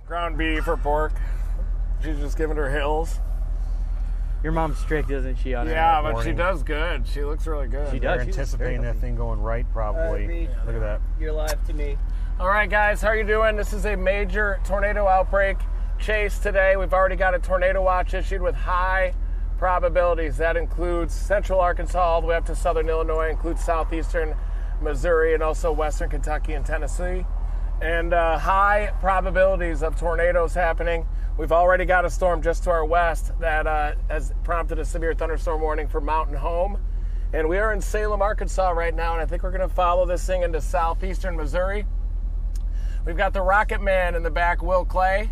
Ground beef or pork. She's just giving her hills. Your mom's strict, isn't she? On Yeah, but she does good. She looks really good. She does. They're anticipating that thing going right, probably. Look at that. You're live to me. All right, guys, how are you doing? This is a major tornado outbreak chase today. We've already got a tornado watch issued with high probabilities. That includes central Arkansas all the way up to southern Illinois, includes southeastern Missouri, and also western Kentucky and Tennessee. And high probabilities of tornadoes happening. We've already got a storm just to our west that has prompted a severe thunderstorm warning for Mountain Home. And we are in Salem, Arkansas right now, and I think we're going to follow this thing into southeastern Missouri. We've got the Rocket Man in the back, Will Clay.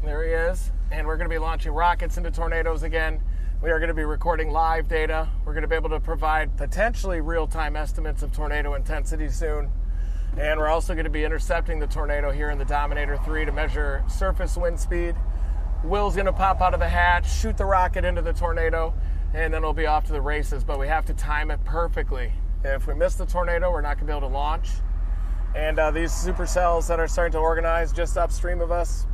There he is. And we're going to be launching rockets into tornadoes again. We are going to be recording live data. We're going to be able to provide potentially real-time estimates of tornado intensity soon. And we're also going to be intercepting the tornado here in the Dominator 3 to measure surface wind speed. Will's going to pop out of the hatch, shoot the rocket into the tornado, and then we'll be off to the races. But we have to time it perfectly. If we miss the tornado, we're not going to be able to launch. And these supercells that are starting to organize just upstream of us,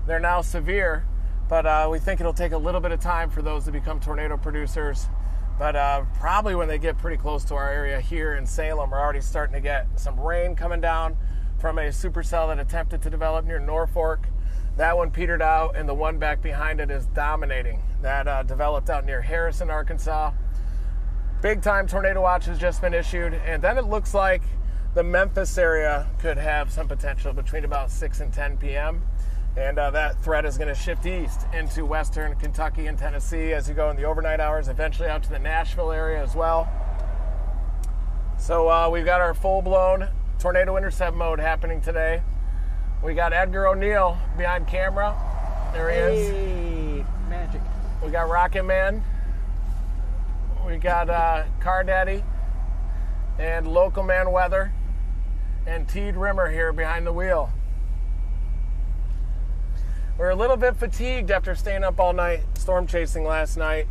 they're now severe, but we think it'll take a little bit of time for those to become tornado producers. But probably when they get pretty close to our area here in Salem, we're already starting to get some rain coming down from a supercell that attempted to develop near Norfolk. That one petered out, and the one back behind it is dominating. That developed out near Harrison, Arkansas. Big time tornado watch has just been issued, and then it looks like the Memphis area could have some potential between about 6 and 10 p.m. And that threat is going to shift east into western Kentucky and Tennessee as you go in the overnight hours, eventually out to the Nashville area as well. So we've got our full-blown tornado intercept mode happening today. We got Edgar O'Neill behind camera. There he is. Hey, magic. We got Rocket Man. We got Car Daddy and Local Man Weather and Teed Rimmer here behind the wheel. We're a little bit fatigued after staying up all night storm chasing last night.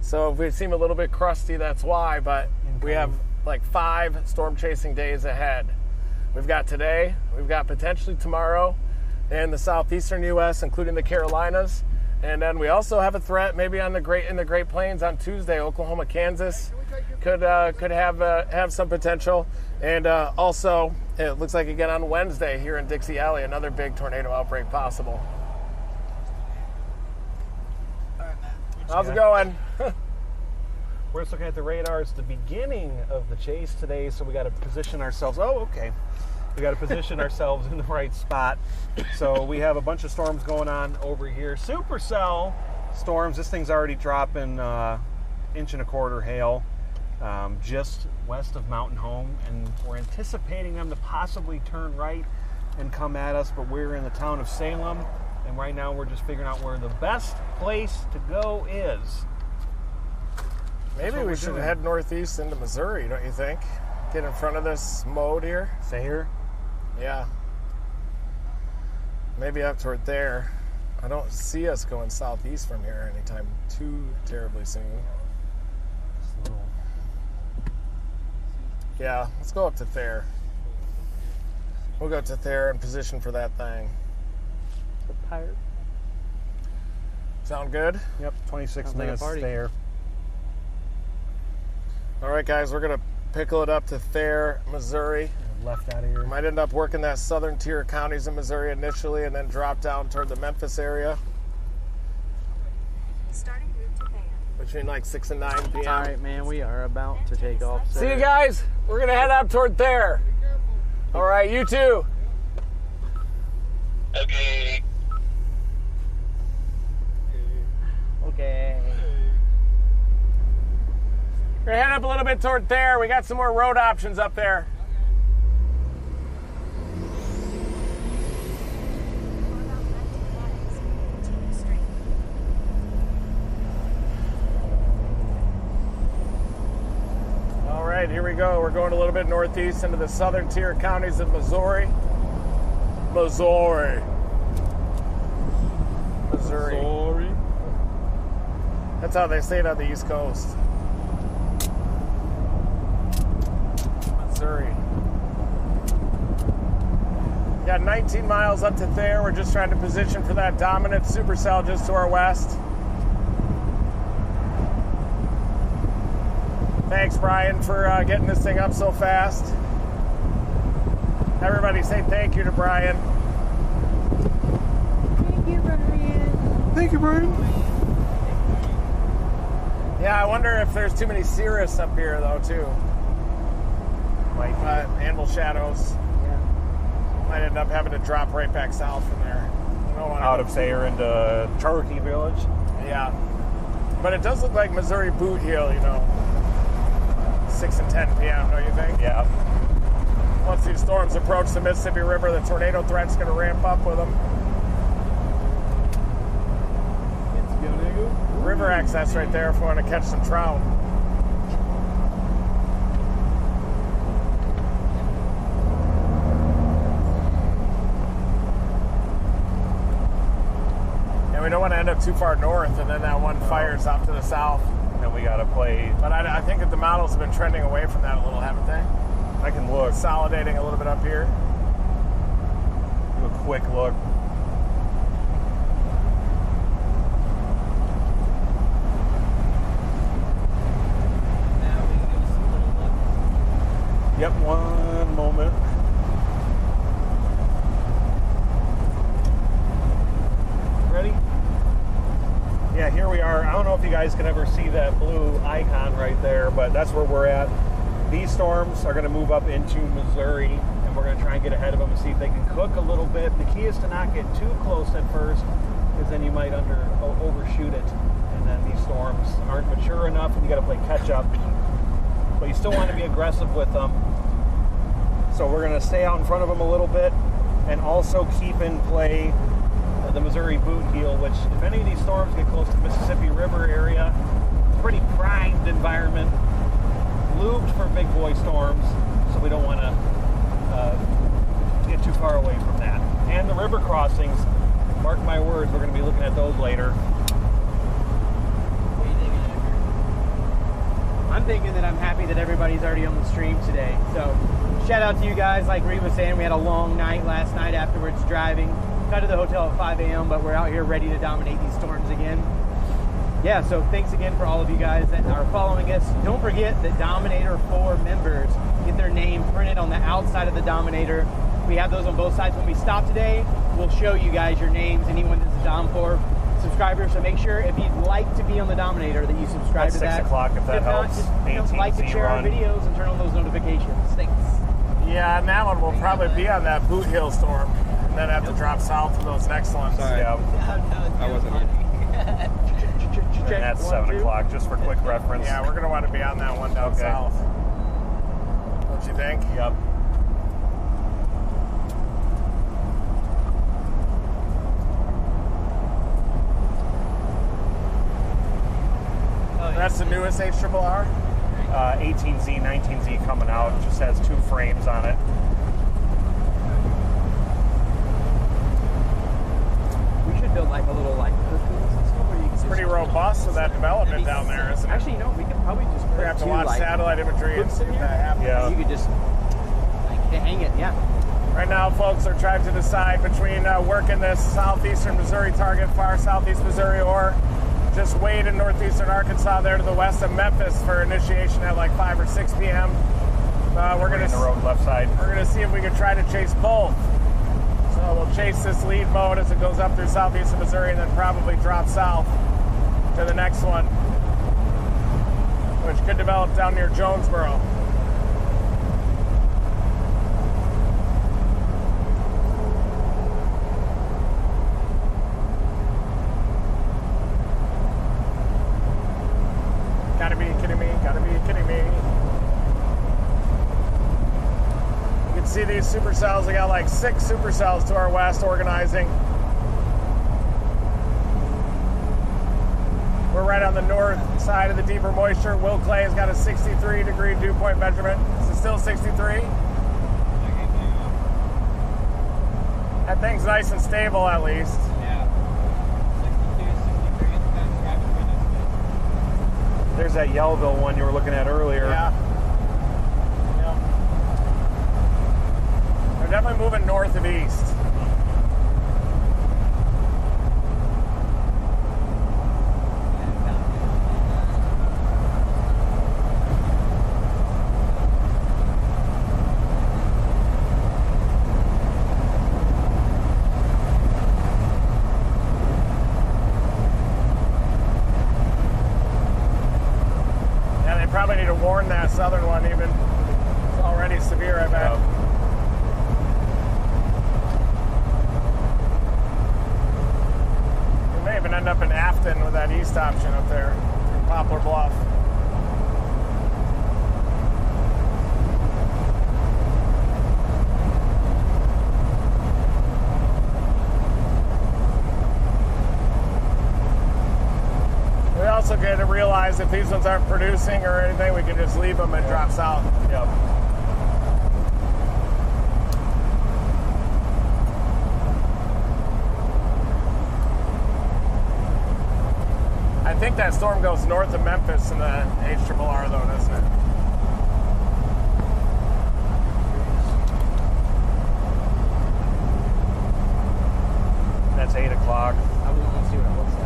So if we seem a little bit crusty, that's why. But we have like 5 storm chasing days ahead. We've got today, we've got potentially tomorrow in the southeastern U.S., including the Carolinas. And then we also have a threat maybe in the Great Plains on Tuesday. Oklahoma, Kansas could have some potential. And also, it looks like again on Wednesday here in Dixie Alley, another big tornado outbreak possible. How's it going? We're just looking at the radar. It's the beginning of the chase today, so we got to position ourselves. Oh, okay. We got to position ourselves in the right spot. So we have a bunch of storms going on over here. Supercell storms. This thing's already dropping 1.25 inches hail just west of Mountain Home, and we're anticipating them to possibly turn right and come at us, but we're in the town of Salem. And right now we're just figuring out where the best place to go is. Maybe we should head northeast into Missouri, don't you think? Get in front of this mode here. Say here? Yeah. Maybe up toward there. I don't see us going southeast from here anytime too terribly soon. Yeah, let's go up to Thayer. We'll go to Thayer and position for that thing. Pirate. Sound good? Yep, 26 minutes there. All right, guys, we're going to pickle it up to Thayer, Missouri. Left out of here. Might end up working that southern tier of counties in Missouri initially and then drop down toward the Memphis area. Starting route to Thayer. Between like 6 and 9 p.m. All right, man, we are about to take off. See you guys. We're going to head up toward Thayer. All right, you too. Okay. Okay. We're going to head up a little bit toward Thayer. We got some more road options up there. All right, here we go. We're going a little bit northeast into the southern tier counties of Missouri. Missouri. That's how they say it on the East Coast. Missouri. Got 19 miles up to there. We're just trying to position for that dominant supercell just to our west. Thanks, Brian, for getting this thing up so fast. Everybody say thank you to Brian. Thank you, Brian. Thank you, Brian. Yeah, I wonder if there's too many Cirrus up here, though, too. Might Anvil shadows. Yeah. Might end up having to drop right back south from there. You don't want out of Sayre into Cherokee Village. Yeah. But it does look like Missouri Boot Heel, 6 and 10 p.m., don't you think? Yeah. Once these storms approach the Mississippi River, the tornado threat's going to ramp up with them. It's gonna go. River access right there if we want to catch some trout. And we don't want to end up too far north, and then that one fires off to the south. And we got to play. But I think that the models have been trending away from that a little, haven't they? I can look. Consolidating a little bit up here. Do a quick look. Now we can give us a little look. Yep, one moment. Ready? Yeah, here we are. I don't know if you guys can ever see that blue icon right there, but that's where we're at. These storms are going to move up into Missouri, and we're going to try and get ahead of them and see if they can cook a little bit. The key is to not get too close at first, because then you might overshoot it, and then these storms aren't mature enough, and you got to play catch up. But you still want to be aggressive with them. So we're going to stay out in front of them a little bit, and also keep in play the Missouri Boot Heel, which if any of these storms get close to the Mississippi River area, it's a pretty primed environment, lubed for big boy storms, so we don't want to get too far away from that. And the river crossings, mark my words, we're going to be looking at those later. What are you thinking, Andrew? I'm thinking that I'm happy that everybody's already on the stream today. So shout out to you guys. Like Reed was saying, we had a long night last night afterwards driving. Got to the hotel at 5 a.m., but we're out here ready to dominate these storms again. Yeah, so thanks again for all of you guys that are following us. Don't forget that Dominator 4 members get their name printed on the outside of the Dominator. We have those on both sides. When we stop today, we'll show you guys your names, anyone that's a Dom 4 subscriber. So make sure if you'd like to be on the Dominator that you subscribe to that. 6 o'clock if that helps. Just like to share our videos and turn on those notifications. Thanks. Yeah, and that one will probably be on that Boot Hill storm, and then have to drop south for those next ones. Sorry. Yeah. I wasn't And that's 7 o'clock, just for quick reference. Yeah, we're going to want to be on that one down south. Don't you think? Yep. That's the newest HRRR? 18Z, 19Z coming out. It just has 2 frames on it. We should build like a little It's pretty robust with that development down there, isn't it? Actually, you know, we could probably just put We have to 2 watch like satellite imagery and hooks see in if here. that happens. Yeah. You could just like hang it, yeah. Right now, folks are trying to decide between working this southeastern Missouri target, far southeast Missouri, or just wait in northeastern Arkansas there to the west of Memphis for initiation at like 5 or 6 p.m. We're going in the road left side. We're going to see if we can try to chase both. So we'll chase this lead mode as it goes up through southeastern Missouri and then probably drop south to the next one, which could develop down near Jonesboro. Gotta be kidding me, gotta be kidding me. You can see these supercells. We got like 6 supercells to our west organizing. We're right on the north side of the deeper moisture. Will Clay has got a 63-degree dew point measurement. Is it still 63? That thing's nice and stable at least. There's that Yellville one you were looking at earlier. Yeah. They're definitely moving north of east. Probably need to warn that southern one even. It's already severe, I bet. We may even end up in Afton with that east option up there in Poplar Bluff. We also get to realize if these ones aren't producing or anything, we can just leave them and drop south. Yep. I think that storm goes north of Memphis in the HRRR though, doesn't it? That's 8 o'clock. I would want to see what it looks like.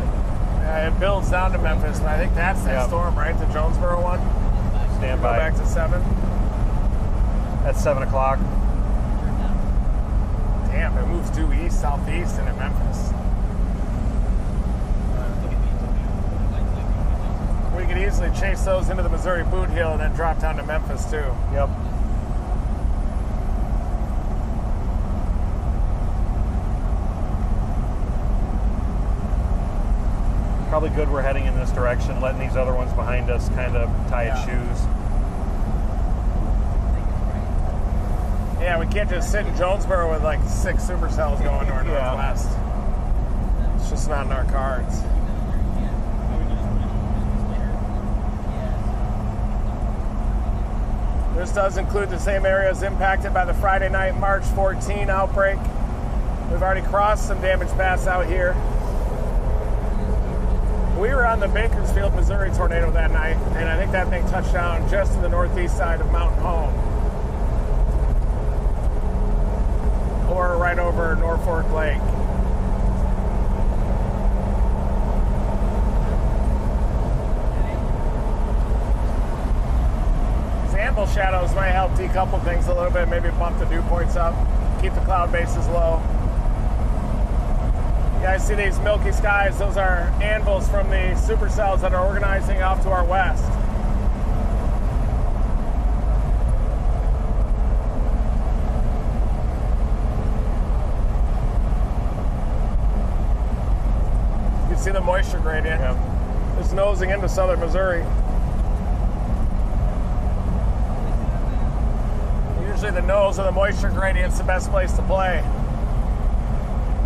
It builds down to Memphis, but I think that's that storm, right? The Jonesboro one? Stand Go by. back to 7. That's 7 o'clock. Damn, it moves due east, southeast, and in Memphis. We could easily chase those into the Missouri boot hill and then drop down to Memphis, too. Yep. Probably good we're heading in this direction, letting these other ones behind us kind of tie its shoes. Yeah, we can't just sit in Jonesboro with like 6 supercells going northwest. It's just not in our cards. This does include the same areas impacted by the Friday night, March 14 outbreak. We've already crossed some damaged paths out here. We were on the Bakersfield, Missouri tornado that night, and I think that thing touched down just to the northeast side of Mountain Home. Or right over Norfolk Lake. These amble shadows might help decouple things a little bit, maybe bump the dew points up, keep the cloud bases low. You guys see these milky skies? Those are anvils from the supercells that are organizing off to our west. You can see the moisture gradient. Yep. It's nosing into southern Missouri. Usually the nose of the moisture gradient's the best place to play.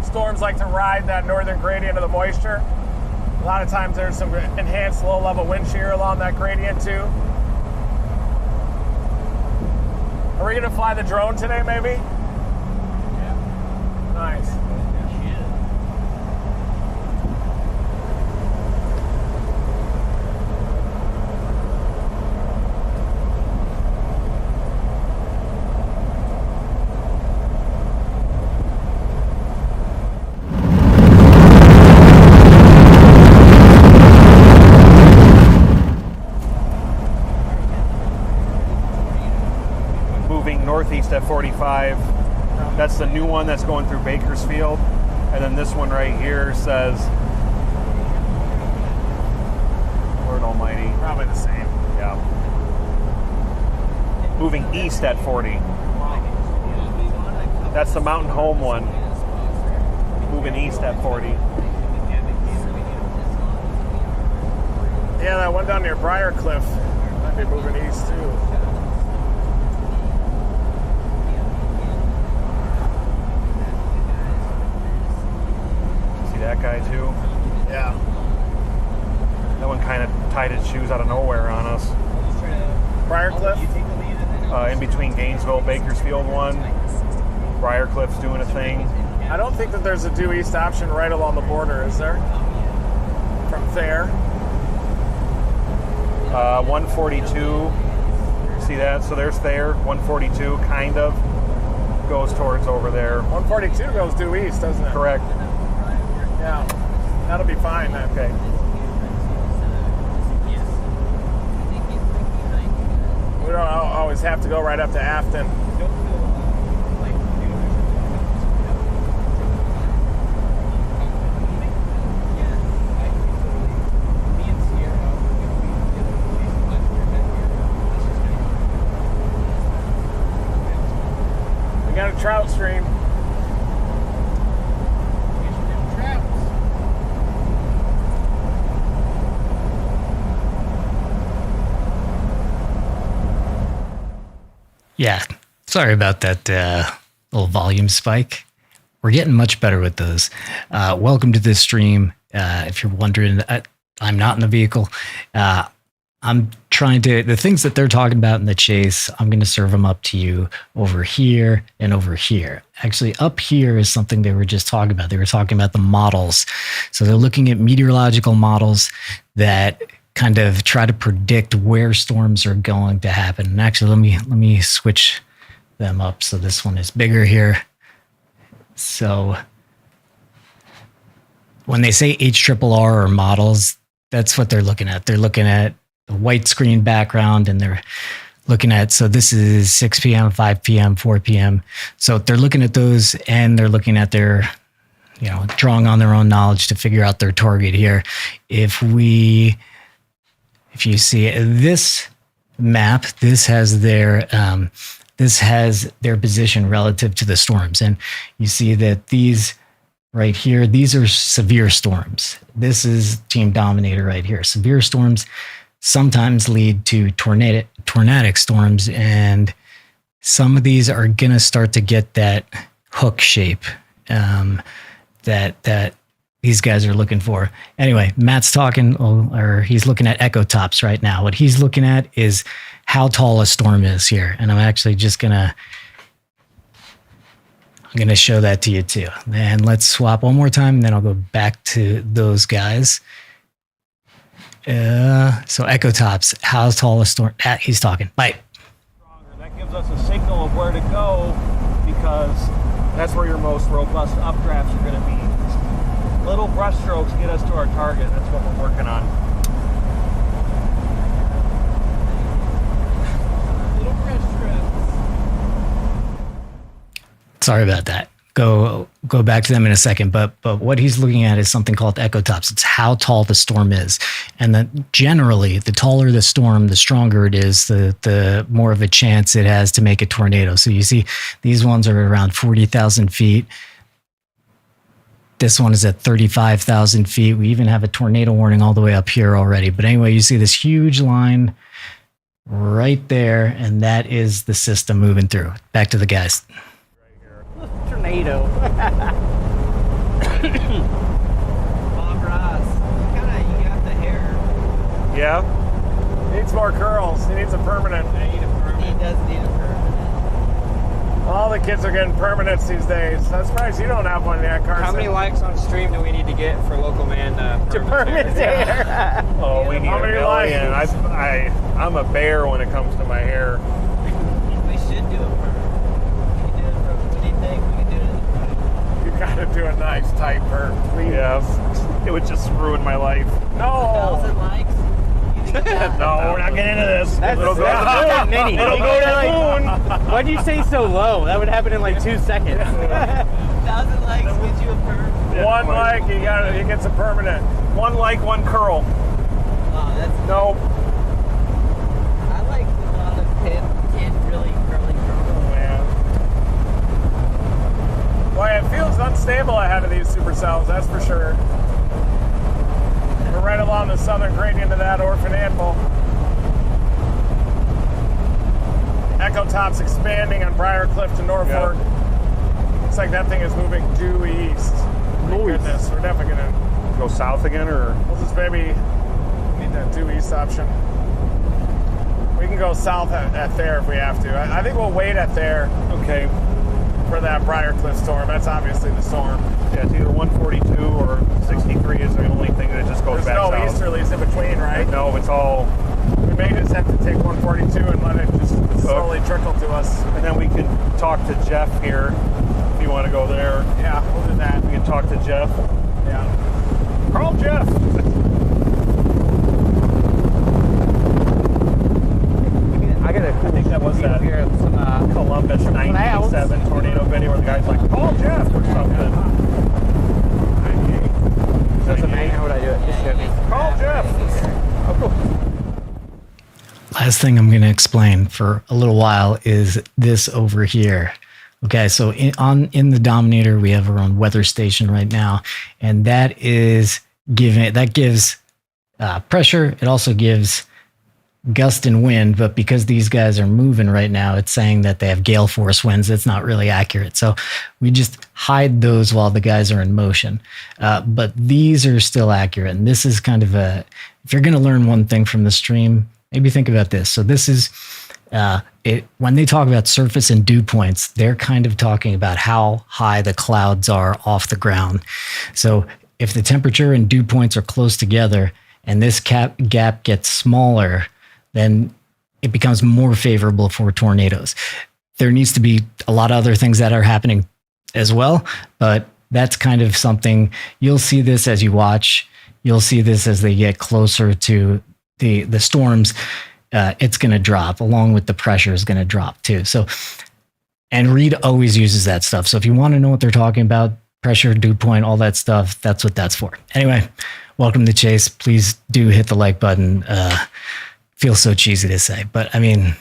Storms like to ride that northern gradient of the moisture. A lot of times there's some enhanced low-level wind shear along that gradient too. Are we going to fly the drone today, maybe? Yeah. Nice. Northeast at 45. That's the new one that's going through Bakersfield. And then this one right here says, Lord Almighty. Probably the same. Yeah. Moving east at 40. That's the Mountain Home one. Moving east at 40. Yeah, that one down near Briarcliff might be moving east too. That guy too. Yeah. That one kind of tied its shoes out of nowhere on us. Briarcliff? In between Gainesville, Bakersfield one. Briarcliff's doing a thing. I don't think that there's a due east option right along the border, is there? From Thayer. 142. See that? So there's Thayer, 142, kind of. goes towards over there. 142 goes due east, doesn't it? Correct. Yeah. That'll be fine then. Okay. We don't always have to go right up to Afton. We got a trout stream. Yeah, sorry about that little volume spike. We're getting much better with those. Welcome to this stream. If you're wondering, I'm not in the vehicle. I'm trying to, the things that they're talking about in the chase, I'm going to serve them up to you over here and over here. Actually, up here is something they were just talking about. They were talking about the models. So they're looking at meteorological models that kind of try to predict where storms are going to happen. And actually, let me switch them up so this one is bigger here. So when they say HRRR or models, that's what they're looking at. They're looking at the white screen background, and they're looking at, so this is 6 p.m., 5 p.m., 4 p.m. So they're looking at those, and they're looking at their, drawing on their own knowledge to figure out their target here. If you see this map, this has their position relative to the storms. And you see that these right here, these are severe storms. This is Team Dominator right here. Severe storms sometimes lead to tornadic storms, and some of these are going to start to get that hook shape that these guys are looking for. Anyway, Matt's talking, or he's looking at echo tops right now. What he's looking at is how tall a storm is here. And I'm actually just I'm gonna show that to you too. And let's swap one more time, and then I'll go back to those guys. So echo tops, how tall a storm, he's talking. Bye. That gives us a signal of where to go, because that's where your most robust updrafts are gonna be. Little brush strokes get us to our target. That's what we're working on. Little brush strokes. Sorry about that. Go back to them in a second. But what he's looking at is something called echo tops. It's how tall the storm is, and that generally, the taller the storm, the stronger it is, the more of a chance it has to make a tornado. So you see, these ones are around 40,000 feet. This one is at 35,000 feet. We even have a tornado warning all the way up here already. But anyway, you see this huge line right there, and that is the system moving through. Back to the guys. Tornado. Bob Ross. You got the hair. Yeah? Needs more curls. He needs a permanent. I need a permanent. He does need a permanent. All the kids are getting permanents these days. I'm surprised you don't have one yet, Carson. How many likes on stream do we need to get for local man To permit hair. Oh, we need How a many million. likes? I'm a bear when it comes to my hair. We should do a perm. What do you think? We could do it in the front. You gotta do a nice tight perm, please. Yeah. It would just ruin my life. No. 1,000 likes. No, we're not getting into this. That's It'll go more mini. It'll go to the moon. Why'd you say so low? That would happen in like 2 seconds. 1,000 likes gets you a perm. Yeah, One like, he gets a permanent. One like, one curl. Wow, that's Nope. I like the lot of 10 really curly curls. Man. Boy, it feels unstable ahead of these supercells, that's for sure. We're right along the southern gradient of that orphan animal. Echo Top's expanding on Briarcliff to Norfolk. Looks like that thing is moving due east. Thank goodness, we're definitely gonna Go south again, or? we'll just maybe need that due east option. We can go south at there if we have to. I think we'll wait at there Okay. for that Briarcliff storm. That's obviously the storm. Yeah, it's either 142 or 63 is the only thing that just goes There's back no south. easterlies in between, right? No, it's all, We may just have to take 142 and let it just slowly trickle to us. and then we can talk to Jeff here if you want to go there. Yeah, we'll do that. We can talk to Jeff. Yeah. Call Jeff. I think that was that here some Columbus 97 tornado video where the guy's like, call Jeff or something. Doesn't matter. How would I do it? Just show me. Call Jeff. Oh, cool. Last thing I'm going to explain for a little while is this over here. Okay, so in the Dominator, we have our own weather station right now, and that gives pressure. It also gives gust and wind, but because these guys are moving right now, it's saying that they have gale force winds. It's not really accurate. So we just hide those while the guys are in motion. But these are still accurate. And this is kind of if you're going to learn one thing from the stream, maybe think about this. So this is, when they talk about surface and dew points, they're kind of talking about how high the clouds are off the ground. So if the temperature and dew points are close together and this gap gets smaller, then it becomes more favorable for tornadoes. There needs to be a lot of other things that are happening as well, but that's kind of something you'll see this as you watch. You'll see this as they get closer to the storms. It's going to drop, along with the pressure is going to drop too. So, and Reed always uses that stuff. So if you want to know what they're talking about, pressure, dew point, all that stuff, that's what that's for. Anyway, welcome to Chase. Please do hit the like button. Feels so cheesy to say, but I mean,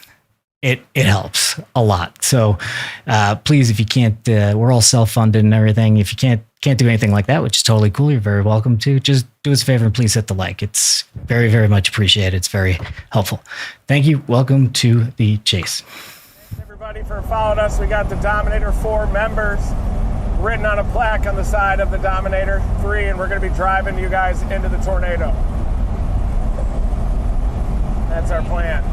it helps a lot. So please, if you can't, we're all self-funded and everything. If you can't do anything like that, which is totally cool, you're very welcome to. Just do us a favor and please hit the like. It's very, very much appreciated. It's very helpful. Thank you. Welcome to the Chase. Thanks everybody for following us. We got the Dominator 4 members written on a plaque on the side of the Dominator 3, and we're going to be driving you guys into the tornado. That's our plan.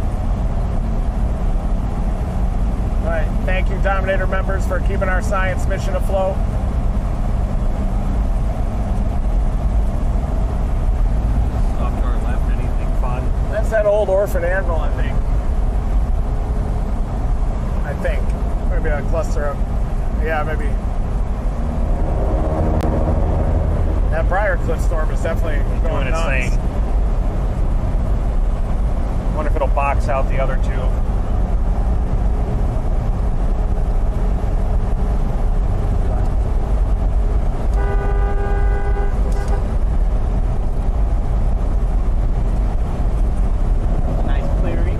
All right. Thank you, Dominator members, for keeping our science mission afloat. Off to our left, anything fun? That's that old orphan anvil, I think. Maybe a cluster of, yeah, maybe. That Briarcliff storm is definitely going Doing its nuts. thing. Wonder if it'll box out the other two. Nice clearing.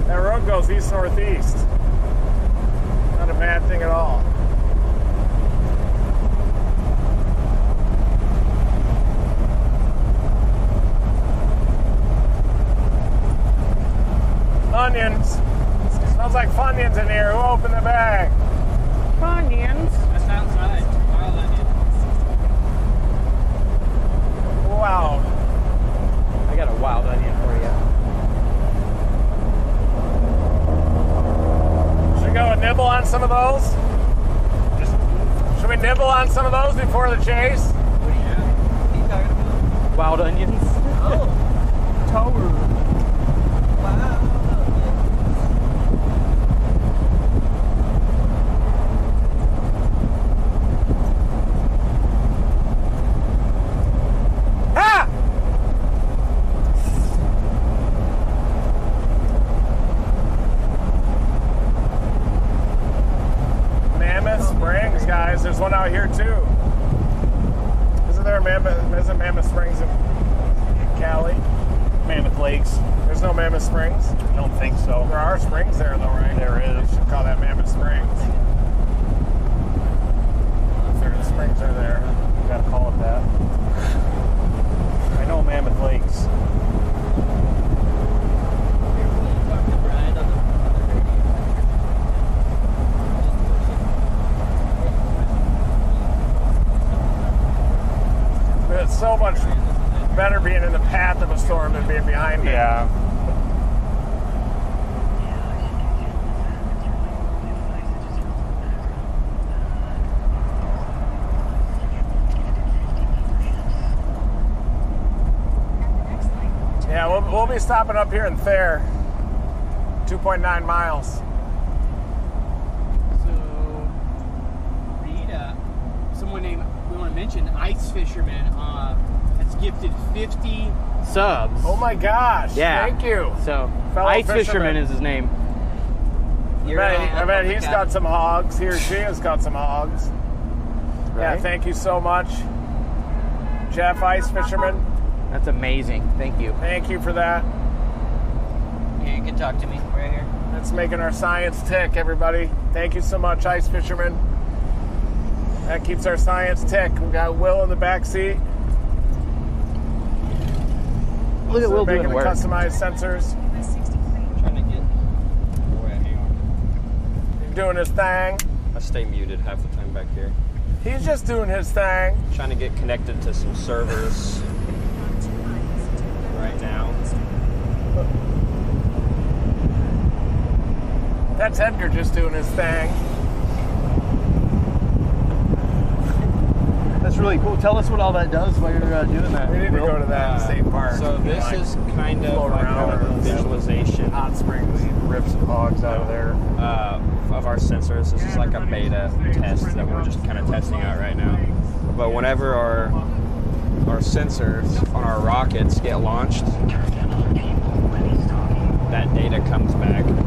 That road goes east-northeast. Not a bad thing at all. Onions. Smells like Funyuns in here. Who opened the bag? Funyuns. That's outside. Wild onion. Wow. I got a wild onion for you. Should we go and nibble on some of those? Should we nibble on some of those before the chase? What are you talking about? Wild onions. Oh. Tower. Wow. Ah! Mammoth Springs, guys. There's one out here too. Isn't there a Mammoth Springs in Cali? Mammoth Lakes. There's no Mammoth Springs. I don't think so. There are springs there though, right? There is. They should call that Mammoth Springs. If the springs are there. You gotta call it that. I know Mammoth Lakes. But it's so much better being in the path of a storm than being behind it. Yeah. be stopping up here in Thayer, 2.9 miles. So, Rita, someone named, we want to mention, Ice Fisherman, has gifted 50 subs. Oh my gosh! Yeah. Thank you. So, Fellow Ice fisherman. Fisherman is his name. I bet he's got some hogs. He or she has got some hogs. Yeah, Right. thank you so much, Jeff Ice Fisherman. That's amazing. Thank you. Thank you for that. Yeah, you can talk to me right here. That's making our science tick, everybody. Thank you so much, Ice Fisherman. That keeps our science tick. We got Will in the back seat. Look at Will doing making the work. customized sensors. Trying to get. Oh, wait, hang on. Doing his thing. I stay muted half the time back here. He's just doing his thing. Trying to get connected to some servers right now. That's Edgar just doing his thing. That's really cool. Tell us what all that does while you're doing that. We need to go to that state park. So this Like, is kind of float like around a and visualization hot springs. Rip some hogs out of there. of our sensors. This is like a beta test that we're just kind of testing out right now. But whenever our sensors on our rockets get launched, that data comes back and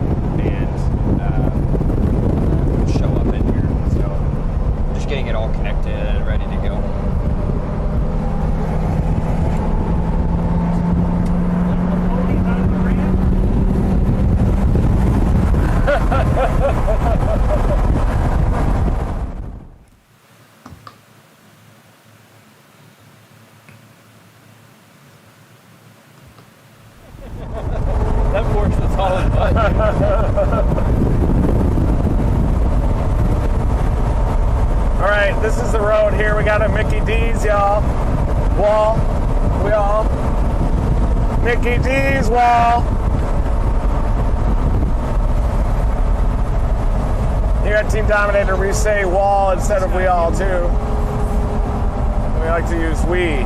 show up in here. So just getting it all connected and ready to go. That forks the solid button. All right, this is the road here. We got a Mickey D's, y'all. Wall. We all. Mickey D's wall. Here at Team Dominator, we say wall instead of we all, too. We like to use we.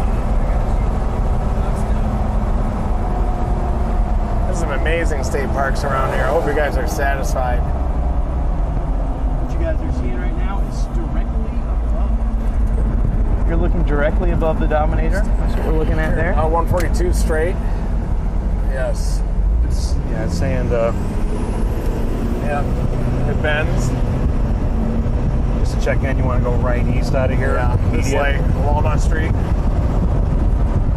There's some amazing state parks around here. I hope you guys are satisfied. What you guys are seeing right now is directly above. You're looking directly above the Dominator. That's what we're looking at there. 142 straight. Yes. It's saying Yeah. It bends. just to check in, you want to go right east out of here. Yeah. It's Median. like Walnut Street.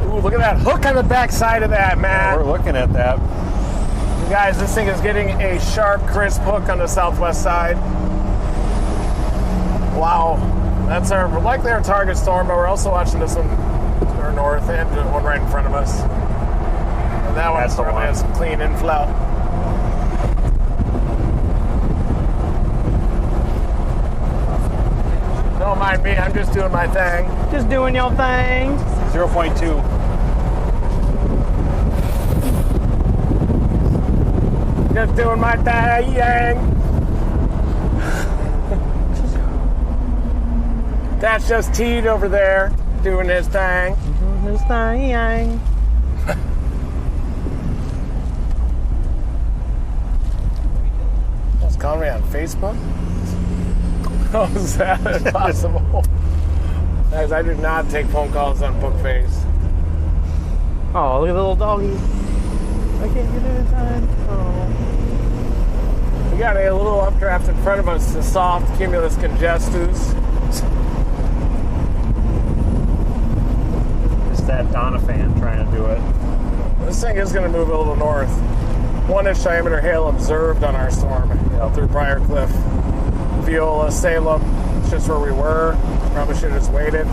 Ooh, look at that hook on the back side of that, man. We're looking at that. You guys, this thing is getting a sharp, crisp hook on the southwest side. Wow. That's likely our target storm, but we're also watching this one to our north and the one right in front of us. And that one That's the probably one. has some clean inflow. Don't mind me, I'm just doing my thing. Just doing your thing. 0.2. Just doing my thing. That's just Teed over there doing his thing. His thing. Just calling me on Facebook? How is that possible? Guys, I do not take phone calls on Bookface. Oh, look at the little doggy. I can't get it in time. Oh. We got a little updraft in front of us, the soft cumulus congestus. It's that Donovan trying to do it. This thing is going to move a little north. 1-inch diameter hail observed on our storm through Briar Cliff. Viola, Salem, it's just where we were. Probably should have just waited.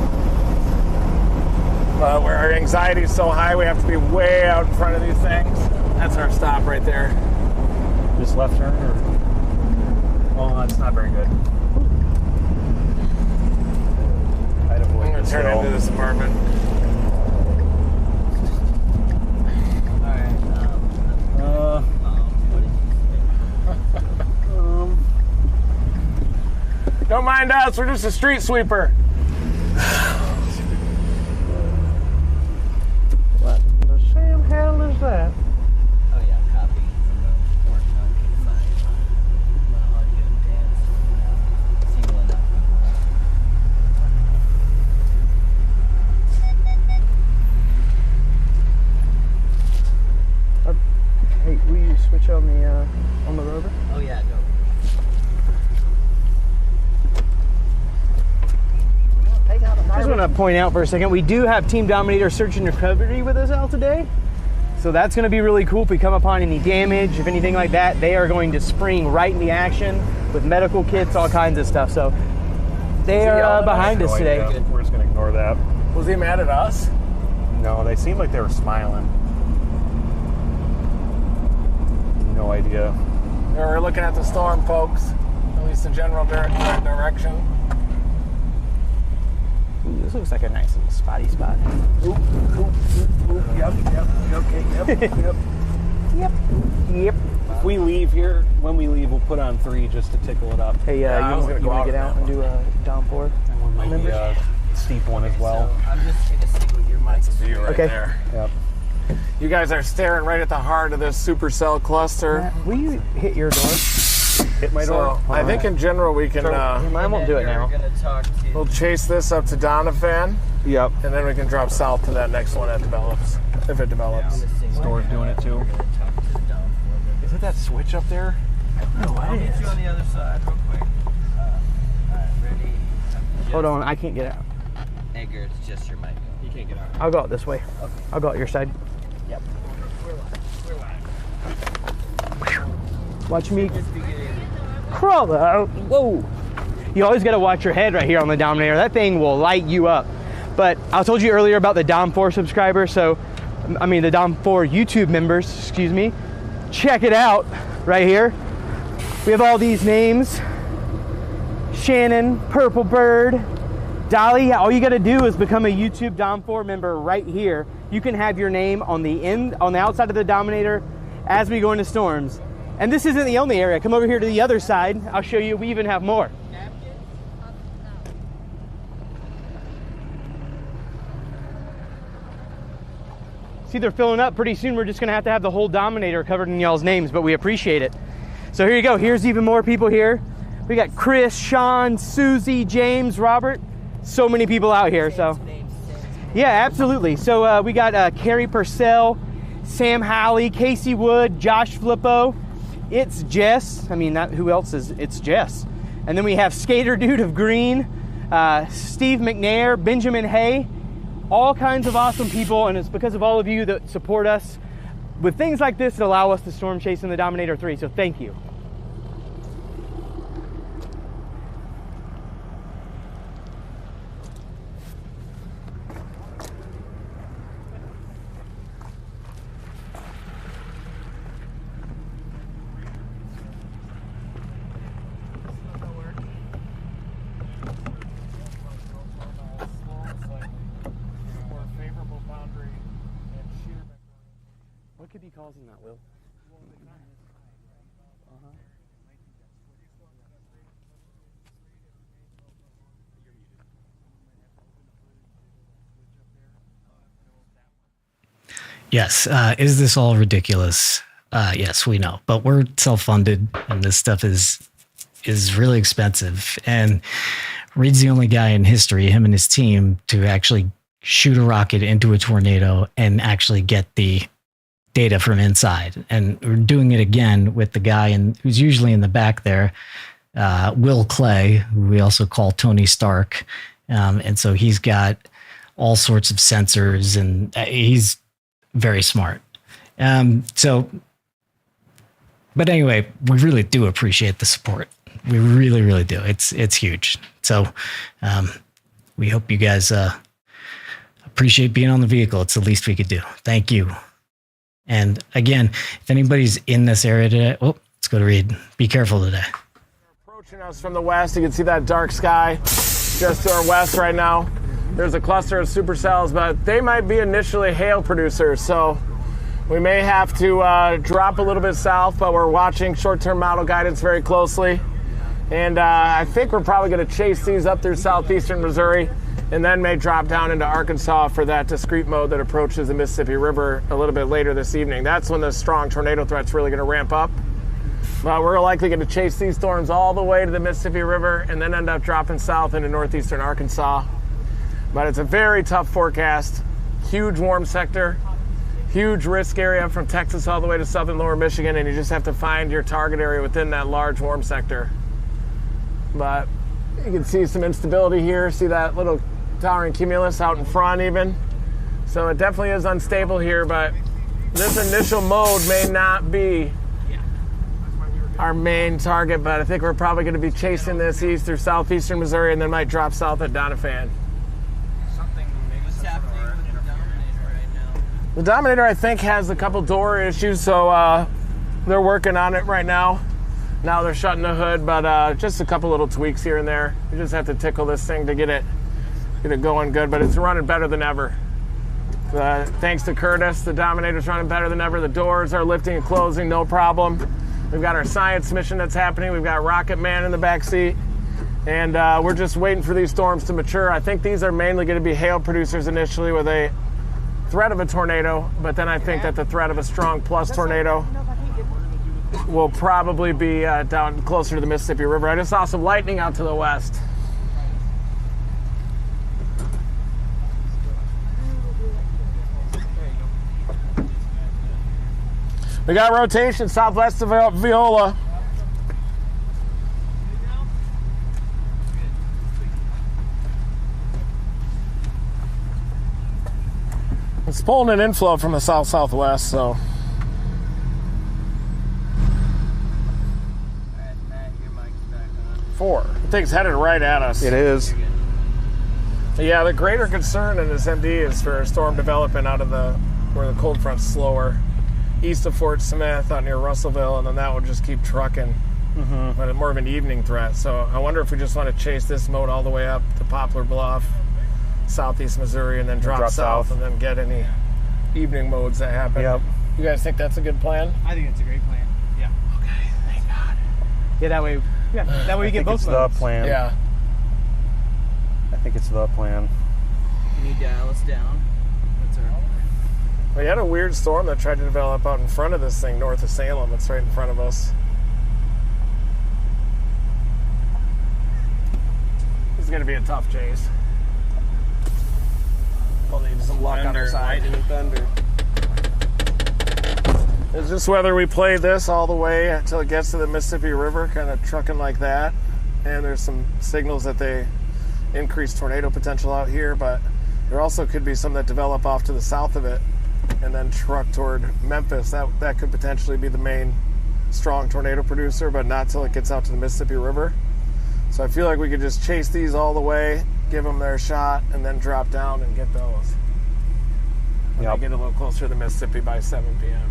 But where our anxiety is so high, we have to be way out in front of these things. That's our stop right there. Just left turn or? Well, that's not very good. I'd I'm avoid going to this turn hill. into this apartment. Don't mind us, we're just a street sweeper. What the Sam hell is that? want to point out for a second, we do have Team Dominator Search and Recovery with us out today. So that's going to be really cool. If we come upon any damage, if anything like that, they are going to spring right into action with medical kits, all kinds of stuff. So they are behind us today. We're just going to ignore that. Was he mad at us? No, they seemed like they were smiling. No idea. We're looking at the storm, folks. At least the general direction. Ooh, this looks like a nice little spotty spot. Yep. Okay. Yep. Yep. If we leave here, when we leave, we'll put on 3 just to tickle it up. Hey, I was gonna you go want out to get out and do a down 4? Maybe a steep one as well. I'm just going to see what your That's mic's a view right Okay. there. Yep. You guys are staring right at the heart of this supercell cluster. Will you hit your door? Hit my door. So I think in general we can Mine won't do it now. We're going to talk to we'll chase this up to Donovan, Yep. and then we can drop south to that next one that develops, if it develops. Store's doing it too. Is it that switch up there? I'll meet you on the other side real quick. Alright, ready? Hold on, I can't get out. Edgar, it's just your mic. You can't get out. I'll go out this way. Okay. I'll go out your side. Yep. Watch me crawl out. Whoa. You always got to watch your head right here on the Dominator. That thing will light you up. But I told you earlier about the Dom 4 subscribers. So, I mean, the Dom 4 YouTube members, excuse me. Check it out right here. We have all these names. Shannon, Purple Bird, Dolly. All you got to do is become a YouTube Dom 4 member right here. You can have your name on the outside of the Dominator as we go into storms. And this isn't the only area. Come over here to the other side. I'll show you. We even have more. See, they're filling up. Pretty soon we're just going to have the whole Dominator covered in y'all's names, but we appreciate it. So here you go. Here's even more people here. We got Chris, Sean, Susie, James, Robert. So many people out here. So yeah, absolutely. So we got Carrie Purcell, Sam Halley, Casey Wood, Josh Flippo. It's Jess. I mean, who else is? It's Jess. And then we have Skater Dude of Green, Steve McNair, Benjamin Hay, all kinds of awesome people. And it's because of all of you that support us with things like this that allow us to storm chase in the Dominator 3. So thank you. What could be causing that, Will? Yes. Is this all ridiculous? Yes, we know, but we're self-funded, and this stuff is really expensive. And Reed's the only guy in history, him and his team, to actually shoot a rocket into a tornado and actually get the data from inside. And we're doing it again with the guy who's usually in the back there, Will Clay, who we also call Tony Stark. And so he's got all sorts of sensors, and he's very smart. But anyway, we really do appreciate the support. We really, really do. It's huge. So we hope you guys appreciate being on the vehicle. It's the least we could do. Thank you. And again, if anybody's in this area today, let's go to Reed. Be careful today. Approaching us from the west, you can see that dark sky just to our west right now. There's a cluster of supercells, but they might be initially hail producers, so we may have to drop a little bit south, but we're watching short-term model guidance very closely. And I think we're probably going to chase these up through southeastern Missouri and then may drop down into Arkansas for that discrete mode that approaches the Mississippi River a little bit later this evening. That's when the strong tornado threat's really going to ramp up. But we're likely going to chase these storms all the way to the Mississippi River and then end up dropping south into northeastern Arkansas. But it's a very tough forecast. Huge warm sector, huge risk area from Texas all the way to southern lower Michigan, and you just have to find your target area within that large warm sector. But you can see some instability here. See that little towering cumulus out in front even. So it definitely is unstable here, but this initial mode may not be our main target, but I think we're probably going to be chasing this east through southeastern Missouri and then might drop south at Doniphan. What's happening with the Dominator right now? The Dominator, I think, has a couple door issues, so they're working on it right now. Now they're shutting the hood, but just a couple little tweaks here and there. You just have to tickle this thing to get it going good, but it's running better than ever. Thanks to Curtis, the Dominator's running better than ever. The doors are lifting and closing, no problem. We've got our science mission that's happening. We've got Rocket Man in the back seat. And we're just waiting for these storms to mature. I think these are mainly going to be hail producers initially with a threat of a tornado. But then I think that the threat of a strong plus tornado will probably be down closer to the Mississippi River. I just saw some lightning out to the west. We got rotation southwest of Viola. It's pulling an inflow from the south-southwest, so. Alright, Matt, your mic's back on. 4. The thing's headed right at us. It is. Yeah, the greater concern in this MD is for storm development out of where the cold front's slower. East of Fort Smith, out near Russellville, and then that will just keep trucking. But it's more of an evening threat. So I wonder if we just want to chase this mode all the way up to Poplar Bluff, southeast Missouri, and then drop south and then get any evening modes that happen. Yep. You guys think that's a good plan? I think it's a great plan. Yeah. Okay, thank God. Yeah, that way you get both It's the modes. plan. Yeah. I think it's the plan. Can you dial us down? That's our plan. We had a weird storm that tried to develop out in front of this thing, north of Salem. It's right in front of us. This is going to be a tough chase. We'll need some luck on our side. Lightning and thunder. It's just whether we play this all the way until it gets to the Mississippi River, kind of trucking like that. And there's some signals that they increase tornado potential out here, but there also could be some that develop off to the south of it and then truck toward Memphis. That could potentially be the main strong tornado producer, but not till it gets out to the Mississippi River. So I feel like we could just chase these all the way, give them their shot, and then drop down and get those. When they get a little closer to the Mississippi by 7 p.m.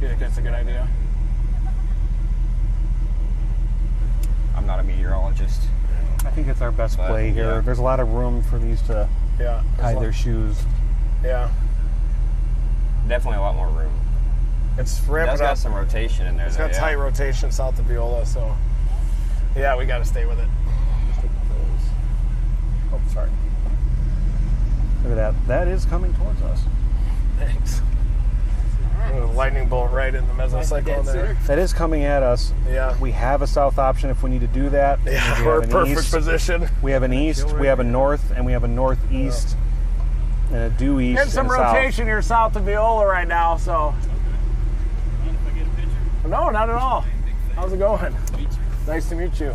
You think that's a good idea? I'm not a meteorologist. I think it's our best play here. yeah. There's a lot of room for these to Yeah. tie their shoes. Yeah. Definitely a lot more room. It's It ramping does up. got some rotation in there. It's got tight rotation south of Viola, so yeah, we got to stay with it. Oh, sorry. Look at that. That is coming towards us. Thanks. A lightning bolt right in the mesocyclone there. That is coming at us. Yeah. We have a south option if we need to do that. Yeah, We we're have in an perfect east. position. We have an east, we have a north, and we have a northeast, and a due east. Getting some and a south. rotation here south of Viola right now, so. No, not at all. How's it going? Nice to meet you.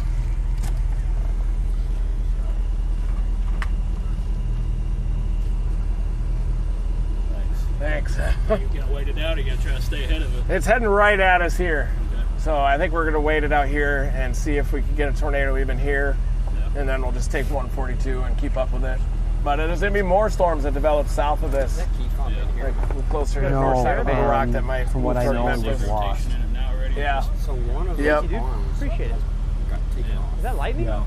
Thanks. You can't wait it out. You got to try to stay ahead of it. It's heading right at us here. So I think we're going to wait it out here and see if we can get a tornado even here. And then we'll just take 142 and keep up with it. But there's going to be more storms that develop south of this. Like closer to the north side of Big Rock that might from what move I toward know, Memphis. we've lost. In it now already. Yeah. So one of Yep. those farms Appreciate it. got taken off. Is that lightning? Yeah.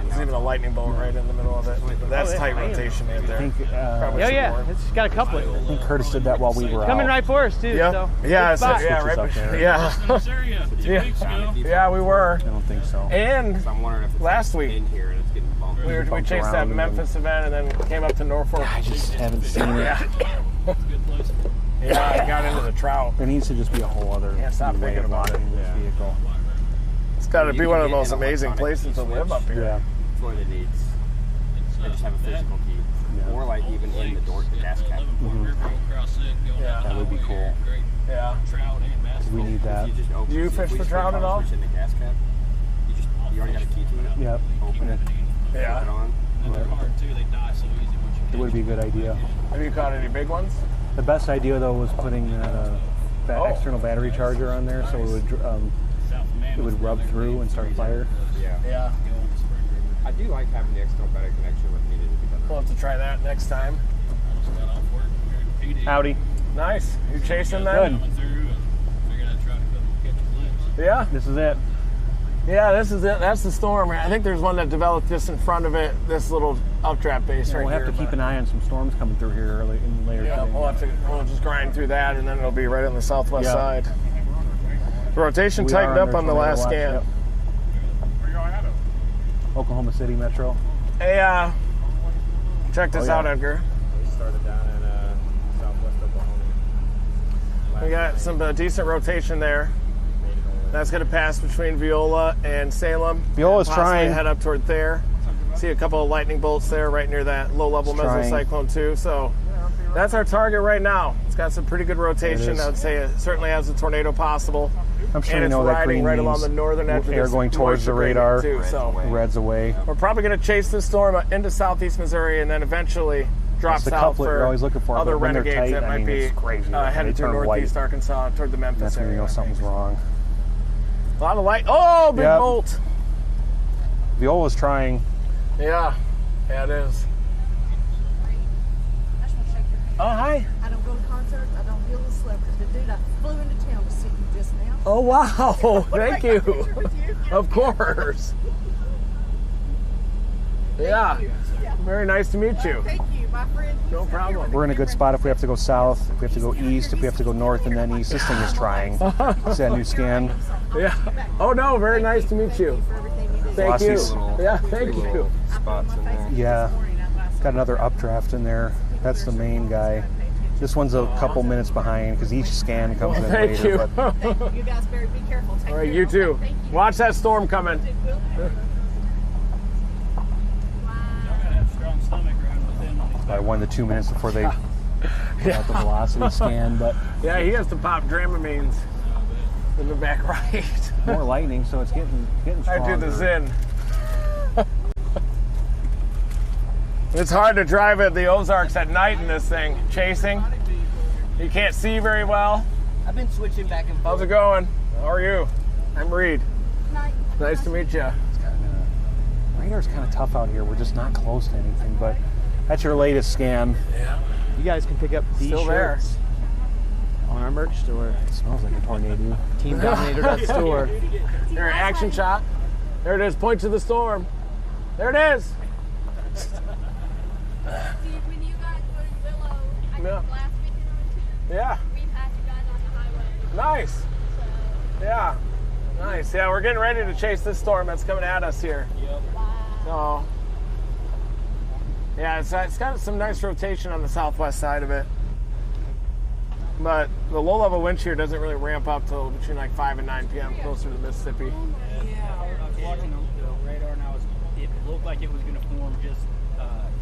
There's even a lightning bolt right in the middle of it. But that's tight rotation right I there. think, Probably Oh some yeah, more. it's got a couple. I think Curtis did that while we were Coming out. right for us too. Yeah, So yeah, good it's, spot. yeah, Switches right. up there. Yeah, This area 2 Yeah. weeks ago. yeah, we were. I don't think so. And So I'm wondering if it's last week in here and it's getting bumped. we chased that around and Memphis event and then came up to Norfolk. I just haven't seen it. Yeah, It's a good place. yeah, I got into the trout. There needs to just be a whole other Can't stop way thinking of about running this vehicle. It's got to You be can one of the get most an amazing electronic places to key live up switch. here. Yeah. That's what it needs. They just have a physical key. Yeah. Or like even in the door, the gas cap. 11-point river across it, going Yeah. down That would be highway cool. here. Great Yeah. trout and bass. We need that. You just open, Do you if fish we for just trout put at all? Switch in the gas cap. You already got a key to it. Yep. Open it. Yeah. Flip it on. And they're hard too. They die so easy once you It would be a good idea. Have you caught any big ones? The best idea though was putting external battery charger on there, so it would rub through and start a fire. Yeah. I do like having the external battery connection with needed to be done. We'll have to try that next time. I just got off work here at PD. Howdy. Nice. You chasing that? Good. Coming through and figured I'd try to come catch a glimpse. Yeah. This is it. Yeah, this is it. That's the storm. I think there's one that developed just in front of it. This little updraft base right We'll have here. to keep an eye on some storms coming through here later Yeah, today. we'll just grind through that, and then it'll be right on the southwest Yeah. side. The rotation We tightened are up under on the tornado last watch, scan. yep. Oklahoma City Metro. Hey, check this Oh, yeah. out, Edgar. We started down in southwest Oklahoma. We got some decent rotation there. That's going to pass between Viola and Salem. Viola's Possibly trying. head up toward there. See a couple of lightning bolts there right near that low-level It's trying. mesocyclone too. So that's our target right now. It's got some pretty good rotation. is. I would say it certainly has a tornado possible. I'm sure and you it's know that riding green right along means the northern edge of air this going towards the moisture radar. gradient, too. So Red's away. we're probably going to chase this storm into southeast Missouri and then eventually drop That's the south couplet for you're always looking for, other but when they're renegades tight, that I might mean, be it's crazy. headed They through turn northeast white. Arkansas toward the Memphis That's when you area. know something's wrong. A lot of light. Oh, big Yep. bolt. Viola's trying. Yeah, it is. I just want to shake your hand. Oh, hi. I don't go to concerts. I don't deal with celebrities. But dude, I flew into town to see you just now. Oh, wow. Thank Can I take a you. picture with you? Of course. Yeah. Yeah. Very nice to meet you. Thank you, my friend. No problem. We're in a good spot if we have to go south, if we have to go east, if we have to go north and then east. This thing is trying. See that new scan? Yeah. Oh, no. Very nice to meet you. For everything you do. Thank you. Velocity's- Yeah, thank you. Spots in there. Yeah. Got another updraft in there. That's the main guy. This one's a couple minutes behind because each scan comes in Thank later. you. But Hey, you guys better be careful. Take All right, care. you too. Okay, thank you. Watch that storm coming. Will do. Y'all gotta have a strong stomach around within on these. by 1 to 2 minutes before they put out the velocity scan. But Yeah, he has to pop Dramamines in the back right. more lightning, so it's getting I stronger. do the Zin. It's hard to drive at the Ozarks at night in this thing, chasing. You can't see very well. I've been switching back and How's forth. it going? How are you? I'm Reed. Night. Nice to meet you. Radar's kind of tough out here. We're just not close to anything. But that's your latest scan. Yeah. You guys can pick up these Still there. shirts on our merch store. It smells like a tornado. TeamDominator.store. There, action shot. There it is. Point to the storm. There it is. When you guys were in Willow, I think Yeah. last weekend or two, Yeah. we passed you guys on the highway. Nice. So, Yeah. Nice. Yeah, we're getting ready to chase this storm that's coming at us here. wow. So, yeah, it's got some nice rotation on the southwest side of it. But the low level wind shear doesn't really ramp up till between like 5 and 9 p.m. closer to the Mississippi. Yeah, I was watching the radar and it looked like it was going to form just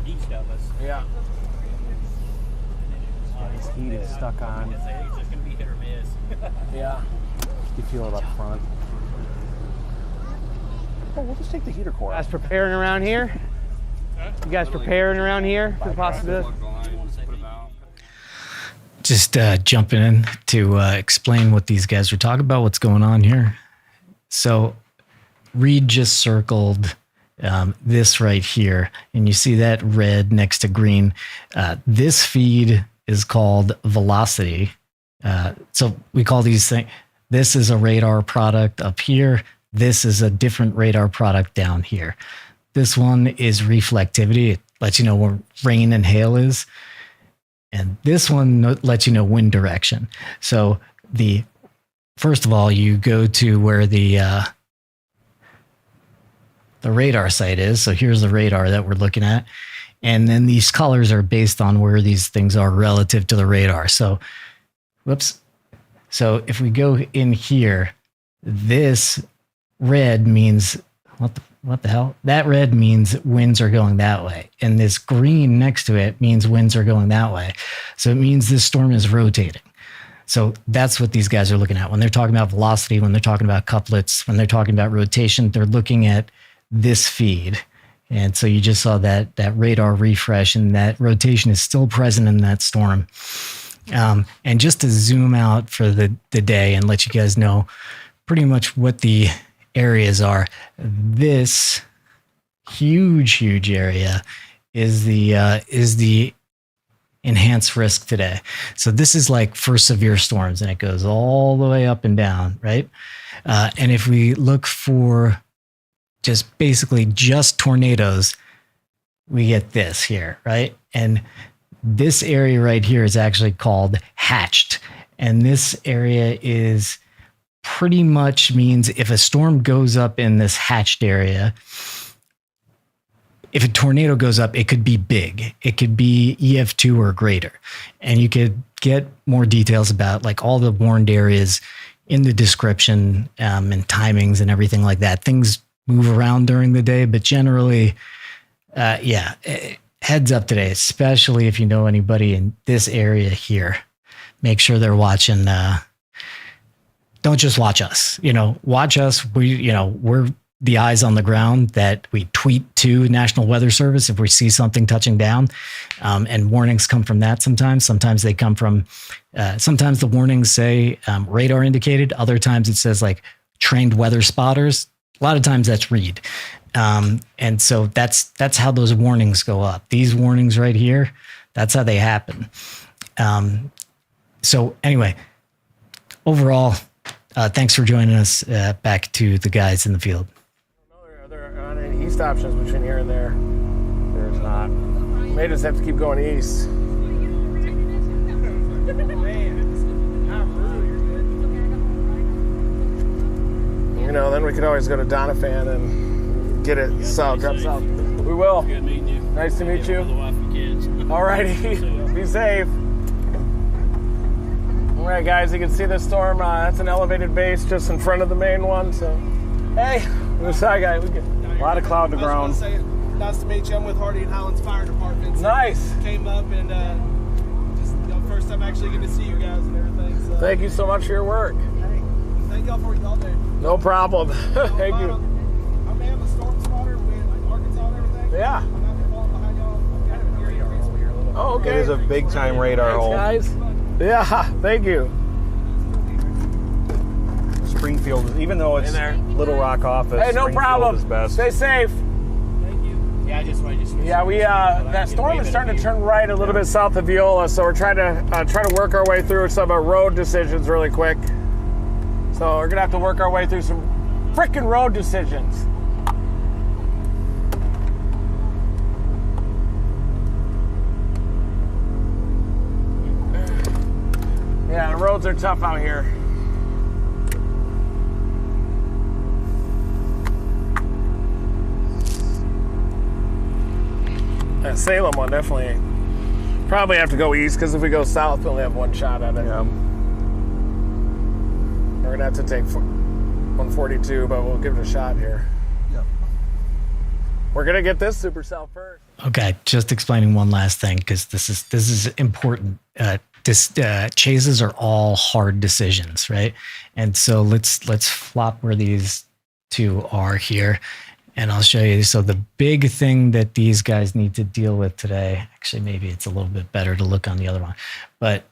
east of us. Yeah. This heat is stuck on. It's just going to be hit or miss. Yeah. You feel it up front. Oh, we'll just take the heater core. Guys preparing around here? You guys preparing around here for the possibility? Just jumping in to explain what these guys are talking about, what's going on here. So Reed just circled this right here, and you see that red next to green. This feed is called velocity. So we call these things, this is a radar product up here. This is a different radar product down here. This one is reflectivity. It lets you know where rain and hail is. And this one lets you know wind direction. So first of all, you go to where the radar site is. So here's the radar that we're looking at. And then these colors are based on where these things are relative to the radar. So, whoops. So if we go in here, this red means, what the hell? That red means winds are going that way. And this green next to it means winds are going that way. So it means this storm is rotating. So that's what these guys are looking at. When they're talking about velocity, when they're talking about couplets, when they're talking about rotation, they're looking at this feed. And so you just saw that radar refresh, and that rotation is still present in that storm. And just to zoom out for the day and let you guys know pretty much what the areas are, this huge area is the enhanced risk today. So this is like for severe storms, and it goes all the way up and down, right? And if we look for just tornadoes, we get this here, right? And this area right here is actually called hatched. And this area is pretty much means if a storm goes up in this hatched area, if a tornado goes up, it could be big. It could be EF2 or greater. And you could get more details about like all the warned areas in the description and timings and everything like that. Things move around during the day, but generally, heads up today, especially if you know anybody in this area here. Make sure they're watching. Don't just watch us. Watch us. We're the eyes on the ground that we tweet to National Weather Service if we see something touching down. And warnings come from that sometimes. Sometimes they come from, sometimes the warnings say radar indicated. Other times it says like trained weather spotters. A lot of times that's read. And so that's how those warnings go up. These warnings right here, that's how they happen. So anyway, overall, thanks for joining us. Back to the guys in the field. Are there any east options between here and there? There's not. May just have to keep going east. Then we could always go to Doniphan and get it south, drop south. We will. Good meeting you. Nice to meet you. With the wife and kids. All righty. Be safe. All right, guys, you can see the storm. That's an elevated base just in front of the main one. So, hey, the side guy. We get A lot of cloud to ground. Nice to meet you. I'm with Hardy and Highlands Fire Department. So nice. Came up and just first time actually getting to see you guys and everything. So. Thank you so much for your work. Hey, thank y'all for your all day. No problem. Thank you. I'm man the storm spotter with Arkansas and everything. Yeah. I'm out here following behind y'all. I'm kind of a radar hole here a little bit. Oh, okay. It is a big time radar hole. Thanks, guys. Yeah, thank you. Springfield, even though it's Little Rock office, hey, no Springfield problem. is best. Stay safe. Thank you. Yeah, I just wanted to. Yeah, we that storm is starting to turn right a little bit south of Viola, so we're trying to work our way through some road decisions really quick. So we're gonna have to work our way through some frickin' road decisions. Yeah, the roads are tough out here. That Salem one definitely. Probably have to go east because if we go south, we only have one shot at it. Yeah. We're gonna have to take 142, but we'll give it a shot here. Yep. We're gonna get this supercell first. Okay, just explaining one last thing because this is important. Chases are all hard decisions, right? And so let's flop where these two are here, and I'll show you. So the big thing that these guys need to deal with today, actually maybe it's a little bit better to look on the other one, but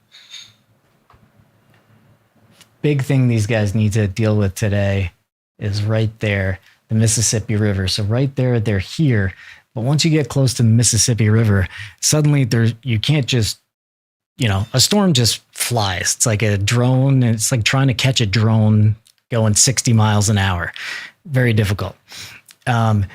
big thing these guys need to deal with today is right there, the Mississippi River. So right there, they're here. But once you get close to the Mississippi River, suddenly you can't just, a storm just flies. It's like a drone, and it's like trying to catch a drone going 60 miles an hour. Very difficult. And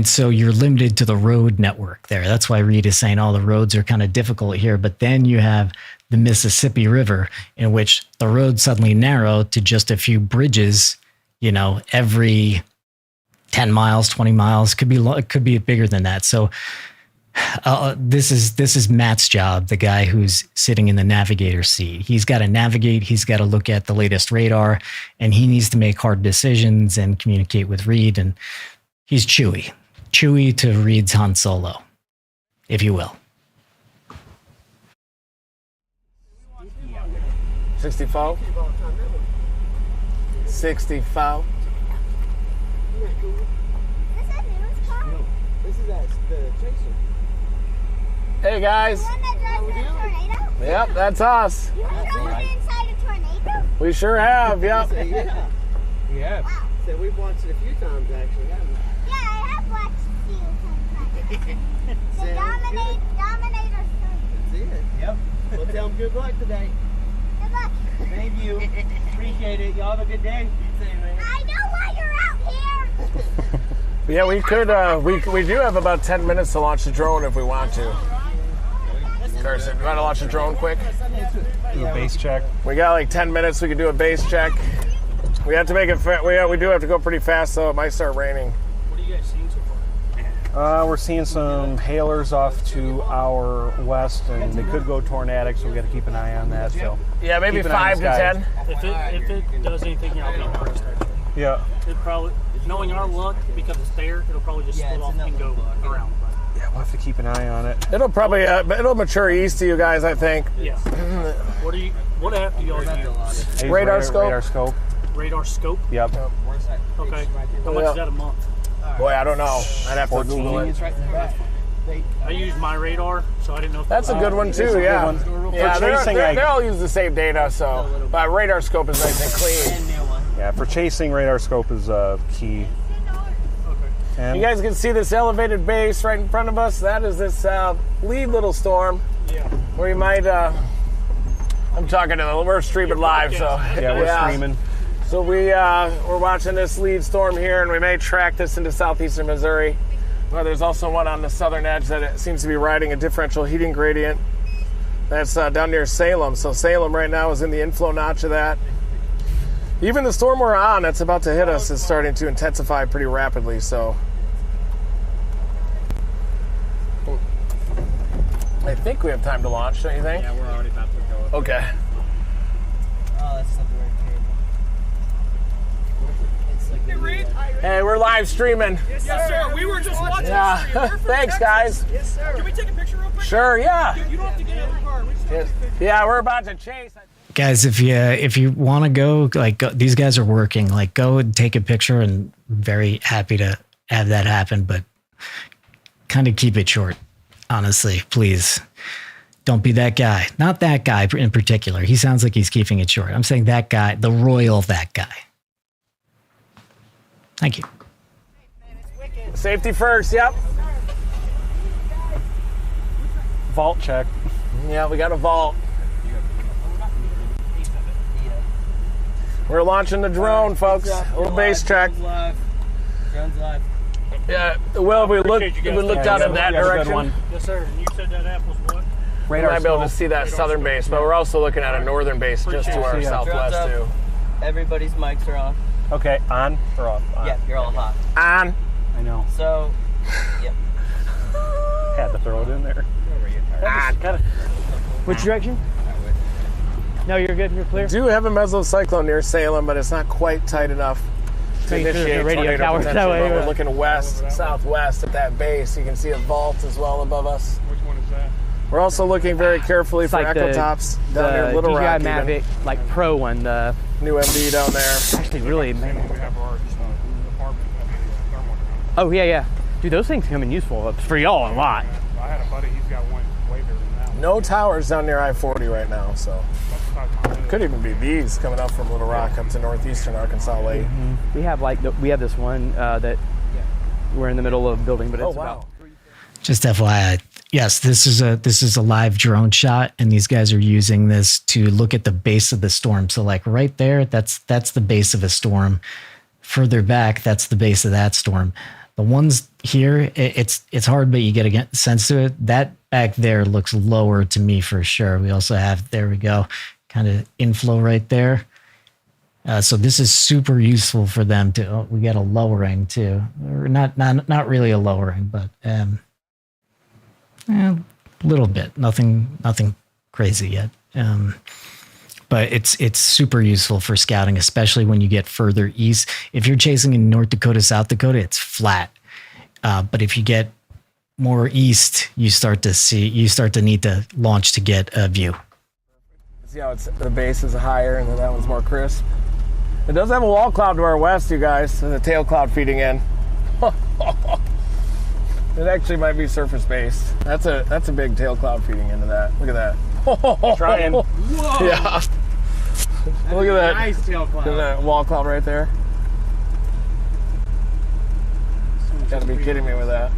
so you're limited to the road network there. That's why Reed is saying all the roads are kind of difficult here. But then you have the Mississippi River, in which the roads suddenly narrow to just a few bridges, every 10 miles, 20 miles. It could be bigger than that. So this is Matt's job, the guy who's sitting in the navigator seat. He's got to navigate. He's got to look at the latest radar, and he needs to make hard decisions and communicate with Reed. And he's Chewie to Reed's Han Solo, if you will. 64. 65. Hey guys. Yep, that's us. You have drove inside a tornado? We sure have, yep. Yeah. Wow. So we've watched it a few times actually, haven't we? Yeah, I have watched a few sometimes. The Dominator That's it. Yep. We'll tell them good luck today. Good luck. Thank you. Appreciate it. Y'all have a good day. I know why you're out here. Yeah, we could, we do have about 10 minutes to launch the drone if we want to. Carson, you want to launch a drone quick? Do a base check. We got like 10 minutes, we could do a base check. We have to make it, we do have to go pretty fast though, it might start raining. What are you guys seeing so far? We're seeing some hailers off to our west, and they could go tornadic, so we got to keep an eye on that. So yeah, maybe keep an eye on 5 to the skies. 10. If it does anything, I'll be impressed actually. Yeah. It probably, knowing our luck, because it's there, it'll probably just split off and go around. Yeah, we'll have to keep an eye on it. It'll probably, it'll mature east to you guys, I think. Yeah. What app do y'all use? Radar scope. Radar scope. Radar scope? Yep. Okay. How much is that a month? Boy, I don't know. I'd have to 14. Google it. I use my radar, so I didn't know if That's a good one too, yeah. Yeah, For they're, chasing, they all use the same data, so. But radar scope is nice and clean. Yeah, for chasing, radar scope is key. You guys can see this elevated base right in front of us. That is this lead little storm. Yeah. Where you might, I'm talking to them, we're streaming live, so. Yeah, we're streaming. So we're watching this lead storm here, and we may track this into southeastern Missouri. Well, there's also one on the southern edge that it seems to be riding a differential heating gradient. That's down near Salem. So Salem right now is in the inflow notch of that. Even the storm we're on that's about to hit us is starting to intensify pretty rapidly, so. I think we have time to launch, don't you think? Yeah, we're already about to go. Okay. Oh, that's not the right cable. Hey, we're live streaming. Yes, sir. We were just watching Yeah. the stream. Thanks, guys. Yes, sir. Can we take a picture real quick? Sure, yeah. You don't have to get out of the car. We just Yes. Yeah, we're about to chase. Guys, if you want to go, these guys are working, go and take a picture, and very happy to have that happen, but kind of keep it short, honestly, please. Don't be that guy. Not that guy in particular. He sounds like he's keeping it short. I'm saying that guy, the royal that guy. Thank you. Safety first, yep. Vault check. Yeah, we got a vault. We're launching the drone, folks. A little base check. Drone's live. Yeah, well, if we looked out in that direction. Yes, sir. And you said that app was what? We might be able to see that southern base, but we're also looking at a northern base just to our southwest, too. Everybody's mics are on. Okay, on or off? On. Yeah, you're all hot. On. I know. So, yep. Had to throw it in there. Which direction? No, you're good. You're clear. We do have a mesocyclone near Salem, but it's not quite tight enough to initiate radio tornado tower potential. that way. But we're looking west, southwest at that base. You can see a vault as well above us. Which one is that? We're also looking very carefully for echo tops down near Little DJI Rock. Mavic, Pro one. The new MD down there. Actually, really. We have our apartment. Oh yeah. Dude, those things come in useful for y'all a lot. I had a buddy. He's got one way bigger than that. No towers down near I-40 right now, so. Could even be these coming up from Little Rock up to northeastern Arkansas Lake. We have we have this one that we're in the middle of building, but it's wow. Just FYI, yes, this is a live drone shot, and these guys are using this to look at the base of the storm. So right there, that's the base of a storm. Further back, that's the base of that storm. The ones here, it's hard, but you get a sense to it. That back there looks lower to me for sure. We also have, there we go, kind of inflow right there. So this is super useful for them to. We got a lowering too, or not really a lowering, but a little bit. Nothing crazy yet. But it's super useful for scouting, especially when you get further east. If you're chasing in North Dakota, South Dakota, it's flat. But if you get more east, you start to need to launch to get a view. See how the base is higher and then that one's more crisp. It does have a wall cloud to our west, you guys, and a tail cloud feeding in. It actually might be surface based. That's a big tail cloud feeding into that. Look at that. Trying. Whoa! Yeah. Look at that. Nice tail cloud. Look at that wall cloud right there. Gotta be kidding me with that.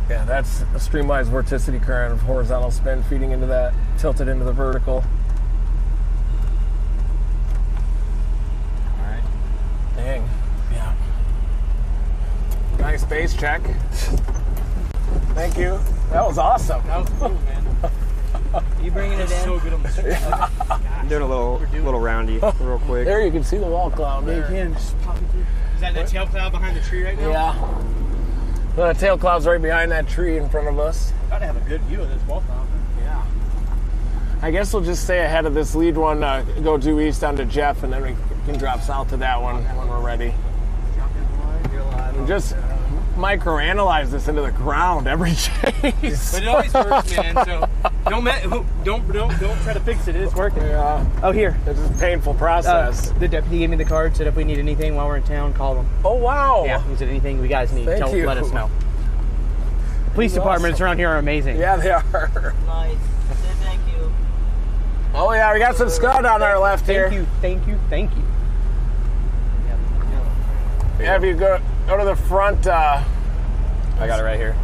Yeah, that's a streamwise vorticity current of horizontal spin feeding into that, tilted into the vertical. All right. Dang. Yeah. Nice base check. Thank you. That was awesome. That was cool, man. You bringing it in? So good on the street. I'm doing a little roundy real quick. There you can see the wall cloud there. You can just pop it through. Is that the tail cloud behind the tree right now? Yeah. The tail cloud's right behind that tree in front of us. Got to have a good view of this wall cloud. Yeah. I guess we'll just stay ahead of this lead one, go due east onto Jeff, and then we can drop south to that one when we're ready. And just microanalyze this into the ground every chase. But it always works, man. So don't try to fix it. It is working. Yeah. Oh, here. It's a painful process. The deputy gave me the card. Said if we need anything while we're in town, call them. Oh wow. Yeah. He said anything we guys need, Thank you. let us know. Police departments around here are amazing. Yeah, they are. Nice. Say thank you. Oh yeah, we got some scud on our left here. Thank you. Yeah, if you go to the front. I got it right here.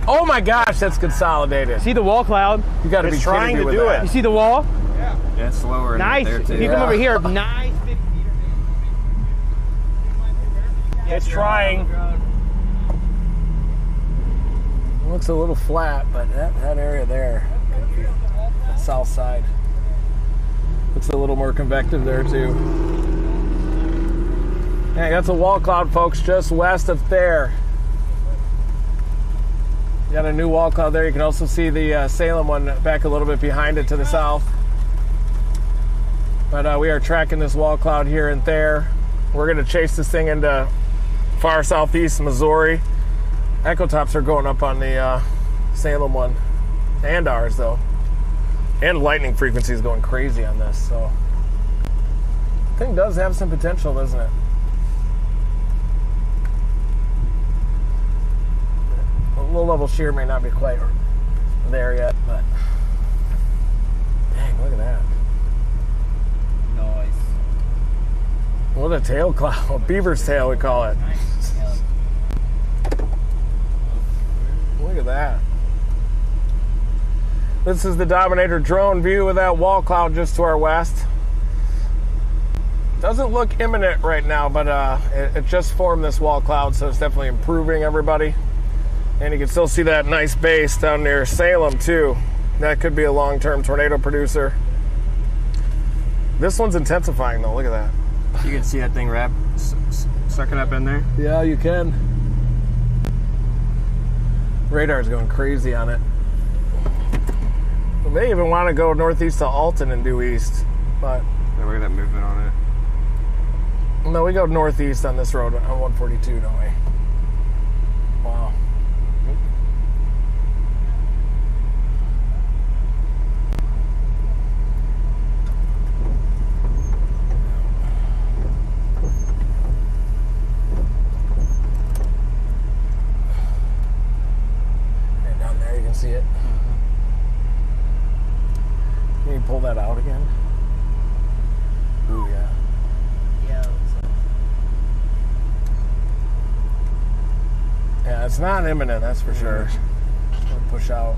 Oh my gosh, that's consolidated. See the wall cloud? You got to be trying kidding me to with do that. You see the wall? Yeah, it's slower. Nice. There too. If you come over here, nice 50 meter. It's trying. It looks a little flat, but that area there, that south side, looks a little more convective there too. Yeah, that's a wall cloud, folks, just west of there. You got a new wall cloud there. You can also see the Salem one back a little bit behind it to the south. But we are tracking this wall cloud here and there. We're going to chase this thing into far southeast Missouri. Echo tops are going up on the Salem one, and ours though. And lightning frequency is going crazy on this, so thing does have some potential, doesn't it? Low level shear may not be quite there yet, but dang, look at that. Nice. What a tail cloud. Beaver's tail, we call it. Nice. Look at that. This is the Dominator drone view of that wall cloud just to our west. Doesn't look imminent right now, but it just formed this wall cloud, so it's definitely improving, everybody. And you can still see that nice base down near Salem too. That could be a long-term tornado producer. This one's intensifying though, look at that. You can see that thing sucking up in there. Yeah, you can. Radar's going crazy on it. We may even want to go northeast to Alton and due east, but Yeah, look at that movement on it. no, we go northeast on this road on 142, don't we? Wow. And down there you can see it. Can you pull that out again? Ooh, yeah. Yeah, it's not imminent, that's for sure. It'll push out.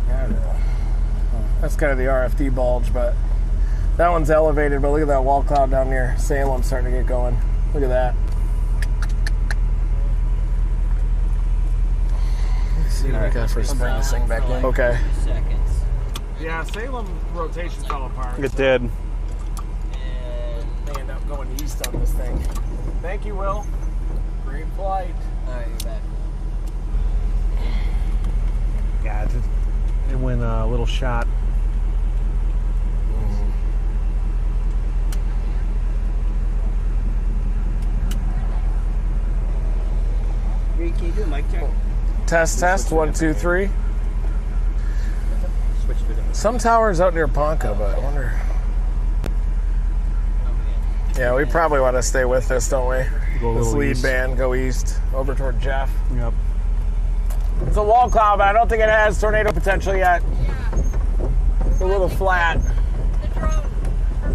Yeah, I don't know. That's kind of the RFD bulge, but that one's elevated. But look at that wall cloud down near Salem starting to get going. Look at that. Let's see what we got for bring this thing back in. Okay. Yeah, Salem rotation fell apart. It did. They end up going east on this thing. Thank you, Will. Great flight. Alright, you're back. Yeah, it went a little shot. Can you do a mic check? Test, 1, 2, 3. Some towers out near Ponca, but I wonder. Yeah, we probably want to stay with this, don't we? Go a This little lead east. band, go east, over toward Jeff. Yep. It's a wall cloud, but I don't think it has tornado potential yet. It's a little flat.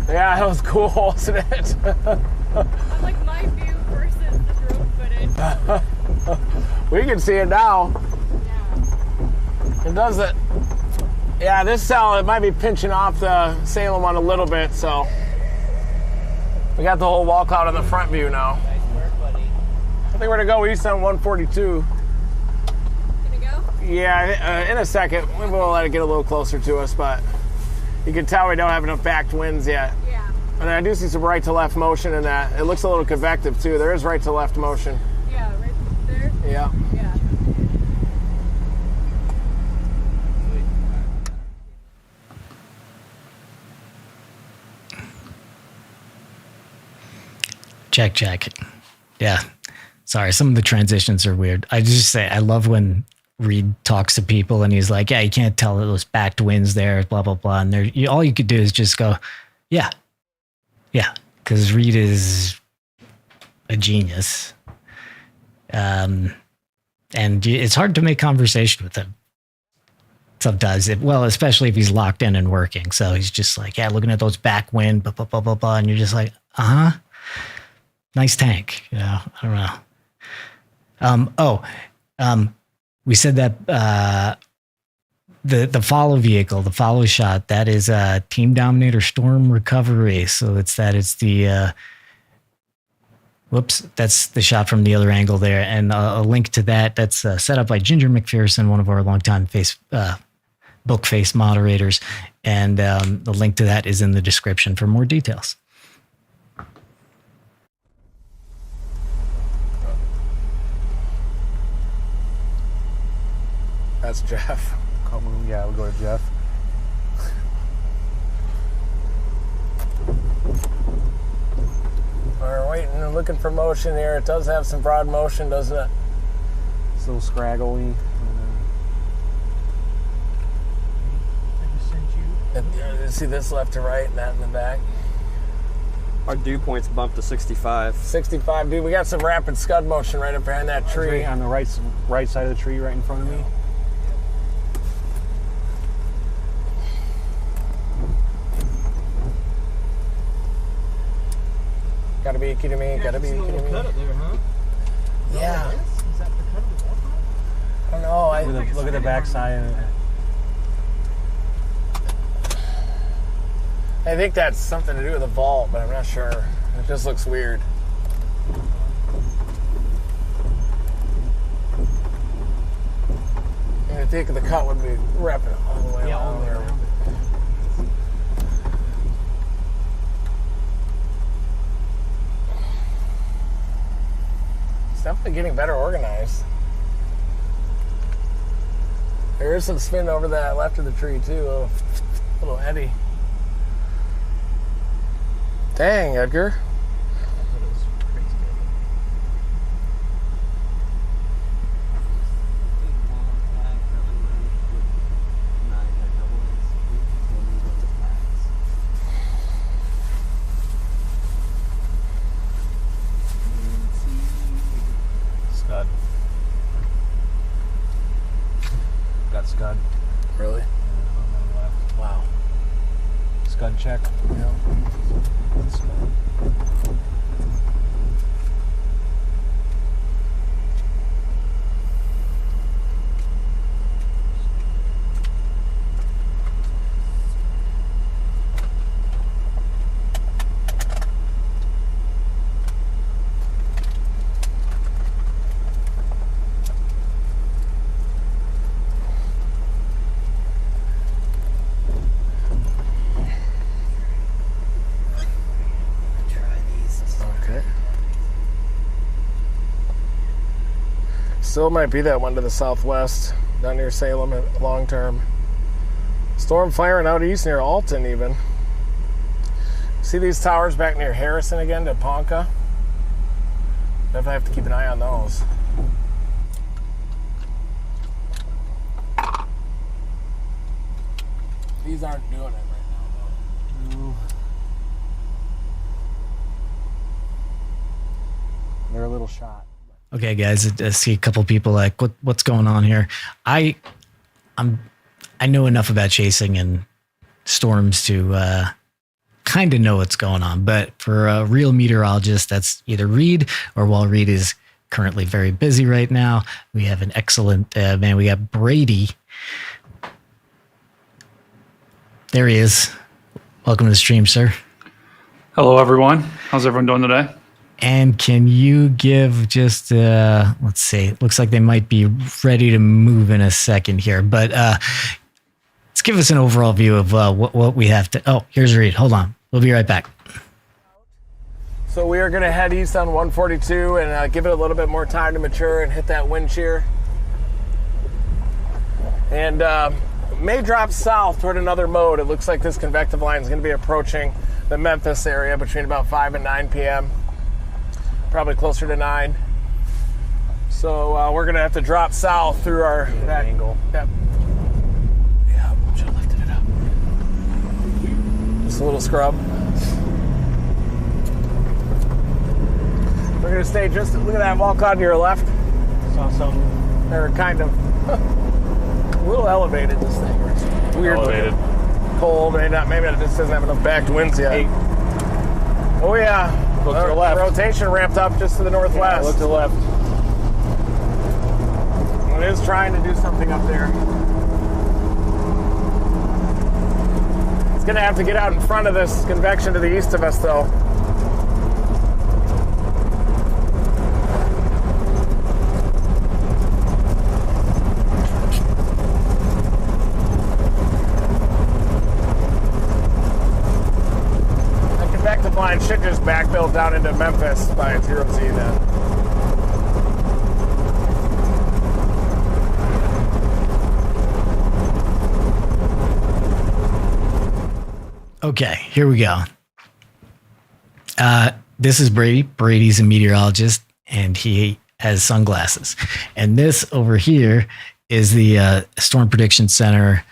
Yeah, that was cool, wasn't it? I'm like my view versus the drone footage. We can see it now. It does it. Yeah, this cell, it might be pinching off the Salem one a little bit, so. We got the whole wall cloud on the front view now. Nice work, buddy. I think we're gonna go east on 142. Gonna go? Yeah, in a second. We'll let it get a little closer to us, but you can tell we don't have enough backed winds yet. Yeah. And I do see some right to left motion in that. It looks a little convective too. There is right to left motion. Yeah, right there. Yeah. Yeah. Check. Yeah. Sorry, some of the transitions are weird. I just say I love when Reed talks to people and he's like, yeah, you can't tell those backed winds there, blah, blah, blah. And there, all you could do is just go, yeah. Because Reed is a genius. And it's hard to make conversation with him. Sometimes, especially if he's locked in and working. So he's just like, yeah, looking at those back wind, blah, blah, blah, blah, blah. And you're just like, uh-huh. Nice tank, I don't know. We said that the follow vehicle, the follow shot, that is Team Dominator Storm Recovery. So it's the that's the shot from the other angle there, and a link to that's set up by Ginger McPherson, one of our longtime book face moderators, and the link to that is in the description for more details. That's Jeff. Yeah, we'll go to Jeff. We're waiting and looking for motion here. It does have some broad motion, doesn't it? It's a little scraggly. You see this left to right and that in the back? Our dew point's bumped to 65. 65, dude. We got some rapid scud motion right up behind that tree. On the right side of the tree right in front of me. Gotta be kidding me. Gotta be kidding me. Cut it there, huh? Yeah. Is that the cut of the wall? I don't know. Look at the back side. I think that's something to do with the vault, but I'm not sure. It just looks weird. And I think the cut would be wrapping it all the way along there. It's definitely getting better organized. There is some spin over that left of the tree too, a little eddy. Dang, Edgar. Scud. Got scud. Really? Wow. Scud check. Yeah. Still might be that one to the southwest, down near Salem long term. Storm firing out east near Alton even. See these towers back near Harrison again to Ponca? Definitely have to keep an eye on those. These aren't doing it right now though. No. little shot. Okay, guys, I see a couple people like, what's going on here? I know enough about chasing and storms to kind of know what's going on. But for a real meteorologist, that's either Reed or while Reed is currently very busy right now. We have an excellent man. We got Brady. There he is. Welcome to the stream, sir. Hello, everyone. How's everyone doing today? And can you give just, let's see, it looks like they might be ready to move in a second here, but let's give us an overall view of what we have to, oh, here's Reed. Hold on. We'll be right back. So we are going to head east on 142 and give it a little bit more time to mature and hit that wind shear. And may drop south toward another mode. It looks like this convective line is going to be approaching the Memphis area between about 5 and 9 p.m. Probably closer to 9. So we're going to have to drop south through our that angle. Yep. Yeah, should have lifted it up. Just a little scrub. We're going to stay just, look at that wall cloud to your left. Saw some. They're kind of a little elevated, this thing. It's weird. Elevated. Cold, maybe it just doesn't have enough backed winds yet. Hey. Oh yeah. Look to the left. Rotation ramped up just to the northwest. Yeah, look to the left. It is trying to do something up there. It's going to have to get out in front of this convection to the east of us, though. That convective line should just backbuild down into Memphis by 0Z then. Okay, here we go. This is Brady. Brady's a meteorologist, and he has sunglasses. And this over here is the Storm Prediction Center,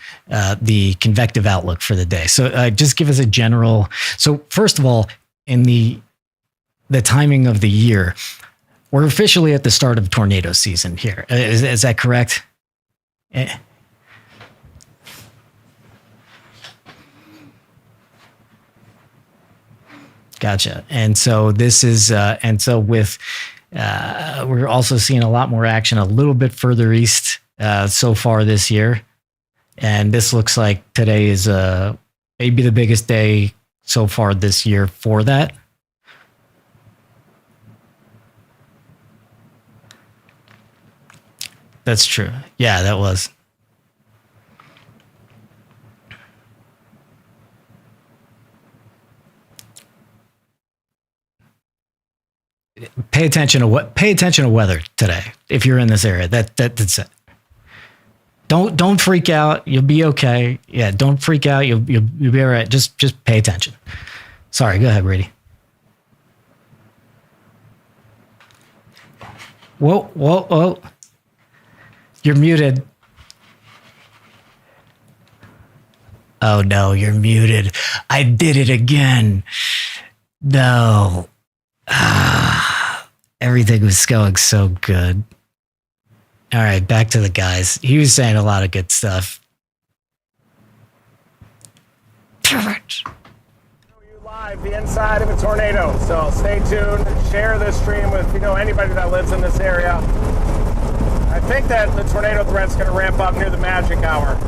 the convective outlook for the day. So just give us a general. So first of all, in the timing of the year, we're officially at the start of tornado season here. Is that correct? Gotcha. And so this is, and so with, we're also seeing a lot more action a little bit further east so far this year. And this looks like today is maybe the biggest day so far this year for that. That's true. Yeah, that was. Pay attention to weather today if you're in this area. That's it. Don't freak out. You'll be okay. Yeah, don't freak out. You'll be all right. Just pay attention. Sorry, go ahead, Brady. Whoa. You're muted. Oh no, you're muted. I did it again. No. Everything was going so good. All right, back to the guys. He was saying a lot of good stuff. Show you live the inside of a tornado. So stay tuned. Share this stream with anybody that lives in this area. I think that the tornado threat's going to ramp up near the magic hour.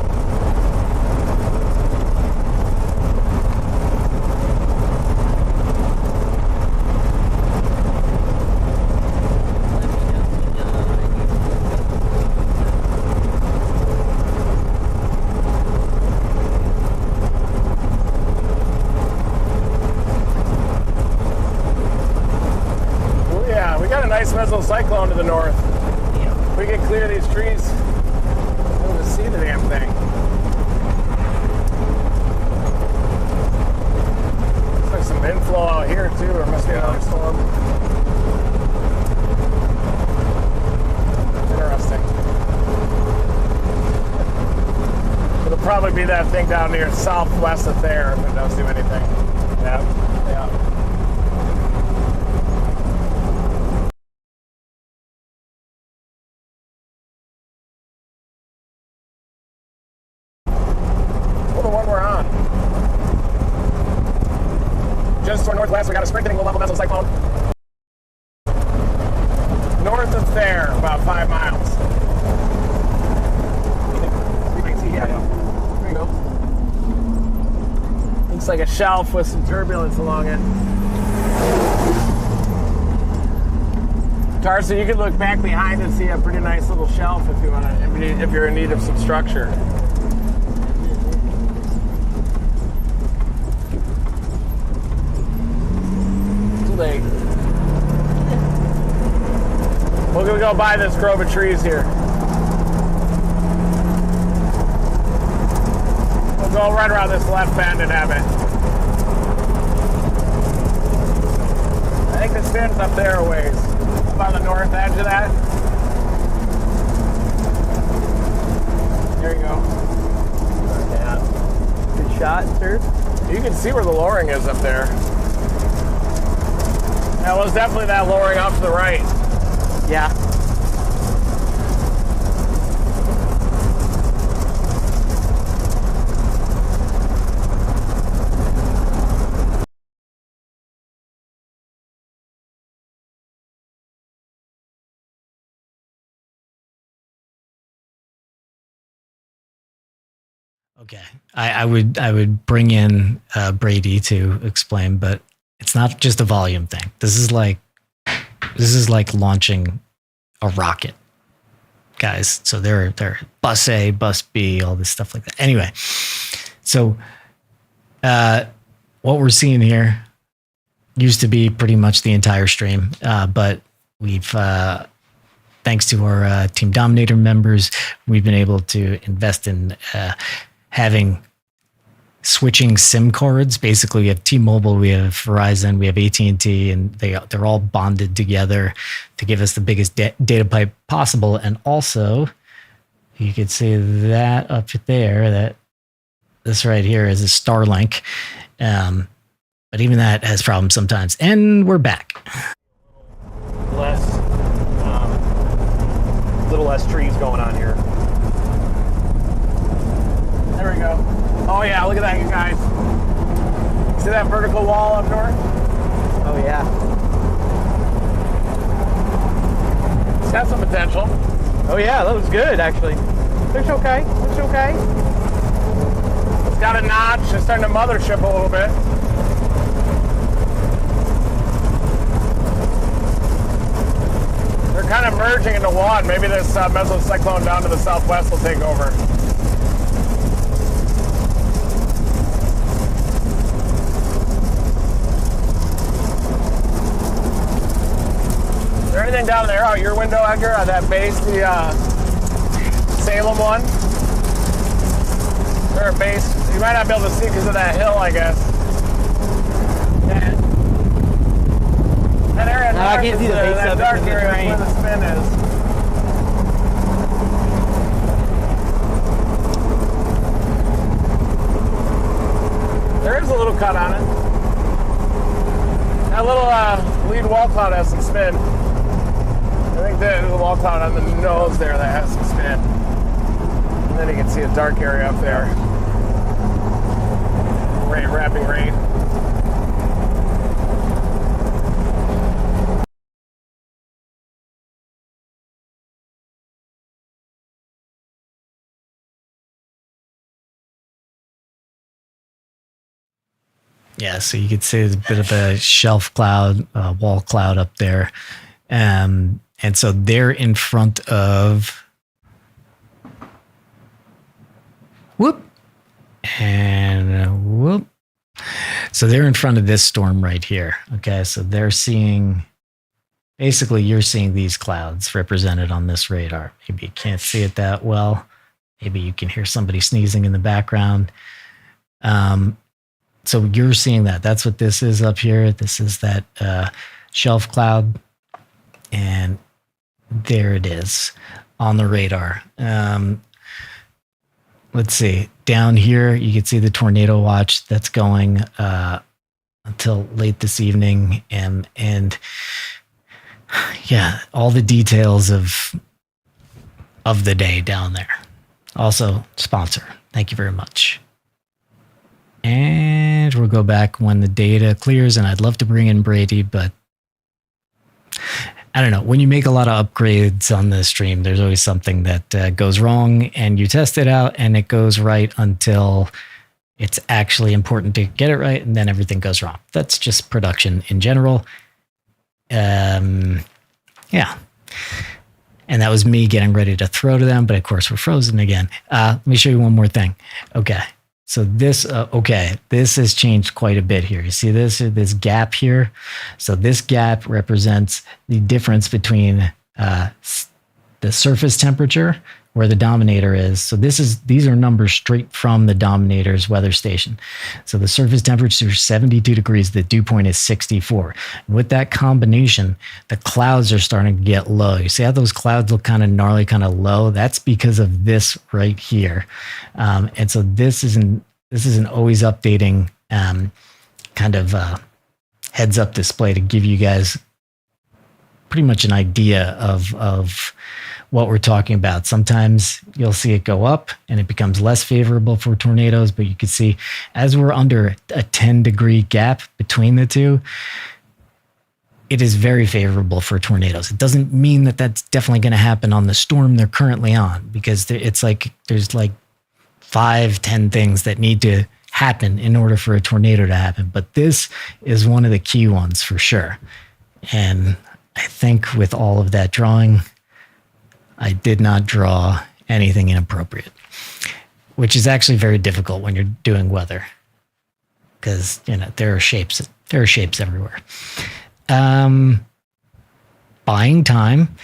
Mesocyclone to the north. We can clear these trees. I want to see the damn thing. Looks like some inflow out here too, or must be another storm. Interesting. It'll probably be that thing down near southwest of there if it does do anything. Yeah. Just to our northwest, we got a strengthening low-level mesocyclone. North of there, about 5 miles. There you go. Looks like a shelf with some turbulence along it. Tarsa, you can look back behind and see a pretty nice little shelf if you want to, if you're in need of some structure. Too late. We're gonna go by this grove of trees here. We'll go right around this left bend and have it. I think the spin's up there a ways. Up on the north edge of that. There you go. Yeah. Good shot, sir. You can see where the lowering is up there. That was definitely that lowering off to the right. Yeah. Okay, I would bring in Brady to explain, but it's not just a volume thing. This is like launching a rocket, guys. So they're bus A, bus B, all this stuff like that. Anyway, so what we're seeing here used to be pretty much the entire stream, but we've thanks to our Team Dominator members, we've been able to invest in having switching SIM cards. Basically, we have T-Mobile, we have Verizon, we have AT&T, and they're all bonded together to give us the biggest data pipe possible. And also, you could see that up there, that this right here is a Starlink. But even that has problems sometimes. And we're back. Little less trees going on here. There we go. Oh yeah, look at that, you guys. See that vertical wall up north? Oh yeah. It's got some potential. Oh yeah, that was good actually. Looks okay. Looks okay. It's got a notch. It's starting to mothership a little bit. They're kind of merging into one. Maybe this mesocyclone down to the southwest will take over. Is there anything down there out your window, Edgar, on that base, the Salem one? Is there a base? You might not be able to see because of that hill, I guess. That area, no, I can't see the base that of it dark because of the area terrain. is where the spin is. There is a little cut on it. That little lead wall cloud has some spin. I think there's a wall cloud on the nose there that has some spin. And then you can see a dark area up there. Rain, wrapping rain. Yeah, so you could see there's a bit of a shelf cloud, wall cloud up there. And so they're in front of, whoop, and whoop. So they're in front of this storm right here. Okay, so they're seeing, basically you're seeing these clouds represented on this radar. Maybe you can't see it that well. Maybe you can hear somebody sneezing in the background. So you're seeing that. That's what this is up here. This is that shelf cloud. And there it is on the radar. Let's see. Down here, you can see the tornado watch that's going until late this evening. And yeah, all the details of the day down there. Also, sponsor. Thank you very much. And we'll go back when the data clears, and I'd love to bring in Brady, but I don't know. When you make a lot of upgrades on the stream, there's always something that goes wrong, and you test it out, and it goes right until it's actually important to get it right, and then everything goes wrong. That's just production in general. Yeah. And that was me getting ready to throw to them, but of course we're frozen again. Let me show you one more thing. Okay. So this, this has changed quite a bit here. You see this gap here? So this gap represents the difference between the surface temperature where the Dominator is. So these are numbers straight from the Dominator's weather station. So the surface temperature is 72 degrees. The dew point is 64. And with that combination, the clouds are starting to get low. You see how those clouds look kind of gnarly, kind of low? That's because of this right here. And so this is an always updating kind of heads up display to give you guys pretty much an idea of what we're talking about. Sometimes you'll see it go up and it becomes less favorable for tornadoes, but you can see as we're under a 10-degree gap between the two, it is very favorable for tornadoes. It doesn't mean that that's definitely going to happen on the storm they're currently on, because it's like there's like 5-10 things that need to happen in order for a tornado to happen. But this is one of the key ones for sure. And I think with all of that drawing, I did not draw anything inappropriate, which is actually very difficult when you're doing weather, because there are shapes everywhere. Buying time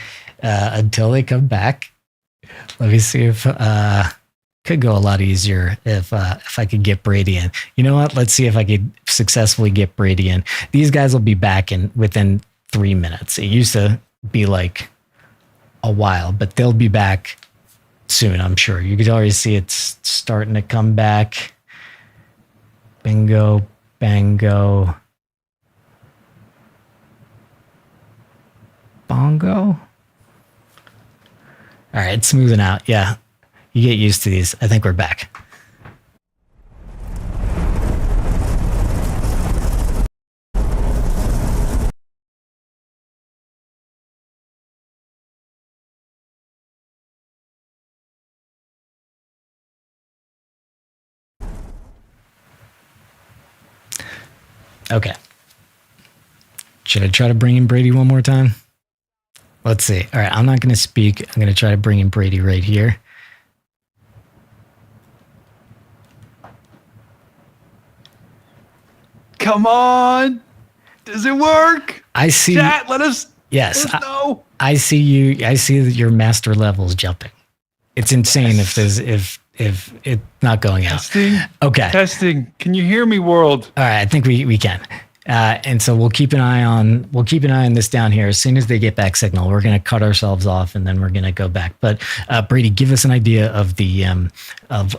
until they come back. Let me see if could go a lot easier if I could get Brady in. You know what? Let's see if I could successfully get Brady in. These guys will be back within 3 minutes. It used to be like a while, but they'll be back soon, I'm sure. You could already see it's starting to come back. Bingo, bango, bongo. All right, it's smoothing out. Yeah, you get used to these. I think we're back. Okay. Should I try to bring in Brady one more time? Let's see. All right, I'm not going to speak. I'm going to try to bring in Brady right here. Come on. Does it work? I see. Chat, let us know. I see you. I see that your master level's jumping. It's insane if it's not going out. Testing. Okay. Testing. Can you hear me, world? All right, I think we can. And so we'll keep an eye on this down here. As soon as they get back signal, we're going to cut ourselves off and then we're going to go back. But Brady, give us an idea of the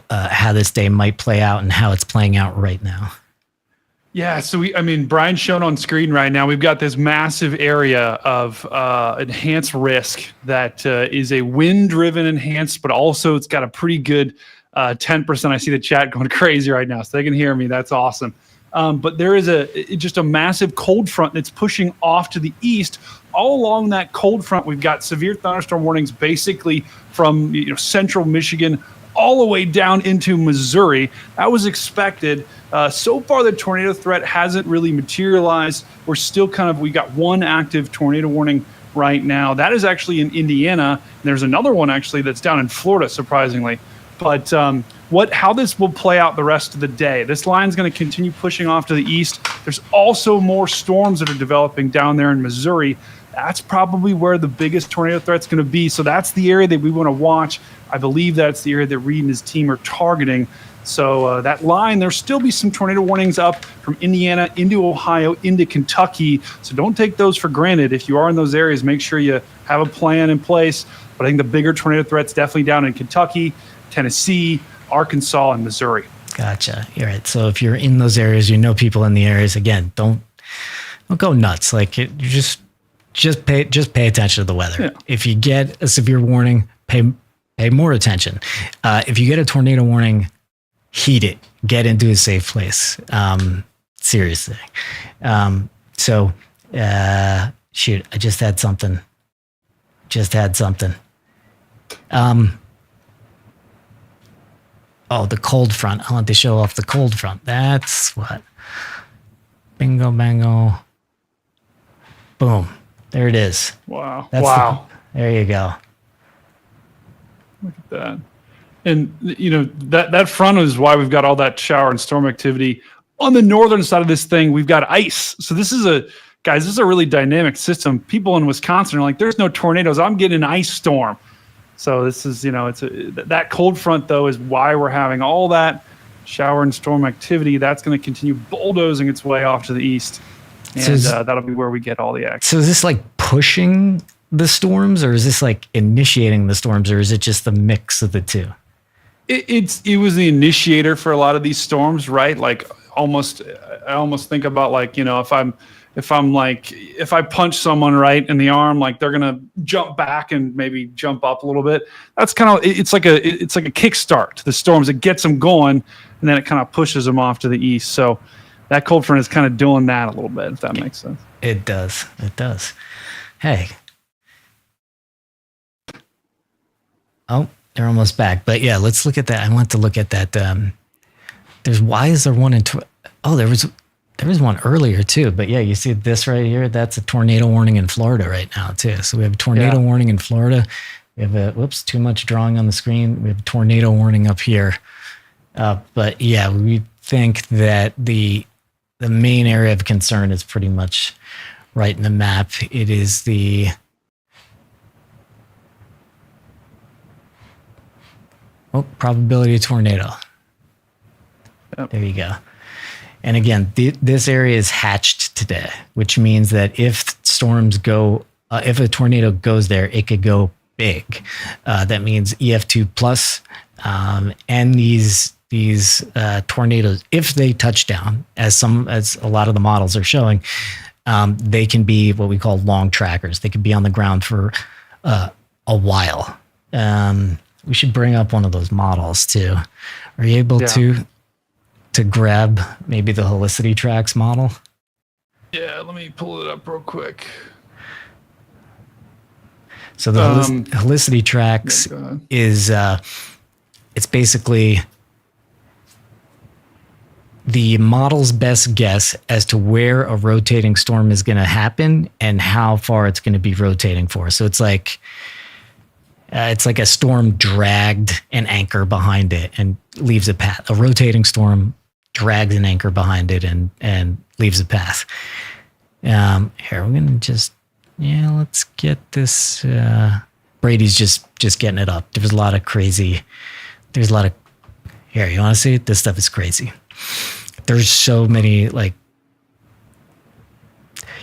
how this day might play out and how it's playing out right now. Yeah, so Brian's shown on screen right now. We've got this massive area of enhanced risk that is a wind-driven enhanced, but also it's got a pretty good 10%. I see the chat going crazy right now, so they can hear me. That's awesome. But there is just a massive cold front that's pushing off to the east. All along that cold front, we've got severe thunderstorm warnings basically from central Michigan all the way down into Missouri. That was expected. So far, the tornado threat hasn't really materialized. We're still we got one active tornado warning right now. That is actually in Indiana. And there's another one actually that's down in Florida, surprisingly. But how this will play out the rest of the day. This line's going to continue pushing off to the east. There's also more storms that are developing down there in Missouri. That's probably where the biggest tornado threat's going to be. So that's the area that we want to watch. I believe that's the area that Reed and his team are targeting. So that line, there'll still be some tornado warnings up from Indiana into Ohio, into Kentucky. So don't take those for granted. If you are in those areas, make sure you have a plan in place. But I think the bigger tornado threat's definitely down in Kentucky, Tennessee, Arkansas, and Missouri. Gotcha. All right. So if you're in those areas, people in the areas, again, don't go nuts. Just pay attention to the weather. Yeah. If you get a severe warning, pay more attention. If you get a tornado warning, heat it, get into a safe place. Seriously. So, shoot, I just had something. Oh, the cold front. I want to show off the cold front. That's what. Bingo, bango. Boom. There it is. Wow. There you go. Look at that. And, you know, that front is why we've got all that shower and storm activity. On the northern side of this thing, we've got ice. So this is a really dynamic system. People in Wisconsin are like, there's no tornadoes. I'm getting an ice storm. So this is, you know, that cold front, though, is why we're having all that shower and storm activity. That's going to continue bulldozing its way off to the east. And that'll be where we get all the action. So is this like pushing the storms, or is this like initiating the storms, or is it just the mix of the two? It was the initiator for a lot of these storms, right? Like I almost think about, like, you know, if I punch someone right in the arm, like they're gonna jump back and maybe jump up a little bit. That's kind of it's like a kickstart to the storms. It gets them going, and then it kind of pushes them off to the east. So that cold front is kind of doing that a little bit, if that makes sense. It does. Hey. Oh, they're almost back. But yeah, let's look at that. I want to look at that. Why is there one in? There was one earlier too. But yeah, you see this right here. That's a tornado warning in Florida right now too. So we have a tornado warning in Florida. We have too much drawing on the screen. We have a tornado warning up here. But yeah, we think that the main area of concern is pretty much right in the map. It is the probability of tornado. Yep. There you go. And again, this area is hatched today, which means that if if a tornado goes there, it could go big. That means EF2 plus, and these tornadoes, if they touch down, as a lot of the models are showing, they can be what we call long trackers. They could be on the ground for a while. We should bring up one of those models too. Are you able to grab maybe the Helicity Tracks model? Yeah, let me pull it up real quick. So the Helicity Tracks is it's basically the model's best guess as to where a rotating storm is going to happen and how far it's going to be rotating for. So it's like a storm dragged an anchor behind it and leaves a path. A rotating storm drags an anchor behind it and leaves a path. Here, we're going to let's get this. Brady's just getting it up. There's a lot of here, you want to see it? This stuff is crazy. There's so many,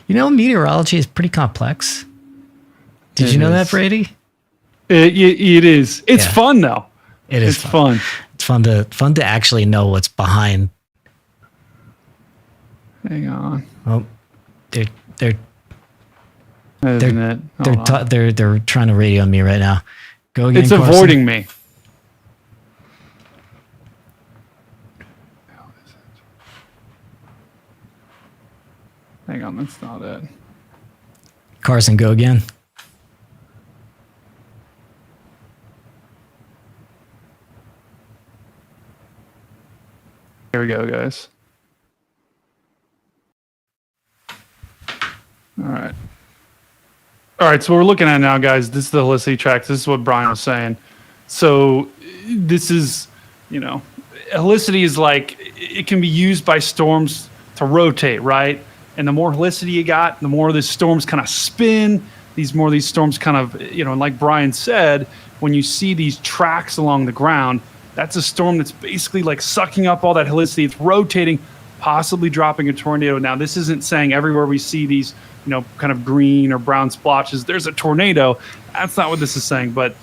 meteorology is pretty complex. Did you know that, Brady? It is. It's fun though. It's fun. It's fun to actually know what's behind. Hang on. Oh, they're trying to radio me right now. Go again. It's avoiding me. Hang on, that's not it. Carson, go again. Here we go, guys. All right, so what we're looking at now, guys, this is the Helicity Tracks. This is what Brian was saying. So this is, Helicity is like, it can be used by storms to rotate, right? And the more helicity you got, the more the storms kind of spin. These storms kind of, and like Brian said, when you see these tracks along the ground, that's a storm that's basically like sucking up all that helicity. It's rotating, possibly dropping a tornado. Now, this isn't saying everywhere we see these, kind of green or brown splotches, there's a tornado. That's not what this is saying. But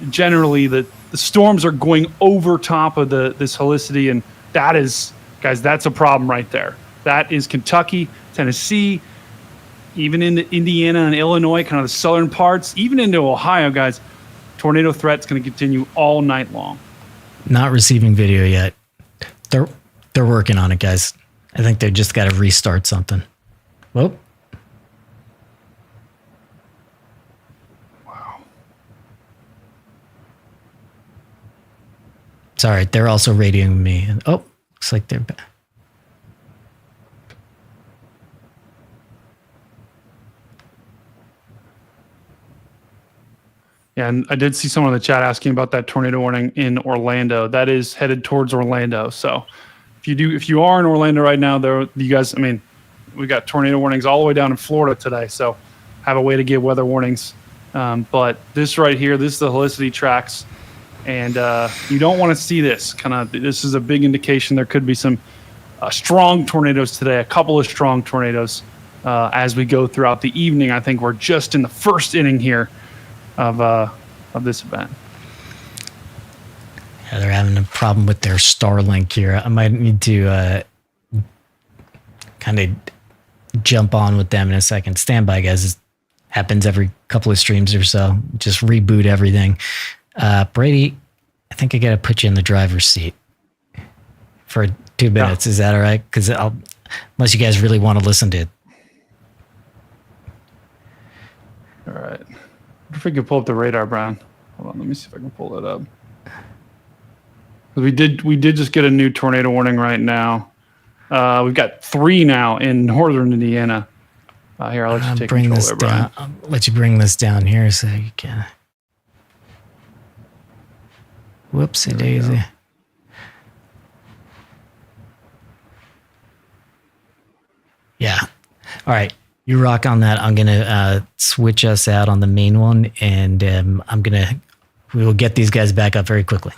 generally, the storms are going over top of this helicity, and that is, guys, that's a problem right there. That is Kentucky, Tennessee, even into Indiana and Illinois, kind of the southern parts, even into Ohio, guys. Tornado threat's going to continue all night long. Not receiving video yet. They're working on it, guys. I think they just got to restart something. Whoop. Wow. It's all right. They're also radioing me. Oh, looks like they're back. Yeah, and I did see someone in the chat asking about that tornado warning in Orlando. That is headed towards Orlando. So if you are in Orlando right now, you guys, I mean, we got tornado warnings all the way down in Florida today. So have a way to get weather warnings. But this right here, this is the helicity tracks. And you don't want to see this. This is a big indication there could be some strong tornadoes today, a couple of strong tornadoes as we go throughout the evening. I think we're just in the first inning here of this event. Yeah, they're having a problem with their Starlink here. I might need to kind of jump on with them in a second. Stand by, guys. It happens every couple of streams or so. Just reboot everything. Brady, I think I got to put you in the driver's seat for 2 minutes. Yeah. Is that all right? Because unless you guys really want to listen to it. All right. If we can pull up the radar, Brian. Hold on, let me see if I can pull that up. We did just get a new tornado warning right now. We've got 3 now in northern Indiana. Here, I'll let you take control there, Brian. I'll let you bring this down here so you can. Whoopsie daisy. Yeah. All right. You rock on that. I'm going to switch us out on the main one, and we will get these guys back up very quickly.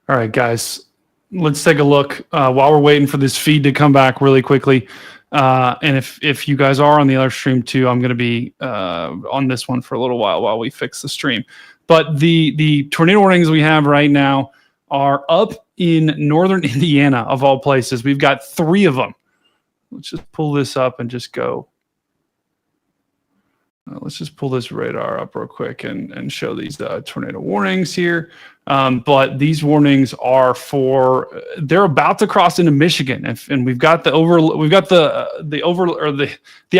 All right, guys, let's take a look while we're waiting for this feed to come back really quickly. And if you guys are on the other stream too, I'm going to be on this one for a little while we fix the stream. But the tornado warnings we have right now are up in northern Indiana, of all places. We've got 3 of them. Let's just pull this up and just go. Let's just pull this radar up real quick and show these tornado warnings here. But these warnings are they're about to cross into Michigan, and we've got the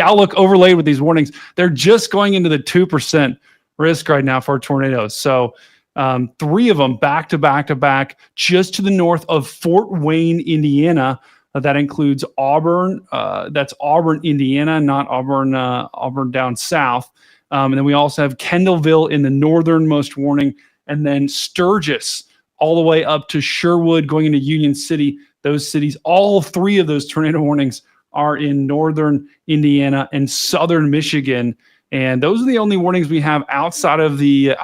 outlook overlaid with these warnings. They're just going into the 2% risk right now for tornadoes. So 3 of them back to back, just to the north of Fort Wayne, Indiana. That includes Auburn. That's Auburn, Indiana, not Auburn down south. And then we also have Kendallville in the northernmost warning, and then Sturgis all the way up to Sherwood going into Union City. Those cities, all 3 of those tornado warnings are in northern Indiana and southern Michigan. And those are the only warnings we have outside of the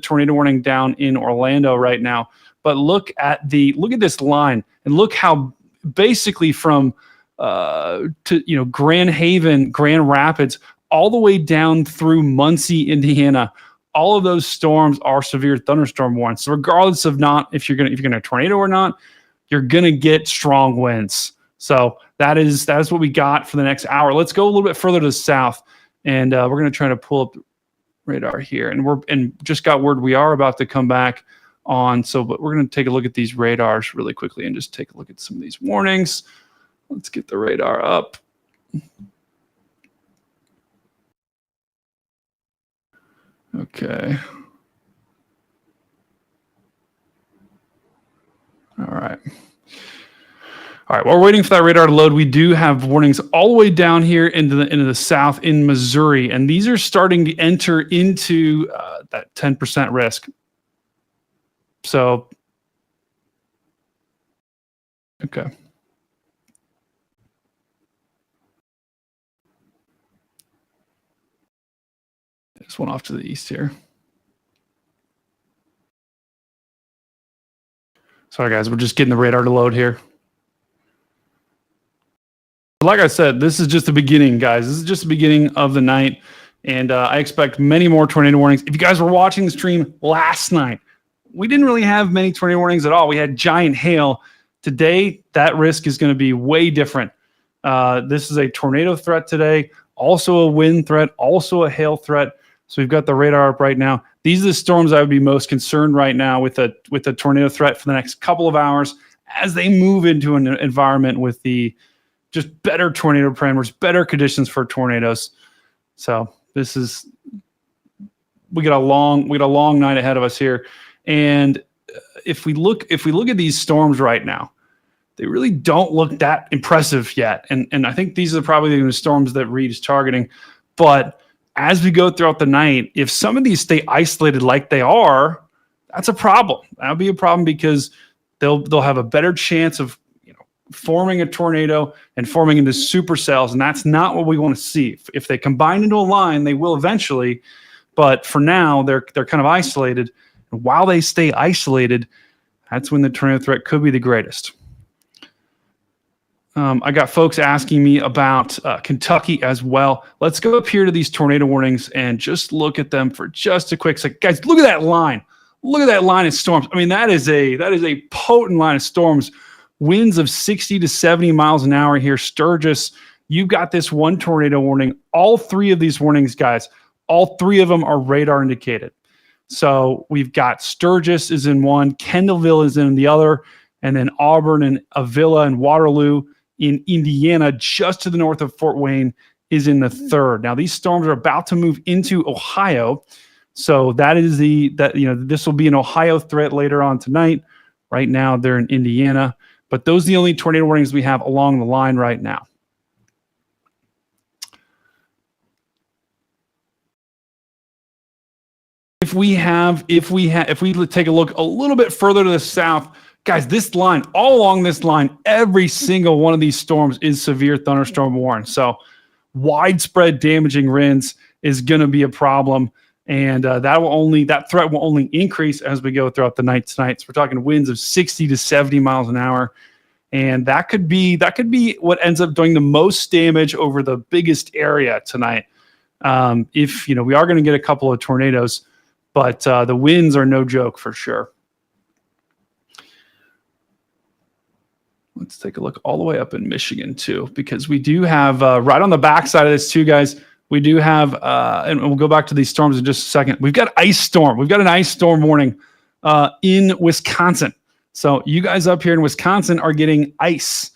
tornado warning down in Orlando right now. But look at this line, and look how basically from to Grand Haven, Grand Rapids, all the way down through Muncie, Indiana. All of those storms are severe thunderstorm warnings. So regardless of if you're gonna tornado or not, you're gonna get strong winds. So that is what we got for the next hour. Let's go a little bit further to the south, and we're gonna try to pull up radar here. And just got word we are about to come back on. But we're gonna take a look at these radars really quickly and just take a look at some of these warnings. Let's get the radar up. Okay. All right. While we're waiting for that radar to load, we do have warnings all the way down here into the south in Missouri, and these are starting to enter into that 10% risk. So, okay. Just one off to the east here. Sorry, guys, we're just getting the radar to load here. Like I said, this is just the beginning, guys. This is just the beginning of the night, and I expect many more tornado warnings. If you guys were watching the stream last night, we didn't really have many tornado warnings at all. We had giant hail. Today, that risk is going to be way different. This is a tornado threat today, also a wind threat, also a hail threat. So we've got the radar up right now. These are the storms I would be most concerned right now with a tornado threat for the next couple of hours as they move into an environment with the just better tornado parameters, better conditions for tornadoes. So we got a long night ahead of us here. And if we look at these storms right now, they really don't look that impressive yet. And I think these are probably the storms that Reed is targeting. But as we go throughout the night, if some of these stay isolated like they are, that's a problem. That'll be a problem because they'll have a better chance of forming a tornado and forming into supercells, and that's not what we want to see. If they combine into a line, they will eventually, but for now, they're kind of isolated. And while they stay isolated, that's when the tornado threat could be the greatest. I got folks asking me about Kentucky as well. Let's go up here to these tornado warnings and just look at them for just a quick second. Guys, look at that line. Look at that line of storms. I mean, that is a potent line of storms. Winds of 60 to 70 miles an hour here. Sturgis, you've got this one tornado warning. All three of these warnings, guys, all three of them are radar indicated. So we've got Sturgis is in one, Kendallville is in the other, and then Auburn and Avila and Waterloo in Indiana, just to the north of Fort Wayne, is in the third. Now, these storms are about to move into Ohio. So this will be an Ohio threat later on tonight. Right now, they're in Indiana. But those are the only tornado warnings we have along the line right now. If we take a look a little bit further to the south, guys, this line, all along this line, every single one of these storms is severe thunderstorm warned. So widespread damaging winds is going to be a problem. And that threat will only increase as we go throughout the night tonight. So we're talking winds of 60 to 70 miles an hour. And that could be what ends up doing the most damage over the biggest area tonight. If we are going to get a couple of tornadoes, but the winds are no joke for sure. Let's take a look all the way up in Michigan too, because we do have right on the backside of this too, guys. We do have, and we'll go back to these storms in just a second. We've got ice storm. We've got an ice storm warning in Wisconsin. So you guys up here in Wisconsin are getting ice.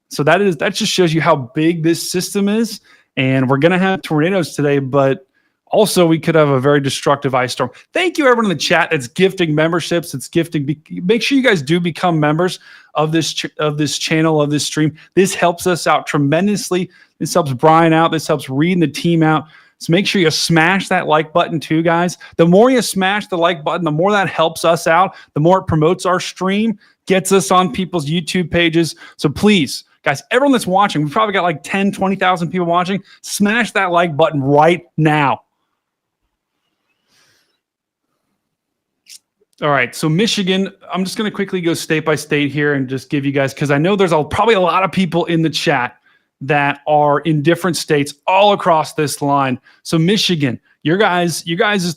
So that just shows you how big this system is. And we're going to have tornadoes today, but also we could have a very destructive ice storm. Thank you everyone in the chat that's gifting memberships. It's gifting. Make sure you guys do become members of this channel, of this stream. This helps us out tremendously. This helps Brian out. This helps Reed and the team out. So make sure you smash that like button too, guys. The more you smash the like button, the more that helps us out. The more it promotes our stream, gets us on people's YouTube pages. So please, guys, everyone that's watching, we've probably got like 10, 20,000 people watching. Smash that like button right now. All right, so Michigan, I'm just going to quickly go state by state here and just give you guys, because I know there's probably a lot of people in the chat that are in different states all across this line. So Michigan, your guys'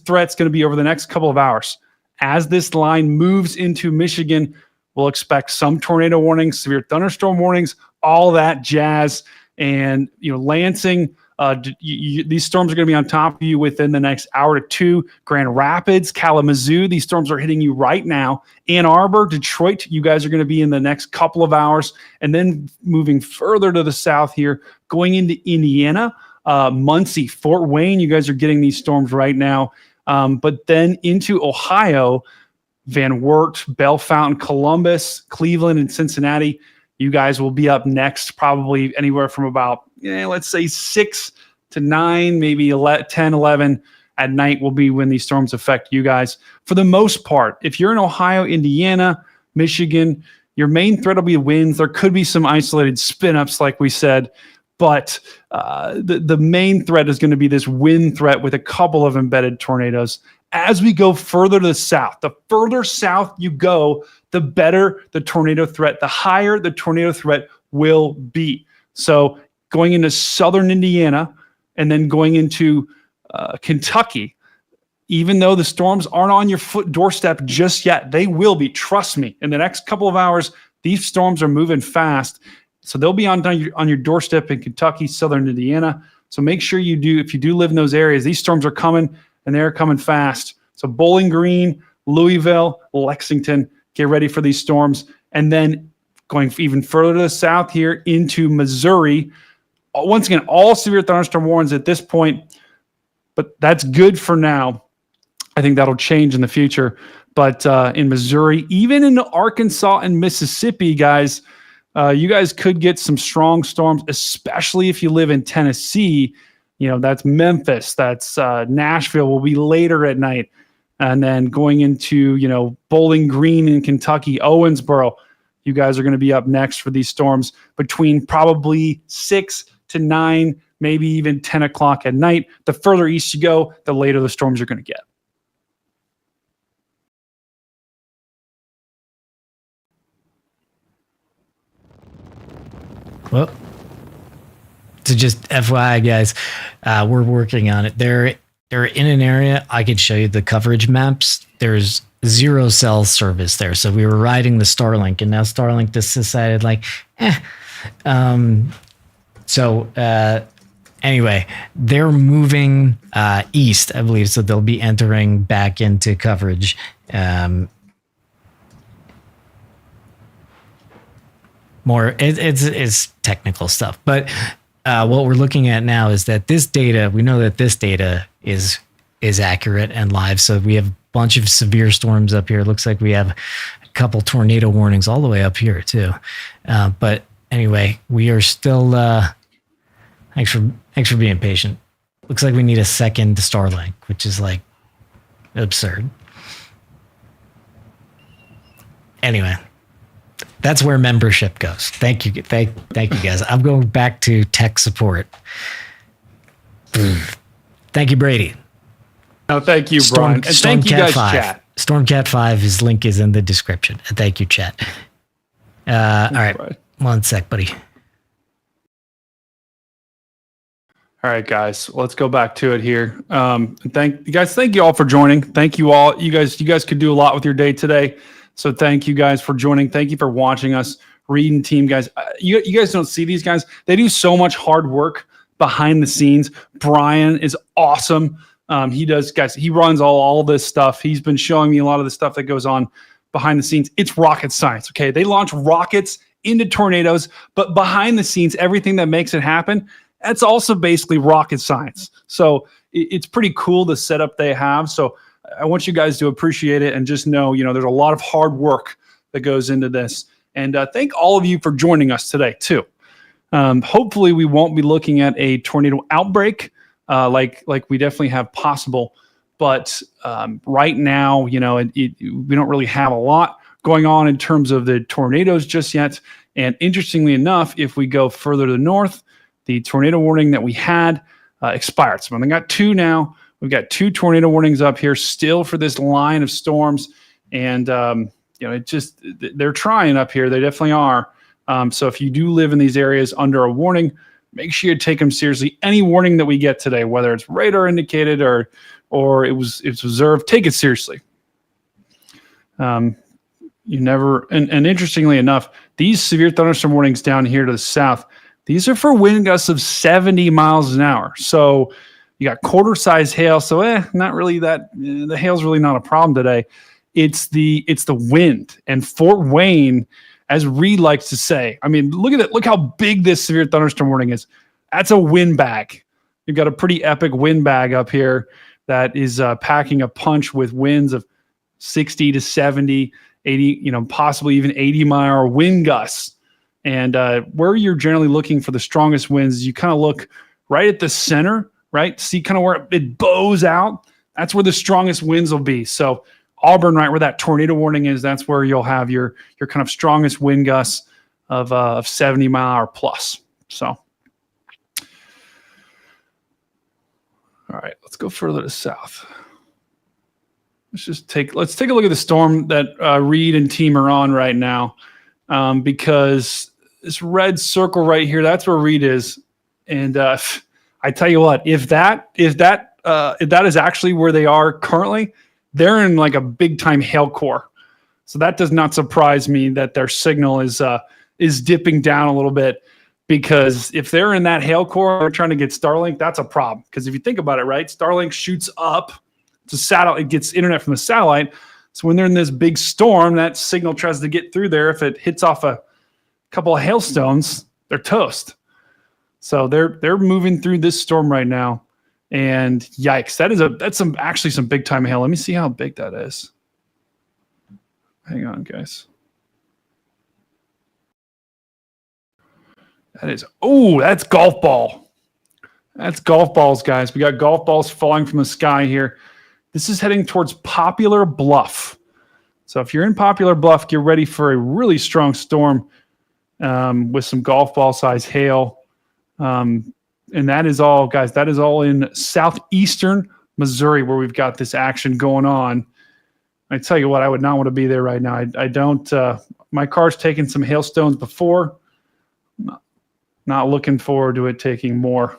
threat's going to be over the next couple of hours. As this line moves into Michigan, we'll expect some tornado warnings, severe thunderstorm warnings, all that jazz. And Lansing, these storms are going to be on top of you within the next hour to two. Grand Rapids, Kalamazoo, these storms are hitting you right now. Ann Arbor, Detroit, you guys are going to be in the next couple of hours. And then moving further to the south here, going into Indiana, Muncie, Fort Wayne, you guys are getting these storms right now. But then into Ohio, Van Wert, Bellefontaine, Columbus, Cleveland, and Cincinnati, you guys will be up next, probably anywhere from about, let's say 6 to 9, maybe 10, 11 at night will be when these storms affect you guys. For the most part, if you're in Ohio, Indiana, Michigan, your main threat will be winds. There could be some isolated spin-ups, like we said, but the main threat is going to be this wind threat with a couple of embedded tornadoes. As we go further to the south, the further south you go, the better the tornado threat, the higher the tornado threat will be. So going into southern Indiana and then going into Kentucky, even though the storms aren't on your doorstep just yet, they will be. Trust me. In the next couple of hours, these storms are moving fast. So they'll be on your doorstep in Kentucky, southern Indiana. So make sure you do, if you do live in those areas, these storms are coming. and they're coming fast. So Bowling Green, Louisville, Lexington, get ready for these storms. And then going even further to the south here into Missouri. Once again, all severe thunderstorm warnings at this point, but that's good for now. I think that'll change in the future. But in Missouri, even in Arkansas and Mississippi, guys, you guys could get some strong storms, especially if you live in Tennessee. You know, that's Memphis, that's Nashville will be later at night. And then going into, you know, Bowling Green in Kentucky, Owensboro, you guys are going to be up next for these storms between probably 6 to 9, maybe even 10 o'clock at night. The further east you go, the later the storms you're going to get. Well, so just FYI, guys, we're working on it. They're in an area. I could show you the coverage maps. There's 0 cell service there. So we were riding the Starlink, and now Starlink just decided like, anyway, they're moving east, I believe. So they'll be entering back into coverage. It's technical stuff, but what we're looking at now is that this data, we know that this data is accurate and live. So we have a bunch of severe storms up here. It looks like we have a couple tornado warnings all the way up here too. But anyway, we are still, thanks for being patient. Looks like we need a second Starlink, which is like absurd. Anyway. That's where membership goes. Thank you. Thank you, guys. I'm going back to tech support. Thank you, Brady. No, thank you, Brian. And thank you guys, chat. Stormcat 5, his link is in the description. Thank you, chat. All right. Brian. 1 sec, buddy. All right, guys, let's go back to it here. Thank you all for joining. Thank you all. You guys could do a lot with your day today. So thank you guys for joining. Thank you for watching us. Reed and team, guys. You guys don't see these guys. They do so much hard work behind the scenes. Brian is awesome. He does, guys. He runs all this stuff. He's been showing me a lot of the stuff that goes on behind the scenes. It's rocket science, okay? They launch rockets into tornadoes, but behind the scenes, everything that makes it happen, that's also basically rocket science. So it's pretty cool the setup they have. So I want you guys to appreciate it and just know, there's a lot of hard work that goes into this. And thank all of you for joining us today, too. Hopefully, we won't be looking at a tornado outbreak like we definitely have possible. But right now, we don't really have a lot going on in terms of the tornadoes just yet. And interestingly enough, if we go further to the north, the tornado warning that we had expired. So we got 2 now. We've got 2 tornado warnings up here still for this line of storms. And, they're trying up here. They definitely are. So if you do live in these areas under a warning, make sure you take them seriously. Any warning that we get today, whether it's radar indicated or it's observed, take it seriously. And interestingly enough, these severe thunderstorm warnings down here to the south, these are for wind gusts of 70 miles an hour. So you got quarter-size hail, so not really that. The hail's really not a problem today. It's the wind. And Fort Wayne, as Reed likes to say, I mean, look at it. Look how big this severe thunderstorm warning is. That's a wind bag. You've got a pretty epic wind bag up here that is packing a punch with winds of 60 to 70, 80, possibly even 80-mile wind gusts. And where you're generally looking for the strongest winds, you kind of look right at the center, right? See kind of where it bows out. That's where the strongest winds will be. So Auburn, right where that tornado warning is, that's where you'll have your kind of strongest wind gusts of 70 mile an hour plus. So, all right, let's go further to south. Let's take a look at the storm that Reed and team are on right now, because this red circle right here, that's where Reed is. And I tell you what, if that is actually where they are currently, they're in like a big time hail core. So that does not surprise me that their signal is dipping down a little bit, because if they're in that hail core, they're trying to get Starlink, that's a problem. Because if you think about it, right, Starlink shoots up It's a satellite. It gets internet from the satellite. So when they're in this big storm, that signal tries to get through there. If it hits off a couple of hailstones, they're toast. So they're moving through this storm right now, and yikes! That's actually some big time hail. Let me see how big that is. Hang on, guys. That's golf ball. That's golf balls, guys. We got golf balls falling from the sky here. This is heading towards Poplar Bluff. So if you're in Poplar Bluff, get ready for a really strong storm with some golf ball size hail. And that is all, guys. That is all in southeastern Missouri where we've got this action going on. I tell you what, I would not want to be there right now. I don't. My car's taken some hailstones before. Not looking forward to it taking more.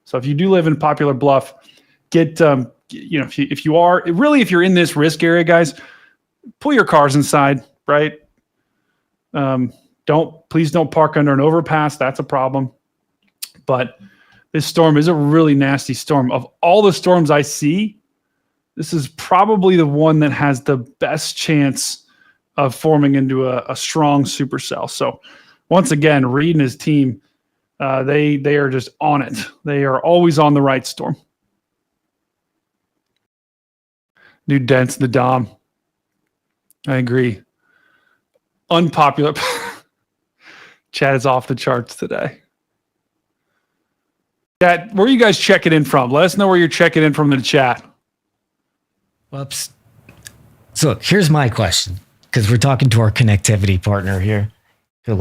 So if you do live in Poplar Bluff, get if you're in this risk area, guys, pull your cars inside, right? Please don't park under an overpass. That's a problem. But this storm is a really nasty storm. Of all the storms I see, this is probably the one that has the best chance of forming into a strong supercell. So once again, Reed and his team, they are just on it. They are always on the right storm. New dents, the Dom. I agree. Unpopular. Chat is off the charts today. Chat, where are you guys checking in from? Let us know where you're checking in from in the chat. Whoops. So look, here's my question, because we're talking to our connectivity partner here, who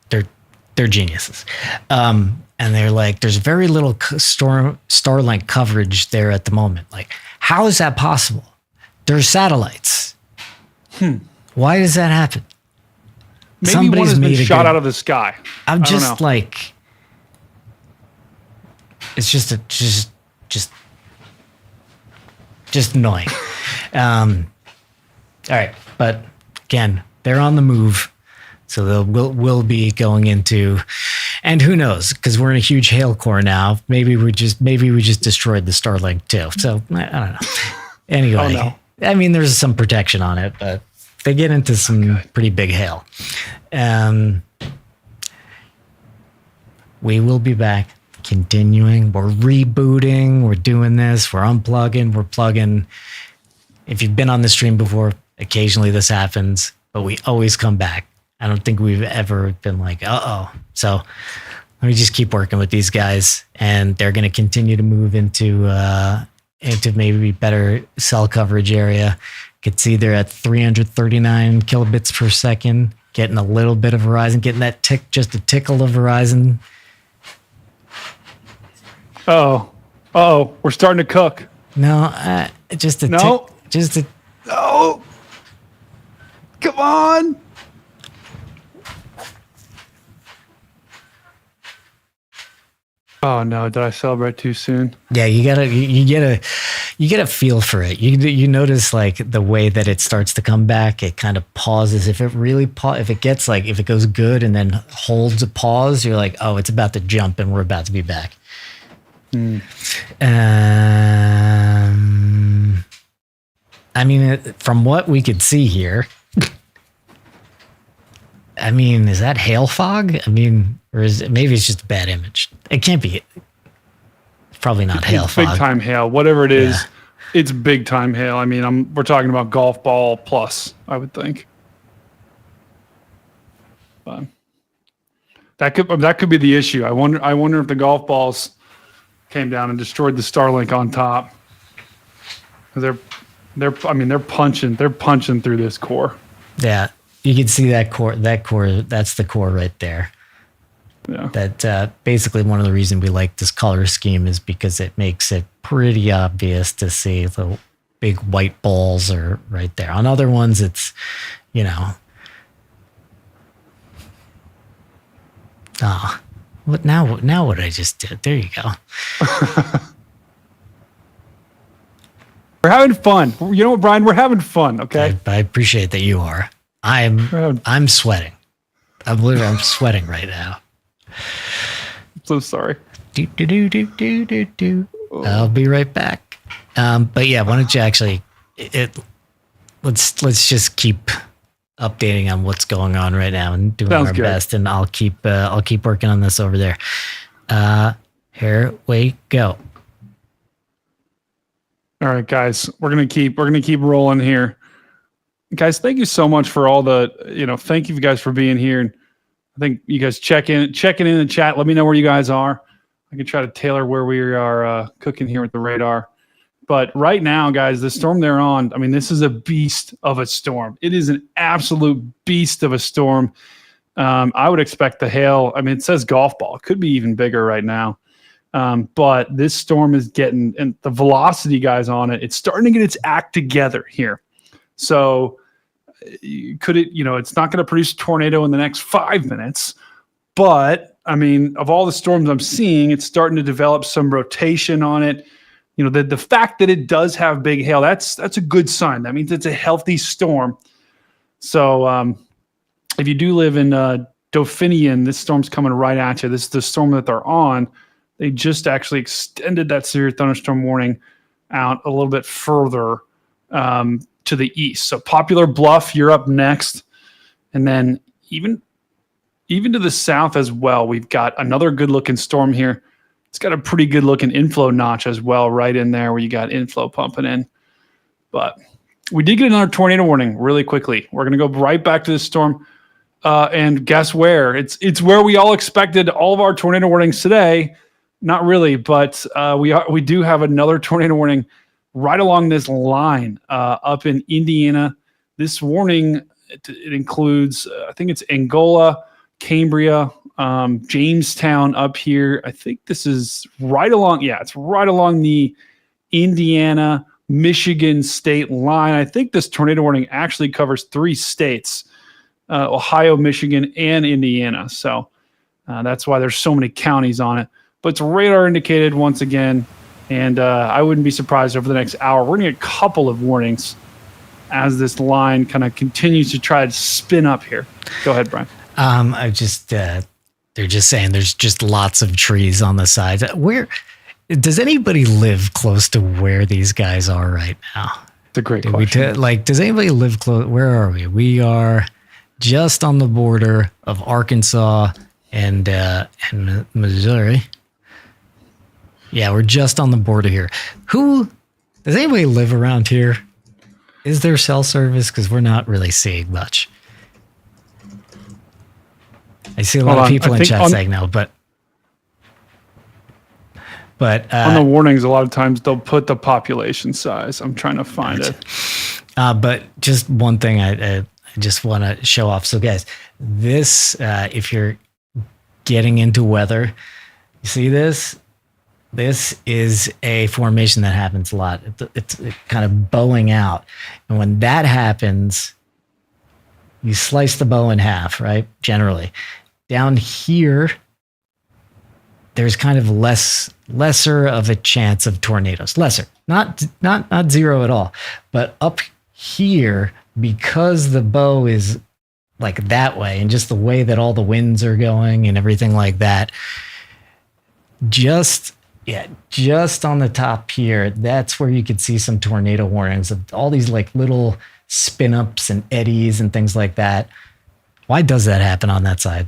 they're geniuses. And they're like, there's very little Starlink coverage there at the moment. Like, how is that possible? There's satellites. Why does that happen? Maybe Somebody's one has been made shot out of the sky. I'm just don't know. like, it's just annoying. All right, but again, they're on the move. So we'll be going into, and who knows? Because we're in a huge hail core now. Maybe we just destroyed the Starlink too. So I don't know. Anyway, Oh, no. I mean, there's some protection on it, but they get into some pretty big hail. We will be back, continuing. We're rebooting. We're doing this. We're unplugging. We're plugging. If you've been on the stream before, occasionally this happens, but we always come back. I don't think we've ever been like, uh-oh. So let me just keep working with these guys, and they're going to continue to move into maybe better cell coverage area. You can see they're at 339 kilobits per second, getting a little bit of Verizon, getting that tick, just a tickle of Verizon. Oh, we're starting to cook. No, just a No. tick. Just a. No. Come on. Oh no! Did I celebrate too soon? Yeah, you get a feel for it. You notice like the way that it starts to come back. It kind of pauses. If it really if it goes good and then holds a pause, you're like, oh, it's about to jump and we're about to be back. I mean, from what we could see here, I mean, is that hail fog? I mean, or is it, maybe it's just a bad image. It can't be. It's probably not hail It's fog. big time hail. Whatever it is, Yeah. it's big time hail. I mean, we're talking about golf ball plus, I would think. But that could be the issue. I wonder if the golf balls came down and destroyed the Starlink on top. They're punching through this core. Yeah, you can see that core. That's the core right there. Yeah. That basically one of the reasons we like this color scheme is because it makes it pretty obvious to see the big white balls are right there. On other ones, it's, what now what I just did. There you go. We're having fun. You know what, Brian? We're having fun, okay? I appreciate that you are. I'm sweating. I'm sweating right now. So sorry. I'll be right back. But yeah, why don't you actually let's just keep updating on what's going on right now and doing our best, and I'll keep working on this over there. Here we go. All right, guys, we're gonna keep rolling here. Guys, thank you so much for all the, thank you guys for being here. And I think you guys checking in the chat. Let me know where you guys are. I can try to tailor where we are cooking here with the radar. But right now, guys, the storm they're on, I mean, this is a beast of a storm. It is an absolute beast of a storm. I would expect the hail. I mean, it says golf ball. It could be even bigger right now. But this storm is getting, and the velocity, guys, on it, it's starting to get its act together here. So it's not going to produce a tornado in the next 5 minutes. But, I mean, of all the storms I'm seeing, it's starting to develop some rotation on it. The fact that it does have big hail, that's a good sign. That means it's a healthy storm. So if you do live in Dauphin, this storm's coming right at you. This is the storm that they're on. They just actually extended that severe thunderstorm warning out a little bit further to the east. So Poplar Bluff, you're up next. And then even to the south as well, we've got another good-looking storm here. It's got a pretty good-looking inflow notch as well right in there where you got inflow pumping in. But we did get another tornado warning really quickly. We're going to go right back to this storm. And guess where? It's where we all expected all of our tornado warnings today. Not really, but we do have another tornado warning right along this line up in Indiana. This warning, it includes, I think it's Angola, Cambria, Jamestown up here. I think this is right along, it's right along the Indiana-Michigan state line. I think this tornado warning actually covers 3 states, Ohio, Michigan, and Indiana. So that's why there's so many counties on it. But it's radar indicated once again, and I wouldn't be surprised over the next hour. We're going to get a couple of warnings as this line kind of continues to try to spin up here. Go ahead, Brian. They're just saying there's just lots of trees on the sides. Where does anybody live close to where these guys are right now? It's a great question. Does anybody live close? Where are we? We are just on the border of Arkansas and Missouri. Yeah, we're just on the border here. Does anybody live around here? Is there cell service? Because we're not really seeing much. I see a lot of people in chat saying no, but on the warnings, a lot of times they'll put the population size. I'm trying to find it. But just one thing I just want to show off. So guys, this, if you're getting into weather, you see this? This is a formation that happens a lot. It's kind of bowing out. And when that happens, you slice the bow in half, right? Generally. Down here, there's kind of lesser of a chance of tornadoes. Lesser. Not zero at all. But up here, because the bow is like that way, and just the way that all the winds are going and everything like that, just on the top here, that's where you could see some tornado warnings of all these like little spin ups and eddies and things like that. Why does that happen on that side?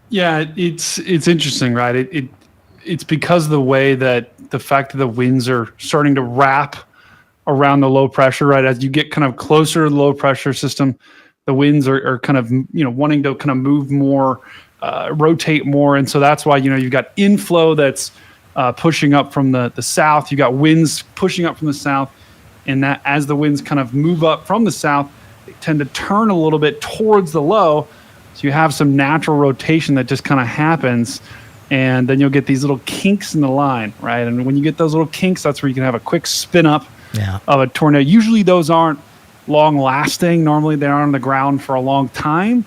Yeah, it's interesting, right? It's because of the fact that the winds are starting to wrap around the low pressure, right? As you get kind of closer to the low pressure system, the winds are kind of, wanting to kind of move more, rotate more. And so that's why, you've got inflow that's pushing up from the south. You got winds pushing up from the south. And that as the winds kind of move up from the south, they tend to turn a little bit towards the low. So you have some natural rotation that just kind of happens. And then you'll get these little kinks in the line, right? And when you get those little kinks, that's where you can have a quick spin up of a tornado. Usually those aren't long lasting. Normally they're on the ground for a long time,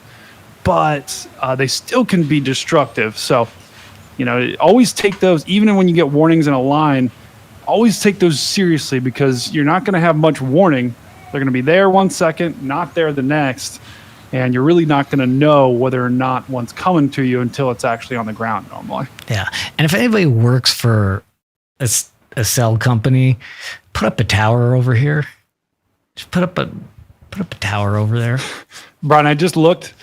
but they still can be destructive. So, always take those, even when you get warnings in a line, always take those seriously, because you're not going to have much warning. They're going to be there 1 second, not there the next. And you're really not going to know whether or not one's coming to you until it's actually on the ground normally. Yeah. And if anybody works for a a cell company, put up a tower over here. Just put up a tower over there. Brian, I just looked.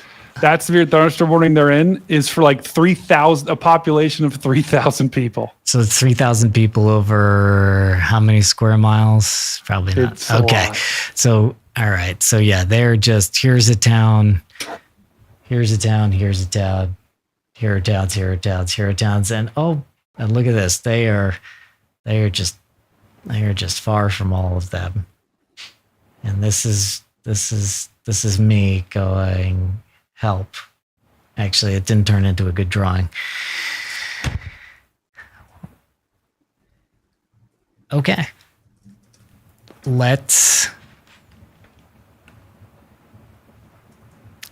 That severe thunderstorm warning they're in is for like 3,000, a population of 3,000 people. So it's 3,000 people over how many square miles? Probably not. It's a lot. So, all right. So yeah, they're just, here's a town, here's a town, here's a town, here are towns, here are towns, here are towns. And and look at this. They are just far from all of them. And this is me going, help. Actually, it didn't turn into a good drawing. Okay. Let's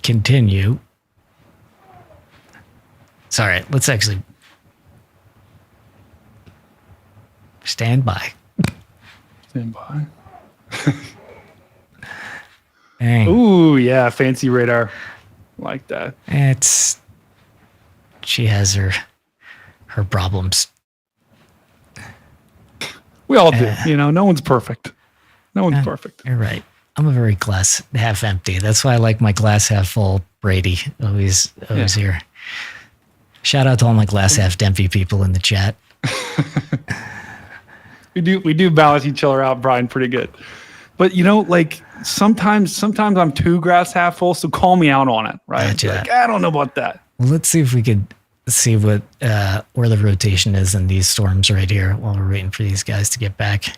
continue. Sorry, let's actually stand by. Stand by. Dang. Ooh, yeah, fancy radar. Like that. She has her problems. We all do. No one's perfect. No one's perfect. You're right. I'm a very glass half empty. That's why I like my glass half full Brady. Always here. Shout out to all my glass half empty people in the chat. We do balance each other out, Brian, pretty good. But sometimes I'm too glass half full, so call me out on it, right? Gotcha. I don't know about that. Well, let's see if we could see what where the rotation is in these storms right here while we're waiting for these guys to get back.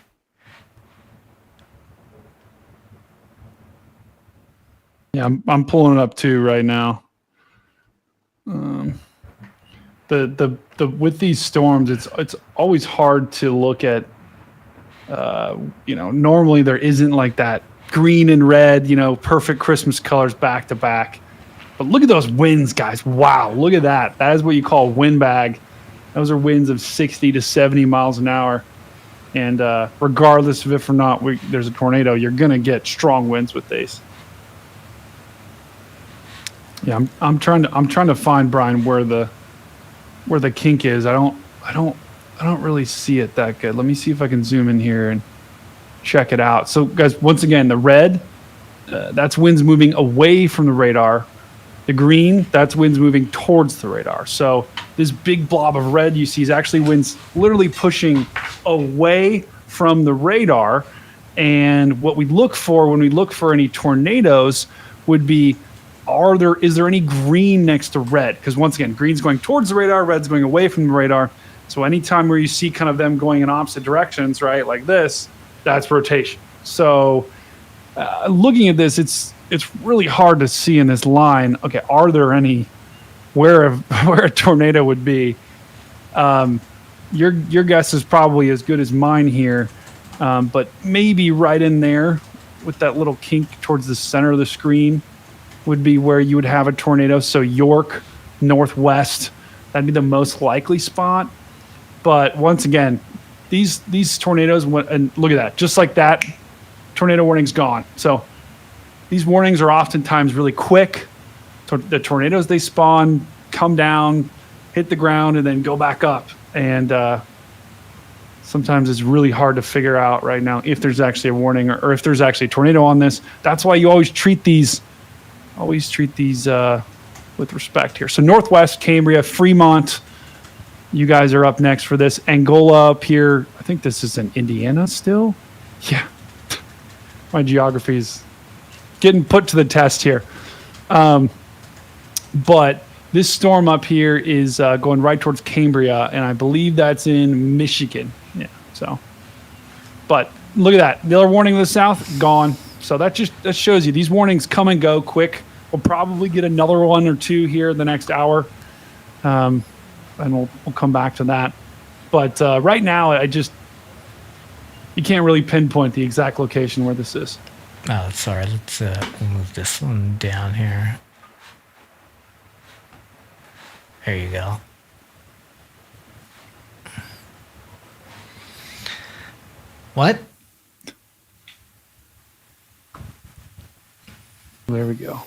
Yeah, I'm pulling it up too right now. The with these storms, it's always hard to look at. Normally there isn't like that green and red, perfect Christmas colors back to back. But look at those winds, guys. Wow, look at that. That is what you call a windbag. Those are winds of 60 to 70 miles an hour. And regardless of if or not there's a tornado, you're going to get strong winds with these. Yeah, I'm trying to find, Brian, where the kink is. I don't really see it that good. Let me see if I can zoom in here and check it out. So, guys, once again, the red, that's winds moving away from the radar. The green, that's winds moving towards the radar. So this big blob of red you see is actually winds literally pushing away from the radar. And what we look for when we look for any tornadoes would be, is there any green next to red? Because once again, green's going towards the radar, red's going away from the radar. So anytime where you see kind of them going in opposite directions, right, like this, that's rotation. So looking at this, it's really hard to see in this line. Okay, are there any where a tornado would be? Your guess is probably as good as mine here, but maybe right in there with that little kink towards the center of the screen would be where you would have a tornado. So York, northwest, that'd be the most likely spot. But once again, these tornadoes, and look at that, just like that, tornado warning's gone. So these warnings are oftentimes really quick. The tornadoes, they spawn, come down, hit the ground, and then go back up. And sometimes it's really hard to figure out right now if there's actually a warning or if there's actually a tornado on this. That's why you always treat these with respect here. So northwest, Cambria, Fremont, you guys are up next for this. Angola up here. I think this is in Indiana still. Yeah. My geography is getting put to the test here. But this storm up here is going right towards Cambria, and I believe that's in Michigan. Yeah. So, but look at that. The other warning to the south, gone. So that shows you these warnings come and go quick. We'll probably get another one or two here in the next hour. And we'll come back to that. But right now, you can't really pinpoint the exact location where this is. Oh, sorry. Let's move this one down here. There you go. What? There we go.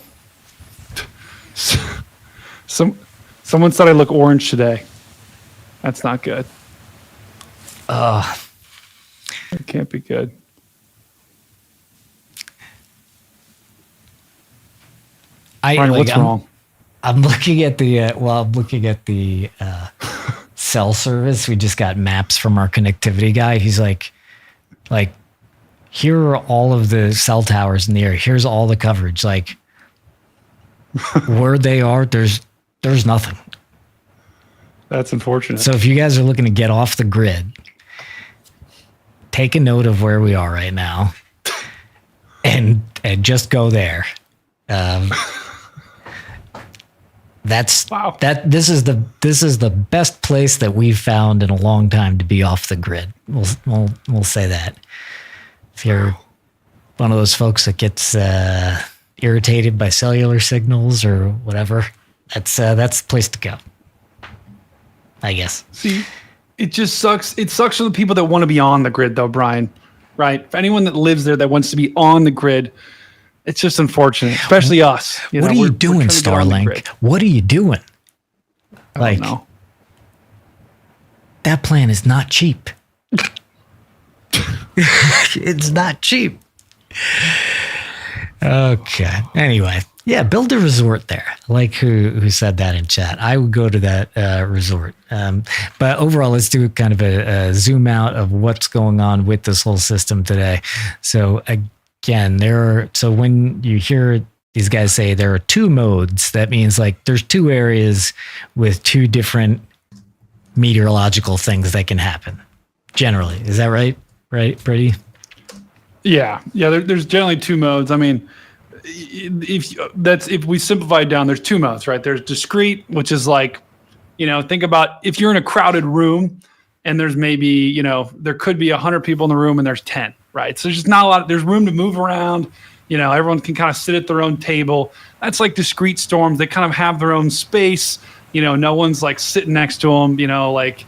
Someone said I look orange today. That's not good. It can't be good. Brian, what's wrong? I'm looking at the cell service. We just got maps from our connectivity guy. He's like, here are all of the cell towers in the area. Here's all the coverage. Like, where they are, there's nothing. That's unfortunate. So if you guys are looking to get off the grid, take a note of where we are right now, and just go there. This is the best place that we've found in a long time to be off the grid. We'll say that. If you're one of those folks that gets irritated by cellular signals or whatever, that's the place to go, I guess. See, it just sucks. It sucks for the people that want to be on the grid, though, Brian. Right? For anyone that lives there that wants to be on the grid, it's just unfortunate, especially us. What are you doing, Starlink? What are you doing? I don't know. That plan is not cheap. It's not cheap. Okay. Anyway, yeah, build a resort there. I like who said that in chat. I would go to that resort. But overall, let's do kind of a zoom out of what's going on with this whole system today. So again, so when you hear these guys say there are two modes, that means like there's two areas with two different meteorological things that can happen. Generally, is that right? Right, Brady? Yeah. There's generally two modes. I mean, if we simplify it down, there's two modes, right? There's discrete, which is like, think about if you're in a crowded room and there's maybe, there could be 100 people in the room and there's 10, right? So there's just not a lot. There's room to move around. Everyone can kind of sit at their own table. That's like discrete storms. They kind of have their own space. No one's like sitting next to them, like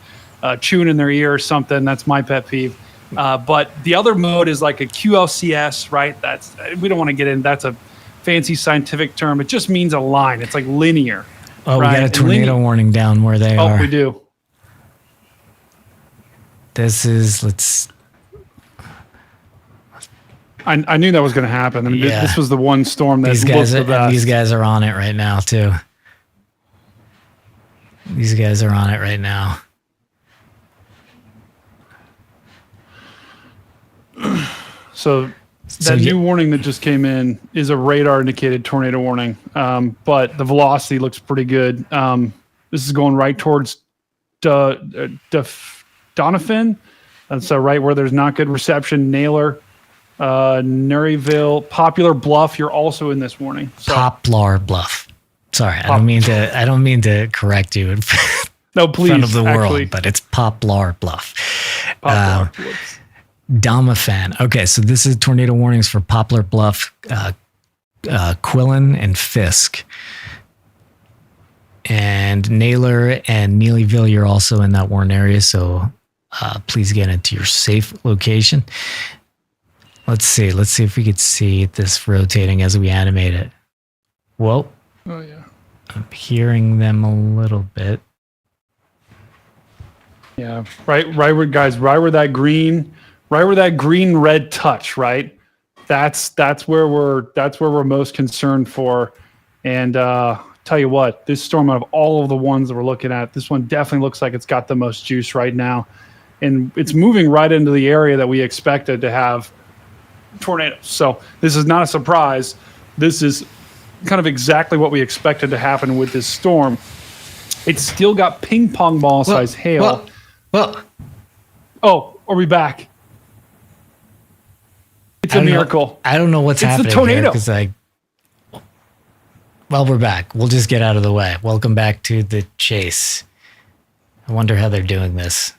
chewing in their ear or something. That's my pet peeve. But the other mode is like a QLCS, right? We don't want to get in. That's a fancy scientific term. It just means a line. It's like linear. Oh, right? We got a tornado warning down where they are. Oh, we do. I knew that was going to happen. I mean, this was the one storm that these guys are on it right now too. These guys are on it right now. So that new warning that just came in is a radar indicated tornado warning. But the velocity looks pretty good. This is going right towards Doniphan. That's right where there's not good reception. Naylor, Nurryville, Poplar Bluff. You're also in this warning. So. Poplar Bluff. Sorry, I don't mean to correct you in no, please, front of the world, actually. but it's Poplar Bluff. Poplar Bluff. Dominator. Okay, so this is tornado warnings for Poplar Bluff, Quillen, and Fisk. And Naylor and Neelyville, you're also in that warn area, so please get into your safe location. Let's see if we could see this rotating as we animate it. Whoa. Oh, yeah. I'm hearing them a little bit. Yeah, right where that green red touch, right? That's where we're most concerned for. And tell you what, this storm, out of all of the ones that we're looking at, this one definitely looks like it's got the most juice right now. And it's moving right into the area that we expected to have tornadoes. So this is not a surprise. This is kind of exactly what we expected to happen with this storm. It's still got ping pong ball size hail. Oh, are we back? It's a miracle. I don't know what's happening. It's the tornado. Well, we're back. We'll just get out of the way. Welcome back to the chase. I wonder how they're doing this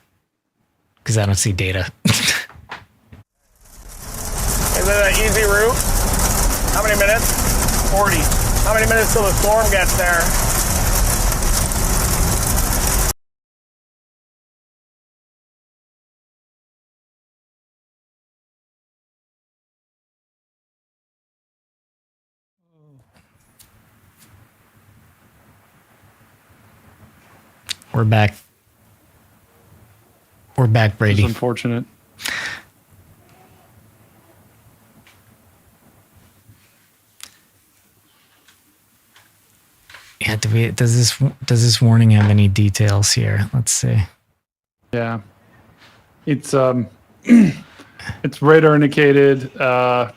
because I don't see data. Is it an easy route? How many minutes? 40. How many minutes till the storm gets there? We're back, Brady. It's unfortunate. Yeah, does this warning have any details here? Let's see. Yeah. It's it's radar indicated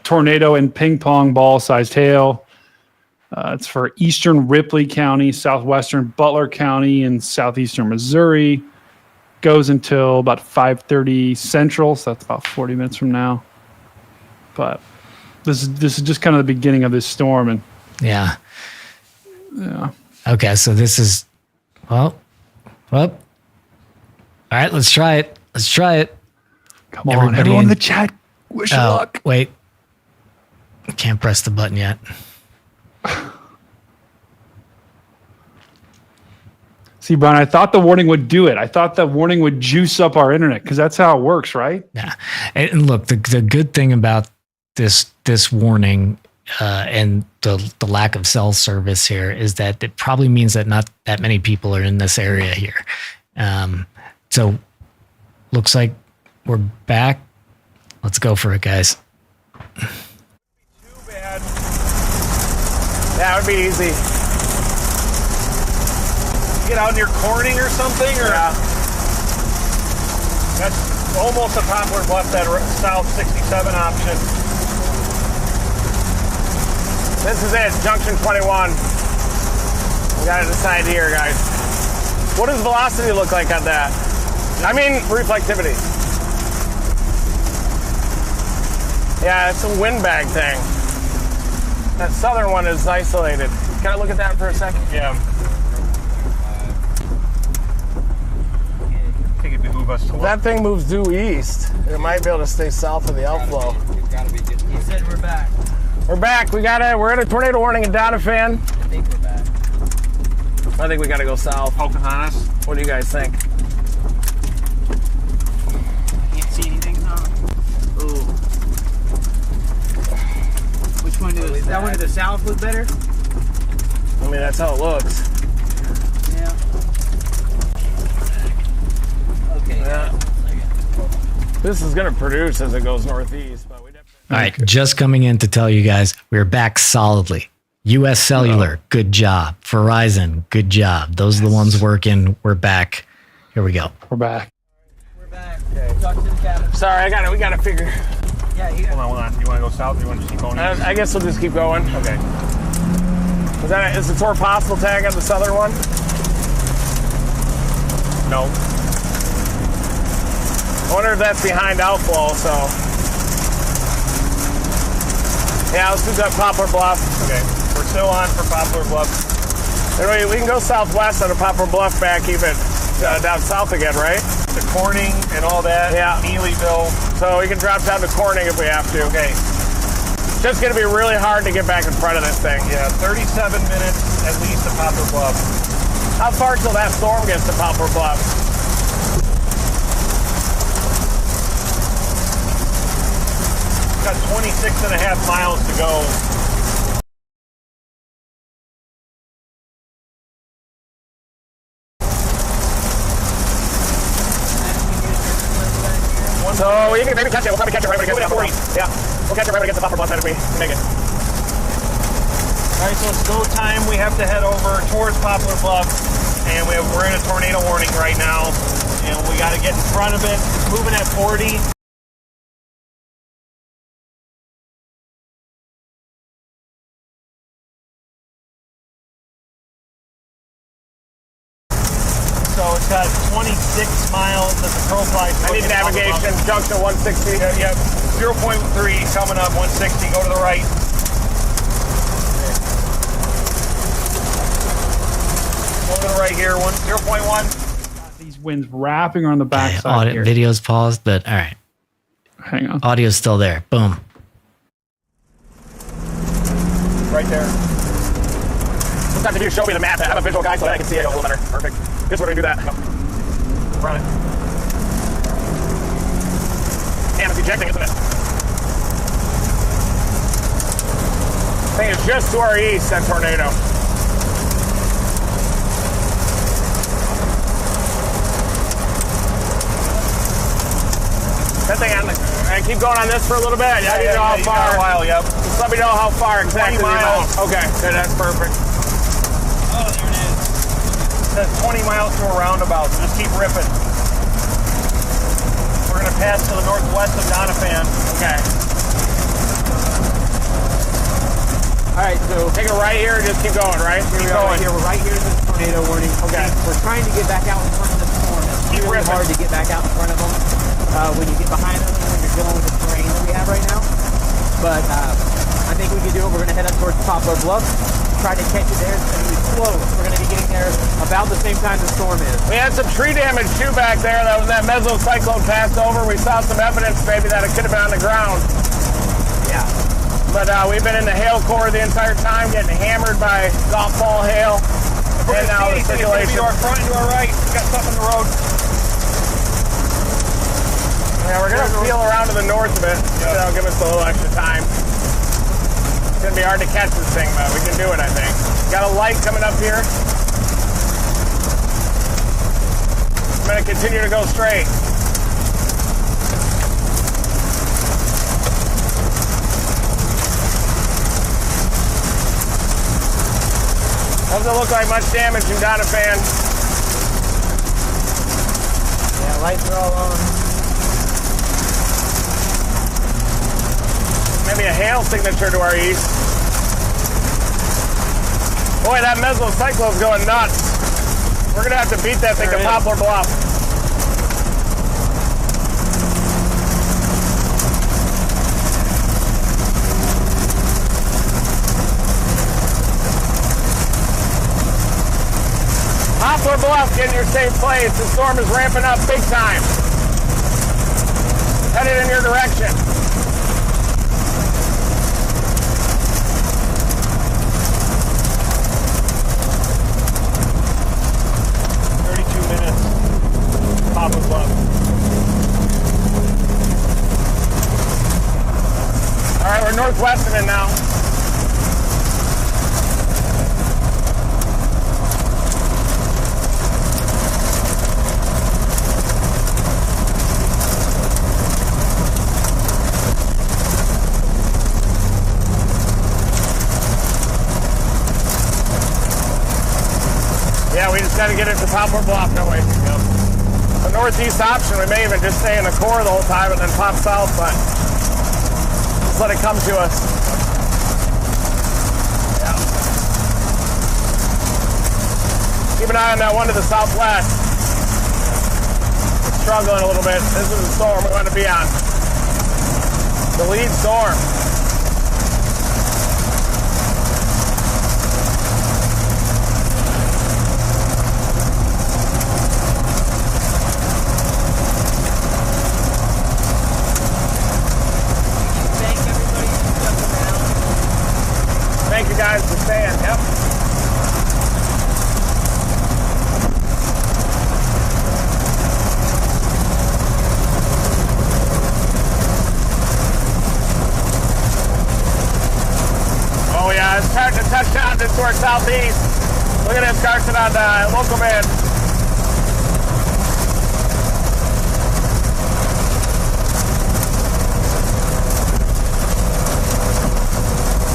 tornado and ping pong ball sized hail. It's for eastern Ripley County, southwestern Butler County, and southeastern Missouri. Goes until about 5:30 Central, so that's about 40 minutes from now. But this is just kind of the beginning of this storm, and yeah. Okay, so this is well. All right, let's try it. Come on, everyone in the chat. Wish you luck. Wait, I can't press the button yet. See, Brian, I thought the warning would do it. I thought the warning would juice up our internet because that's how it works, right? Yeah. And look, the good thing about this warning and the lack of cell service here is that it probably means that not that many people are in this area here. So looks like we're back. Let's go for it, guys. Too bad. That would be easy. Get out near Corning or something, or that's almost a Poplar Bluff, that South 67 option. This is it, Junction 21. We gotta decide here, guys. What does velocity look like on that? I mean, reflectivity. Yeah, it's a windbag thing. That southern one is isolated. Can I look at that for a second? Yeah. I think it'd behoove us to look. If that thing moves due east, it might be able to stay south of the outflow. He said we're back. We're back. We're in a tornado warning in Doniphan. I think we're back. I think we gotta go south. Pocahontas. What do you guys think? Can't see anything, huh? Ooh. Which one does that one to the south look better? I mean, that's how it looks. Yeah. Okay. Yeah. This is gonna produce as it goes northeast, but we definitely. All right, just coming in to tell you guys we're back solidly. U.S. Cellular, good job. Verizon, good job. Those are the ones working. We're back. Here we go. We're back. We're back. Talk to the captain. Sorry, we gotta figure. Yeah, you got. Hold on. You want to go south? Or you want to keep going? I guess we'll just keep going. Okay. Is the tour possible tag on the southern one? No. I wonder if that's behind outflow, so. Yeah, let's do that Poplar Bluff. Okay. We're still on for Poplar Bluff. Anyway, we can go southwest on a Poplar Bluff back even down south again, right? The Corning and all that. Yeah. Neelyville. So we can drop down to Corning if we have to. Okay. It's just going to be really hard to get back in front of this thing. Yeah, 37 minutes at least to Poplar Bluff. How far till that storm gets to Poplar Bluff? Got 26 and a half miles to go. So we can maybe catch it. We'll probably catch it right when it gets to Poplar Bluff. Yeah, we'll catch it right when it gets to Poplar Bluff then if we make it. All right, so it's go time. We have to head over towards Poplar Bluff, and we're in a tornado warning right now, and we got to get in front of it. It's moving at 40. So it's got 26 miles at the crow flies. I need navigation. Junction 160. Yep. 0.3 coming up. 160. Go to the right. Go to the right here. 0.1. These winds wrapping around the backside here. Video's paused, but all right. Hang on. Audio's still there. Boom. Right there. Sometimes if you show me the map, I'm a visual guy, so I can see it a little better. Perfect. Guess we're gonna do that. Run it. Damn, it's ejecting, isn't it? I think it's just to our east, that tornado. That thing, I keep going on this for a little bit. I need to know how far. A while, yep. Just let me know how far exactly. 20 miles. Okay, good, that's perfect. there it is. It says 20 miles to a roundabout, so just keep ripping. We're going to pass to the northwest of Doniphan. Okay. All right, so take it right here and just keep going, right? Here we are right here. We're right here in this tornado warning. Okay. We're trying to get back out in front of the storm. It's really hard to get back out in front of them when you get behind them and when you're dealing with the terrain that we have right now. But I think we can do it. We're going to head up towards Poplar Bluff. Try to catch it there. It's going to be close. We're going to be getting there about the same time the storm is. We had some tree damage too back there. That was that mesocyclone passed over. We saw some evidence maybe that it could have been on the ground. Yeah. But we've been in the hail core the entire time, getting hammered by golf ball hail. And now the circulation. To our front and to our right. We got stuff on the road. Yeah, we're gonna peel around to the north a bit. That'll give us a little extra time. It's gonna be hard to catch this thing, but we can do it, I think. Got a light coming up here. I'm gonna continue to go straight. Doesn't look like much damage in Doniphan. Yeah, lights are all on. Maybe a hail signature to our east. Boy, that mesocyclone's going nuts. We're gonna have to beat that thing to Poplar Bluff. Poplar Bluff, get in your safe place. The storm is ramping up big time. Headed in your direction. Poplar Bluff. All right, we're northwest of it now. Yeah, we just got to get it to Poplar Bluff, no way. Yep. The northeast option, we may even just stay in the core the whole time and then pop south, but just let it come to us. Yeah. Keep an eye on that one to the southwest. It's struggling a little bit. This is the storm we want to be on. The lead storm. Thank you guys for staying. Yep. Oh yeah, it's starting to touch down to towards southeast. Look at it, Carson on the local band.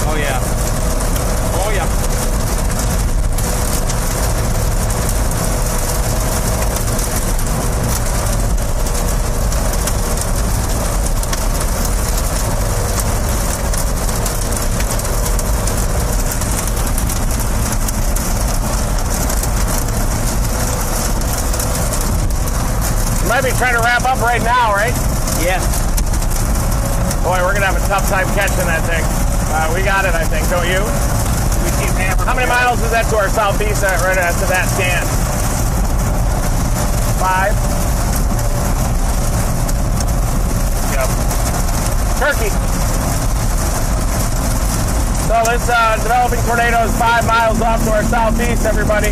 Oh yeah. Oh yeah. You might be trying to wrap up right now, right? Yeah. Boy, we're gonna have a tough time catching that thing. We got it, I think, don't you? We keep hammering. How many miles is that to our southeast right after that scan? 5. Yep. Turkey. So this developing tornado is 5 miles off to our southeast, everybody.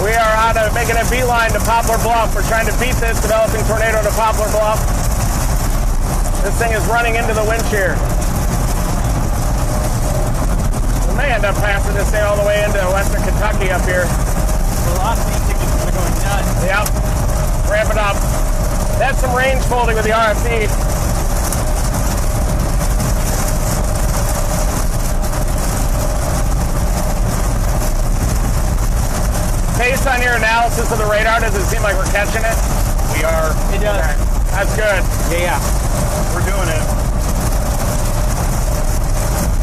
We are out of making a beeline to Poplar Bluff. We're trying to beat this developing tornado to Poplar Bluff. This thing is running into the wind shear. We may end up passing this thing all the way into western Kentucky up here. Velocity signatures are going nuts. Yep. Ramp it up. That's some range folding with the RFD. on your analysis of the radar, does it seem like we're catching it? We are. It does. Okay. That's good. Yeah. We're doing it.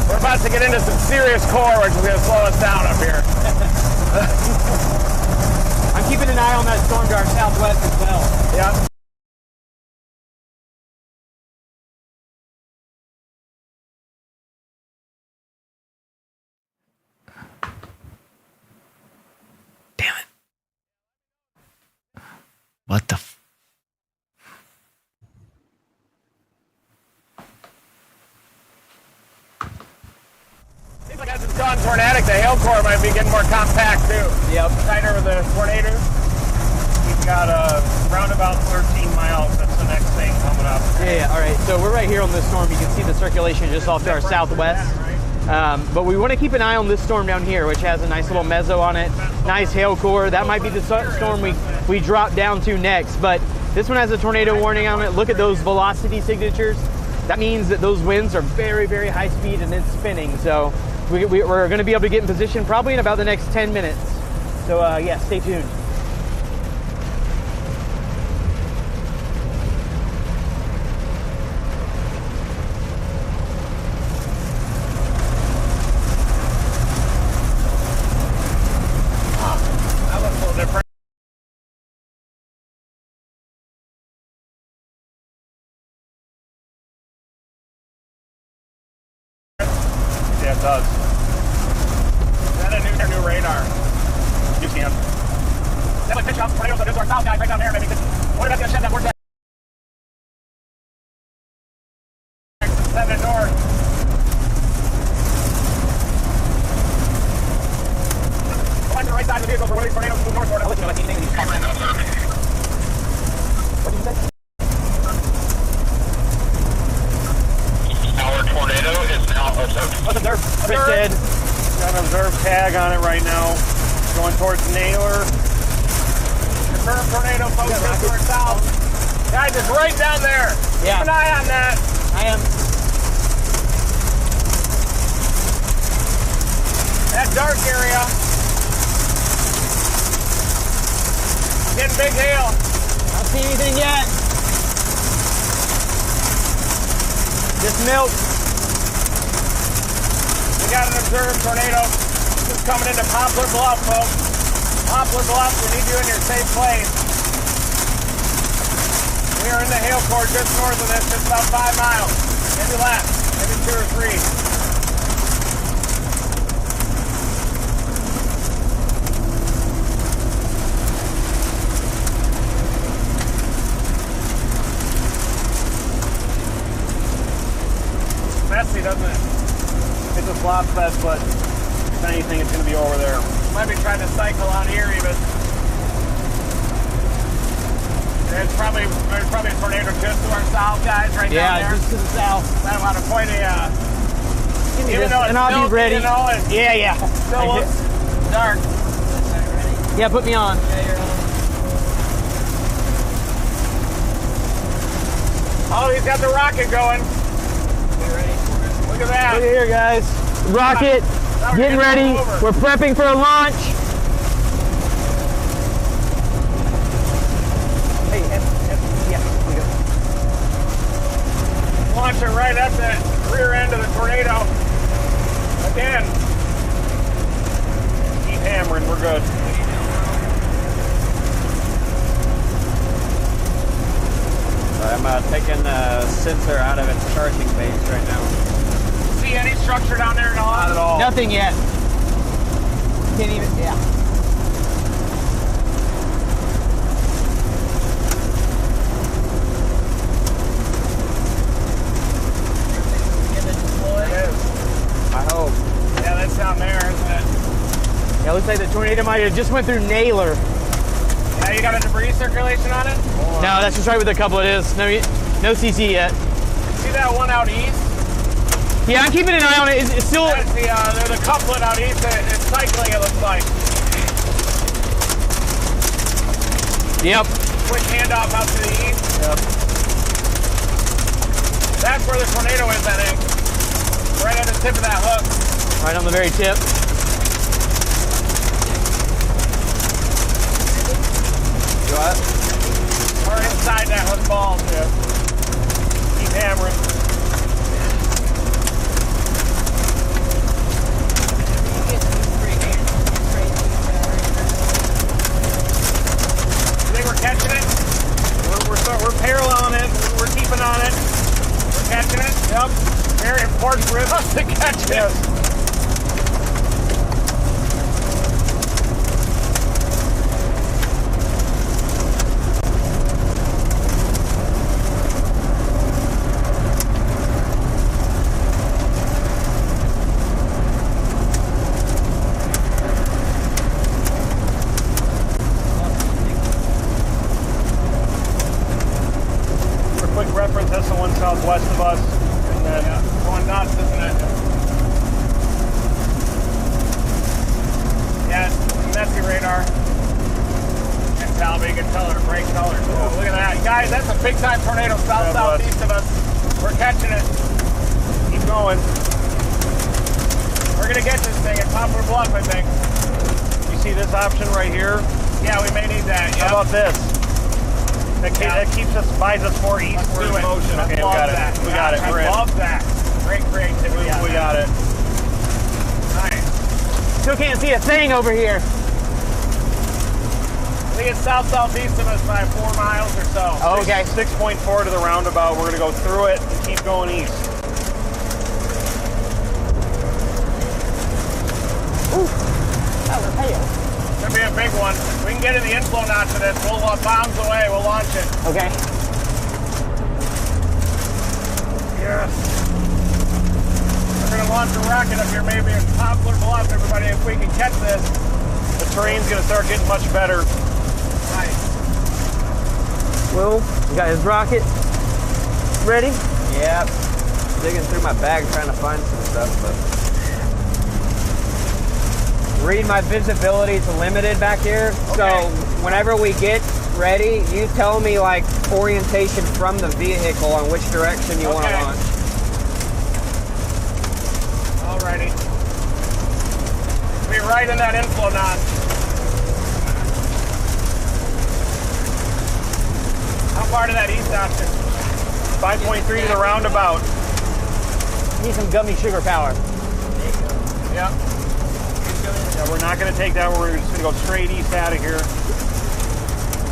We're about to get into some serious core, which is going to slow us down up here. I'm keeping an eye on that storm to our southwest as well. Yep. What the? Seems like as it's gone tornadic, the hail core might be getting more compact too. Yep. Tighter with the tornadoes. We've got around about 13 miles. That's the next thing coming up. Yeah. All right. So we're right here on this storm. You can see the circulation just off to our southwest. But we want to keep an eye on this storm down here, which has a nice little mezzo on it. Nice hail core. That might be the storm we drop down to next. But this one has a tornado warning on it. Look at those velocity signatures. That means that those winds are very, very high speed and then spinning. So we're going to be able to get in position probably in about the next 10 minutes. So yeah, stay tuned. That looks a little different. Yeah, it does. Is that a new radar? You can. That would pitch up tornadoes that is our south guys right down there, maybe. What if that's going to shed that vortex? Send it north. Go on to the right side of the vehicle for one of these tornadoes to move northward. I'll let you know if anything of these come right now, sir. What did you say? Our tornado is now observed. What's observed? Chris said. Got an observed tag on it right now. Going towards Naylor. Confirmed tornado folks to our south. Guys, it's right down there. Yeah. Keep an eye on that. I am. That dark area. Getting big hail. I don't see anything yet. Just milk. We got an observed tornado. Just coming into Poplar Bluff, folks. Poplar Bluff, we need you in your safe place. We are in the hail core just north of this, just about 5 miles. Maybe less, maybe 2 or 3. Messy, doesn't it? It's a flop fest, but if anything, it's going to be over there. Might be trying to cycle out here even. There's probably a tornado just to our south, guys, right down there. Yeah, just to the south. I'm on a point of, even though it's and I'll still, be ready. You know, it Yeah. still looks dark. Yeah, put me on. Yeah, you're on. Oh, he's got the rocket going. Look at that. Look at here, guys. Rocket, getting ready. We're prepping for a launch. Hey, yeah, here we go. Launch it right at the rear end of the tornado. Again. Keep hammering, we're good. I'm taking the sensor out of its charging base right now. See any structure down there at all? Not at all. Nothing yet. Can't even, yeah. I hope. Yeah, that's down there, isn't it? Yeah, looks like the tornado might have just went through Naylor. Yeah, you got a debris circulation on it? No, that's just right with a couple it is. No CC yet. See that one out east? Yeah, I'm keeping an eye on it. It's still. That's the couplet out east. It's cycling, it looks like. Yep. Quick handoff out to the east. Yep. That's where the tornado is, I think. Right at the tip of that hook. Right on the very tip. what? We're inside that with balls. Yeah. Keep hammering. You think we're catching it? We're paralleling it. We're keeping on it. We're catching it? Yep. Very important for us to catch it. Yes. That's the one southwest of us, and then going nuts, isn't it? Yeah, messy radar. And tell me, you can tell her brake colors. Oh, look at that, guys! That's a big time tornado southeast of us. We're catching it. Keep going. We're gonna get this thing at Poplar Bluff, I think. You see this option right here? Yeah, we may need that. Yep. How about this? That keeps us, buys us more eastward motion. Okay, we got it. We got it. We're in. I love that. Great creativity. We got it. Nice. Still can't see a thing over here. I think it's southeast of us by 4 miles or so. Oh, okay. 6.4 to the roundabout. We're gonna go through it and keep going east. Ooh, that was hail. It's gonna be a big one. We can get in the inflow notch of this. We'll bombs away. We'll launch it. Okay. Yes. We're gonna launch a rocket up here, maybe at Poplar Bluff, everybody. If we can catch this, the terrain's gonna start getting much better. Nice. Will, you got his rocket ready? Yep. Digging through my bag trying to find some stuff, but. Read my visibility, it's limited back here. Okay. So whenever we get ready, you tell me like orientation from the vehicle on which direction you want to launch. Alrighty. Be right in that inflow notch. How far to that east option? 5.3 to the roundabout. Need some gummy sugar power. Yep. Yeah, we're not going to take that. We're just going to go straight east out of here.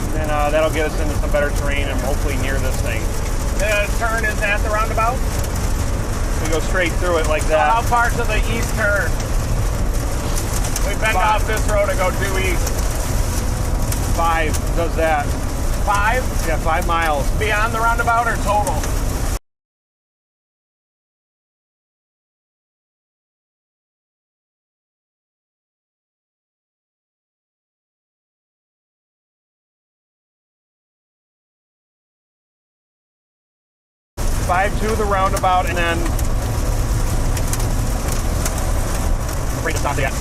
And then that'll get us into some better terrain and hopefully near this thing. The turn is at the roundabout? We go straight through it like that. So how far to the east turn? We bend off this road and go due east. 5 does that. 5? Yeah, 5 miles. Beyond the roundabout or total? Five to the roundabout, and then afraid to stop yet.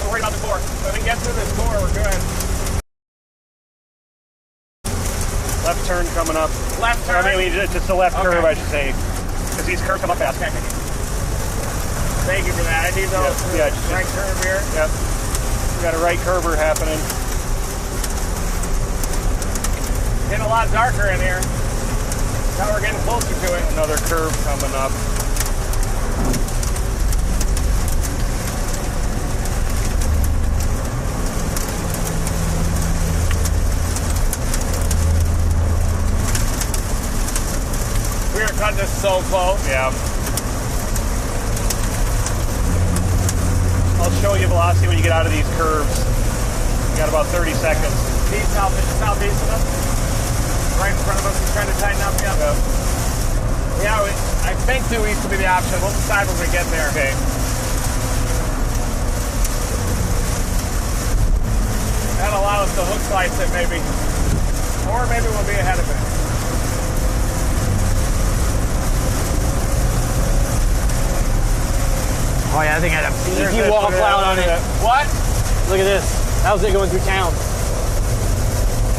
We're worried about the core. So if we get through this core, we're good. Left turn coming up. Left turn? I mean, it's just a left curve, I should say. Because these curves come up fast. Thank you for that. I need those. Yeah, right curve here. Yep. We got a right curver happening. Getting a lot darker in here. Now we're getting closer to it. Another curve coming up. We are cutting this so close. Yeah. I'll show you velocity when you get out of these curves. You got about 30 seconds. East, southeast of us. Right in front of us, he's trying to tighten up. Yep. Yeah, I think due east will be the option. We'll decide when we get there. Okay. That'll allow us to hook slice it, maybe. Or maybe we'll be ahead of it. Oh yeah, I think I had a beefy wall cloud on it. What? Look at this. How's it going through town?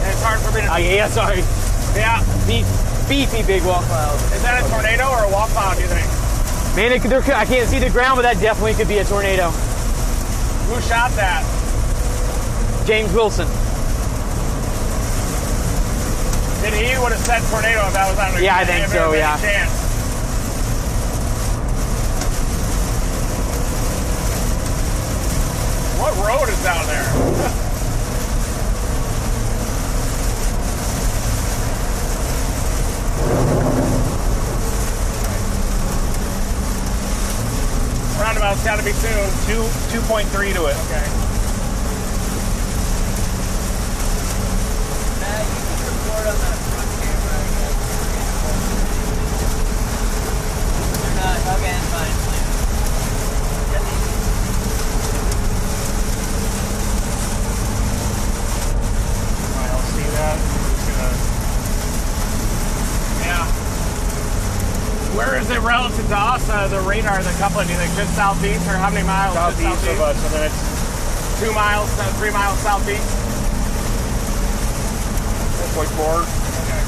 And it's hard for me to... yeah, sorry. Yeah. Beefy big wall cloud. Is that a tornado or a wall cloud, do you think? Man, I can't see the ground, but that definitely could be a tornado. Who shot that? James Wilson. He would have said tornado if that was on the Yeah, I think so, yeah. Chance. What road is down there? Roundabout's got to be soon. 2.3 to it. Okay. Matt, you can record on that front camera, I guess. They're not. Okay, it's fine. I'll see that. Yeah. Where is it relative to us, the radar, the coupling? Do you think just southeast, or how many miles? Southeast of us, and then it's 2 miles, 3 miles southeast? 4.4. Okay.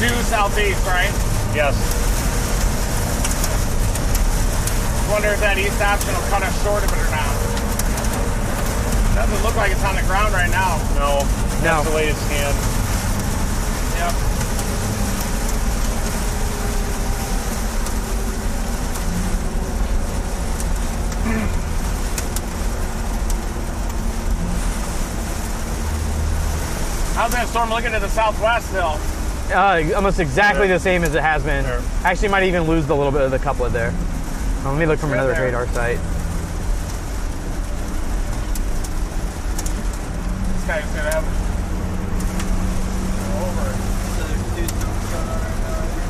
Due southeast, right? Yes. Wonder if that east option will cut us short of it or not. Doesn't look like it's on the ground right now. No. That's the latest scan. Yep. How's that storm looking to the southwest still? Almost exactly the same as it has been. Sure. Actually, might even lose a little bit of the couplet there. Let me look from another radar site. This guy's gonna have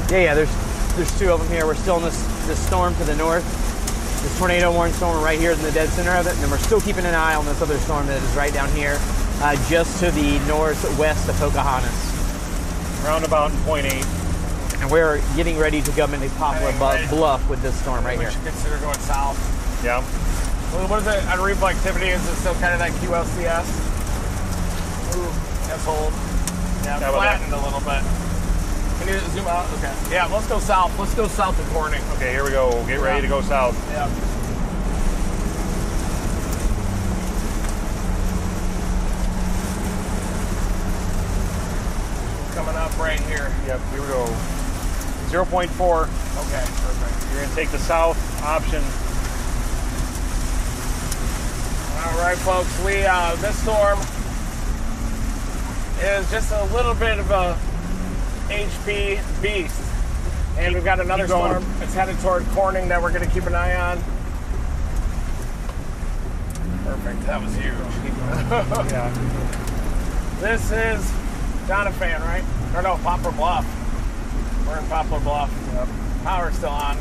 Yeah, there's two of them here. We're still in this storm to the north. This tornado warning storm right here in the dead center of it, and then we're still keeping an eye on this other storm that is right down here, just to the northwest of Pocahontas. Roundabout in 0.8. And we're getting ready to come into Poplar Bluff with this storm right here. We should consider going south. Yeah. Well, what is it on reflectivity? Is it still kind of that QLCS? Ooh, that's old. Yeah, flattened a little bit. Can you zoom out? Okay. Yeah, let's go south. Let's go south of Corning. Okay, here we go. Get ready to go south. Yeah. Coming up right here. Yep, here we go. 0.4. Okay, perfect. You're going to take the south option. All right, folks. This storm is just a little bit of a HP beast. And we've got another storm that's headed toward Corning that we're going to keep an eye on. Perfect. That was huge. Yeah. This is Doniphan, right? Or no, Poplar Bluff. We're in Poplar Bluff. Yep. Power's still on.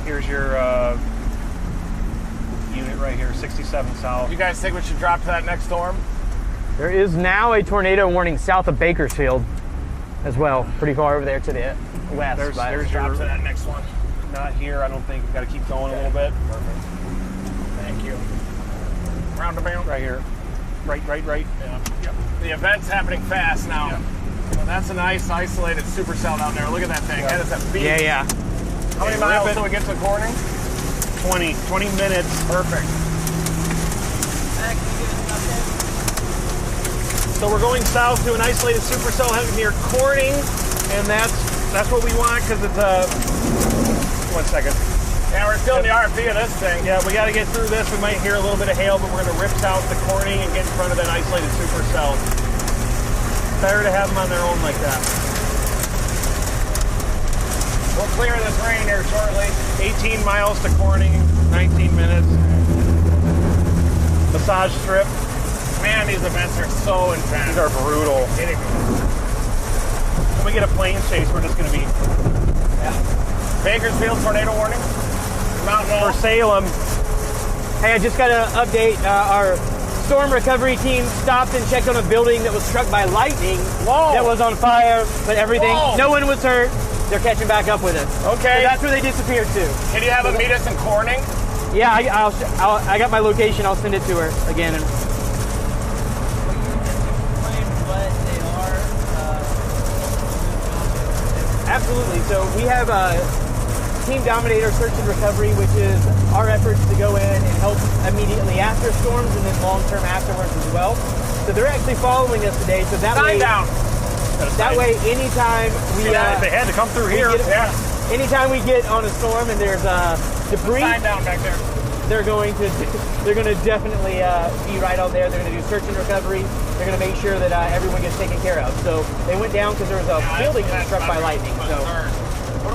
Here's your unit right here, 67 south. You guys think we should drop to that next storm? There is now a tornado warning south of Bakersfield as well, pretty far over there to the west. There's Drop to that next one. Not here, I don't think. We've got to keep going a little bit. Perfect. Thank you. Roundabout. Right here. Right. Yeah. Yep. The event's happening fast now. Yep. Well, that's a nice isolated supercell down there. Look at that thing. Yep. That is a beast. Yeah. How many miles till we get to Corning? 20 minutes. Perfect. So we're going south to an isolated supercell near Corning, and that's what we want because it's a. 1 second. Yeah, we're still in the RFP of this thing. Yeah, we got to get through this. We might hear a little bit of hail, but we're going to rip south to Corning and get in front of that isolated supercell. Better to have them on their own like that. We'll clear this rain here shortly. 18 miles to Corning, 19 minutes. Massage strip. Man, these events are so intense. These are brutal. When we get a plane chase, we're just going to be... Yeah. Bakersfield tornado warning. Mountain For Salem. Hey, I just got to update. Our storm recovery team stopped and checked on a building that was struck by lightning. Whoa. That was on fire, but everything, no one was hurt. They're catching back up with us. Okay. So that's where they disappeared to. Can you have them meet us in Corning? Yeah, I got my location. I'll send it to her again. absolutely. So we have Team Dominator Search and Recovery, which is our efforts to go in and help immediately after storms and then long-term afterwards as well. So they're actually following us today. So that way, anytime we they had to come through here. Anytime we get on a storm and there's debris, sign down back there. they're going to definitely be right out there. They're going to do search and recovery. They're going to make sure that everyone gets taken care of. So they went down because there was a building that was struck by lightning. So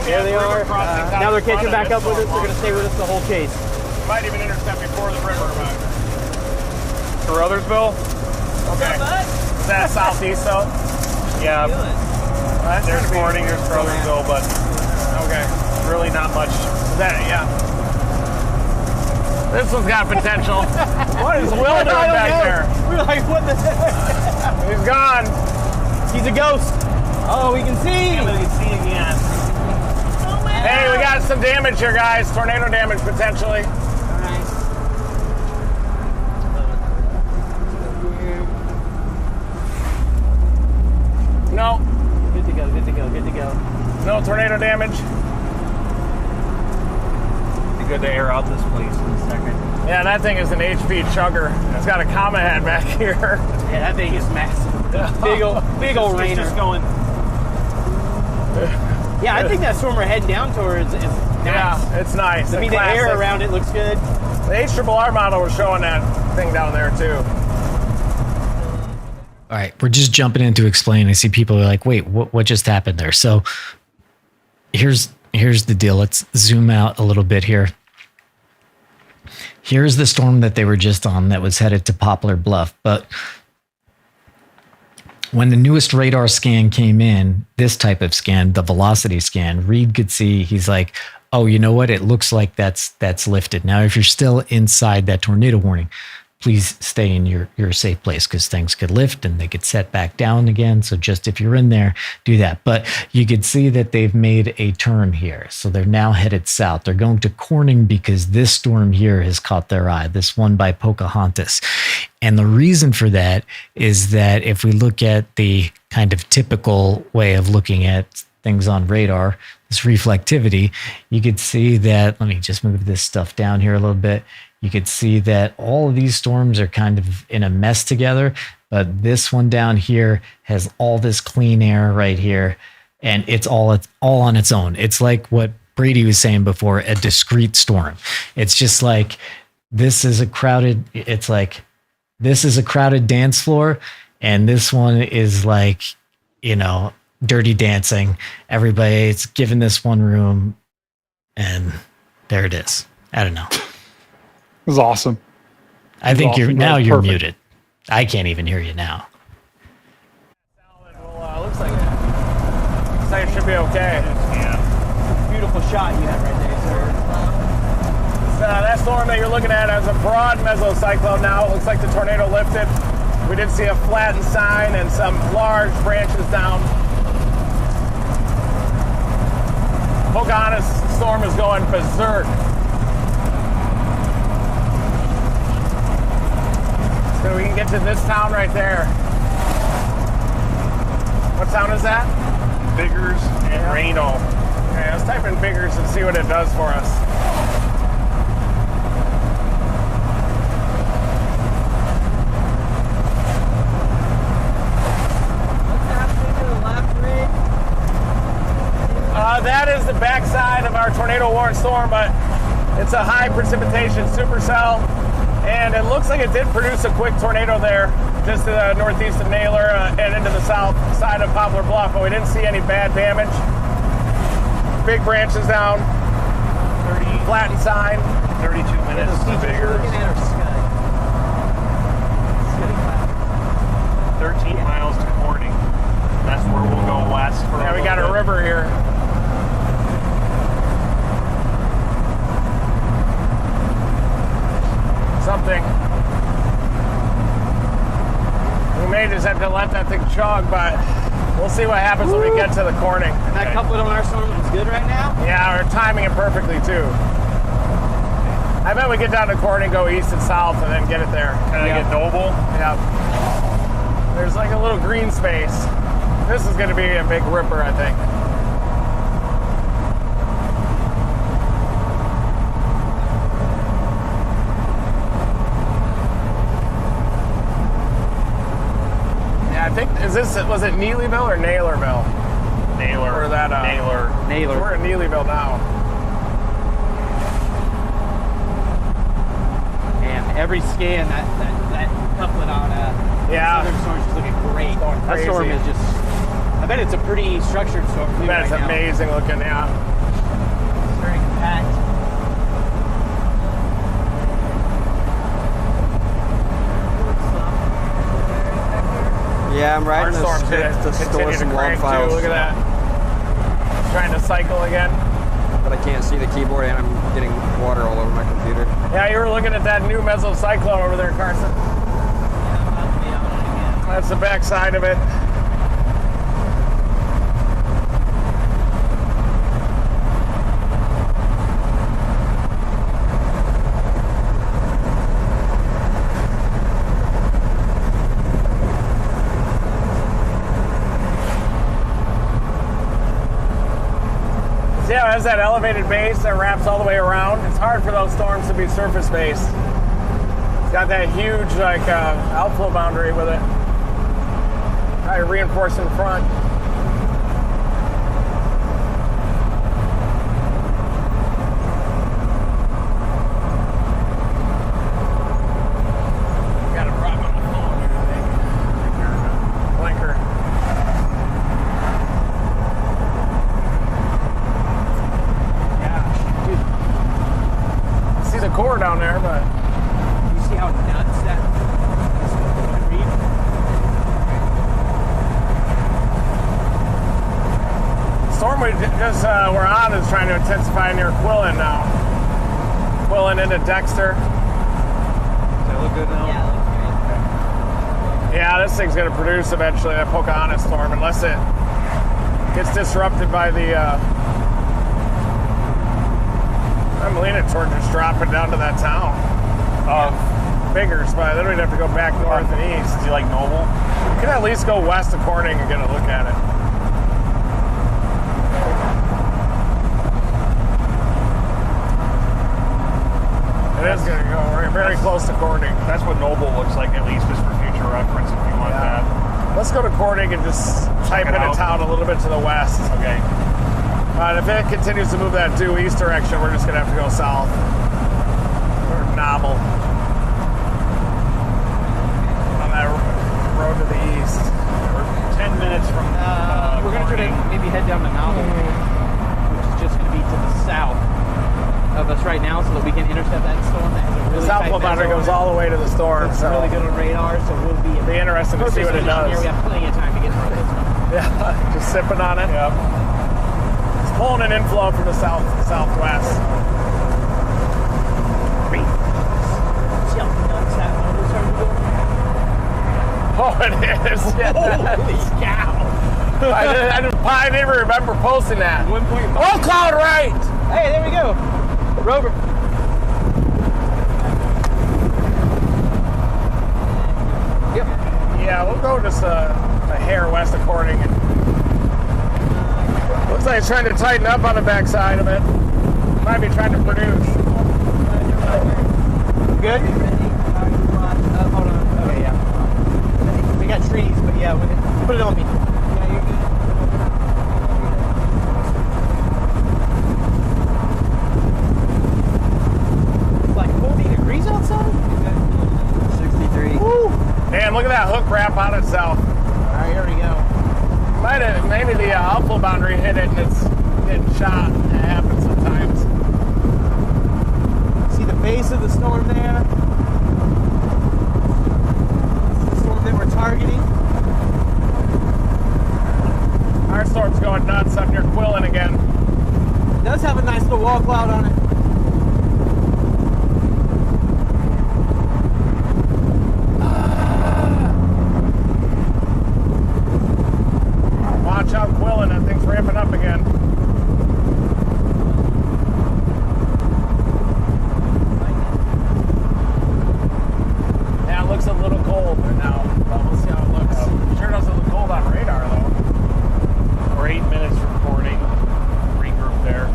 there they are. Now they're catching back up with us. They're going to stay with us the whole chase. Might even intercept before the river. Carothersville? Okay. Is that southeast though? Yeah. There's Corning, there's Carothersville, but okay. Really not much. Is that yeah. This one's got potential. What is Will doing back there? We're like, what the heck? He's gone. He's a ghost. Oh, we can see. Yeah, we can see again. Hey, we got some damage here, guys. Tornado damage potentially. No. Good to go, good to go, good to go. No tornado damage. Be good to air out this place in a second. Yeah, that thing is an HP chugger. It's got a comma head back here. Yeah, that thing is massive. Big old rainer. It's just going. Yeah, I think that storm we're heading down towards is nice. Yeah, it's nice. I mean, the air around it looks good. The HRRR model was showing that thing down there too. All right, we're just jumping in to explain. I see people are like, wait, what just happened there? So here's the deal. Let's zoom out a little bit here. Here's the storm that they were just on that was headed to Poplar Bluff. But when the newest radar scan came in, this type of scan, the velocity scan, Reed could see, he's like, oh, you know what? It looks like that's lifted. Now, if you're still inside that tornado warning, please stay in your safe place because things could lift and they could set back down again. So just if you're in there, do that. But you could see that they've made a turn here. So they're now headed south. They're going to Corning because this storm here has caught their eye, this one by Pocahontas. And the reason for that is that if we look at the kind of typical way of looking at things on radar, this reflectivity, you could see that, let me just move this stuff down here a little bit. You could see that all of these storms are kind of in a mess together, but this one down here has all this clean air right here, and it's all on its own. It's like what Brady was saying before, a discrete storm. It's just like this is a crowded dance floor, and this one is like, Dirty Dancing. Everybody's given this one room, and there it is. I don't know. It was awesome. I think you're muted. I can't even hear you now. Looks like it should be okay. Yeah. Beautiful shot you have right there, sir. That storm that you're looking at has a broad mesocyclone now. It looks like the tornado lifted. We did see a flattened sign and some large branches down. Pocahontas storm is going berserk. So we can get to this town right there. What town is that? Biggers and Raynal. Okay, let's type in Biggers and see what it does for us. What's happening to the left, Rick? That is the backside of our tornado warned storm, but it's a high precipitation supercell. And it looks like it did produce a quick tornado there, just to the northeast of Naylor and into the south side of Poplar Bluff, but we didn't see any bad damage. Big branches down, flattened sign. 32 minutes to Biggers. 13 miles to Corning. That's where we'll go west for we got a river here. Something. We may just have to let that thing chug, but we'll see what happens when we get to the Corning. And that couplet on our storm is good right now? Yeah, we're timing it perfectly too. I bet we get down to Corning, go east and south, and then get it there. Can I get Noble? Yep. There's like a little green space. This is going to be a big ripper, I think. Yeah, I think, was it Neelyville or Naylorville? Naylor. Or that, Naylor. We're in Neelyville now. And every scan, that couplet on Southern Storm is looking great. That storm is just, I bet it's a pretty structured storm. I bet it's amazing looking, yeah. It's very compact. Yeah, I'm riding Our storm's gonna to store continue some to log crank files. too. Look at that. Trying to cycle again. But I can't see the keyboard and I'm getting water all over my computer. Yeah, you were looking at that new mesocyclone over there, Carson. That's the back side of it. Yeah, it has that elevated base that wraps all the way around. It's hard for those storms to be surface based. It's got that huge outflow boundary with it. Probably reinforced in front. Got a problem on the phone here, I think. Blinker. See the core down there, but you see how nuts that read? storm we just we're on is trying to intensify near Quillen now. Quillen into Dexter. Does that look good now? Yeah, it looks great. Yeah, this thing's going to produce eventually a Pocahontas storm unless it gets disrupted by the. I'm leaning toward just dropping down to that town of Biggers, but then we'd have to go back north and east. Do you like Noble? We could at least go west of Corning and get a look at it. It is going to go very close to Corning. That's what Noble looks like, at least just for future reference if you want that. Let's go to Corning and just type in a town a little bit to the west. Okay. And if it continues to move that due east direction, we're just going to have to go south. Or Novel. On that road to the east. We're 10 minutes from we're going to try to maybe head down to Novel, which is just going to be to the south of us right now, so that we can intercept that storm. That has a really the southwest boundary goes all the way to the storm. It's so really good on radar, so we'll be interested to see what it does. Here. We have plenty of time to get through this one. Yeah, just sipping on it. Yep. It's pulling an inflow from the southwest. Oh, it is. Holy cow! I didn't even remember posting that. 1.5. Oh, cloud right! Hey, there we go. Rover. Yep. Yeah, we'll go just a hair west of Corning. Looks like it's trying to tighten up on the backside of it. Might be trying to produce. Good? Hold on. Okay, yeah. We got trees, but yeah, put it on me. Yeah, you're good. It's like 40 degrees outside? 63. Woo! Man, look at that hook wrap on itself. Alright, here we go. Maybe the outflow boundary hit it and it's getting shot. It happens sometimes. See the base of the storm there? The storm that we're targeting. Our storm's going nuts up near Quillen again. It does have a nice little wall cloud on it. Watch out, Quillen. That thing's ramping up again. Yeah, it looks a little cold right now, but we'll see how it looks. It sure doesn't look cold on radar, though. We're 8 minutes from Corning. Regroup there.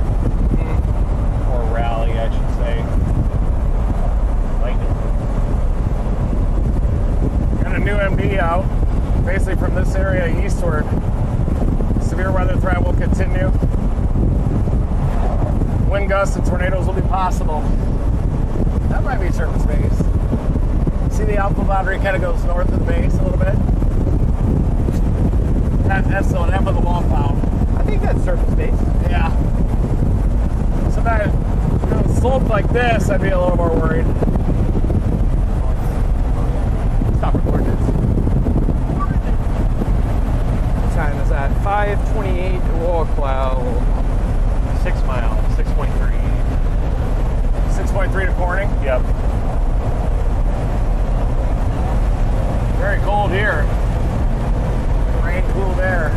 Or basically from this area eastward. Severe weather threat will continue. Wind gusts and tornadoes will be possible. That might be surface base. See the alpha boundary kind of goes north of the base a little bit? That's the end of the wall cloud. I think that's surface base. Yeah. Sometimes, if it was sloped like this, I'd be a little more worried. Stop recording this. What time is that? 5:28 wall cloud. 6 miles, 6.3. 6.3 to Corning? Yep. Very cold here. Rain, cool air.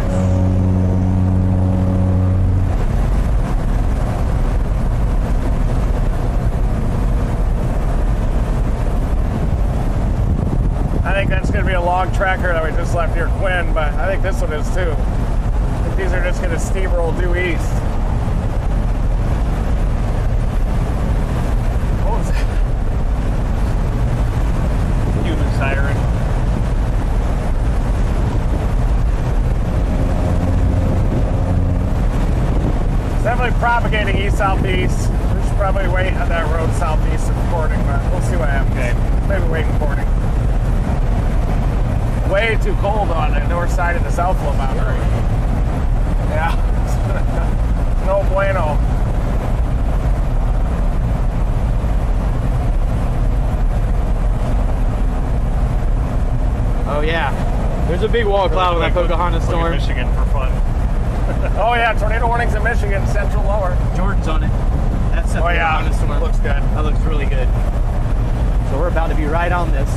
I think that's going to be a log tracker that we just left near Quinn, but I think this one is too. I think these are just going to steamroll due east. What was that? Human siren. It's definitely propagating east-southeast. We should probably wait on that road southeast of Corning, but we'll see what happens. Okay. Maybe wait in Corning. Way too cold on the north side of the south flow boundary. Yeah. No bueno. Oh yeah. There's a big wall cloud on that Pocahontas storm. Michigan for fun. Oh yeah, tornado warnings in Michigan, central lower. Jordan's on it. That's the Pocahontas storm. Looks good. That looks really good. So we're about to be right on this.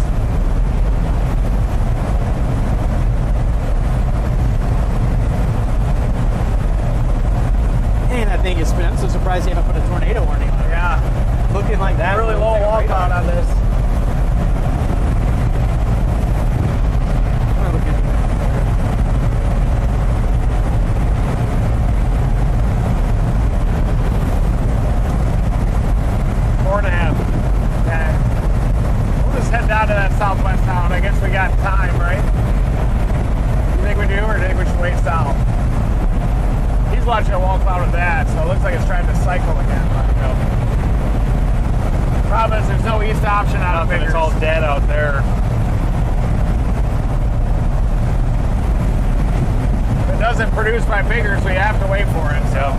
Man, that thing is spinning. I'm so surprised they haven't put a tornado warning on it. Yeah. Looking like that. Really low wall cloud on this. Down to that southwest town. I guess we got time, right? You think we do, or do you think we should wait south? He's watching a wall cloud with that, so it looks like it's trying to cycle again. Problem is, there's no east option out of Biggers. It's all dead out there. If it doesn't produce by Biggers, we have to wait for it. So.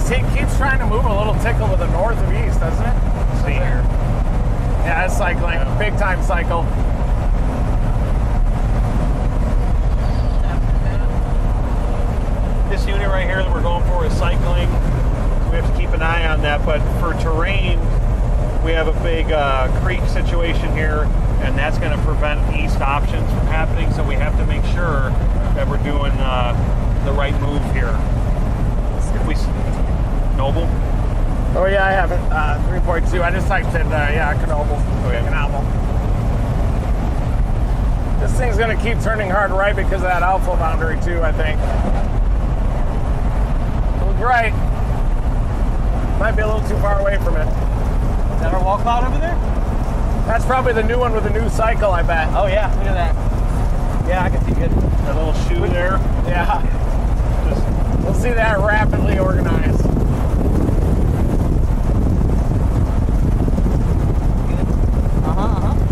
It keeps trying to move a little tickle to the north of east, doesn't it? See here. Yeah, it's cycling. Yeah. Big time cycle. This unit right here that we're going for is cycling. So we have to keep an eye on that. But for terrain, we have a big creek situation here, and that's going to prevent east options from happening. So we have to make sure that we're doing the right move here. If we Noble? Oh yeah, I have it. 3.2. I just typed in, Knoble. Okay. Knoble. This thing's going to keep turning hard right because of that alpha boundary too, I think. Look right. Might be a little too far away from it. Is that our wall cloud over there? That's probably the new one with the new cycle, I bet. Oh yeah, look at that. Yeah, I can see good. That little shoe there. Yeah. We'll see that rapidly organized.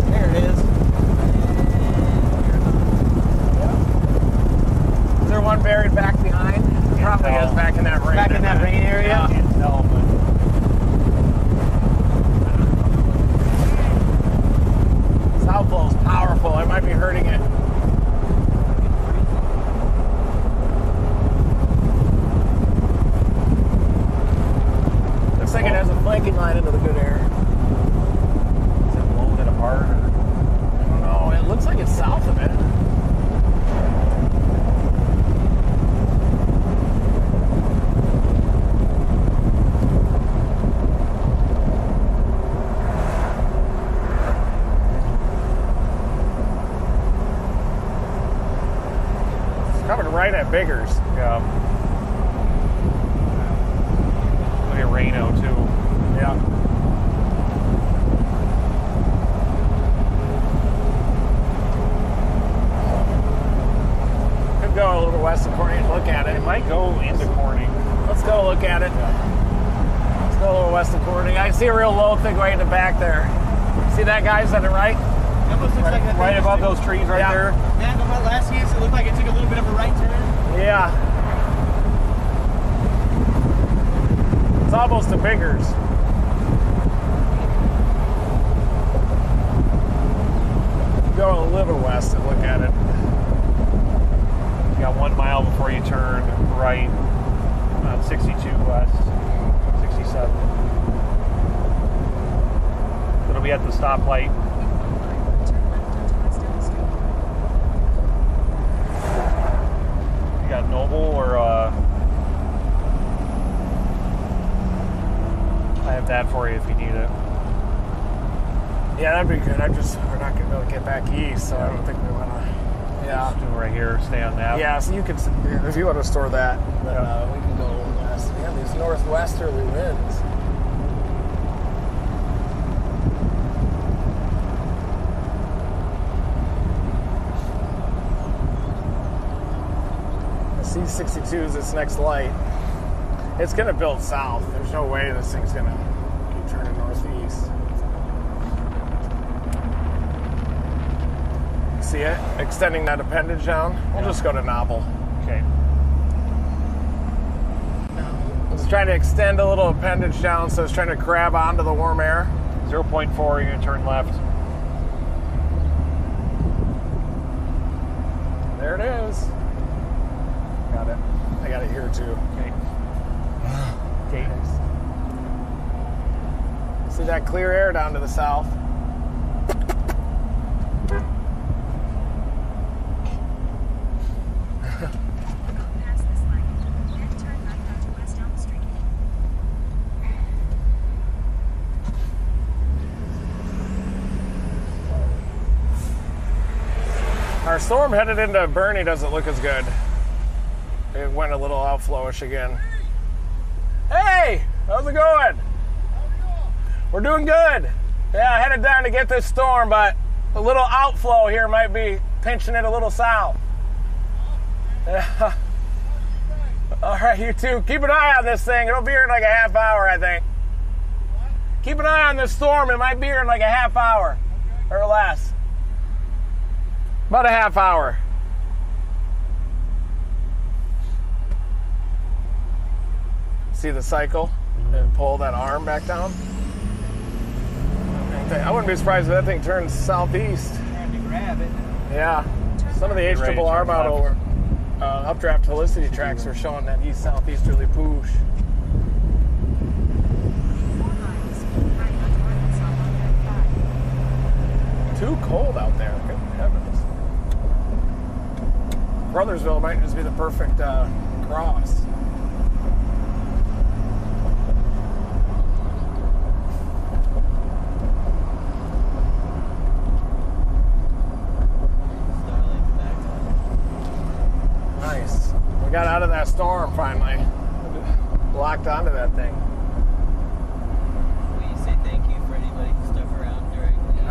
There it is. Is there one buried back behind? Probably is back in that rain. Back in that rain area? Yeah. Can't tell, but South flow is powerful. It might be hurting it. Looks like it has a flanking line into the good air. is it blowing it apart? Or? I don't know. It looks like it's south of it. It's coming right at Biggers. Yeah. west of Cordy. I see a real low thing right in the back there. See that, guys, on the right? That almost looks like that Right above those trees right there. Yeah, but my last use, it looked like it took a little bit of a right turn. Yeah. It's almost a Biggers. Go a little west and look at it. You got 1 mile before you turn right on 62 west, 67. It'll be at the stoplight. You got Noble or I have that for you if you need it. Yeah, that'd be good. We're not going to be able to get back east, so I don't think we want to. Yeah. Just do it right here, stay on that. Yeah, so you can, if you want to store that, then we can go west. Yeah, these northwesterly winds. C62 is its next light. It's going to build south. There's no way this thing's going to keep turning northeast. See it? Extending that appendage down. We'll just go to Noble. Okay. It's trying to extend a little appendage down, so it's trying to grab onto the warm air. 0.4, you're going to turn left. There it is. Got it. I got it here too. Okay. Okay. See that clear air down to the south? Our storm headed into Bernie doesn't look as good. It went a little outflowish again. Hey, how's it going? We're doing good. Yeah, headed down to get this storm, but a little outflow here might be pinching it a little south. Yeah. All right, you too. Keep an eye on this thing. It'll be here in like a half hour, I think. Keep an eye on this storm. It might be here in like a half hour or less. About a half hour. See the cycle and pull that arm back down. I wouldn't be surprised if that thing turns southeast. Trying to grab it. Yeah. Some of the H-triple-R model updraft helicity tracks are showing that east-southeasterly push. Too cold out there. Good heavens. Brothersville might just be the perfect cross. Nice. We got out of that storm finally. Locked onto that thing. Will you say thank you for anybody who stuck around during the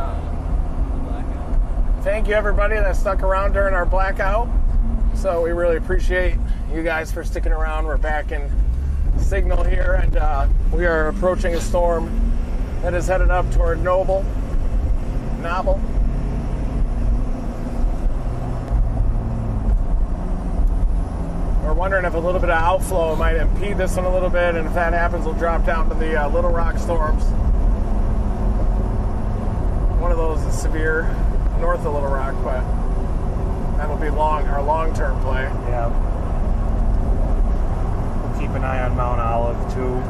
blackout? Thank you everybody that stuck around during our blackout. So we really appreciate you guys for sticking around. We're back in signal here, and we are approaching a storm that is headed up toward Noble. We're wondering if a little bit of outflow might impede this one a little bit, and if that happens, we'll drop down to the Little Rock storms. One of those is severe north of Little Rock, but that'll be our long-term play. Yeah. We'll keep an eye on Mount Olive too.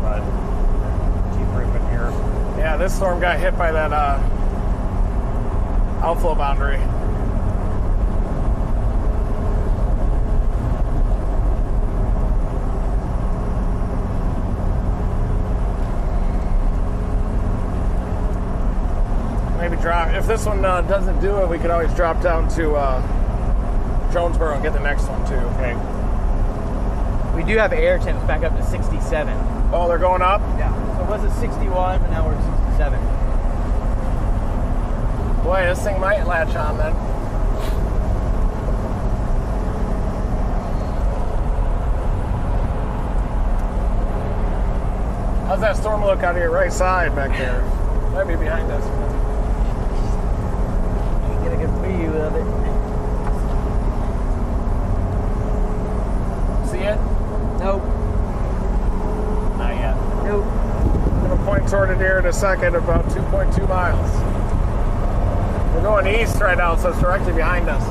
But keep ripping here. Yeah, this storm got hit by that outflow boundary. Maybe drop. If this one doesn't do it, we could always drop down to Jonesboro and get the next one too. Okay. We do have air temps back up to 67. Oh, they're going up? Yeah. So it was at 61, but now we're at 67. Boy, this thing might latch on then. How's that storm look out of your right side back there? Might be behind us. Get a good view of it. See it? Nope. Not yet. Nope. I'm going to point toward it here in a second, about 2.2 miles. We're going east right now, so it's directly behind us.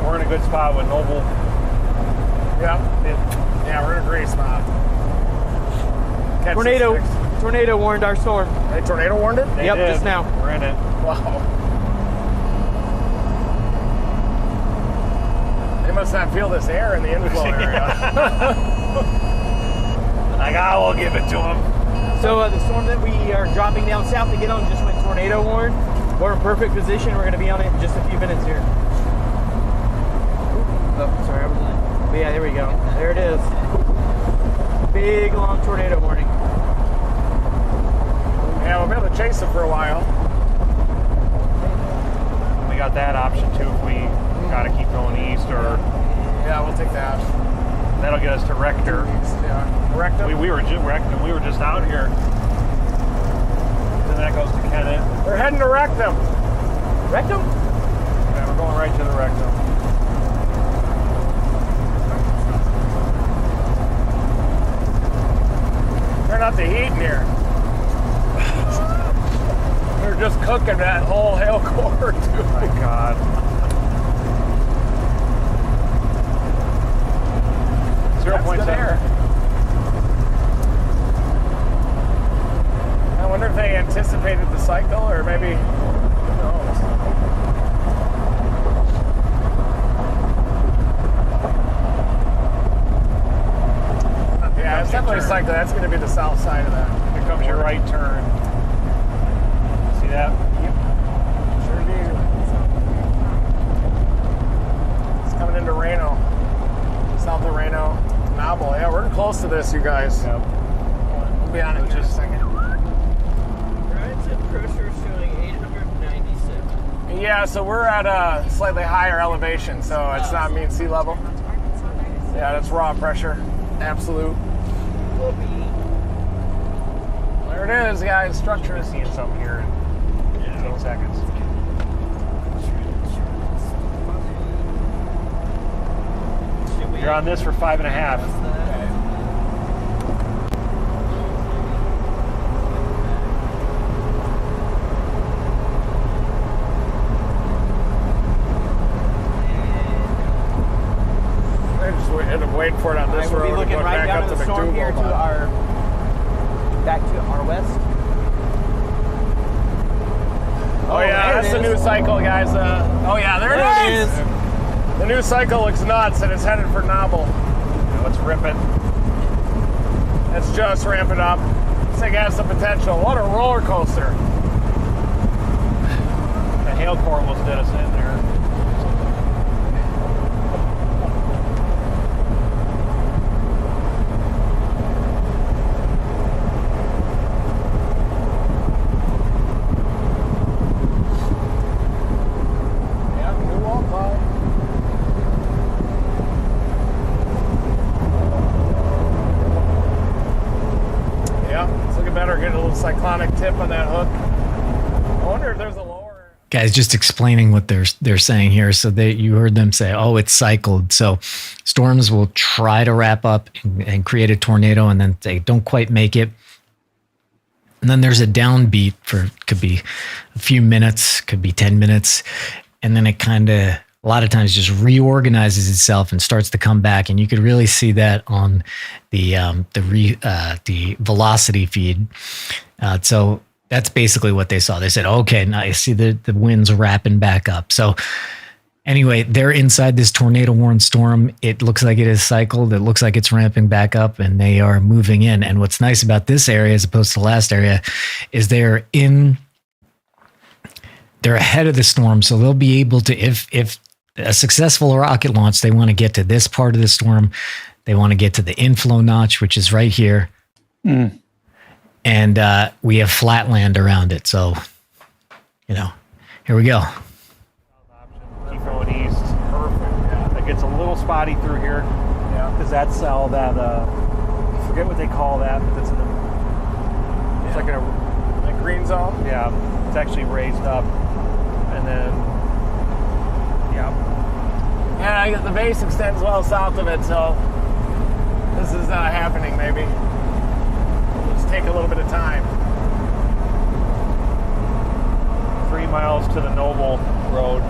We're in a good spot with Noble. Yeah, we're in a great spot. Catch Tornado warned our storm. Hey, tornado warned it? Yep, just now. We're in it. Wow. They must not feel this air in the inflow area. Like, I will give it to them. So the storm that we are dropping down south to get on just went tornado warned. We're in perfect position. We're going to be on it in just a few minutes here. Oh, sorry, I was late. But yeah, there we go. There it is. Big, long tornado warning. Yeah, we'll be able to chase it for a while. We got that option too if we got to keep going east, or yeah, we'll take that. That'll get us to Rector. Yeah, Rector. We were just out here. Then that goes to Kennett. We're heading to Rectum. Rectum? Yeah, we're going right to the Rectum. Turn out the heat in here. We're just cooking that whole hail core, dude. Oh my God. That's good air. I wonder if they anticipated the cycle, or maybe, who knows? Yeah, it's definitely a cycle. That's going to be the south side of that. Here comes your right turn. See that? Yep. Sure do. It's coming into Reno. South of Reno. Noble. Yeah, we're close to this, you guys. Yep. We'll be on it in just a second. Brian said pressure is showing 897. Yeah, so we're at a slightly higher elevation, so it's not mean sea level. Yeah, that's raw pressure. Absolute. There it is, guys. Structure. Seeing something here in 15 seconds. You're on this for 5.5. Waiting for it on this road. We'll be looking going right back down up to the storm here to our back to our west. Oh yeah, that's the new cycle, guys. Oh yeah, there it is. The new cycle looks nuts, and it's headed for Noble. Now it's ripping. It's just ramping up. This thing has some potential. What a roller coaster! The hail core almost did us in there. Cyclonic tip on that hook. I wonder if there's a lower. Guys, just explaining what they're saying here. So you heard them say, "Oh, it's cycled." So storms will try to wrap up and create a tornado, and then they don't quite make it. And then there's a downbeat for could be a few minutes, could be 10 minutes, and then it kind of a lot of times just reorganizes itself and starts to come back. And you could really see that on the velocity feed. So that's basically what they saw. They said, okay, now you see the winds wrapping back up. So anyway, they're inside this tornado warned storm. It looks like it is cycled. It looks like it's ramping back up, and they are moving in. And what's nice about this area as opposed to the last area is they're ahead of the storm. So they'll be able to, if a successful rocket launch, they want to get to this part of the storm. They want to get to the inflow notch, which is right here. Mm. And we have flat land around it. So, here we go. Keep going east. Perfect. Yeah. That gets a little spotty through here. Yeah. Because that's all that, I forget what they call that, but it's in the, it's like a green zone? Yeah, it's actually raised up. And then, yeah. Yeah, the base extends well south of it, so this is happening maybe. It'll just take a little bit of time. 3 miles to the Noble Road.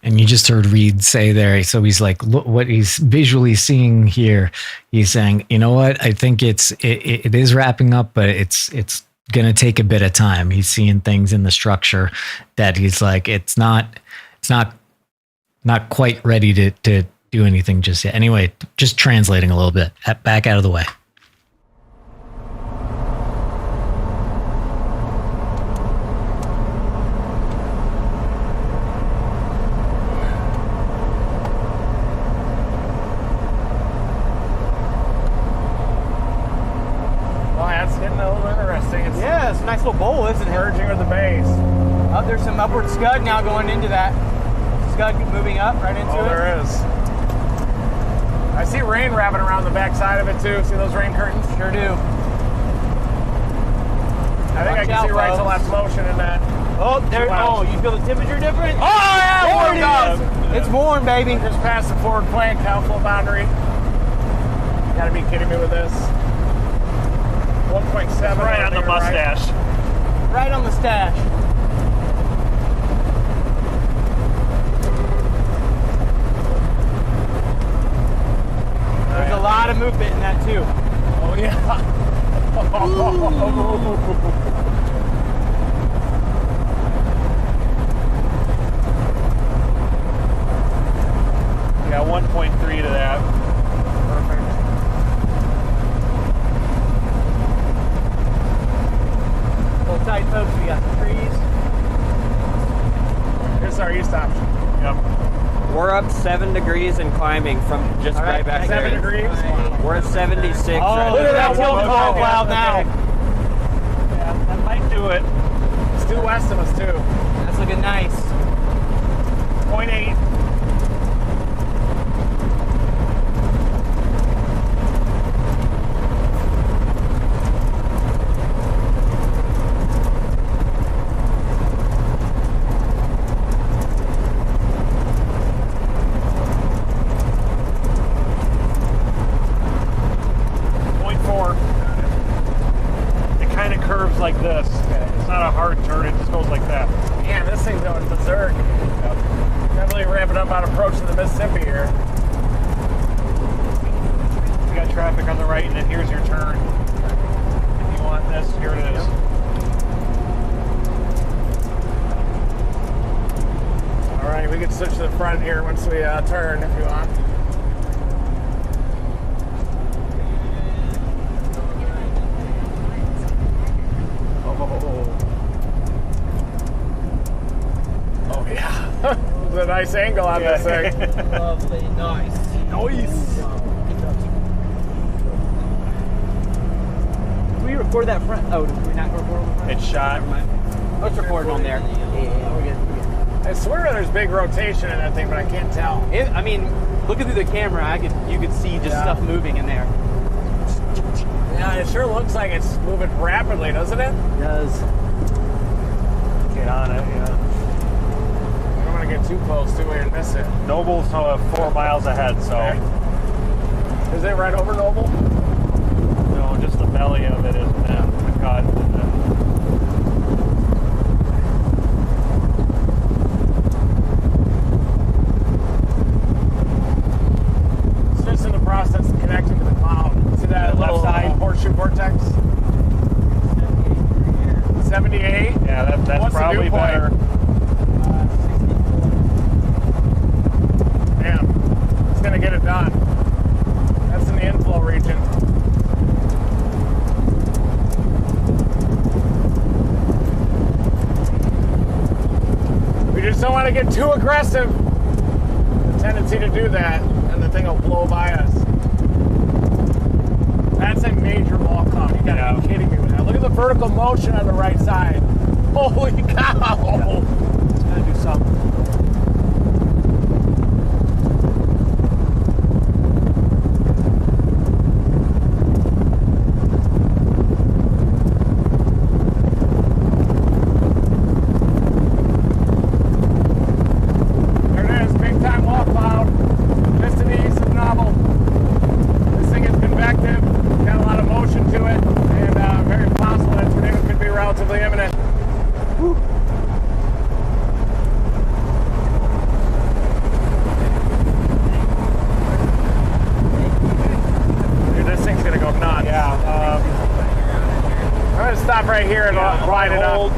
And you just heard Reed say there, so he's like, look what he's visually seeing here. He's saying, you know what? I think it is wrapping up, but it's going to take a bit of time. He's seeing things in the structure that he's like, it's not quite ready to do anything just yet. Anyway, just translating a little bit. Back out of the way. Nice little bowl, isn't it? Merging with the base. Oh, there's some upward scud now going into that. Scud moving up right into it. Oh, there is. I see rain wrapping around the back side of it too. See those rain curtains? Sure do. I think I can see right to left motion in that. Oh, there. Oh, you feel the temperature difference? Oh, yeah, there it is. It's warm, baby. Just past the forward flank, outflow boundary. You gotta be kidding me with this. 1.7. Right on the mustache. Right on the stash. There's a lot of movement in that too. Oh yeah. Yeah, 1.3 to that. Perfect. Hold tight, folks. We got the trees. Here's our east option. Yep. We're up 7 degrees and climbing from just right back there. 7 degrees? We're at 76 Oh, right look at that now. tilt cloud now. Yeah, that might do it. It's due west of us too. That's looking nice. 0.8. Like this. It's not a hard turn, it just goes like that. Man, this thing's going berserk. Definitely ramping up on approach to the Mississippi here. We got traffic on the right, and then here's your turn. If you want this, here it is. All right, we can switch to the front here once we turn if you want. Oh yeah. It's a nice angle on this thing. Lovely, nice. Nice. Did we record that front? Oh, did we not record on the front? It's shot. Oh, it's recording on there. Yeah, we're good. I swear there's big rotation in that thing, but I can't tell. I mean, looking through the camera, you could see just stuff moving in there. Yeah, it sure looks like it's moving rapidly, doesn't it? It does. Get on it, yeah. I don't want to get too close to it and miss it. Noble's 4 miles ahead, so. Okay. Is it right over Noble? No, just the belly of it is cut. It's just in the process of connecting to the cloud. See that left little side horseshoe vortex? 78? Yeah, that's What's probably better. Damn, it's gonna get it done. That's in the inflow region. We just don't want to get too aggressive. The tendency to do that, and the thing will blow by us. That's a major ball cloud. You gotta be kidding me with that. Look at the vertical motion on the right side. Holy cow! It's gonna do something. wide enough. hold.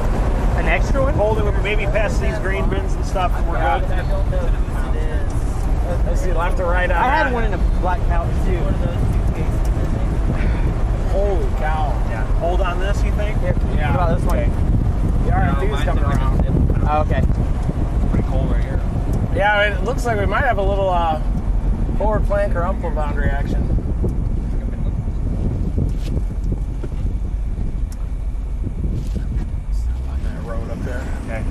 An extra one? Hold it, maybe past these green bins and stuff. And we're good. Let's see, left or right on I had that. one in a black pouch too. Holy cow. Yeah. Hold on this, you think? Here, Yeah. what about this one? The RFD's coming around. Oh, okay. Pretty cold right here. Yeah, it looks like we might have a little forward flank or upward boundary action. On that road up there. Okay.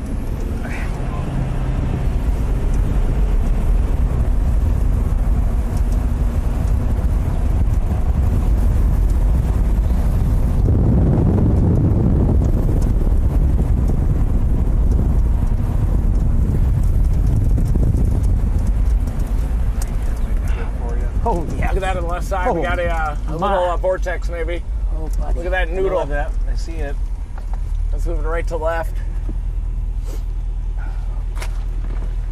Oh, yeah. Look at that on the left side. We got a little vortex maybe. Oh, buddy. Look at that noodle. Look at that. I see it. That's moving right to left.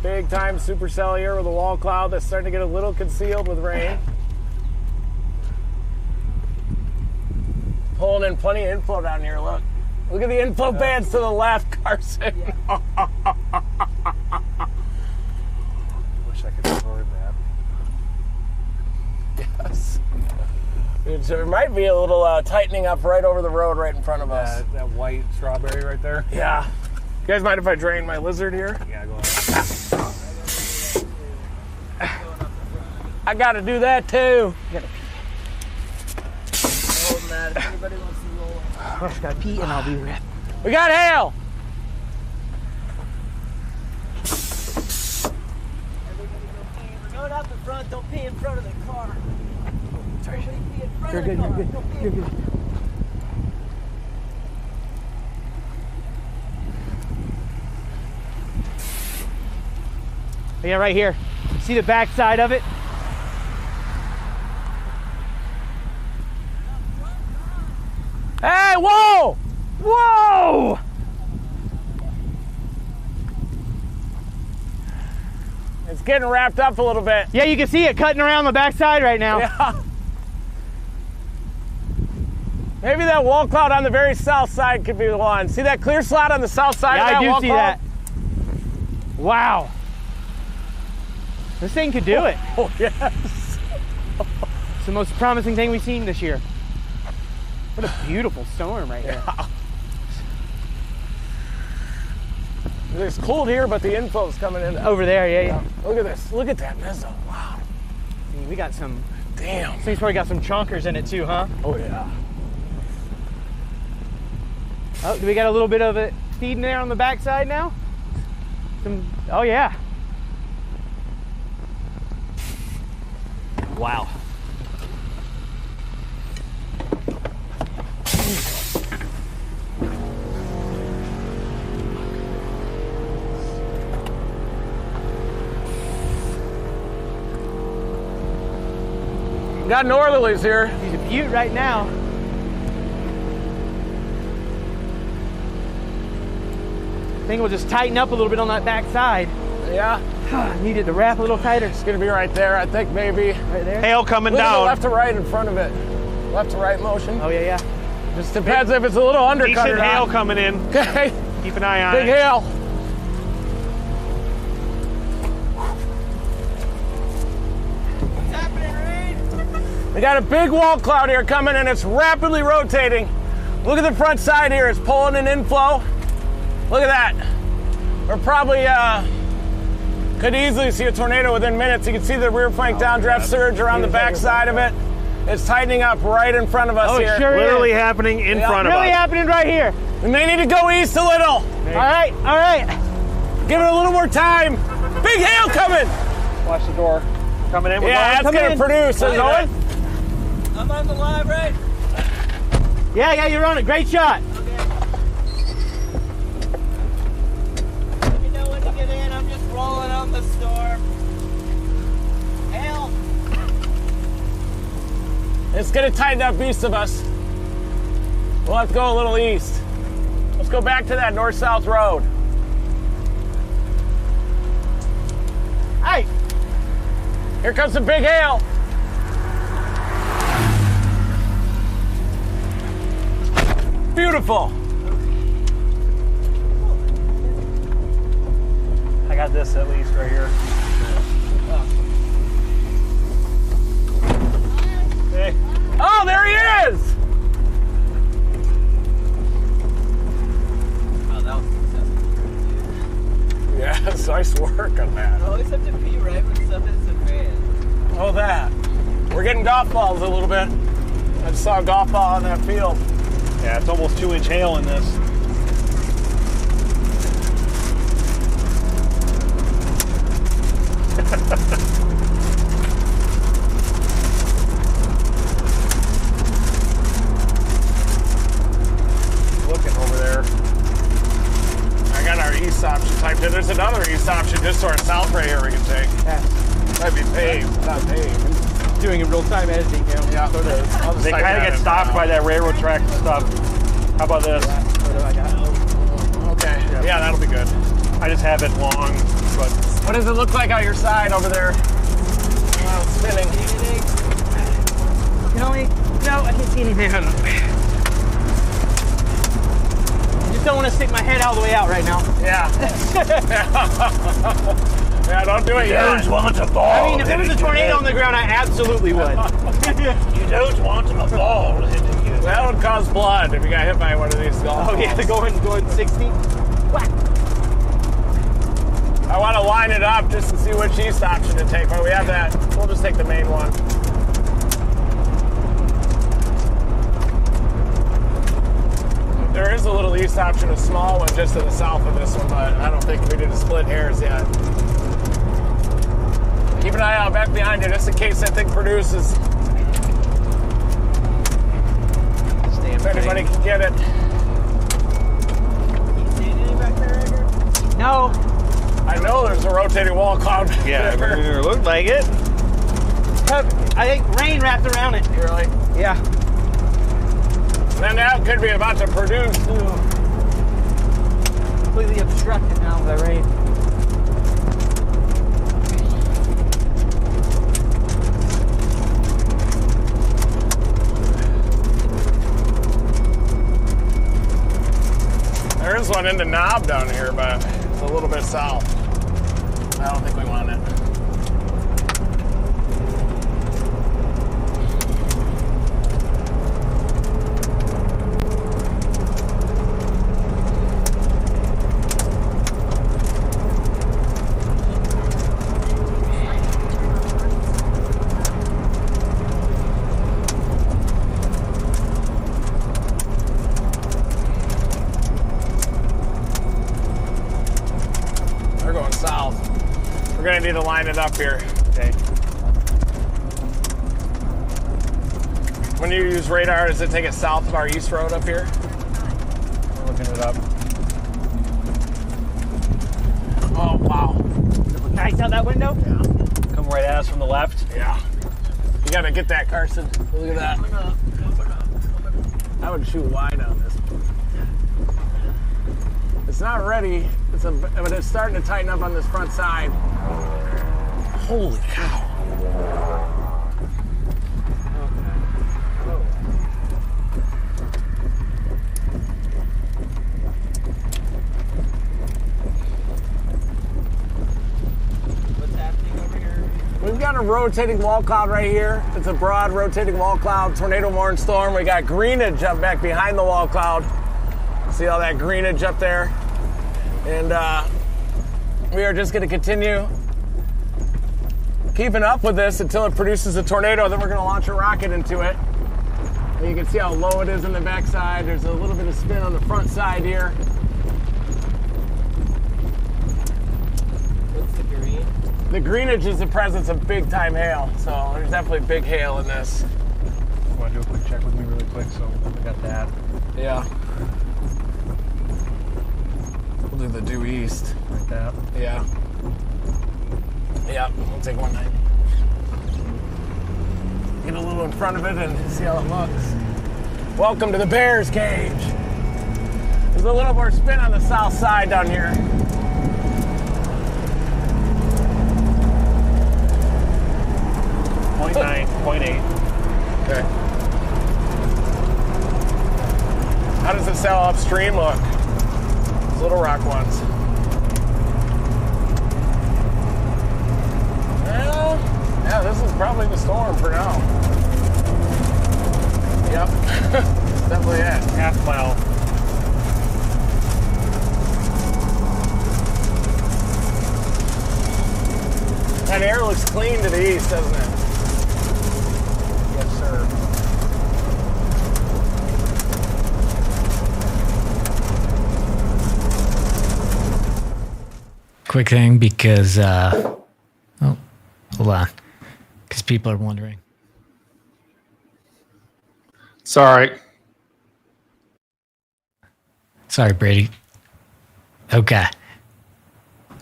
Big time supercell here with a wall cloud that's starting to get a little concealed with rain. Pulling in plenty of inflow down here, look. Look at the inflow bands to the left, Carson. Wish I could record that. Yes. There might be a little tightening up right over the road right in front of us. That white strawberry right there. Yeah. You guys mind if I drain my lizard here? Yeah, go ahead. I gotta do that too. Holding that. If anybody wants to roll. I just gotta pee and I'll be right. We got hail. We're going out the front. Don't pee in front of the car. Sorry. Pee in front You're of the good, car. you're good. Don't pee in You're good. Yeah, right here. See the back side of it? Hey, whoa! Whoa! It's getting wrapped up a little bit. Yeah, you can see it cutting around the back side right now. Yeah. Maybe that wall cloud on the very south side could be the one. See that clear slot on the south side of that I wall do see cloud? that. Wow. This thing could do it. Oh, yes. It's the most promising thing we've seen this year. What a beautiful storm right here. It's cold here, but the info's coming in. Over there, yeah. Look at this. Look at that mezzo. Wow. I mean, we got some. Damn. This thing's probably got some chonkers in it too, huh? Oh, yeah. Oh, do we got a little bit of it feeding there on the backside now? Oh, yeah. Wow. Got northerlies here. He's a beaut right now. Thing will just tighten up a little bit on that back side. Yeah. Needed to wrap a little tighter. It's gonna be right there, I think maybe. Right there. Hail coming Look at down. the left to right in front of it. Left to right motion. Oh, yeah. Just depends if it's a little undercut Decent or not. hail coming in. Okay. Keep an eye on Big it. hail. What's happening, Reed? We got a big wall cloud here coming and it's rapidly rotating. Look at the front side here. It's pulling an inflow. Look at that. We're probably could easily see a tornado within minutes. You can see the rear flank downdraft surge around the back side of it. It's tightening up right in front of us here. Sure Literally is. happening in front of Really us. happening right here. We may need to go east a little. All right, all right. Give it a little more time. Big hail coming. Watch the door. Coming in. We're Yeah, that's going to produce. Going? I'm on the live, right? Yeah, you're on it. Great shot. Let me know when to get in. I'm just rolling on the storm. Hail. It's going to tighten up east of us. We'll have to go a little east. Let's go back to that north-south road. Hey, here comes some big hail. Beautiful. I got this at least right here. Hey. Oh, there he is! Oh, that was successful. Yes, nice work on that. I always have to pee right when stuff hits the fan. Oh, that. We're getting golf balls a little bit. I just saw a golf ball on that field. Yeah, it's almost 2-inch hail in this. Looking over there. I got our east option typed in. There's another east option just to our south right here we can take. Yeah. Might be paved, not paved. Doing a real-time editing, you know? Yeah, so it is. They kind of get stopped by that railroad track and stuff. How about this? What do I got? Okay. Yeah, that'll be good. I just have it long, but... What does it look like out your side over there? Oh, it's spinning. You know me? No, I can't see anything. I just don't want to stick my head all the way out right now. Yeah. Yeah, don't do it yet. You don't want a ball. I mean, if there was a tornado on the ground, I absolutely would. You don't want a ball hitting you. That would cause blood if you got hit by one of these golf balls. Oh, yeah, going 60. Whack. I want to line it up just to see which east option to take, but we have that. We'll just take the main one. There is a little east option, a small one just to the south of this one, but I don't think we need to split hairs yet. Keep an eye out back behind you just in case that thing produces. If anybody can get it. You see anything back there, Edgar? No. I know there's a rotating wall cloud. Yeah, it looked like it. I think rain wrapped around it. Really? Yeah. Then that could be about to produce. Completely obstructed now by rain. There is one in the knob down here, but it's a little bit south. I don't think we want it. We're gonna need to line it up here. Okay. When you use radar, does it take it south of our east road up here? Looking it up. Oh, wow. Nice out that window? Yeah. Come right at us from the left. Yeah. You gotta get that, Carson. Look at that. I would shoot wide on this. It's not ready, but it's starting to tighten up on this front side. Holy cow. What's happening over here? We've got a rotating wall cloud right here. It's a broad rotating wall cloud, tornado warning storm. We got greenage up back behind the wall cloud. See all that greenage up there? And we are just gonna continue keeping up with this until it produces a tornado. Then we're gonna launch a rocket into it. And you can see how low it is on the backside. There's a little bit of spin on the front side here. What's the green? The greenage is the presence of big time hail. So there's definitely big hail in this. Want to do a quick check with me really quick? So we got that. Yeah. We'll do the due east. Like that. Yeah. Yeah, we'll take 190. Get a little in front of it and see how it looks. Welcome to the Bears cage. There's a little more spin on the south side down here. .9, .8. Okay. How does it sail upstream look? Those Little Rock ones. probably the storm for now. Yep. It's definitely it. Half mile. That air looks clean to the east, doesn't it? Yes, sir. Quick thing, because oh, hold on, because people are wondering. Sorry. Sorry, Brady. Okay.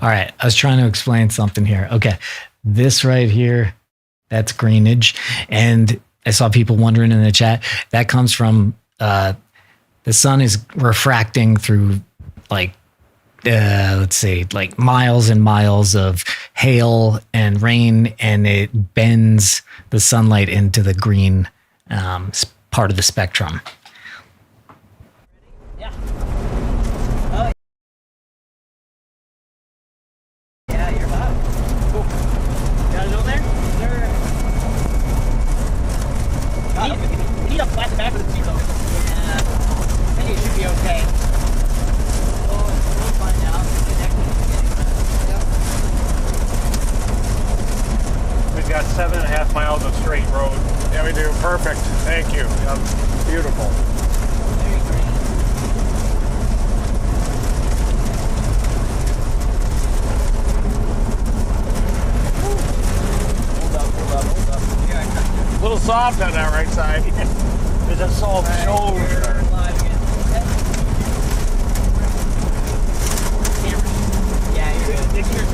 All right. I was trying to explain something here. Okay. This right here, that's greenage. And I saw people wondering in the chat, that comes from the sun is refracting through let's say like miles and miles of hail and rain, and it bends the sunlight into the green part of the spectrum. Yeah. Oh. Yeah, you're hot. Cool. Got it on there? Sure. We need a flat back with a zero. Yeah. I think it should be okay. We'll find out. We've got 7.5 miles of straight road. Yeah, we do. Perfect. Thank you. Yep. Beautiful. Very green. Hold up. A little soft on that right side. There's a soft shoulder. Yeah, you're good. This year's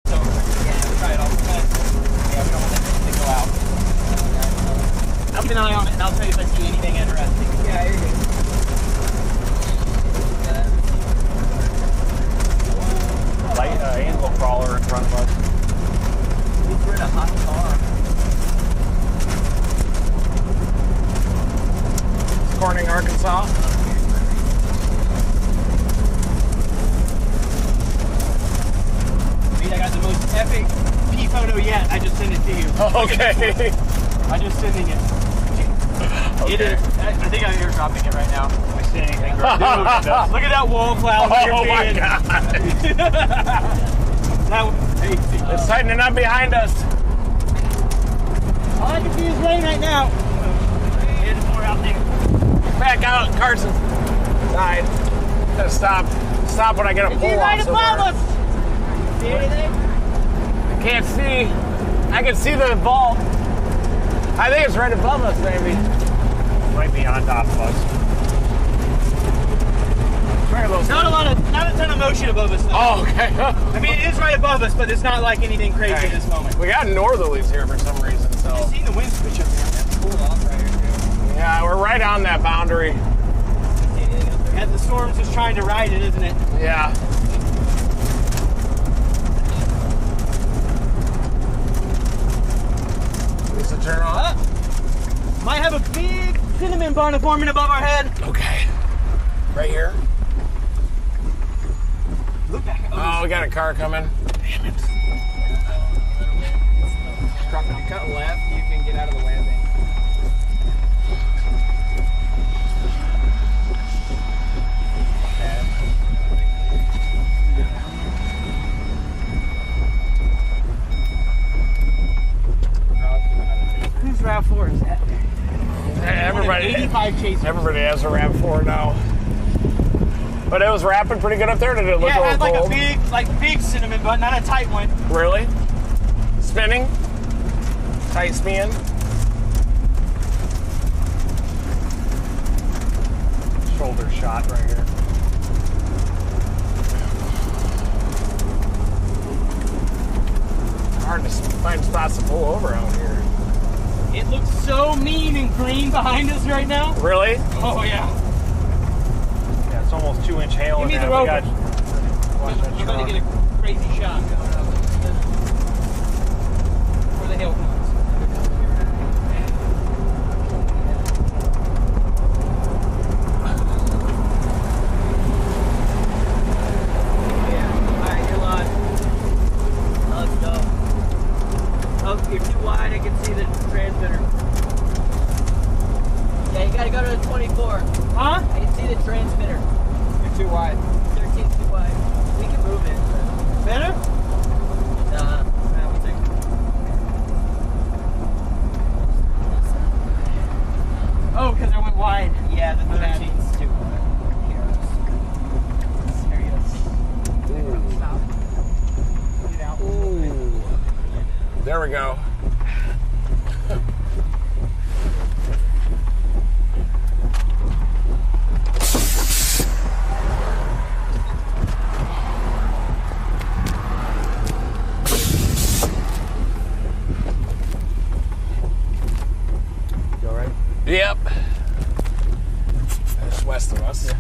so yeah, we try it all the time. Yeah, we don't want that to go out. I'll keep an eye on it and I'll tell you if I see anything interesting. Yeah, you're good. Light anvil crawler in front of us. We're in a hot car. Corning, Arkansas. I got the most epic P photo yet. I just sent it to you. Okay. I'm just sending it. Okay. It is. I think I'm airdropping it right now. I see anything. Dude, look at that wall cloud. Oh my God. That was crazy. It's tightening up behind us. All I can see is rain right now. There's more out there. Back out, Carson. Side. Gotta stop when I get a pull off. Right above us. See anything? I can't see. I can see the vault. I think it's right above us, maybe. Right beyond top of us. Not a ton of motion above us. Though. Oh, okay. I mean, it is right above us, but it's not like anything crazy at this moment. We got northerlies here for some reason, so. I see the wind switch up there. That's cool off right here, too. Yeah, we're right on that boundary. And the storm's just trying to ride it, isn't it? Yeah. Needs to turn on. Might have a big cinnamon bun forming above our head. Okay. Right here. Look back. Oh, we got a car coming. Damn it. If you cut left, you can get out of the way, I think. Whose RAV4 is that? Everybody, 85 Chaser. Everybody has a RAV4 now. But it was wrapping pretty good up there. Did it look Yeah, a it little had cold? like a big cinnamon bun, not a tight one. Really? Spinning? Tight spin? Shoulder shot right here. Hard to find spots to pull over out here. It looks so mean and green behind us right now. Really? Oh, yeah. Yeah, it's almost 2-inch hail Give in me there. the rope. We're going to get a crazy shot. Where the hail comes. Yeah. All right, you're live. Let's go. Oh, You're too wide. I can see the transmitter. Yeah, you gotta go to the 24. Huh? I can see the transmitter. You're too wide. 13's too wide. We can move it. Better? Nah, we think. Oh, because I went wide. Yeah, the 13's too wide. There he is. Stop. Get out. Ooh. There we go. You all right? Yep. That's west of us.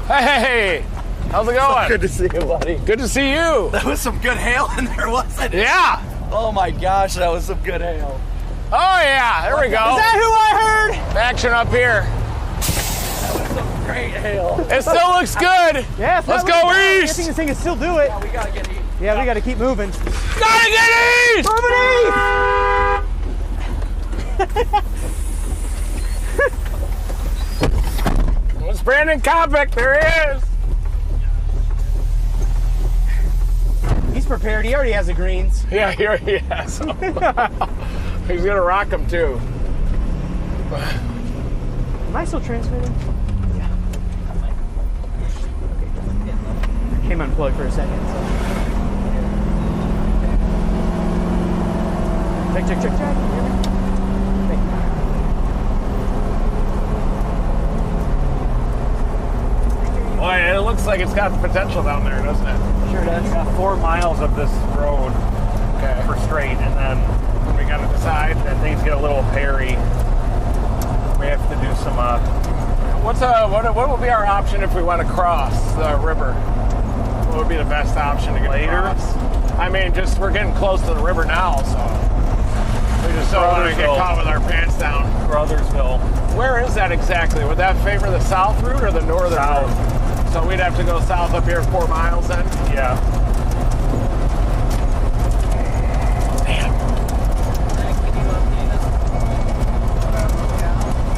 Hey, how's it going? Good to see you, buddy. Good to see you. That was some good hail in there, wasn't it? Yeah. Oh my gosh, that was some good hail. Oh yeah, there we go. Is that who I heard? Action up here. That was some great hail. It still looks good. Yeah, Let's go I east. think this thing can still do it. Yeah, we gotta get east. Yeah, we gotta keep moving. Gotta get east. Moving It's Brandon Kopic. There he is. He's prepared. He already has the greens. Yeah, here he is. He's gonna rock them too. Am I still transmitting? Yeah. Okay. Came unplugged for a second. So. Check. Can you hear me? Thank you. Boy, it looks like it's got the potential down there, doesn't it? Sure does. 4 miles of this road for straight, and then We gotta decide. then things get a little hairy. We have to do some. What would be our option if we want to cross the river? What would be the best option to get Later? across? I mean, just we're getting close to the river now, so we just don't want to get Brothersville. caught with our pants down. Brothersville. Where is that exactly? Would that favor the south route or the northern South. route? So we'd have to go south up here 4 miles then? Yeah.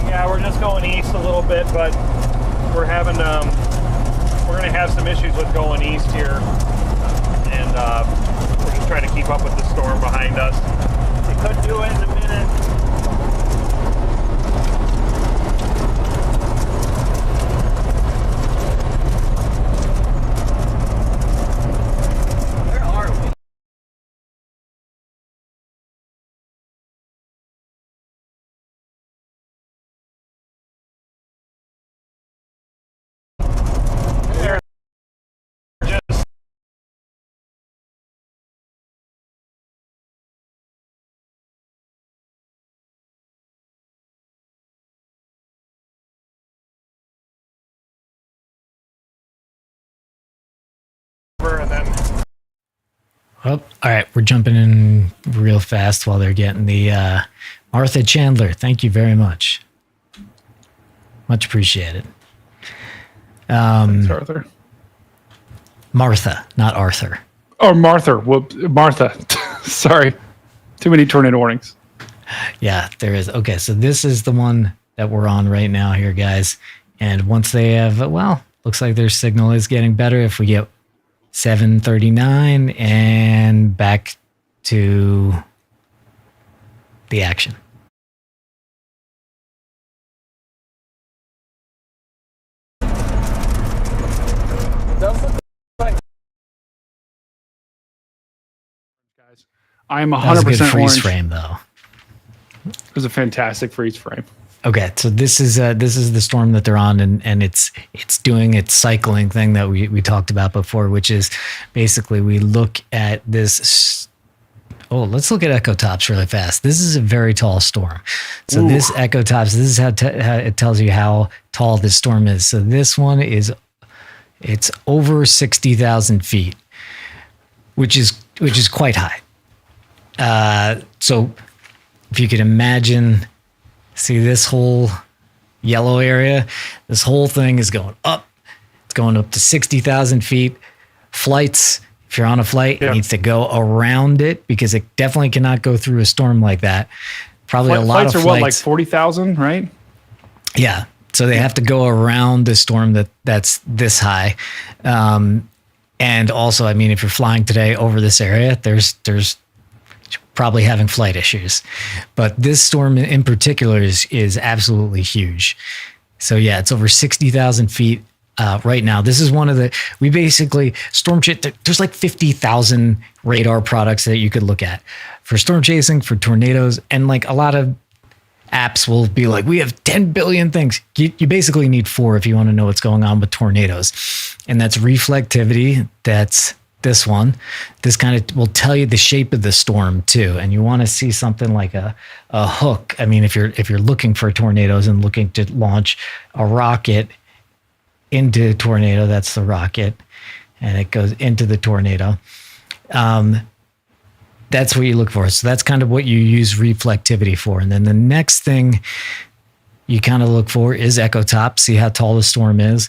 Yeah, we're just going east a little bit, but we're having we're going to have some issues with going east here, and we're just trying to keep up with the storm behind us. We could do it in a minute. Where are we? They're just and then Oh, all right. We're jumping in real fast while they're getting the Martha Chandler. Thank you very much. Much appreciated. Thanks, Arthur. Martha, not Arthur. Oh, Martha. Martha. Sorry. Too many tornado warnings. Yeah, there is. Okay, so this is the one that we're on right now here, guys. And once they have, well, looks like their signal is getting better. If we get 739 and back to the action. I'm That was a 100% good freeze orange. frame, though. It was a fantastic freeze frame. Okay, so this is the storm that they're on, and it's doing its cycling thing that we talked about before, which is basically we look at this. Oh, let's look at echo tops really fast. This is a very tall storm. So Ooh. this echo tops, this is how it tells you how tall this storm is. So this one it's over 60,000 feet, which is quite high. So if you could imagine. See this whole, yellow area, this whole thing is going up. It's going up to 60,000 feet. Flights, if you're on a flight, it needs to go around it because it definitely cannot go through a storm like that. Probably a lot of flights. Flights are what, like 40,000, right? Yeah. So they have to go around the storm that's this high. And also, I mean, if you're flying today over this area, there's probably having flight issues. But this storm in particular is absolutely huge. So yeah, it's over 60,000 feet right now. This is one of we basically, there's like 50,000 radar products that you could look at for storm chasing, for tornadoes, and like a lot of apps will be like, we have 10 billion things. You basically need 4 if you want to know what's going on with tornadoes. And that's reflectivity. That's this one. This kind of will tell you the shape of the storm too. And you want to see something like a hook. I mean, if you're looking for tornadoes and looking to launch a rocket into a tornado, that's the rocket. And it goes into the tornado. That's what you look for. So that's kind of what you use reflectivity for. And then the next thing you kind of look for is echo top, see how tall the storm is.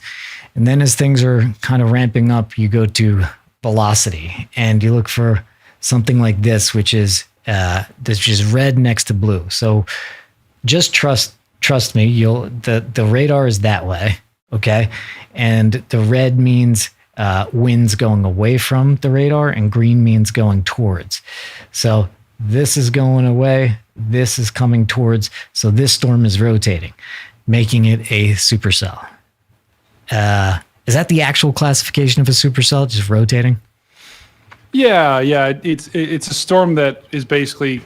And then as things are kind of ramping up, you go to velocity and you look for something like this, which is red next to blue. So just trust me, the radar is that way. Okay. And the red means winds going away from the radar, and green means going towards. So this is going away, this is coming towards. So this storm is rotating, making it a supercell. Is that the actual classification of a supercell, just rotating? Yeah. It's a storm that is basically,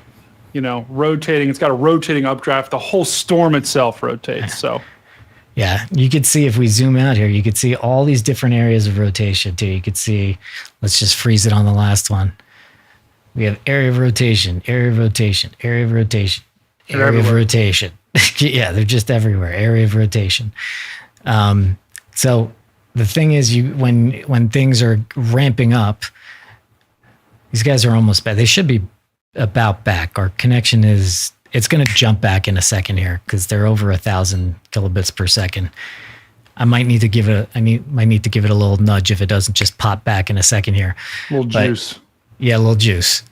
rotating. It's got a rotating updraft. The whole storm itself rotates. So. Yeah, you could see if we zoom out here, you could see all these different areas of rotation too. You could see, let's just freeze it on the last one. We have area of rotation, area of rotation, area of rotation, area of rotation. Yeah, they're just everywhere. Area of rotation. So the thing is, when things are ramping up, these guys are almost back. They should be about back. Our connection is. It's going to jump back in a second here because they're over 1,000 kilobits per second. I might need to give it a little nudge if it doesn't just pop back in a second here. Juice. Yeah, a little juice.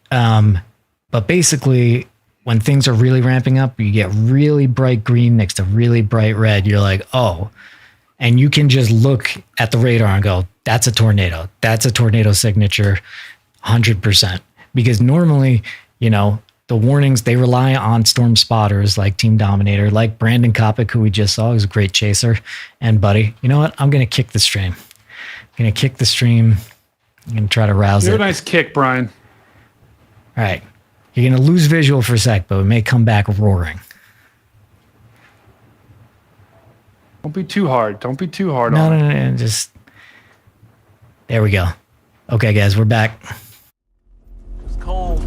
But basically, when things are really ramping up, you get really bright green next to really bright red. You're like, oh, and you can just look at the radar and go, that's a tornado. That's a tornado signature, 100%. Because normally, the warnings, they rely on storm spotters like Team Dominator, like Brandon Kopic, who we just saw, who's a great chaser. And buddy, you know what? I'm going to kick the stream. I'm going to kick the stream. I'm going to try to rouse it. You're a nice kick, Brian. All right. You're going to lose visual for a sec, but we may come back roaring. Don't be too hard. Don't be too hard on it. No, just... There we go. Okay, guys, we're back. It's cold.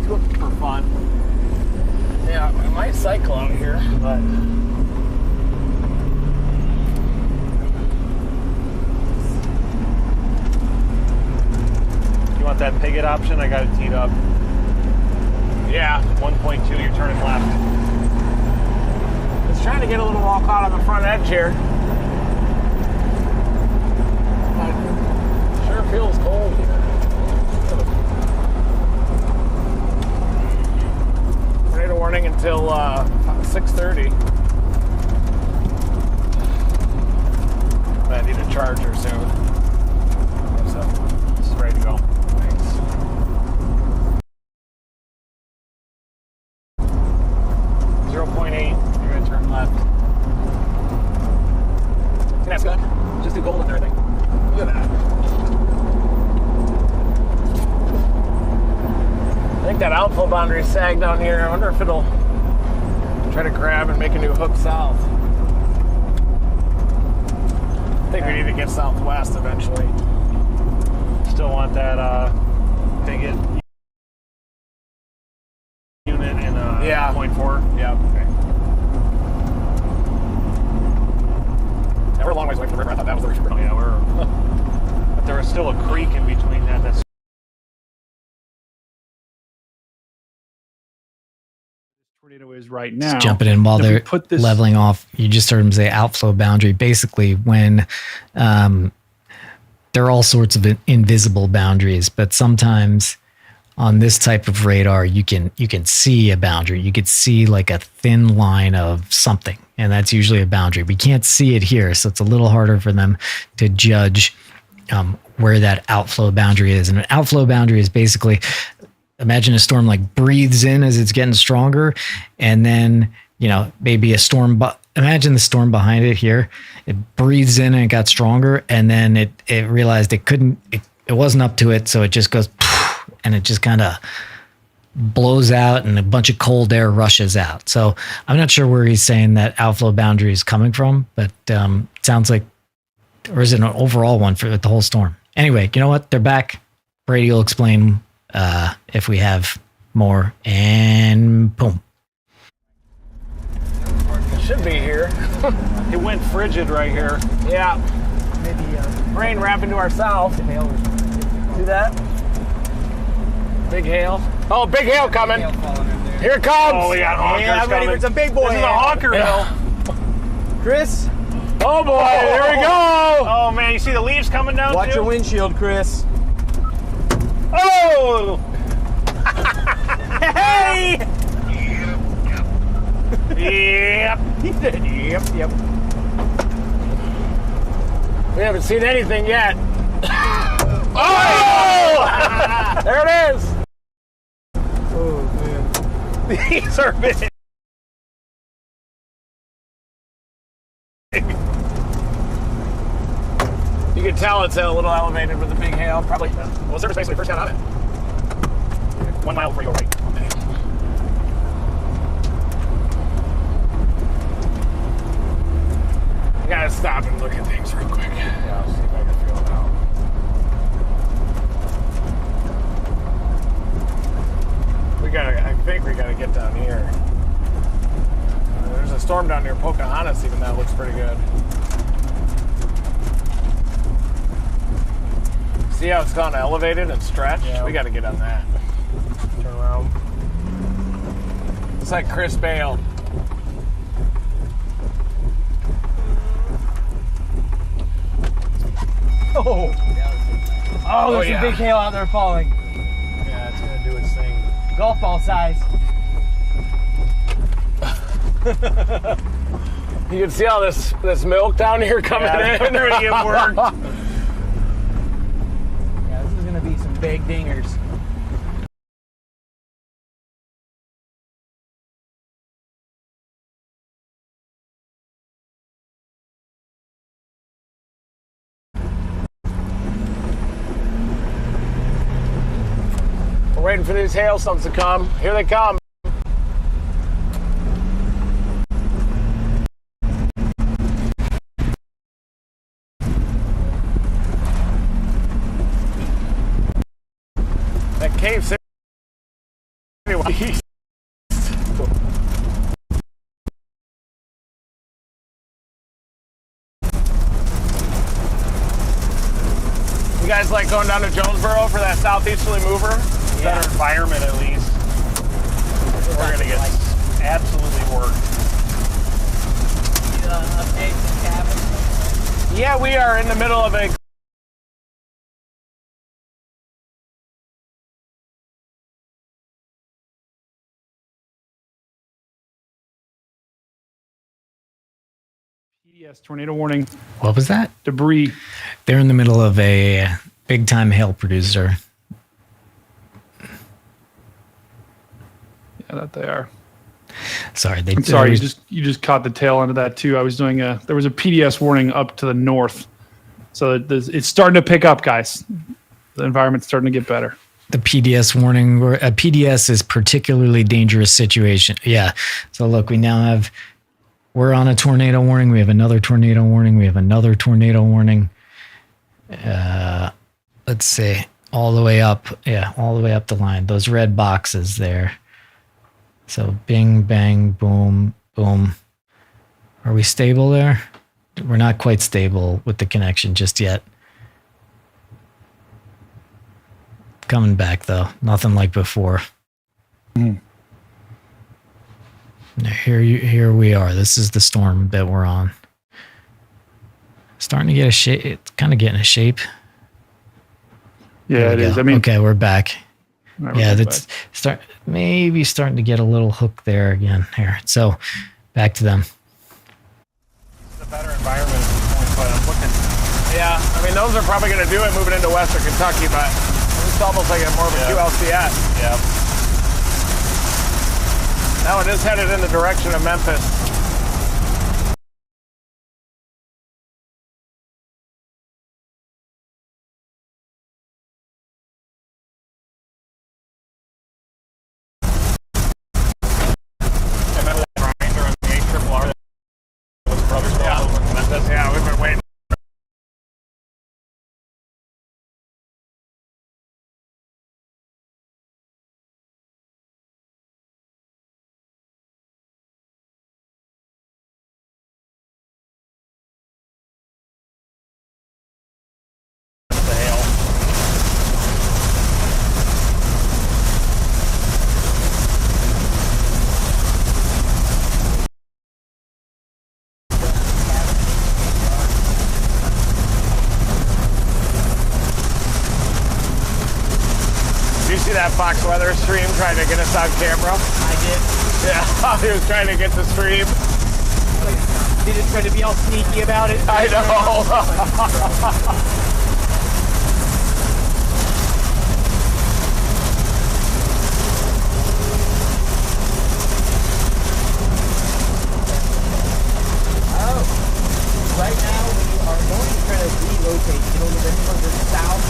For fun. Yeah, I might cycle out here, but You want that pivot option? I got it teed up. yeah, 1.2, you're turning left. just trying to get a little walk out on the front edge here. But sure feels cold here. Tornado warning until 6:30. I need a charger soon. So it's ready to go. Thanks. 0.8. You're gonna turn left. That's good. Just do gold and everything. Look at that. I think that outflow boundary sagged down here. I wonder if it'll try to grab and make a new hook south. I think we need to get southwest eventually. Still want that bigot unit in 0.4? Yeah. Okay. Yeah, we're a long ways away from the river. I thought that was the river. Yeah, but there was still a creek in between that. That's tornado is right now. Just jumping in while If we they're put this leveling off. You just heard them say outflow boundary. Basically, when there are all sorts of invisible boundaries, but sometimes on this type of radar, you can see a boundary. You could see like a thin line of something, and that's usually a boundary. We can't see it here, so it's a little harder for them to judge where that outflow boundary is. And an outflow boundary is basically, imagine a storm like breathes in as it's getting stronger, and then, you know, maybe a storm, but imagine the storm behind it here. It breathes in and it got stronger, and then it realized it wasn't up to it, so it just goes, and it just kind of blows out, and a bunch of cold air rushes out. So I'm not sure where he's saying that outflow boundary is coming from, but it sounds like, or is it an overall one for the whole storm? Anyway, you know what? They're back. Brady will explain if we have more, and boom. It should be here. It went frigid right here. Yeah. Maybe rain wrapping to our south. See that? Big hail. Oh, big hail coming. Here it comes. Oh, we got honkers I'm ready for some big boy. This is a honker hill. Chris. Oh boy, here we go. Oh man, you see the leaves coming down Watch too? your windshield, Chris. Oh! Hey! Yep. He said, yep. We haven't seen anything yet. Oh! There it is. Oh man. These are big. You can tell it's a little elevated with the big hail. Probably. Well, surface basically first got on it. 1 mile before you go right. I gotta stop and look at things real quick. Yeah, I'll see if I can feel it out. I think we gotta get down here. There's a storm down near Pocahontas, even that looks pretty good. See how it's gone elevated and stretched? Yeah. We gotta get on that. Turn around. It's like Chris Bale. Oh, there's yeah. some big hail out there falling. Yeah, it's gonna do its thing. Golf ball size. You can see all this milk down here coming in. They're gonna get worked. Yeah, this is gonna be some big dingers. We're waiting for these hailstones to come. Here they come. That Cave City. You guys like going down to Jonesboro for that southeasterly mover? Better environment at least. We're gonna get absolutely worked. Yeah, we are in the middle of a PDS tornado warning. What was that? Debris. They're in the middle of a big time hail producer. Yeah, that they are. Sorry, I'm sorry, you just caught the tail end of that too. I was doing there was a PDS warning up to the north, so it's starting to pick up, guys. The environment's starting to get better. The PDS warning, a PDS is particularly dangerous situation. Yeah. So look, we're on a tornado warning. We have another tornado warning. We have another tornado warning. Let's see, all the way up. Yeah, all the way up the line. Those red boxes there. So bing, bang, boom, boom. Are we stable there? We're not quite stable with the connection just yet. Coming back though, nothing like before. Here we are. This is the storm that we're on. Starting to get a shape. It's kind of getting a shape. Yeah, it is. I mean, okay, we're back. Right, Yeah, that's maybe starting to get a little hook there again. Here, so back to them. It's a better environment at this point, but I'm looking. Yeah, I mean, those are probably going to do it moving into Western Kentucky, but it's almost like more of a QLCS. Yeah. Now it is headed in the direction of Memphis. Yeah, we've been waiting. See that Fox Weather stream trying to get us on camera? I did. Yeah, he was trying to get the stream. He just tried to be all sneaky about it. I know. Right now, we are going to try to relocate, get a little bit further south.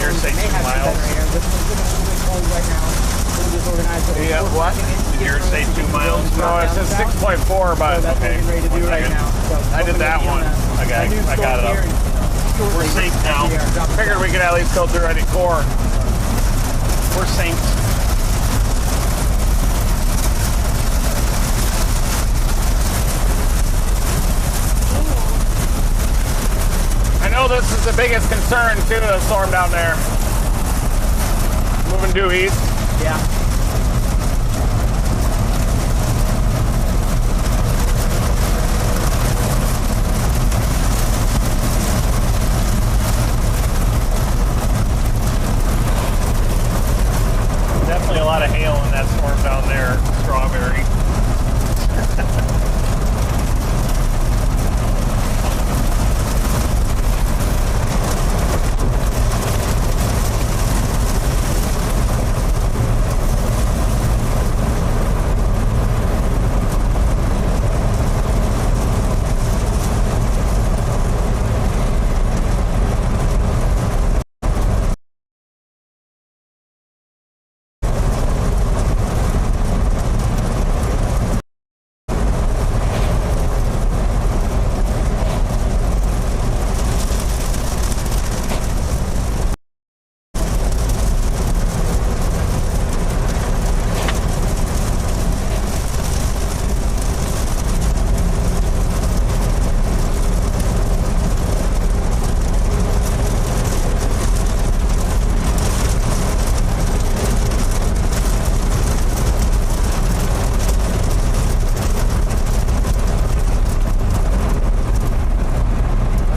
You're saying 2 miles? This one's going to be a bit cold right now. We'll disorganize it. Yeah, what? Did yours say 2 miles? No, it says 6.4, but So that's what we're ready to do right now. So I did that one. I got it up. We're synced now. Figured we could at least go through any core. We're synced. I know this is the biggest concern too, the storm down there. Moving due east. Yeah. Definitely a lot of hail in that storm down there, Strawberry.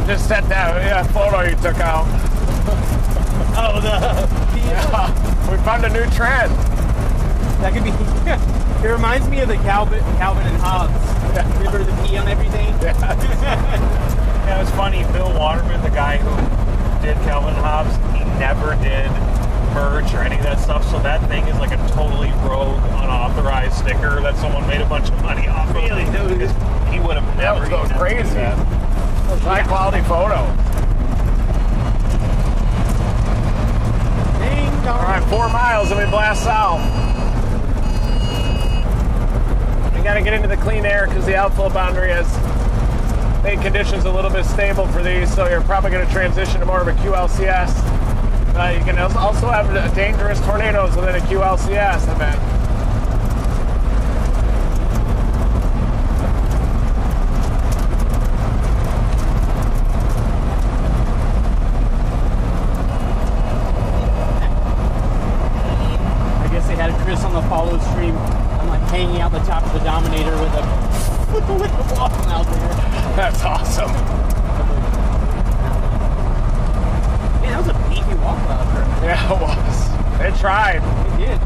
Just set that photo you took out. Oh, yeah. We found a new trend. That could be. It reminds me of the Calvin and Hobbes. Remember the pee on everything? Yeah, it was funny. Bill Waterman, the guy who did Calvin and Hobbes, he never did merch or any of that stuff. So that thing is like a totally rogue, unauthorized sticker that someone made a bunch of money off of. Really, dude? He would have never That was even crazy. that. High quality photo. Ding dong. All right, 4 miles and we blast south. We got to get into the clean air because the outflow boundary has made conditions a little bit stable for these, so you're probably going to transition to more of a QLCS. You can also have dangerous tornadoes within a QLCS event. I guess they had Chris on the follow stream. I'm like hanging out the top of the Dominator with the wall out there. That's awesome. Man, that was a beefy wall cloud. Yeah, it was. They tried. They did.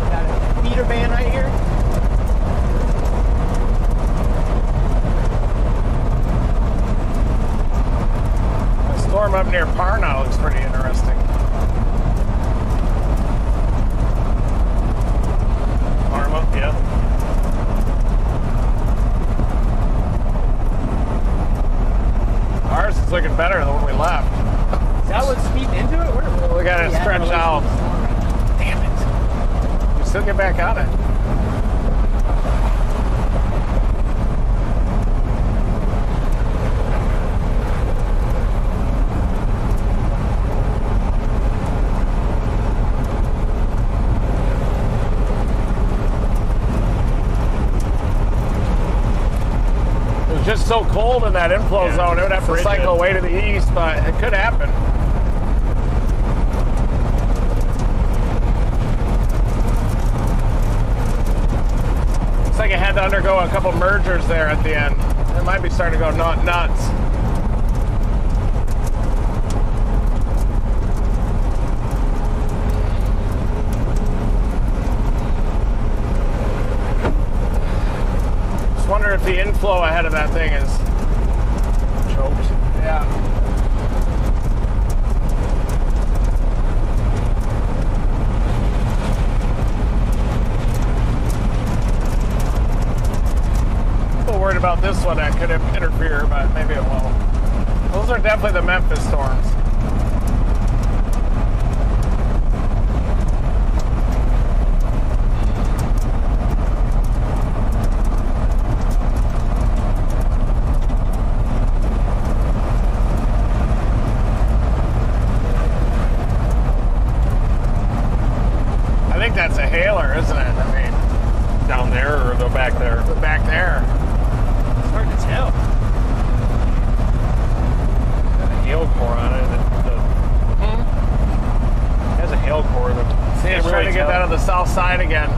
Got a feeder band right here. The storm up near Plano looks pretty interesting. Arma, yeah. Ours is looking better than when we left. Is that what's feeding into it? We got it stretched out. Damn it. You still get back on it. Just so cold in that inflow zone, it would have to cycle away to the east, but it could happen. Looks like it had to undergo a couple mergers there at the end. It might be starting to go nuts. Wonder if the inflow ahead of that thing is choked. Yeah. A little worried about this one that could interfere, but maybe it won't. Those are definitely the Memphis storms. That's a hailer, isn't it? I mean, down there or the back there? The back there. It's hard to tell. Got a hail core on it. It has a hail core. See, it's trying to get that on the south side again.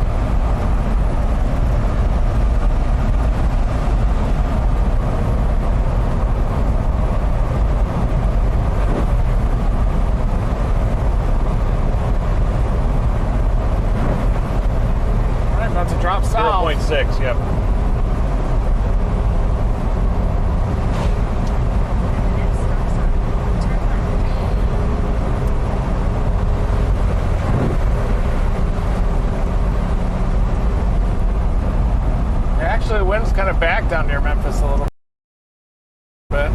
Drop south. 0.6, yep. Actually, the wind's kind of back down near Memphis a little bit.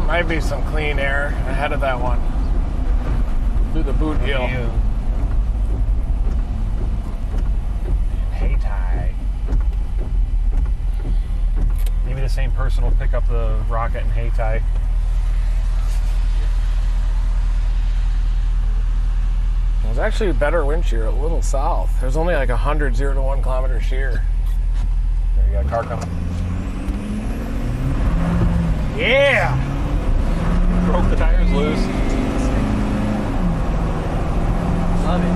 Might be some clean air ahead of that one through the boot heel. Hey, tie. Maybe the same person will pick up the rocket in Hayti. There's actually a better wind shear a little south. There's only like 100 0 to 1 kilometer shear. There you got a car coming. Yeah! Broke the tires loose. Love it.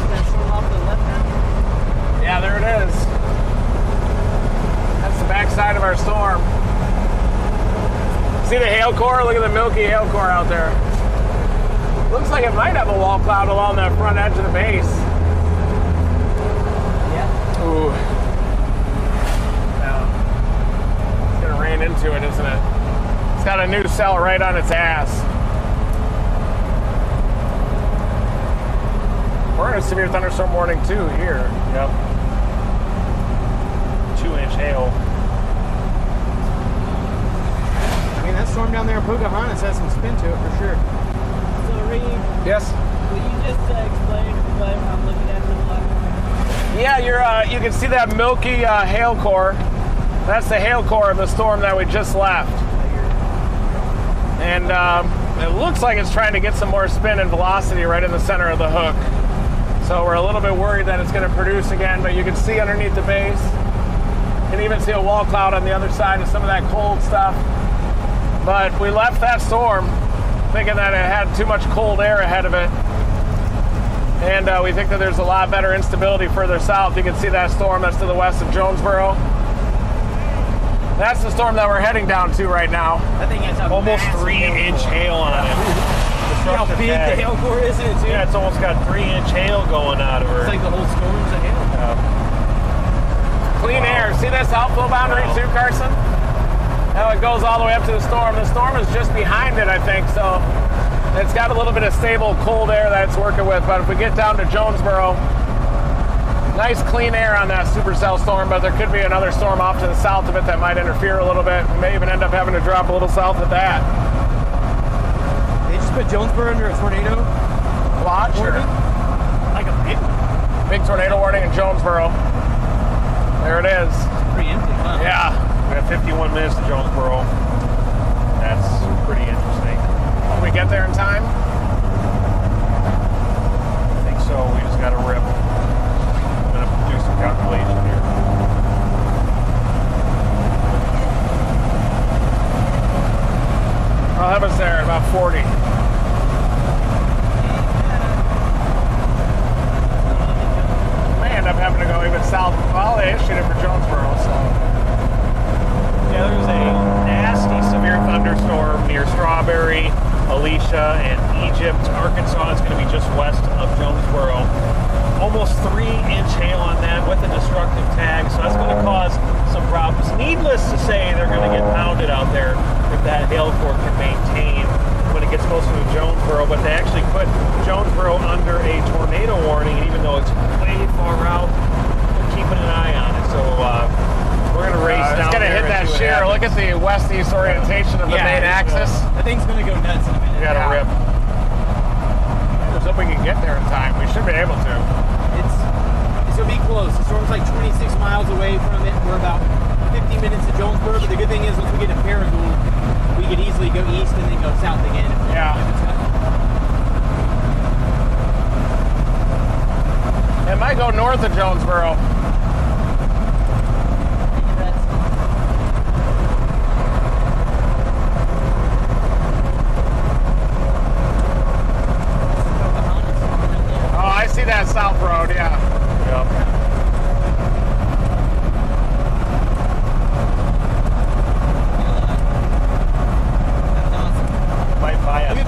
That storm off to the left now? Yeah, there it is. That's the backside of our storm. See the hail core? Look at the milky hail core out there. Looks like it might have a wall cloud along that front edge of the base. Ooh. Now, it's gonna rain into it, isn't it? It's got a new cell right on its ass. We're in a severe thunderstorm warning too here. Yep. 2-inch hail. I mean, that storm down there in Pocahontas has some spin to it for sure. So, Reed, yes? will you just explain what I'm looking at to the left? Yeah, you can see that milky hail core. That's the hail core of the storm that we just left. And it looks like it's trying to get some more spin and velocity right in the center of the hook. So we're a little bit worried that it's going to produce again, but you can see underneath the base. You can even see a wall cloud on the other side of some of that cold stuff. But we left that storm thinking that it had too much cold air ahead of it. And we think that there's a lot better instability further south. You can see that storm that's to the west of Jonesboro. That's the storm that we're heading down to right now. I think it's almost 3-inch hail on it. See how big the hail core is in it too? Yeah, it's almost got 3-inch hail going out of her. It's like the whole storm's a hail. Clean air. See this outflow boundary too, Carson? How it goes all the way up to the storm. The storm is just behind it, I think, so it's got a little bit of stable cold air that it's working with. But if we get down to Jonesboro, nice clean air on that supercell storm, but there could be another storm off to the south of it that might interfere a little bit. We may even end up having to drop a little south of that. They just put Jonesboro under a tornado watch warning? Like a big tornado warning in Jonesboro. There it is. Pretty empty, huh? Yeah. We have 51 minutes to Jonesboro. That's pretty interesting. Will we get there in time? I think so. We just got to rip. I'm going to do some calculation here. I'll have us there at about 40. May end up having to go even south. Well, they issued it for Jonesboro, so. Yeah, there's a nasty severe thunderstorm near Strawberry, Alicia, and Egypt. Arkansas is going to be just west of Jonesboro. Almost 3-inch hail on that with a destructive tag, so that's going to cause some problems. Needless to say, they're going to get pounded out there if that hail core can maintain when it gets closer to Jonesboro, but they actually put Jonesboro under a tornado warning, even though it's way far out, they're keeping an eye on it. So we're going to race down there. It's going to hit that shear. Look at the west-east orientation of the main axis. The thing's going to go nuts in a minute. We got to rip. Let's hope we can get there in time. We should be able to. It's going to be close. The storm's like 26 miles away from it. We're about 50 minutes to Jonesboro, but the good thing is once we get to Paragould, we could easily go east and then go south again. Yeah. It might go north of Jonesboro. Oh, I see that south road, yeah. Yep.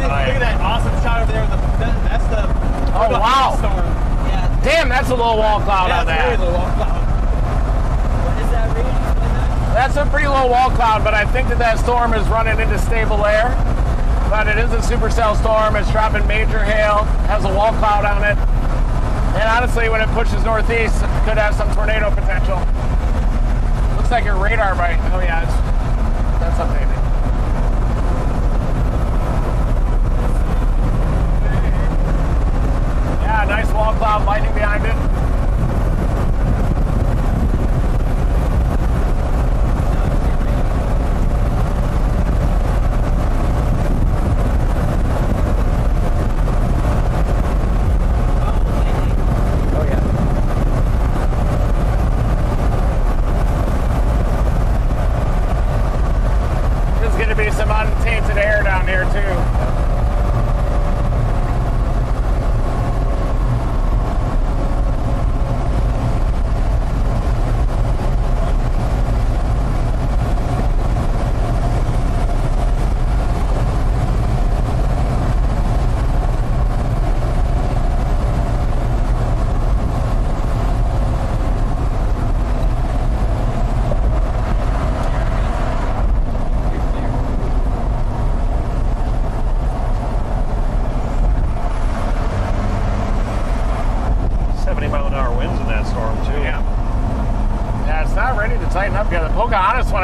Look at that awesome shot over there. That's the oh, wow. Storm. Yeah. Damn, that's a low wall cloud on that. Very low wall cloud. What is that reading? That's a pretty low wall cloud, but I think that storm is running into stable air. But it is a supercell storm. It's dropping major hail, has a wall cloud on it. And honestly, when it pushes northeast, it could have some tornado potential. Looks like your radar might. Oh yeah, that's updated. Yeah, nice wall cloud, lightning behind it.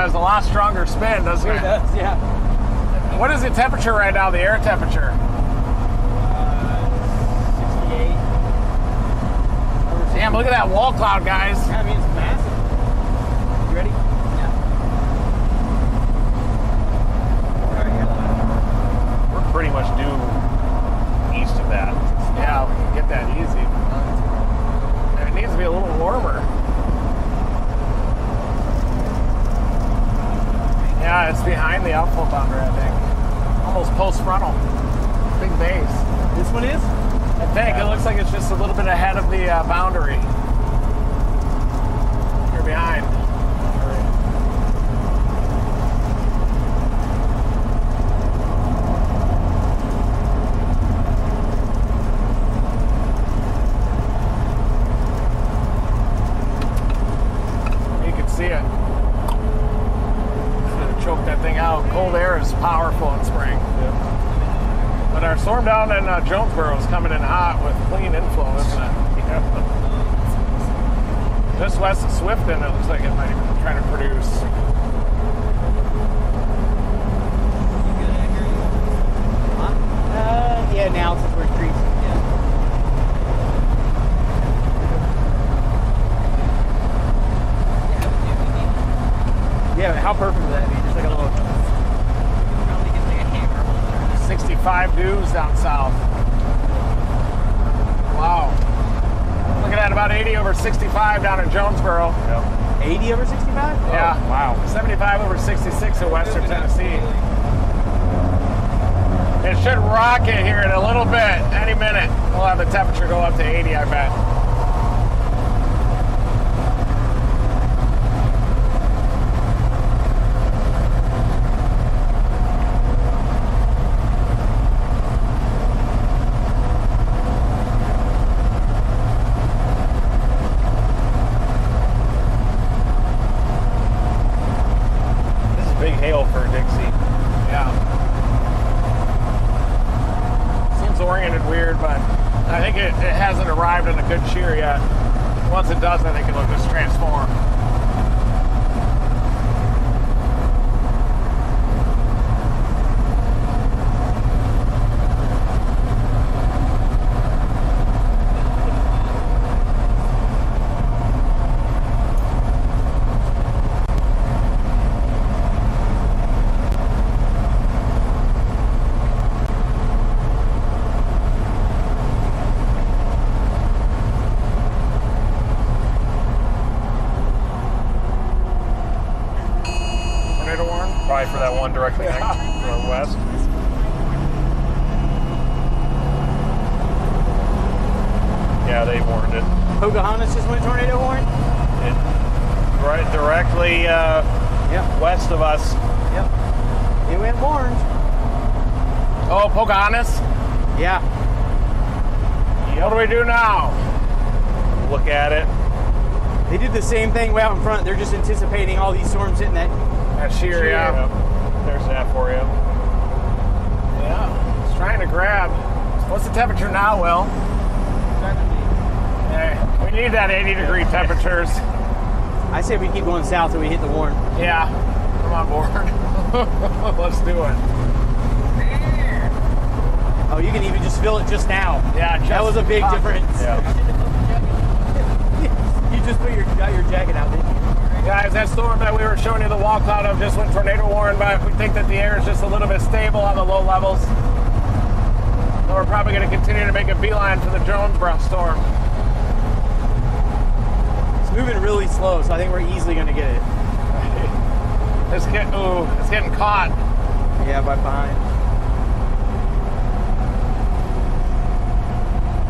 A lot stronger spin, doesn't it? It does, yeah. What is the temperature right now, the air temperature? 68. Damn, look at that wall cloud, guys. Yeah, I mean, it's massive. You ready? Yeah. We're pretty much due east of that. Yeah, we can get that easy. And it needs to be a little warmer. Yeah, it's behind the outflow boundary, I think. Almost post-frontal. Big base. This one is? I think. It looks like it's just a little bit ahead of the boundary. You're behind. You can see it. Choke that thing out. Cold air is powerful in spring. But our storm down in Jonesboro is coming in hot with clean inflow, isn't it? Yeah. Just west of Swifton, it looks like it might be trying to produce. Yeah, now since we're increasing. Yeah, how perfect would that be? Just like a little... 65 dews down south. Wow. Looking at about 80 over 65 down in Jonesboro. Yep. 80 over 65? Yeah. Oh, wow. 75 over 66 in western Tennessee. It should rocket here in a little bit. Any minute, we'll have the temperature go up to 80, I bet. Good cheer yet. Once it does, I think it'll just transform. For that one directly next to west. Yeah, they warned it. Pocahontas just went tornado warn? Right directly west of us. Yep. It went warned. Oh, Pocahontas? Yeah. What do we do now? Look at it. They did the same thing way out in front. They're just anticipating all these storms hitting that sheer, yeah. There's that for you. Yeah, it's trying to grab. What's the temperature now, Will? 70. Hey, we need that 80-degree temperatures. I say we keep going south till we hit the warn. Yeah, I'm on board. Let's do it. Oh, you can even just feel it just now. Yeah, that was a big difference. Yeah. You just got your jacket out, didn't you? Guys, that storm that we were showing you the wall cloud of just went tornado warn, but we think that the air is just a little bit stable on the low levels. So we're probably going to continue to make a beeline for the Jonesboro storm. It's moving really slow, so I think we're easily going to get it. It's getting caught. Yeah, by behind.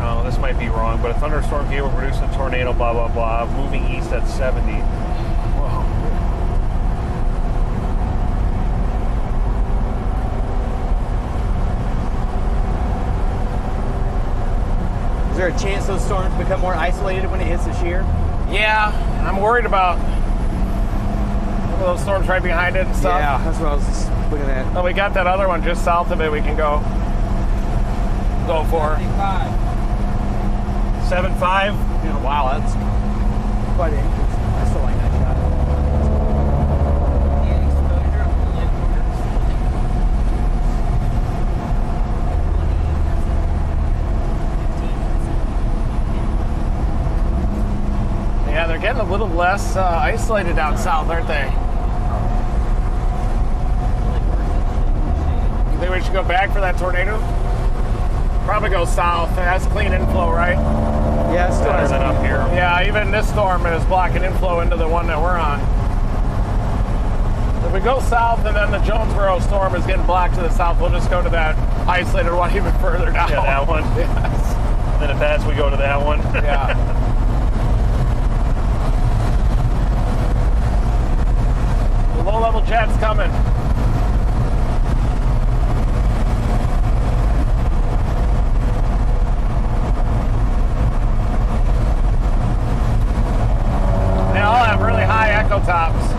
Oh, this might be wrong, but a thunderstorm here will produce a tornado, blah, blah, blah, moving east at 70. Is there a chance those storms become more isolated when it hits the shear? Yeah, I'm worried about some of those storms right behind it and stuff. Yeah, that's what I was just looking at. Oh, we got that other one just south of it we can go for. 7.5? Yeah, wow, that's quite an increase. I still like that shot. getting a little less isolated down south, aren't they? You think we should go back for that tornado? Probably go south. It has clean inflow, right? Yeah, it's still Better than up here. Yeah, even this storm is blocking inflow into the one that we're on. If we go south and then the Jonesboro storm is getting blocked to the south, we'll just go to that isolated one even further down. Yeah, that one. Yes. Then if that's, we go to that one. Yeah. The low-level jet's coming. They all have really high echo tops.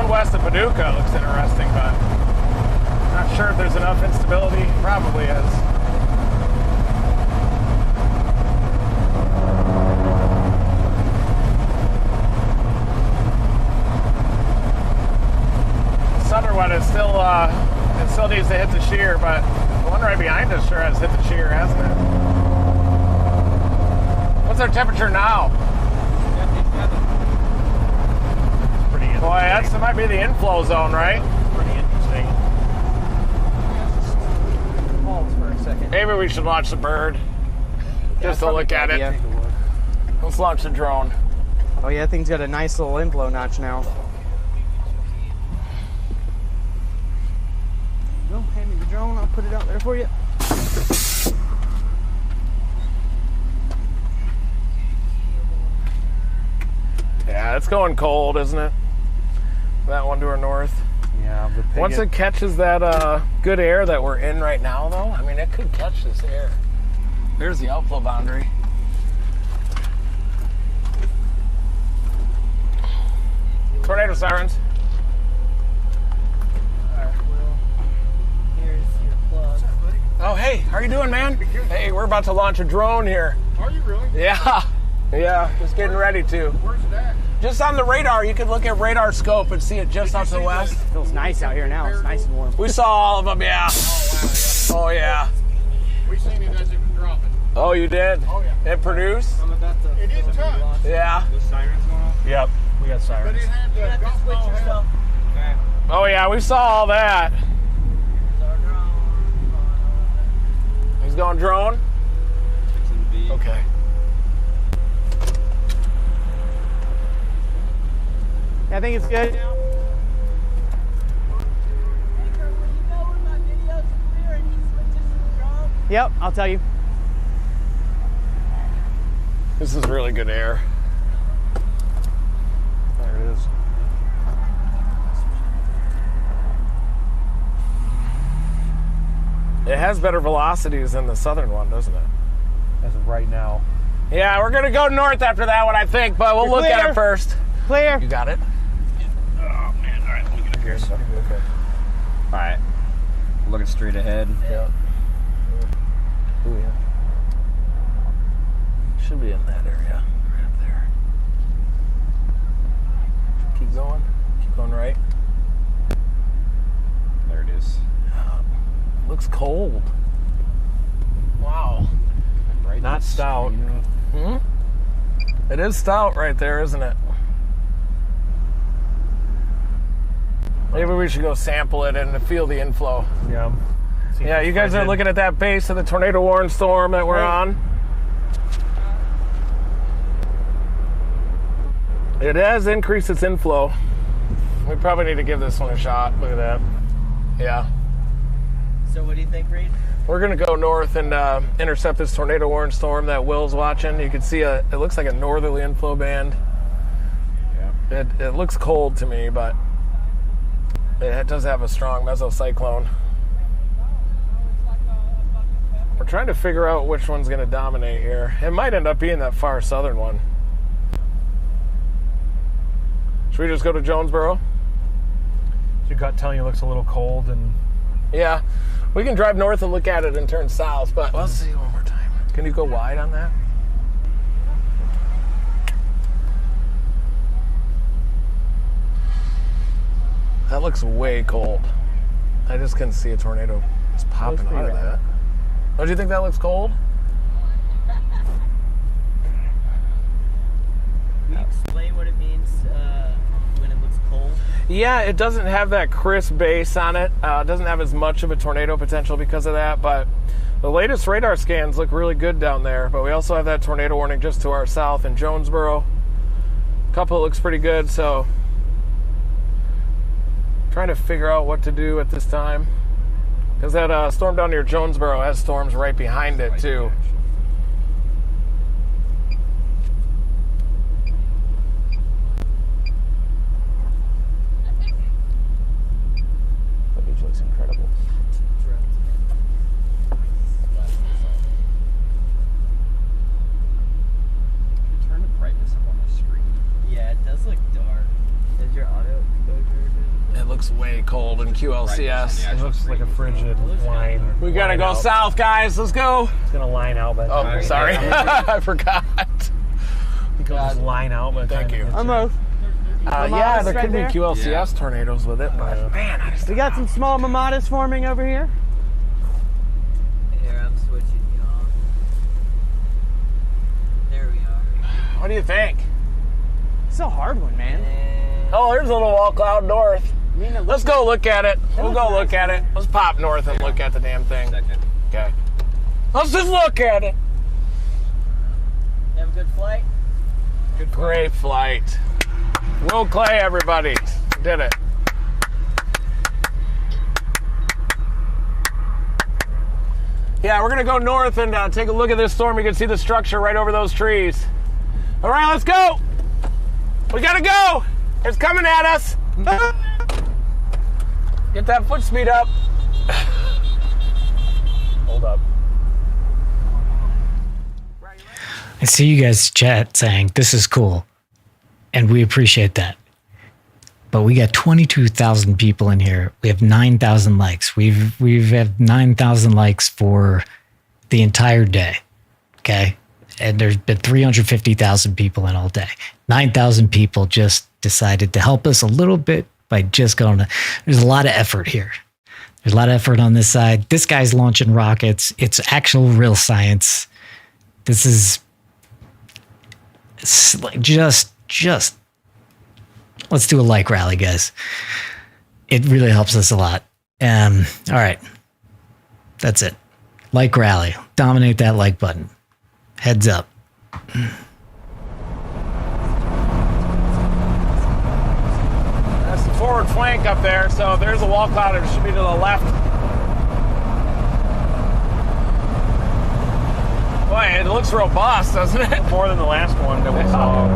West of Paducah looks interesting, but not sure if there's enough instability. Probably is. Southern one is still it still needs to hit the shear, but the one right behind us sure has hit the shear, hasn't it? What's our temperature now? Boy, that might be the inflow zone, right? Pretty interesting. Pause for a second. Maybe we should launch the bird just to look at it. Let's launch the drone. Oh yeah, that thing's got a nice little inflow notch now. There you go, hand me the drone, I'll put it out there for you. Yeah, it's going cold, isn't it? That one to our north. Yeah. Once it catches that good air that we're in right now, though, I mean, it could catch this air. There's the outflow boundary. Tornado sirens. Alright, well, here's your plug. Oh, hey, how are you doing, man? Hey, we're about to launch a drone here. Are you really? Yeah. Yeah, just getting ready to. Where's it at? Just on the radar. You can look at radar scope and see it just out to the west. Feels nice out here now. It's nice and warm. We saw all of them, yeah. Oh, yeah. We seen it as it was dropping. Oh, you did? Oh, yeah. It produced? It didn't touch. Yeah. The sirens going off? Yep, we got But sirens. it had the golf ball head. Okay. Oh, yeah, we saw all that. He's going drone? Okay. I think it's good. Yep, I'll tell you. This is really good air. There it is. It has better velocities than the southern one, doesn't it? As of right now. Yeah, we're going to go north after that one, I think, but we'll look at it first. Clear. You got it? Oh, man. All right, let me get up here. So. Okay. All right. Looking straight ahead. Yeah. Oh, yeah. Should be in that area. Right up there. Keep going. Keep going right. There it is. Looks cold. Wow. Right. Not stout. Hmm? It is stout right there, isn't it? Maybe we should go sample it and feel the inflow. Yeah. Yeah, you guys are looking at that base of the tornado warning storm that we're on. It has increased its inflow. We probably need to give this one a shot. Look at that. Yeah. So what do you think, Reed? We're going to go north and intercept this tornado warning storm that Will's watching. You can see it looks like a northerly inflow band. Yeah. It looks cold to me, but it does have a strong mesocyclone. We're trying to figure out which one's going to dominate here. It might end up being that far southern one. Should we just go to Jonesboro? Your gut telling you it looks a little cold and... Yeah. We can drive north and look at it and turn south, but let's see one more time. Can you go wide on that? That looks way cold. I just couldn't see a tornado just popping out of that. Don't you think that looks cold? Can you explain what it means when it looks cold? Yeah, it doesn't have that crisp base on it. It doesn't have as much of a tornado potential because of that, but the latest radar scans look really good down there. But we also have that tornado warning just to our south in Jonesboro. A couple looks pretty good, so trying to figure out what to do at this time. Because that storm down near Jonesboro has storms right behind it, too. That beach looks incredible. Turn the brightness up on the screen. Yeah, it does look dark. Does your auto exposure? It looks way cold in QLCS. It looks like a frigid line. We gotta go south, guys. Let's go. It's gonna line out by the time. Oh, sorry. I forgot. It'll just line out by the time. Thank you. Almost. Yeah, there could be QLCS tornadoes with it, but man, We got some small mamadas forming over here. Here, I'm switching you off. There we are. what do you think? It's a hard one, man. Oh, there's a little wall cloud north. Let's go look at it. We'll go look at it. Let's pop north and look at the damn thing. Okay. Let's just look at it. You have a good flight? Great flight. Will Clay, everybody. Did it. Yeah, we're going to go north and take a look at this storm. You can see the structure right over those trees. All right, let's go. We got to go. It's coming at us. Get that foot speed up. Hold up. I see you guys chat saying this is cool, and we appreciate that. But we got 22,000 people in here. We have 9,000 likes. We've had 9,000 likes for the entire day. Okay, and there's been 350,000 people in all day. 9,000 people just decided to help us a little bit by just going to. There's a lot of effort here. There's a lot of effort on this side. This guy's launching rockets. It's actual real science. This is just let's do a like rally, guys. It really helps us a lot. All right. That's it. Like rally. Dominate that like button. Heads up. That's the forward flank up there. So if there's a wall cloud, it should be to the left. Boy, it looks robust, doesn't it? More than the last one that we saw.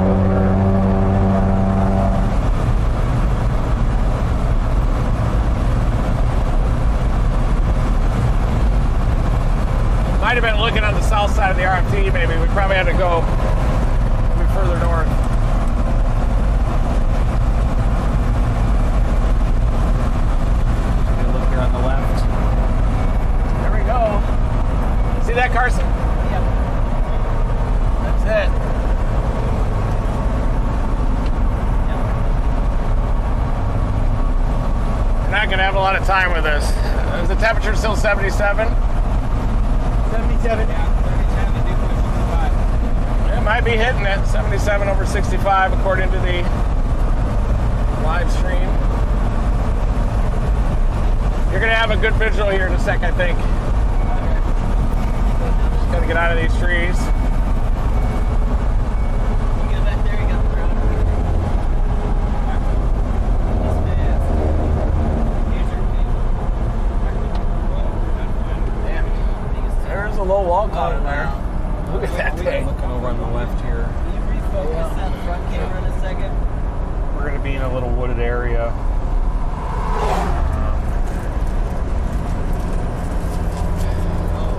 Might have been looking on the south side of the RFT, maybe. We probably had to go a bit further north. Look here on the left. There we go. See that, Carson? Yep. That's it. We're not going to have a lot of time with this. Is the temperature still 77? 77. It might be hitting it. 77 over 65 according to the live stream. You're going to have a good visual here in a sec, I think. Just got to get out of these trees. You get back there, you got the ground. There's a low wall cloud in there. Look at that thing. Looking over on the left here. Can you refocus that front camera in a second? We're going to be in a little wooded area.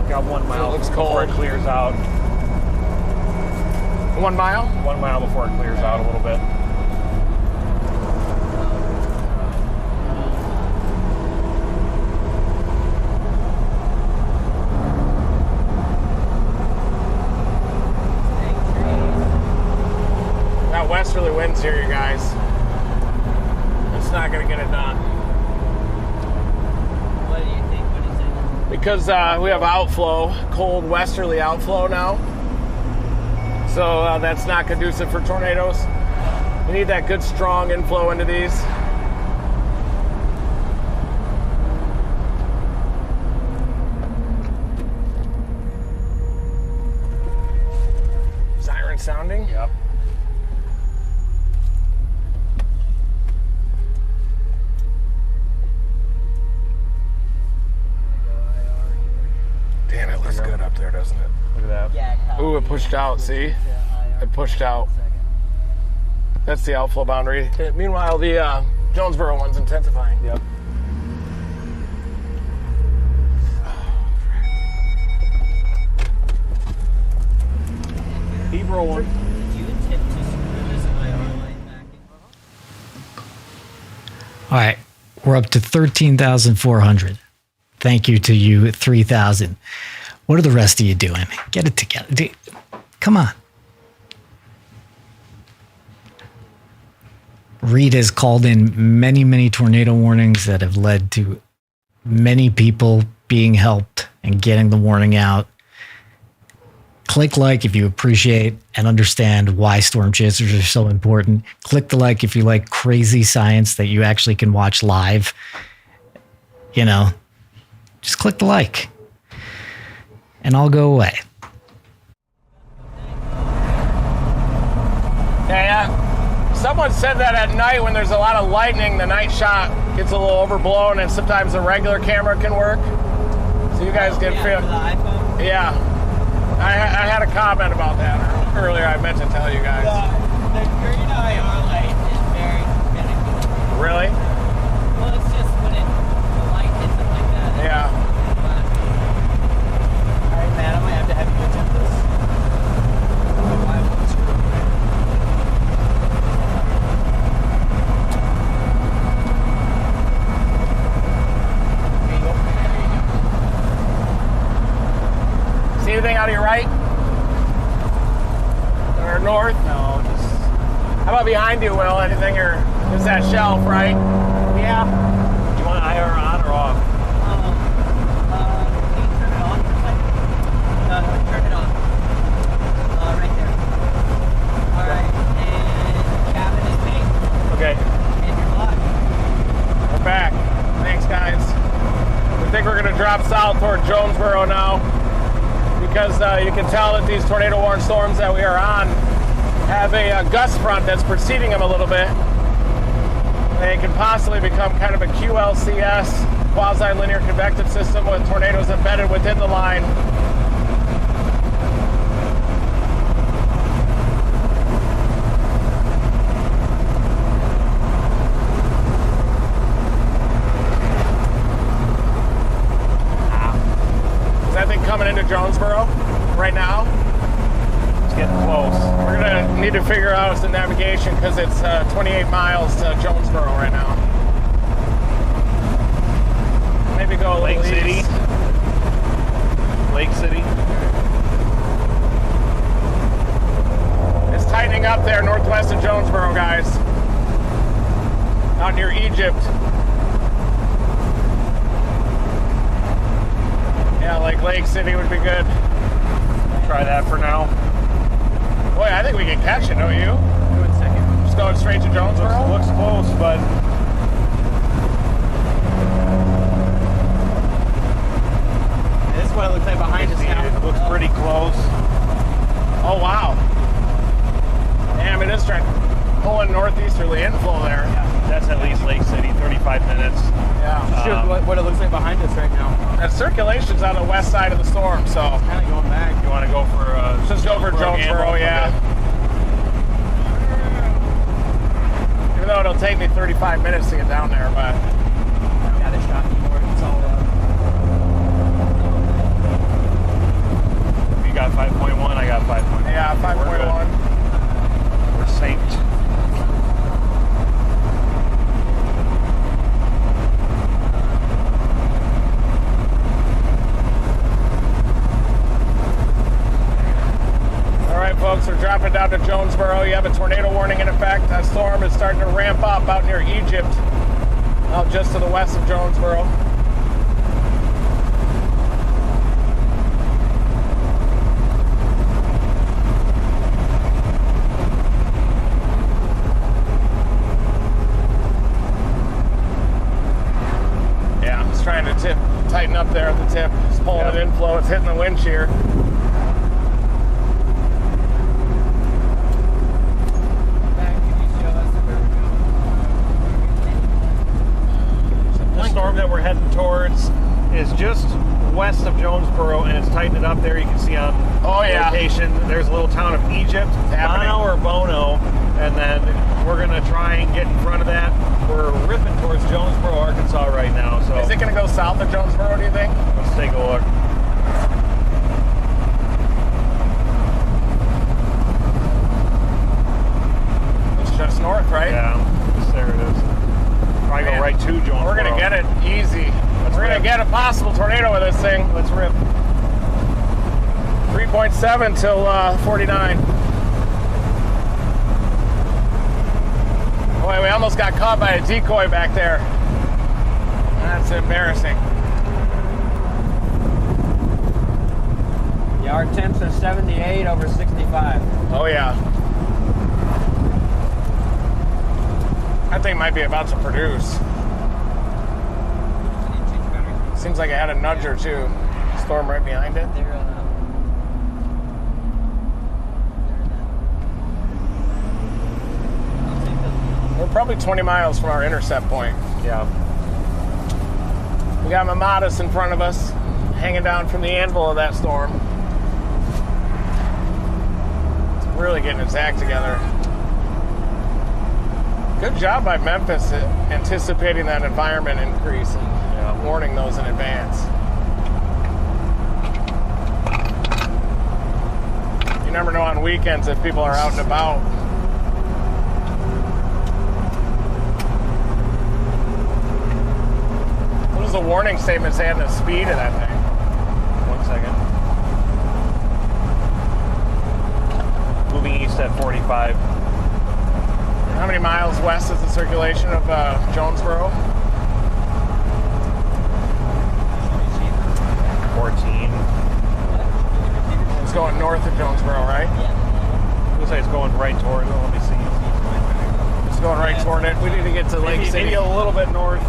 Got 1 mile looks before cold. it clears out. 1 mile? 1 mile before it clears out a little bit. Got westerly winds here, you guys. It's not going to get it done. because we have outflow, cold westerly outflow now. So that's not conducive for tornadoes. We need that good strong inflow into these. Siren sounding? Yep. Damn, it looks good up there, doesn't it? Look at that. Ooh, it pushed out, see? It pushed out. That's the outflow boundary. Meanwhile, the Jonesboro one's intensifying. Yep. Keep rolling. All right, we're up to 13,400. Thank you to you, 3,000. What are the rest of you doing? Get it together. Come on. Reed has called in many, many tornado warnings that have led to many people being helped and getting the warning out. Click like if you appreciate and understand why storm chasers are so important. Click the like if you like crazy science that you actually can watch live. You know, just click the like and I'll go away. Yeah, someone said that at night when there's a lot of lightning, the night shot gets a little overblown and sometimes the regular camera can work. So you guys can feel. Yeah. I had a comment about that earlier. I meant to tell you guys. The green IR light is very finicky. Really? Well, it's just when the light hits it like that. Yeah. All right, man, I might have to have you attempt this. See anything out of your right? Or north? No, just... How about behind you, Will? Anything, or is that shelf, right? Yeah. You want IR on or off? Can you turn it on for a second? Turn it on. Right there. Alright, and cabin is pink. Okay. And you're live. We're back. Thanks, guys. We think we're going to drop south toward Jonesboro now, because you can tell that these tornado-warned storms that we are on have a gust front that's preceding them a little bit. They can possibly become kind of a QLCS, quasi-linear convective system with tornadoes embedded within the line. Is that thing coming into Jonesboro right now? It's getting close. We're gonna need to figure out the navigation because it's 28 miles to Jonesboro right now. Maybe go a Lake little City. east. Lake City. It's tightening up there northwest of Jonesboro, guys. Out near Egypt. Yeah, like Lake City would be good. Try that for now. Boy, I think we can catch it, don't you? Do it second. Just going straight to Jonesboro? Looks close, but This is what it looks like behind us now. it looks pretty close. Oh, wow. Damn, it is trying pulling northeasterly inflow there. That's at least Lake City, 35 minutes. Yeah. Shoot what it looks like behind us right now. That circulation's on the west side of the storm, so Kind of going back. You want to go for just go for Jonesboro, yeah. Even though it'll take me 35 minutes to get down there, but Got a shot anymore. It's all You got 5.1, I got 5.1. yeah, 5.1. We're synced. All right, folks, we're dropping down to Jonesboro. You have a tornado warning in effect. That storm is starting to ramp up out near Egypt, out just to the west of Jonesboro. tip, tighten up there at the tip. It's pulling it inflow. It's hitting the wind shear. The storm that we're heading towards is just west of Jonesboro, and it's tightened it up there. You can see on location, there's a little town of Egypt, Bono or Bono, and then we're going to try and get in front of that. We're ripping towards Jonesboro, Arkansas right now. So is it going to go south of Jonesboro, do you think? Let's take a look. It's just north, right? Yeah, there it is. Probably go right to Jonesboro. We're going to get it easy. We're going to get a possible tornado with this thing. Let's rip. 3.7 till 49. Boy, we almost got caught by a decoy back there. That's embarrassing. Yeah, our temps are 78 over 65. Oh, yeah. That thing might be about to produce. Seems like it had a nudge or two. Storm right behind it. We're probably 20 miles from our intercept point. Yeah. We got Mamadas in front of us, hanging down from the anvil of that storm. It's really getting its act together. Good job by Memphis at anticipating that environment increase and warning those in advance. You never know on weekends if people are out and about. What does the warning statement say on the speed of that thing? 1 second. Moving east at 45. How many miles west is the circulation of Jonesboro? 14. It's going north of Jonesboro, right? Yeah. Looks like it's going right toward it. Let me see. It's going right toward it. We need to get to Lake City. Maybe a little bit north.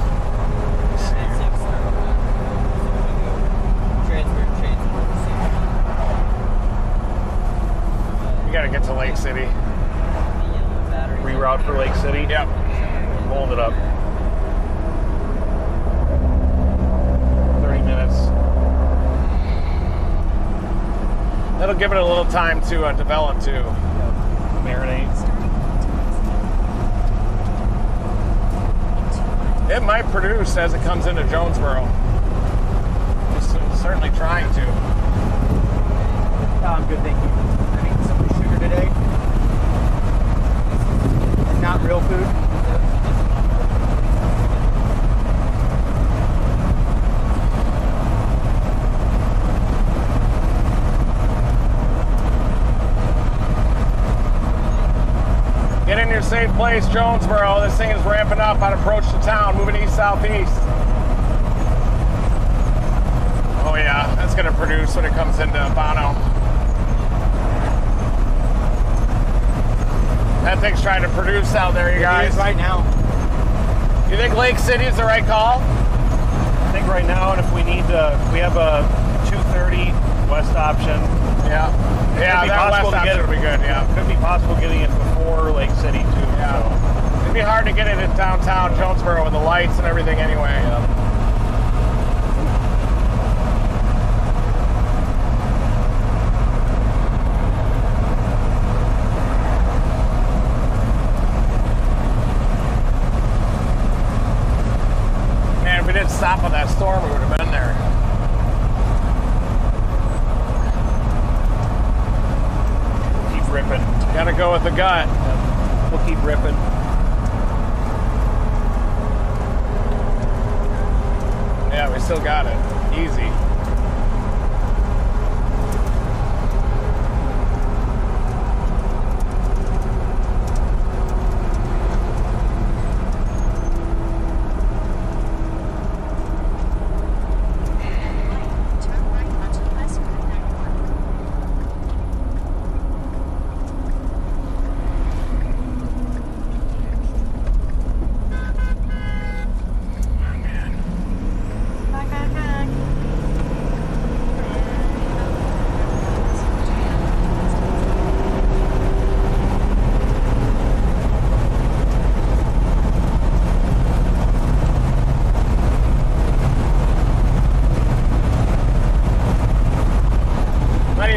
You got to get to Lake City. Reroute for Lake City? Yep. Hold it up. 30 minutes. That'll give it a little time to develop too. Marinate. It might produce as it comes into Jonesboro. It's certainly trying to. I'm good, thank you. I'm eating some sugar today. And not real food. Get in your safe place, Jonesboro. This thing is ramping up on approach to town, moving east-southeast. Oh yeah, that's gonna produce when it comes into Bono. That thing's trying to produce out there, you guys. It is right now. You think Lake City is the right call? I think right now, and if we need to, we have a 230 west option. Yeah. Yeah, that west option would be good, yeah. Could be possible getting it before Lake City, too. Yeah. So. It'd be hard to get it in downtown Jonesboro with the lights and everything anyway. Yeah. Man, if we didn't stop on that storm, we would have been there. Keep ripping. Gotta go with the gut. We'll keep ripping. Yeah, we still got it. Easy.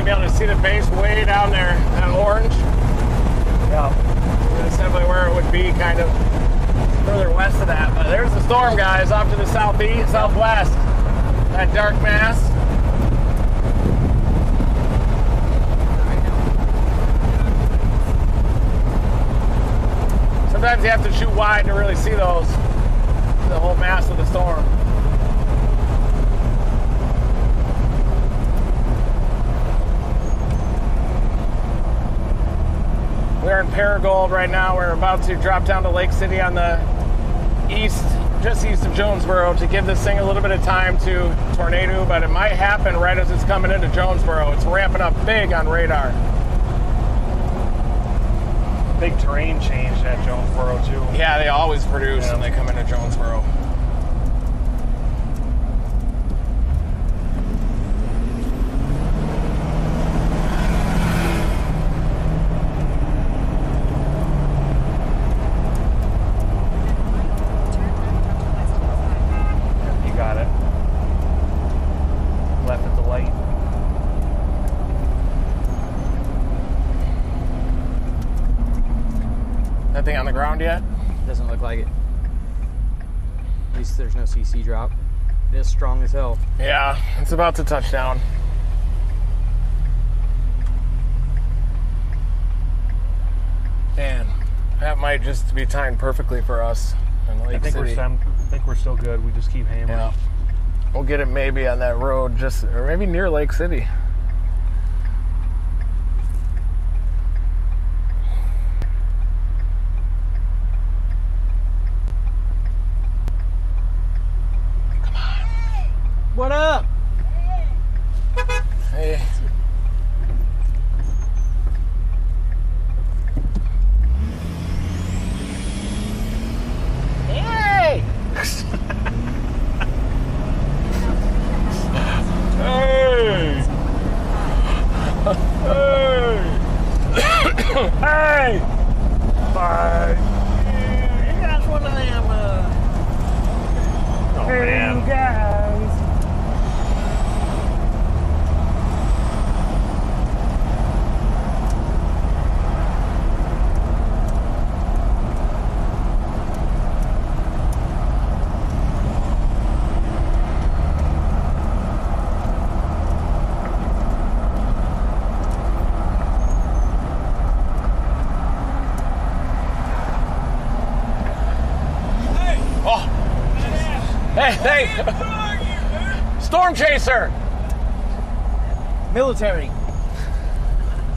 gonna be able to see the base way down there, that orange. Yeah. That's definitely where it would be, kind of further west of that. But there's the storm, guys, off to the southeast, southwest. That dark mass. Sometimes you have to shoot wide to really see those, the whole mass of the storm. We're in Paragould right now. We're about to drop down to Lake City on the east, just east of Jonesboro, to give this thing a little bit of time to tornado, but it might happen right as it's coming into Jonesboro. It's ramping up big on radar. Big terrain change at Jonesboro too. Yeah, they always produce when they come into Jonesboro. You got it. Left at the light. That thing on the ground yet? Doesn't look like it. At least there's no CC drop. It is strong as hell. Yeah, it's about to touch down. Man, that might just be timed perfectly for us in Lake City. I think we're still good. We just keep hammering. Yeah. We'll get it maybe on that road, just or maybe near Lake City. What up? Hey. Hey! Hey! Hey! Hey! Bye. You got one of them, Oh, man. You guys. Hey, Storm Chaser. military.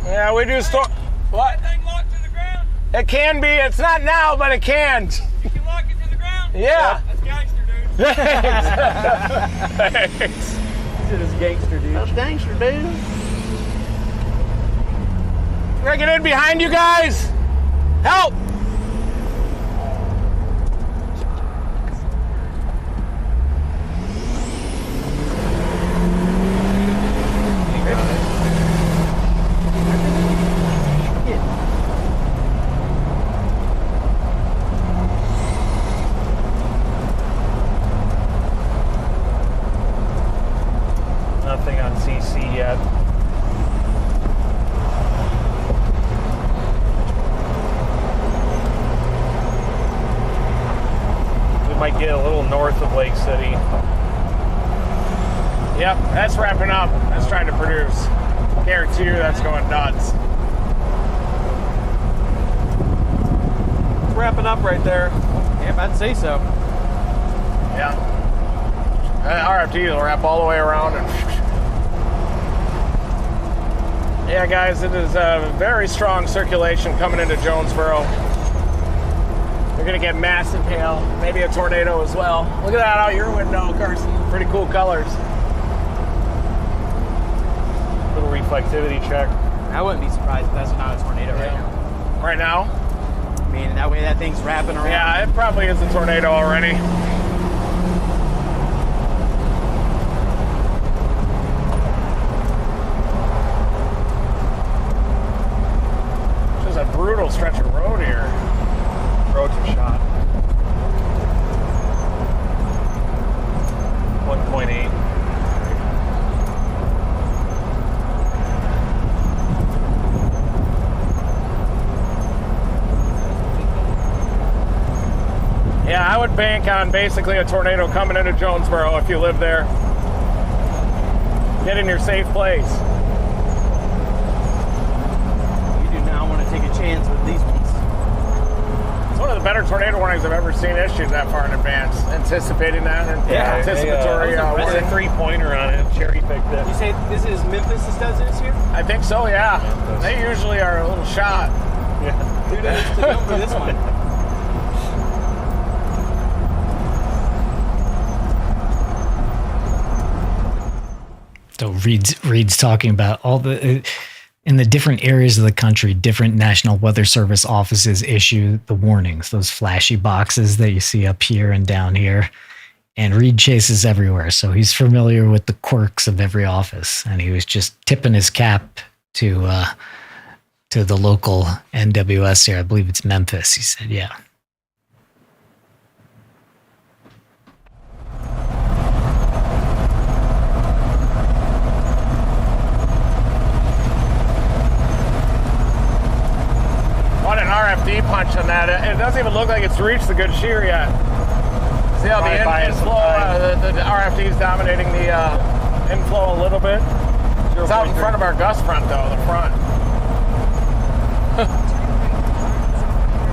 Yeah, we do storm. What? That thing locked to the ground? It can be. It's not now, but it can. You can lock it to the ground? Yeah. That's gangster, dude. Thanks. Thanks. It is gangster, dude. That's gangster, dude. Can I get in behind you guys? Help! Nothing on CC yet. We might get a little north of Lake City. Yep, that's wrapping up. That's trying to produce. Guarantee you that's going nuts. It's wrapping up right there. Yeah, about to say so. Yeah. RFD will wrap all the way around and yeah, guys, it is a very strong circulation coming into Jonesboro. You're gonna get massive hail, maybe a tornado as well. Look at that out your window, Carson. Pretty cool colors. Little reflectivity check. I wouldn't be surprised if that's not a tornado right now. Right now? I mean, that way that thing's wrapping around. Yeah, it probably is a tornado already. Just a brutal stretch of road here. Roads are shot. 1.8. bank on basically a tornado coming into Jonesboro if you live there. Get in your safe place. You do not want to take a chance with these ones. It's one of the better tornado warnings I've ever seen issued that far in advance. Anticipating that and anticipatory there's a warning. 3-pointer on it. Cherry picked it. You say this is Memphis that does this here? I think so, yeah. They usually are a little shot. Yeah. Kudos to them for this one. So Reed's talking about all the in the different areas of the country, different National Weather Service offices issue the warnings, those flashy boxes that you see up here and down here. And Reed chases everywhere, so he's familiar with the quirks of every office. And he was just tipping his cap to the local NWS here. I believe it's Memphis. He said, yeah. What an RFD punch on that. It doesn't even look like it's reached the good shear yet. See how the inflow, the RFD is dominating the inflow a little bit. It's out in front of our gust front though, the front.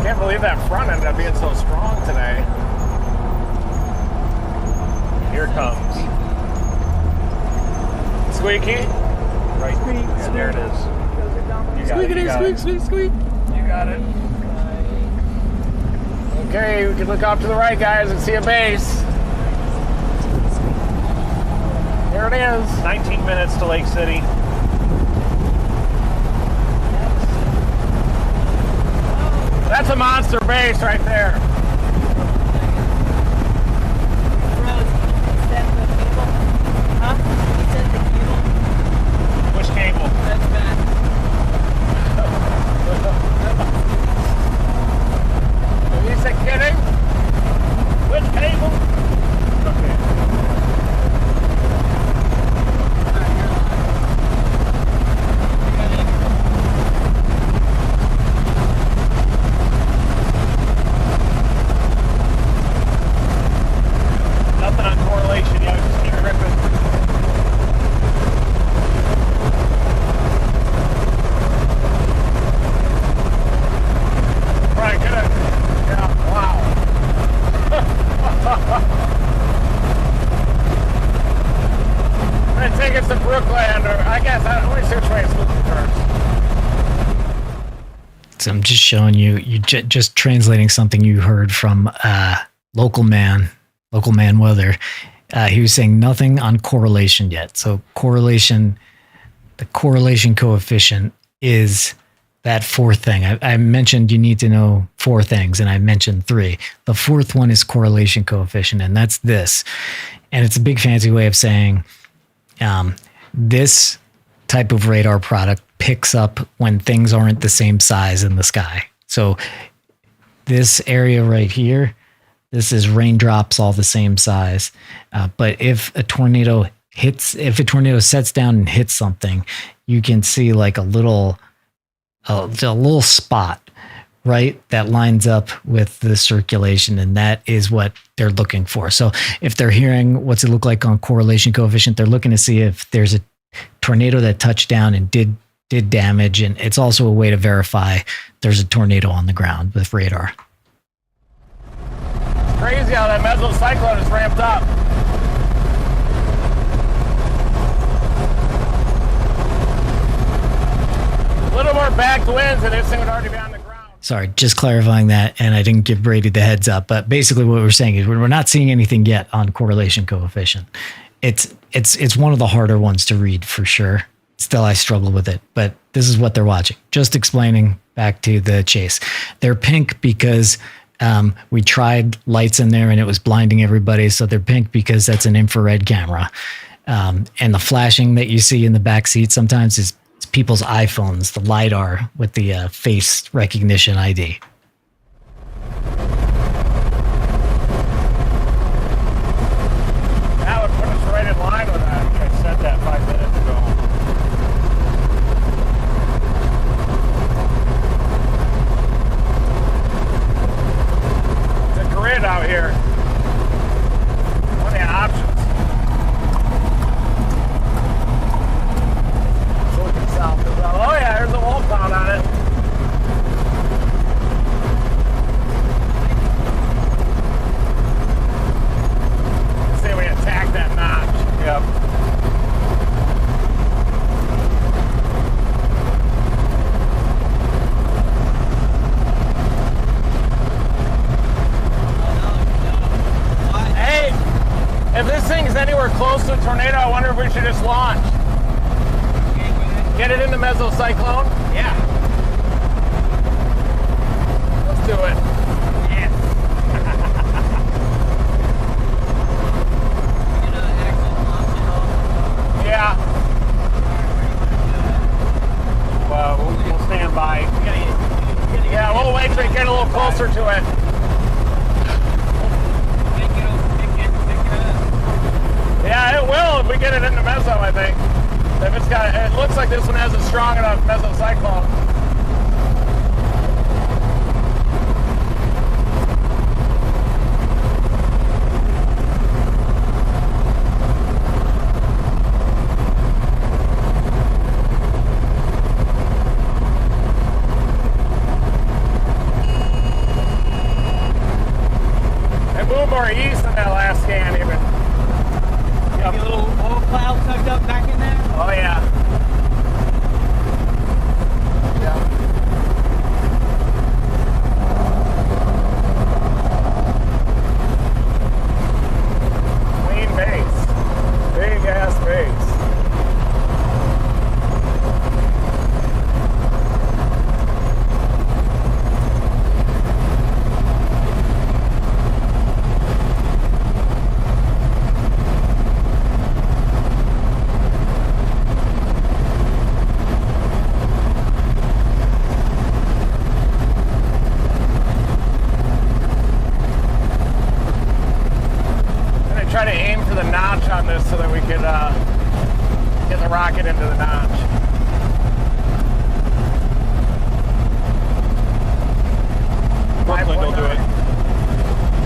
Can't believe that front ended up being so strong today. Here it comes. Squeaky. Right. Yeah, there it is. You got it. You got it. Squeak. You got it. Okay, we can look off to the right, guys, and see a base. There it is. 19 minutes to Lake City. That's a monster base right there. Which cable? That's bad. Are you kidding? Which cable? Okay. Nothing on correlation yet. Just keep ripping. Right, get it. Yeah, wow. I'm gonna take us to Brookland, or I guess, let me see which way it's moving first. So I'm just showing you just translating something you heard from local man weather. He was saying nothing on correlation yet. So correlation, the correlation coefficient is that fourth thing. I mentioned you need to know four things, and I mentioned three. The fourth one is correlation coefficient, and that's this. And it's a big fancy way of saying this type of radar product picks up when things aren't the same size in the sky. So this area right here, this is raindrops all the same size. But if a tornado sets down and hits something, you can see like a little spot, right, that lines up with the circulation, and that is what they're looking for. So if they're hearing what's it look like on correlation coefficient, they're looking to see if there's a tornado that touched down and did damage, and it's also a way to verify there's a tornado on the ground with radar. Crazy how that mesocyclone is ramped up. A little more backed winds and this thing would already be on the ground. Sorry, just clarifying that, and I didn't give Brady the heads up, but basically what we're saying is we're not seeing anything yet on correlation coefficient. It's one of the harder ones to read for sure. Still, I struggle with it, but this is what they're watching. Just explaining back to the chase. They're pink because we tried lights in there and it was blinding everybody. So they're pink because that's an infrared camera. And the flashing that you see in the back seat sometimes is people's iPhones, the LiDAR with the face recognition ID. That would put us right in line with that. I said that 5 minutes ago. It's a grid out here. tornado, I wonder if we should just launch. Get it into mesocyclone? Yeah. Let's do it. Yeah. Well, we'll stand by. Yeah, we'll wait till we get a little closer to it. Yeah, it will if we get it into meso, I think. If it's got, it looks like this one has a strong enough mesocyclone. It moved more east than that last scan even. Maybe a little cloud tucked up back in there? Oh yeah. Yeah. Clean base. Big ass base. Try to aim for the notch on this so that we could get the rocket into the notch. Brooklyn will do it.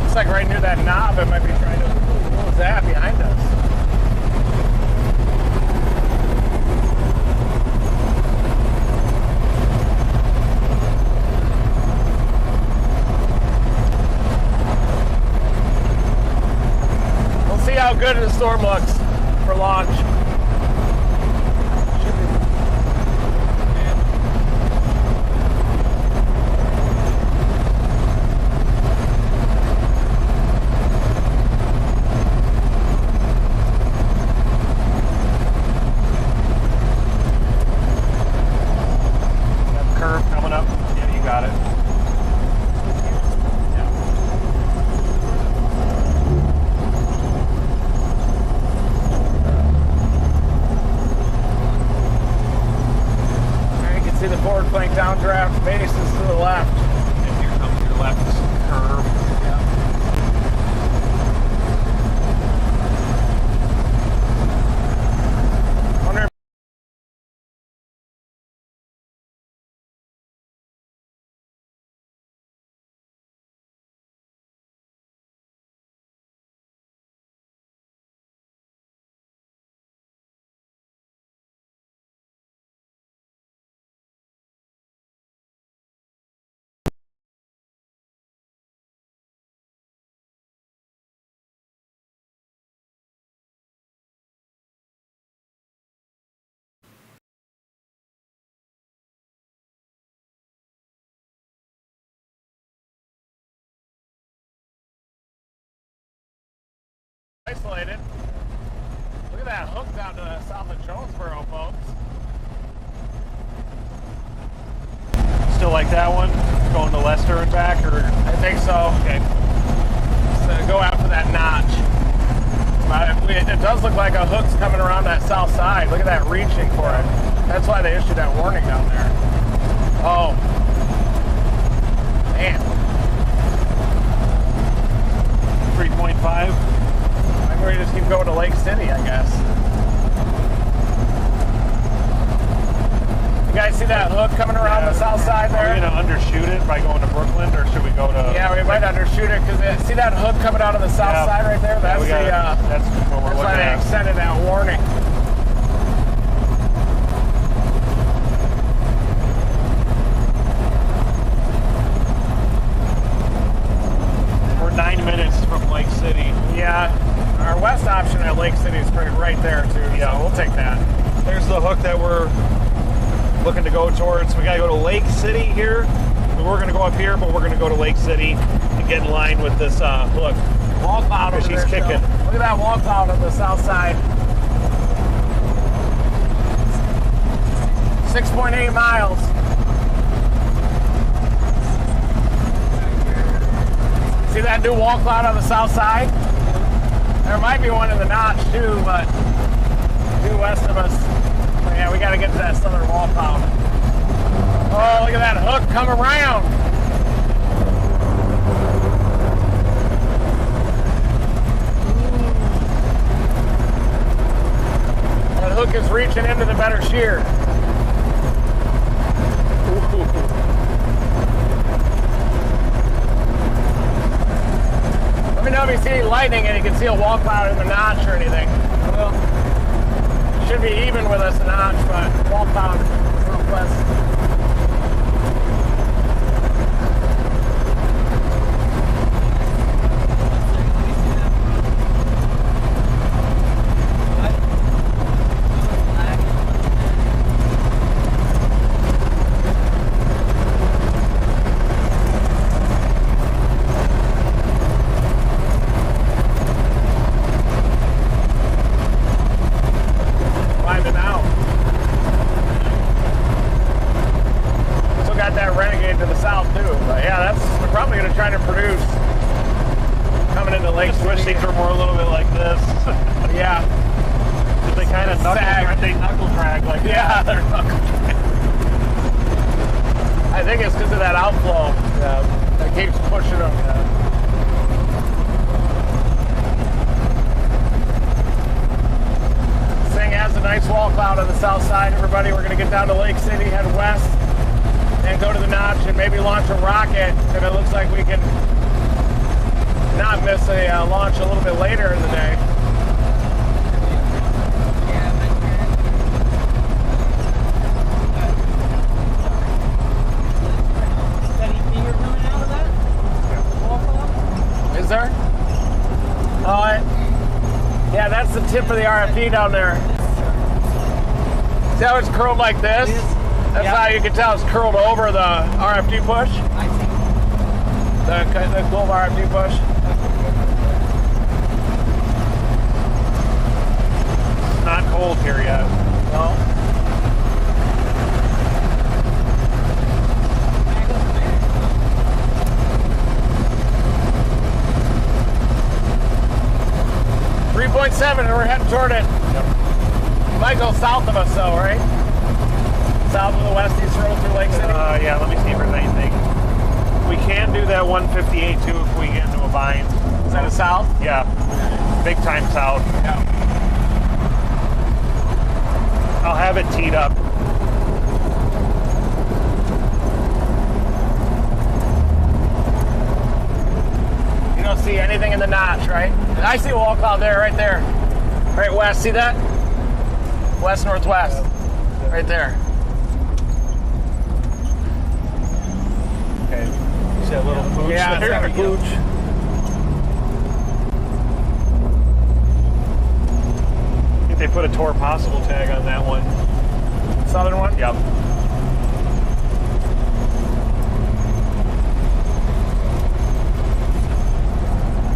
Looks like right near that knob it might be trying to... What was that behind us? See how good the storm looks for launch. Got the curve coming up. Yeah, you got it. See the forward flank downdraft base is to the left. And here comes your left curve. Yeah. Wonder if isolated. Look at that hook down to south of Jonesboro, folks. Still like that one? Going to Leicester and back, or? I think so. Okay. So go after that notch. It does look like a hook's coming around that south side. Look at that reaching for it. That's why they issued that warning down there. Oh. Man. 3.5. Maybe we just keep going to Lake City, I guess. You guys see that hook coming around the south side there? Are we going to undershoot it by going to Brooklyn, or should we go to... Yeah, we might undershoot it, because see that hook coming out on the south side right there? That's that's what we're that's why they extended that warning. We're 9 minutes from Lake City. Yeah, our west option at Lake City is right there, too, so we'll take that. There's the hook that we're looking to go towards. We gotta go to Lake City here. We were gonna go up here, but we're gonna go to Lake City to get in line with this hook. Wall cloud over she's there, kicking. Look at that wall cloud on the south side. new wall cloud on the south side. There might be one in the notch too, but due west of us. But yeah, we got to get to that southern wall cloud. Oh, look at that hook come around. That hook is reaching into the better shear. Let me know if you see any lightning and you can see a wall cloud in the notch or anything. Well, it should be even with us a notch, but wall cloud northwest. Down there. See how it's curled like this? That's how you can tell it's curled over the RFD push. I see. The glove RFD push. It's not cold here yet. No. And we're heading toward it. Yep. Might go south of us though, right? South of the West-East Road through Lake City? Yeah, let me see if there's anything. We can do that 158 too if we get into a bind. Is that a south? Yeah. Big time south. Yeah. I'll have it teed up. You don't see anything in the notch, right? I see a wall cloud there, right there. Right west, see that? West-northwest. Right there. Okay. You see that little pooch? Yeah, it's got a pooch. I think they put a tour possible tag on that one. Southern one? Yep.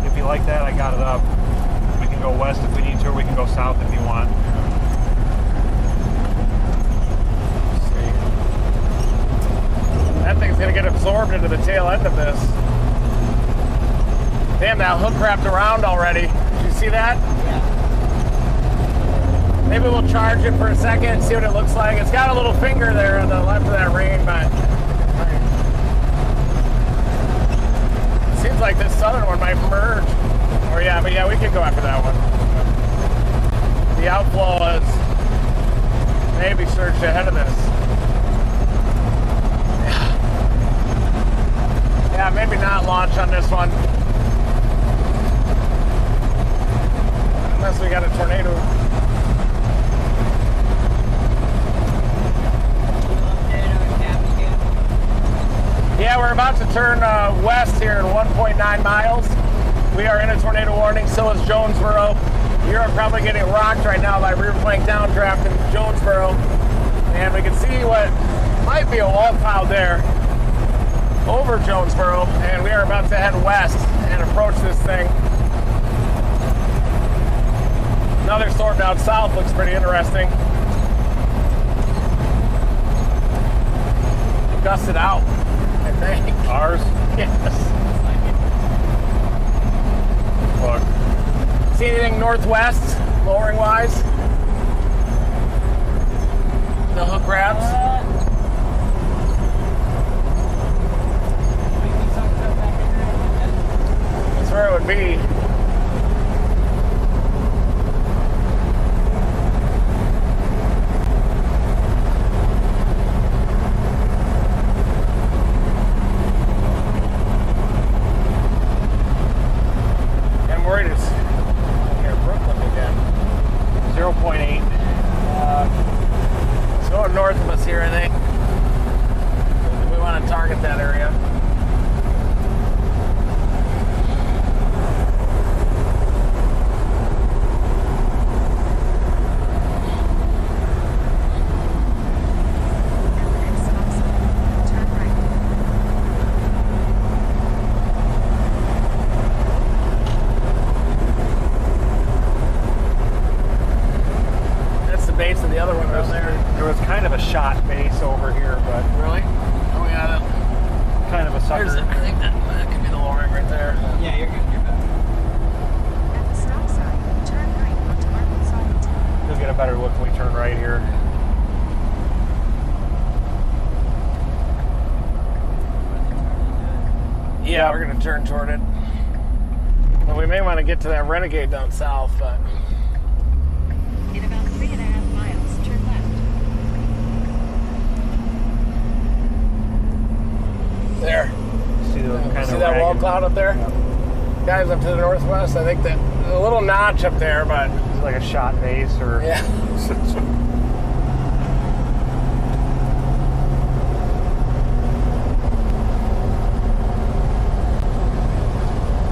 If you like that, I got it up. We can go west if we need to, or we can go south if you want. That thing's gonna get absorbed into the tail end of this. Damn, that hook wrapped around already. Did you see that? Yeah. Maybe we'll charge it for a second and see what it looks like. It's got a little finger there on the left of that rein, but it seems like this southern one might merge. Or yeah, but yeah, we could go after that one. The outflow is maybe surged ahead of this. Yeah, maybe not launch on this one. Unless we got a tornado. Yeah, we're about to turn west here at 1.9 miles. We are in a tornado warning, so is Jonesboro. You're probably getting rocked right now by rear flank downdraft in Jonesboro. And we can see what might be a wall cloud there over Jonesboro. And we are about to head west and approach this thing. Another storm down south looks pretty interesting. Gusted out, I think. Ours? Yes. Look. See anything northwest, lowering wise? The hook grabs? That's where it would be. I'm worried it's near Brooklyn again. 0.8. It's going north of us here, I think. We want to target that area. That's the base of the other one down there. There was kind of a shot base over here, but Really? Oh, yeah. kind of a sucker. There's I think that could be the lowering right there. Yeah, you're good. You're better. At the stop sign, turn right onto Arlington. You'll get a better look when we turn right here. Yeah, we're going to turn toward it. Well, we may want to get to that Renegade down south, but In about 3.5 miles, turn left. there. See the kind See of that wall ragged- cloud up there? Guys up to the northwest, I think that a little notch up there, but It's like a shot base or yeah.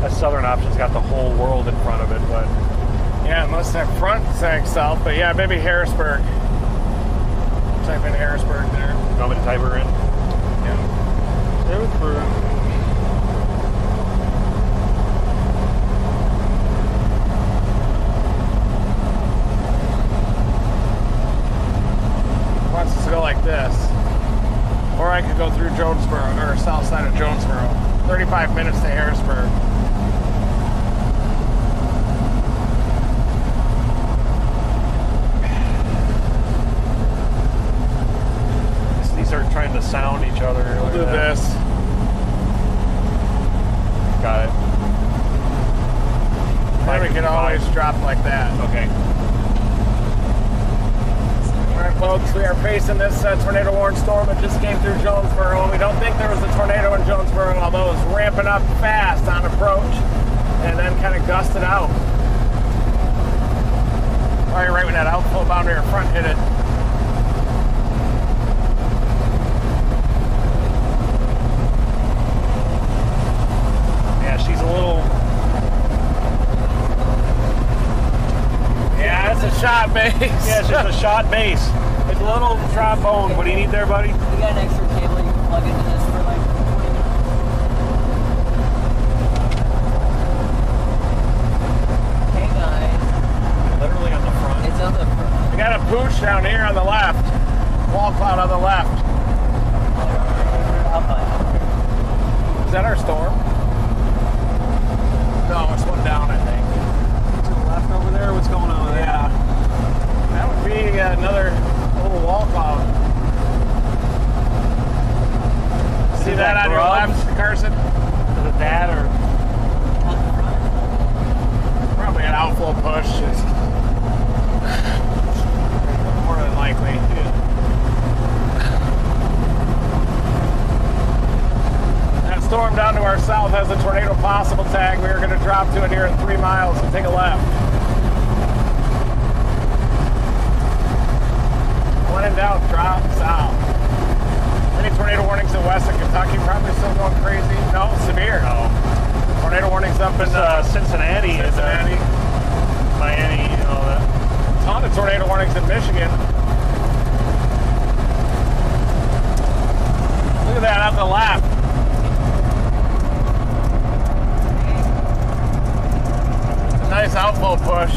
that southern option's got the whole world in front of it, but Yeah, it must have front saying south, but yeah, maybe Harrisburg. Type in Harrisburg there. you want me to type her in? Yeah. Harrisburg. Wants us to go like this. Or I could go through Jonesboro, or south side of Jonesboro. 35 minutes to Harrisburg. These are trying to sound each other. We'll Look do at that. this. Got it. Then we can always drop like that. Okay. All right, folks, we are facing this tornado warned storm that just came through Jonesboro. And we don't think there was a tornado in Jonesboro, although it was ramping up fast on approach and then kind of gusted out. Right when that outflow boundary in front hit it. Yeah, she's a little. Yeah, it's a shot base. Yeah, it's just a shot base. It's a little trombone. What do you need there, buddy? We got an extra cable you can plug into this for like 20 minutes. Hey guys. Literally on the front. It's on the front. We got a pooch down here on the left. Wall cloud on the left. Up high. Is that our storm? No, it's one down, I think. To the left over there. What's going on with that? Yeah. That would be another little wall cloud. See that on your left, Carson? Is it that or? Probably an outflow push. More than likely. That storm down to our south has a tornado possible tag. We are going to drop to it here in 3 miles and take a left. When in doubt, drop south. Any tornado warnings in western Kentucky? Probably still going crazy. No, severe. No. Tornado warnings up in Cincinnati. Cincinnati. Miami, you know that. Ton of tornado warnings in Michigan. Look at that on the left. A nice outflow push.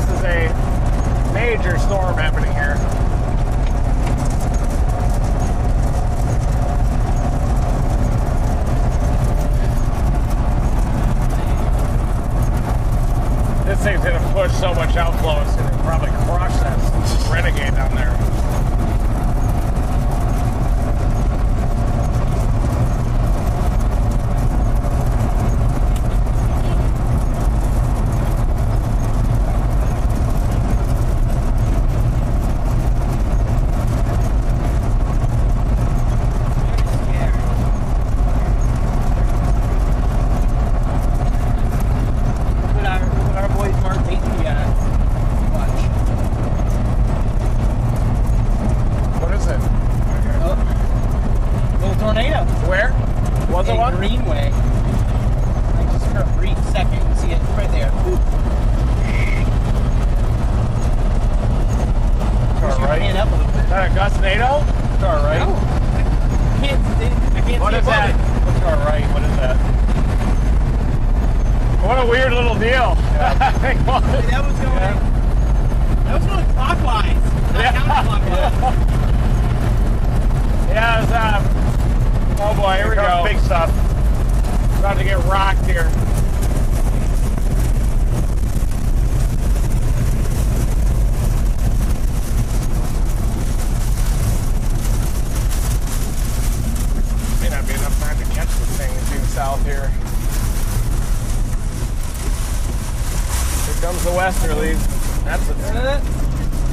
this is a major storm happening here. This thing's gonna push so much outflow, it's gonna probably crush that Renegade down there.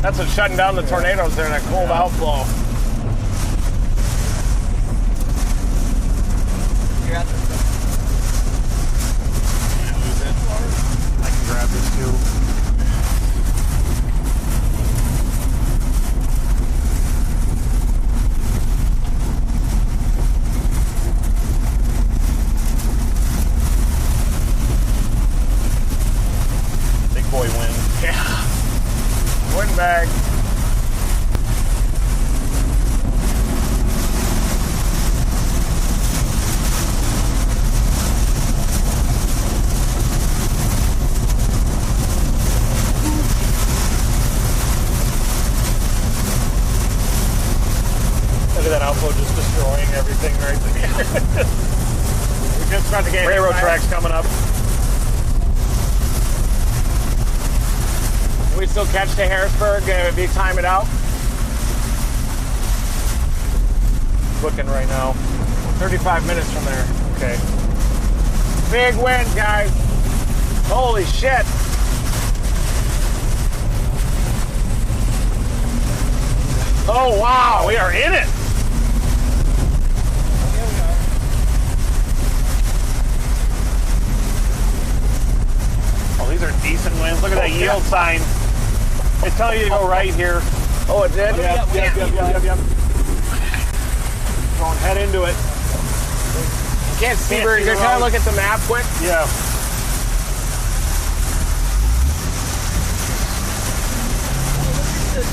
That's what's shutting down the tornadoes there, that cold outflow. You're out there. Lose it. I can grab this too. Big boy wind. Yeah. Windbag. Look at that outflow just destroying everything right there. We're just about to get railroad tracks coming up. Can we still catch to Harrisburg if you time it out? Looking right now. 35 minutes from there. Okay. Big wind, guys. Holy shit. Oh, wow. We are in it. Oh, these are decent winds. Look at that yield sign. They tell you to go right here. Oh, it did? Yep. Going head into it. You can't see very good. Can I look at the map quick? Yeah.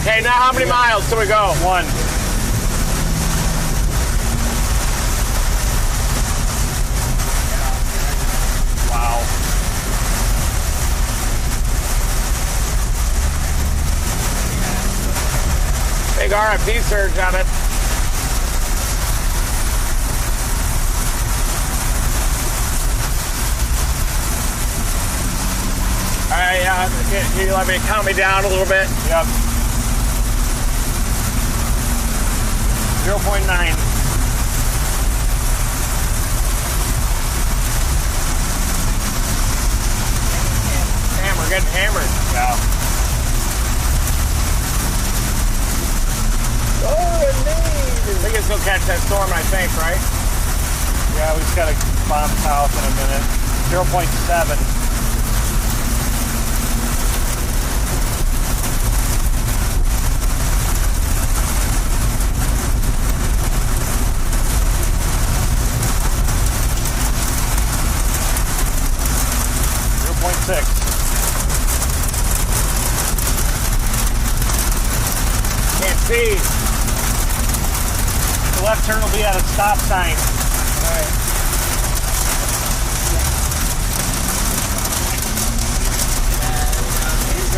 Okay, now how many miles till we go? 1. Wow. Big RFP surge on it. All right, can you let me count me down a little bit? Yep. 0.9. Damn, we're getting hammered. Yeah. We can still catch that storm, I think, right? Yeah, we just got to bomb south in a minute. 0.7. Can't see. The left turn will be at a stop sign. All right.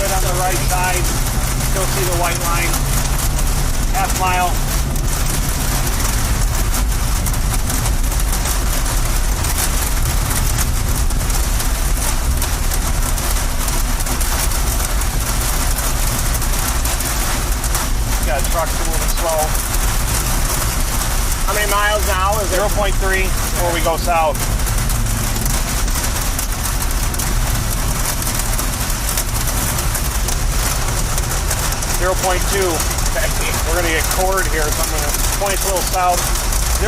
good on the right side. Still see the white line. Half mile. Yeah, the truck's moving slow. How many miles now is it? 0.3 before we go south. .2. We're going to get cord here, so I'm going to point a little south. 0.2.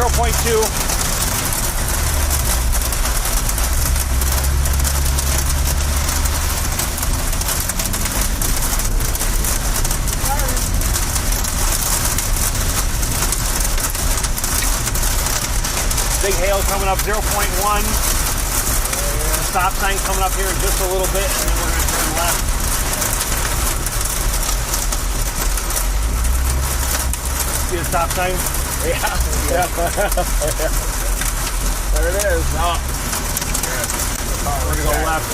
Big hail coming up, 0.1. Stop sign coming up here in just a little bit, and then we're going to turn left. See the stop sign? Yeah. There it is. Oh. We're going to go left.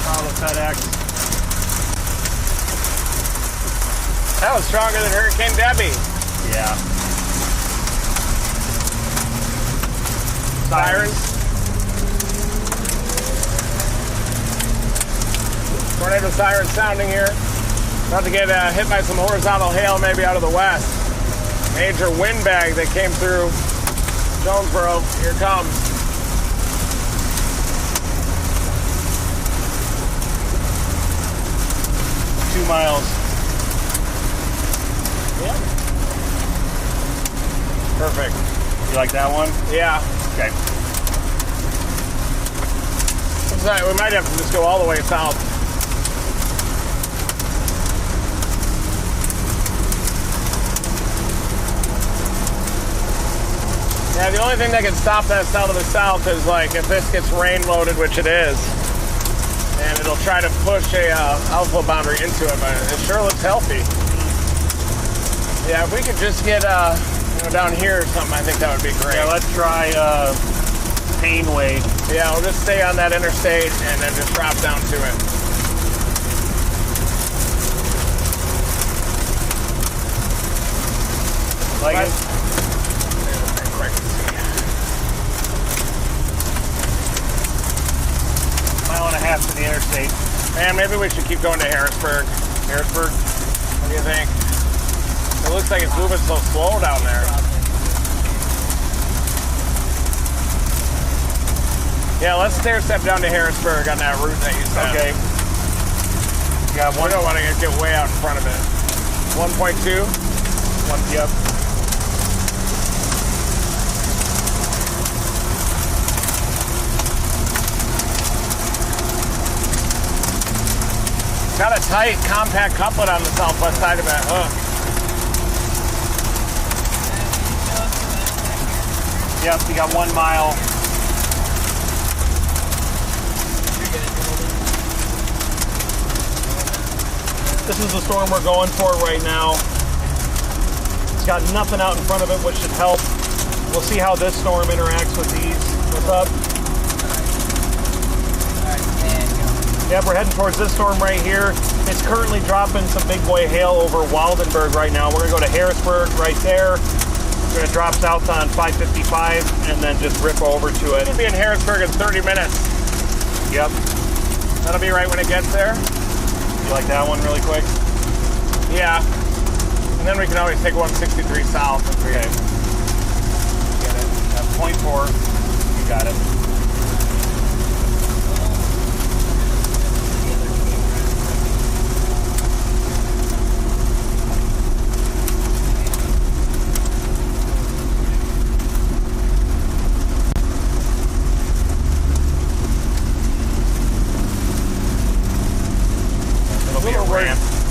Follow the FedEx. That was stronger than Hurricane Debbie. Yeah. Sirens. Tornado siren sounding here. About to get hit by some horizontal hail maybe out of the west. Major wind bag that came through Jonesboro. Here it comes. Two miles. Yeah. Perfect. You like that one? Yeah. Okay. We might have to just go all the way south. Yeah, the only thing that can stop that south of the south is like if this gets rain loaded, which it is, and it'll try to push a outflow boundary into it, but it sure looks healthy. Yeah, if we could just get down here or something, I think that would be great. Yeah, let's try Painway. Yeah, we'll just stay on that interstate and then just drop down to it. Like it? Mile and a half to the interstate. Man, maybe we should keep going to Harrisburg. Harrisburg? What do you think? It looks like it's moving so slow down there. Yeah, let's intercept down to Harrisburg on that route that you said. Okay. Yeah, we don't want to get way out in front of it. 1.2? Yep. Got a tight, compact couplet on the southwest side of that hook. Yep, we got 1 mile. This is the storm we're going for right now. It's got nothing out in front of it, which should help. We'll see how this storm interacts with these. What's up? Yep, we're heading towards this storm right here. It's currently dropping some big boy hail over Waldenburg right now. We're gonna go to Harrisburg right there. We're gonna drop south on 555 and then just rip over to it. We'll be in Harrisburg in 30 minutes. Yep. That'll be right when it gets there. You like that one really quick? Yeah. And then we can always take 163 south. Okay. Get it. At 0.4. You got it.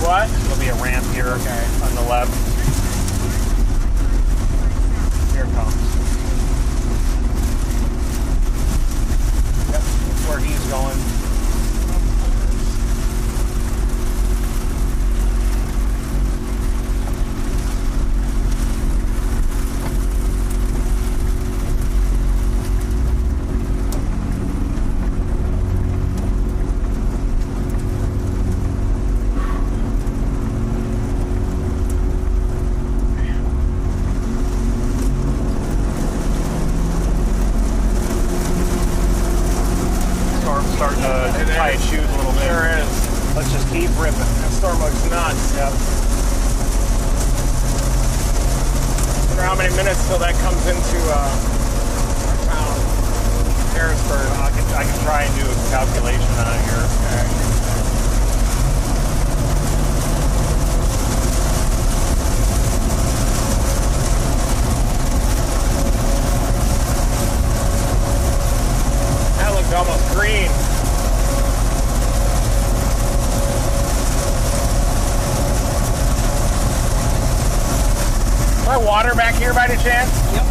What? There'll be a ramp here on the left. Here it comes. Yep, that's where he's going. There is. Let's just keep ripping. That storm looks nuts. Yep. Wonder how many minutes till that comes into our town, Harrisburg. I can try and do a calculation on it here. That looked almost green. Is there water back here by any chance? Yep.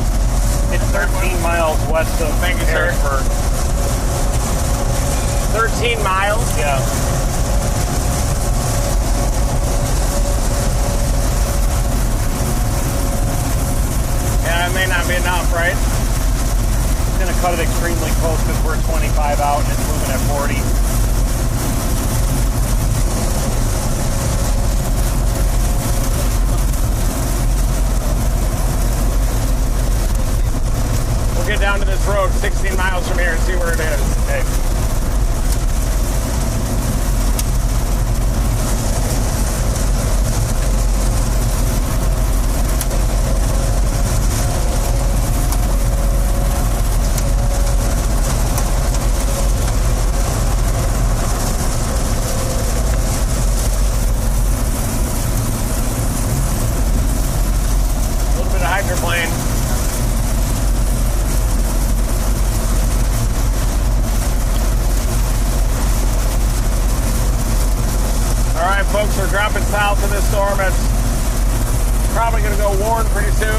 It's 13 miles west of Thank you, sir. Harrisburg. 13 miles? Yeah. Yeah, it may not be enough, right? It's going to cut it extremely close because we're 25 out and it's moving at 40. We'll get down to this road 16 miles from here and see where it is. Okay. A little bit of hydroplane. All right, folks, we're dropping south of this storm. It's probably going to go warm pretty soon.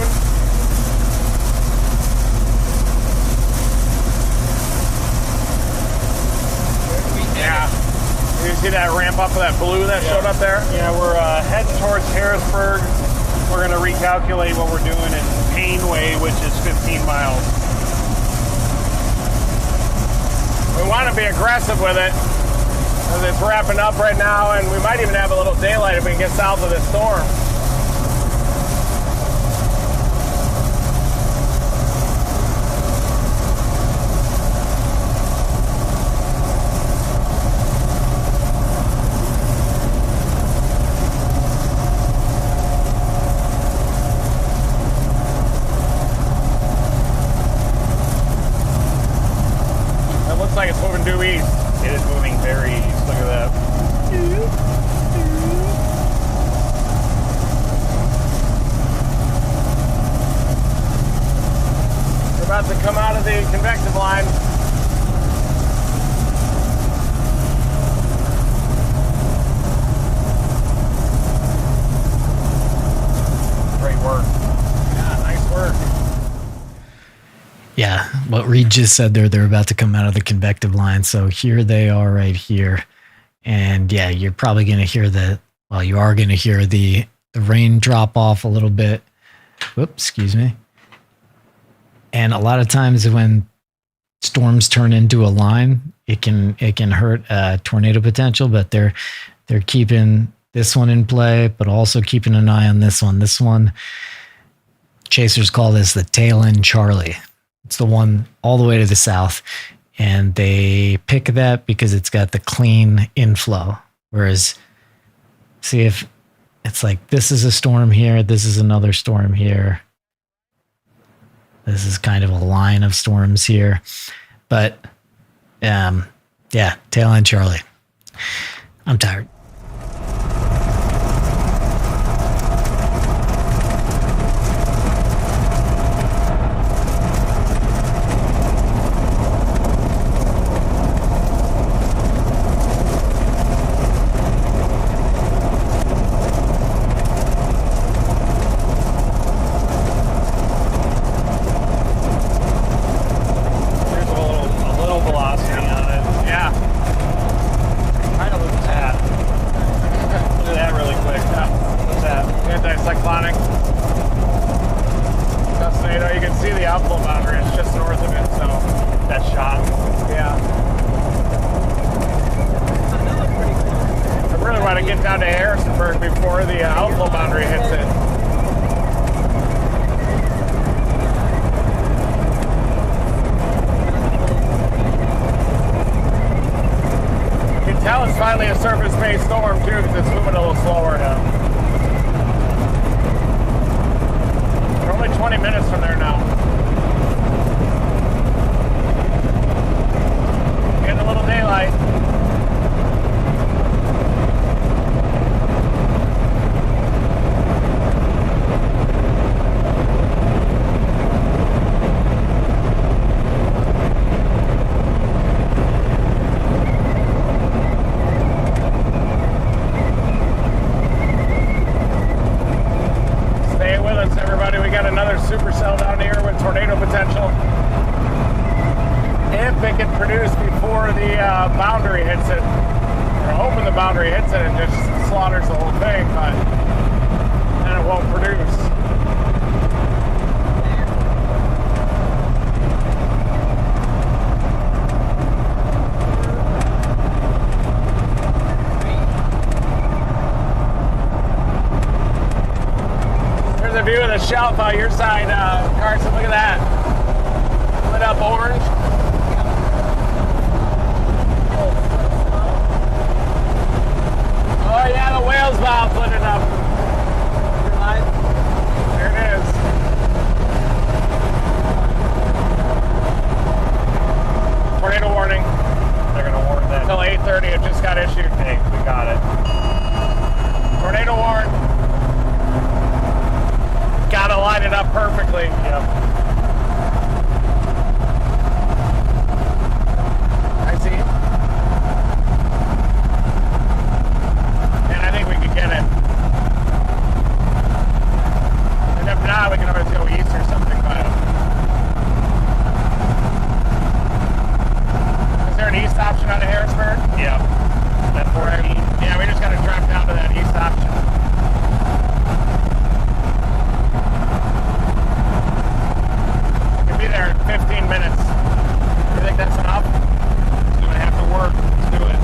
Yeah. You see that ramp up of that blue that showed up there? Yeah, we're heading towards Harrisburg. We're going to recalculate what we're doing in Painway, which is 15 miles. We want to be aggressive with it because it's wrapping up right now, and we might even have a little daylight if we can get south of this storm. It looks like it's moving due east. It is moving very east. Look at that. We're about to come out of the convective line. Great work. Yeah, nice work. Yeah, what Reed just said there, they're about to come out of the convective line. So here they are right here. And yeah, you're probably going to hear you are going to hear the rain drop off a little bit. Whoops, excuse me. And a lot of times when storms turn into a line, it can hurt tornado potential, but they're keeping this one in play, but also keeping an eye on this one. This one, chasers call this the tail end Charlie. It's the one all the way to the south, and they pick that because it's got the clean inflow. Whereas, see if it's like this is a storm here, this is another storm here. This is kind of a line of storms here. But, yeah, tail end Charlie. I'm tired. Now it's finally a surface-based storm too, because it's moving a little slower now. We're only 20 minutes from there now. Getting a little daylight. Supercell down here with tornado potential. If it can produce before the boundary hits it, we're hoping the boundary hits it and just slaughters the whole thing, but then it won't produce. Here's a view of the shelf out your side, Carson. Look at that. Lit up orange. Oh yeah, the whale's mouth lit it up. There it is. Tornado warning. They're gonna warn that. Until 8:30, it just got issued. Hey, we got it. Tornado warn. Gotta line it up perfectly. Yep. I see. And I think we can get it. And if not, we can always go east or something. But is there an east option out of Harrisburg? Yeah. That 14. Yeah, we just gotta drop down to that east option. There in 15 minutes. You think that's enough? It's gonna have to work. Let's do it.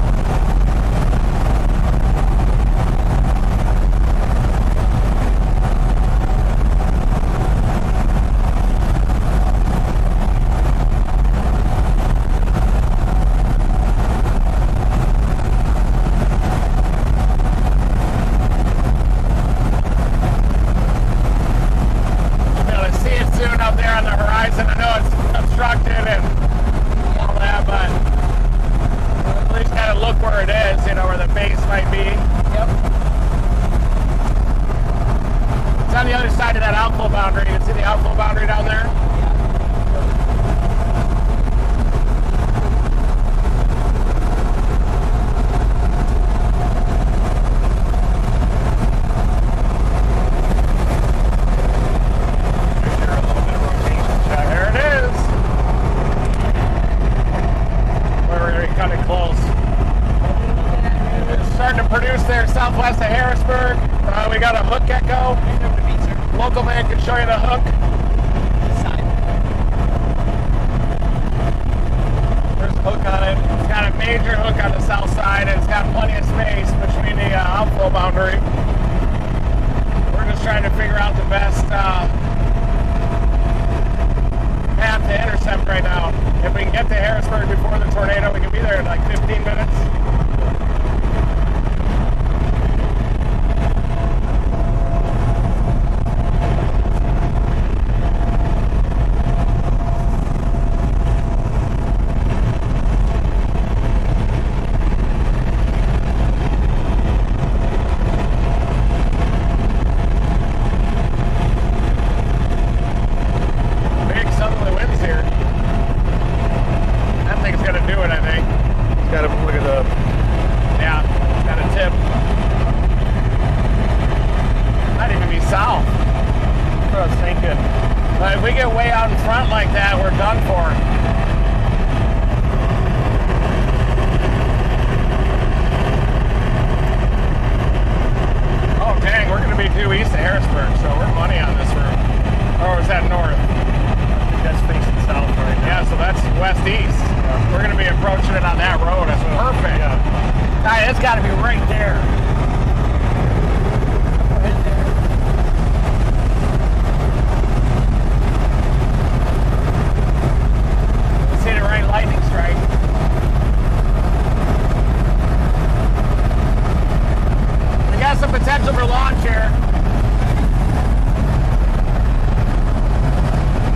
scheduled for launch here.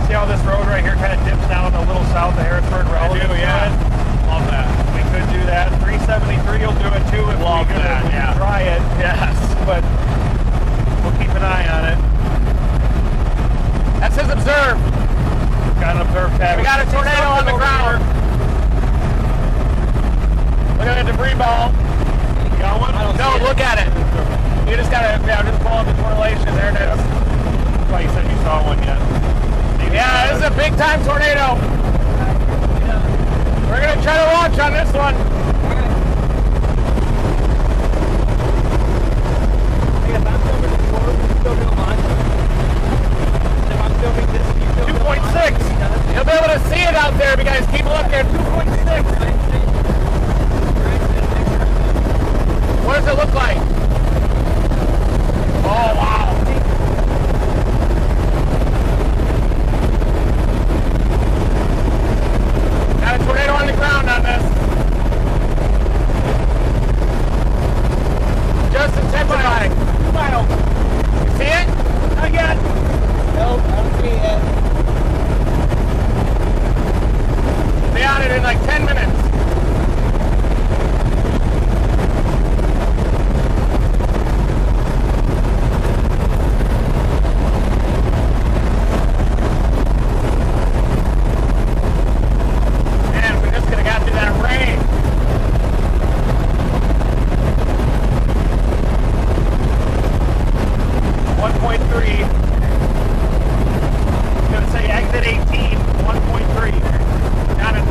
See how this road right here kind of dips down a little south of Harrisburg? I do, yeah. Love that. We could do that. 373 will do it too if Love we could that, yeah. try it. Yes. But we'll keep an eye on it. That says observe. Got an observe tab. We got a tornado on the ground. Look at the debris ball. You got one? No, look at it. You just gotta, just pull up the correlation. There it is. That's why you said you saw one yet. Yeah, this is a big time tornado. We're gonna try to launch on this one. Hey, if I'm filming this board, you still gonna launch? If I'm filming this, you still gonna launch? 2.6. You'll be able to see it out there if you guys keep looking. 2.6. What does it look like? Oh, wow. Got a tornado on the ground on this. Just intensifying. 2 miles. You see it? Not yet. Nope, I don't see it yet. Be on it in like 10 minutes. Man, we just could have got through that rain. I'm gonna say exit 18, 1.3. Got it.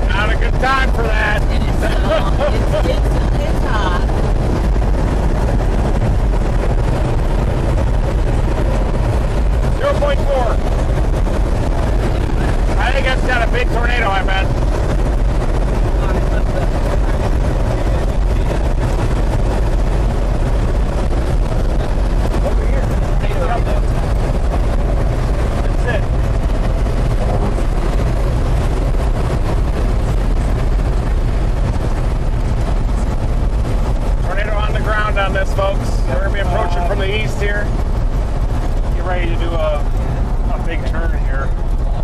Not a good time for that. It's hot. 0.4. I think that's got a big tornado, I bet. Over here. That's it. Tornado on the ground on this, folks. We're going to be approaching from the east here. Get ready to do a big turn here.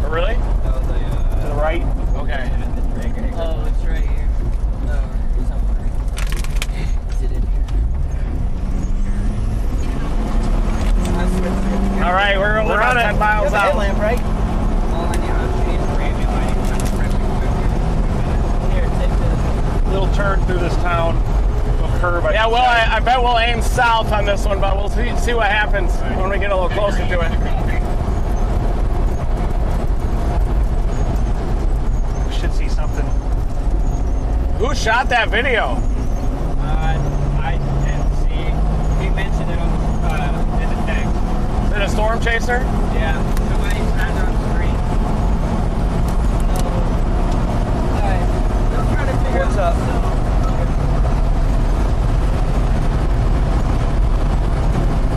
Oh, really? To the right. Okay. Oh, it's right here. No, somewhere. Is it in here? All right, we're on 10 miles out. Headlamp, right? Here, take this. Little turn through this town. Little curve. Yeah, well, I bet we'll aim south on this one, but we'll see what happens when we get a little closer to it. We should see something. Who shot that video? I didn't see. He mentioned it in the text. Is it a storm chaser? Yeah. Nobody's not on the screen. Alright, I'm trying to figure What's out up?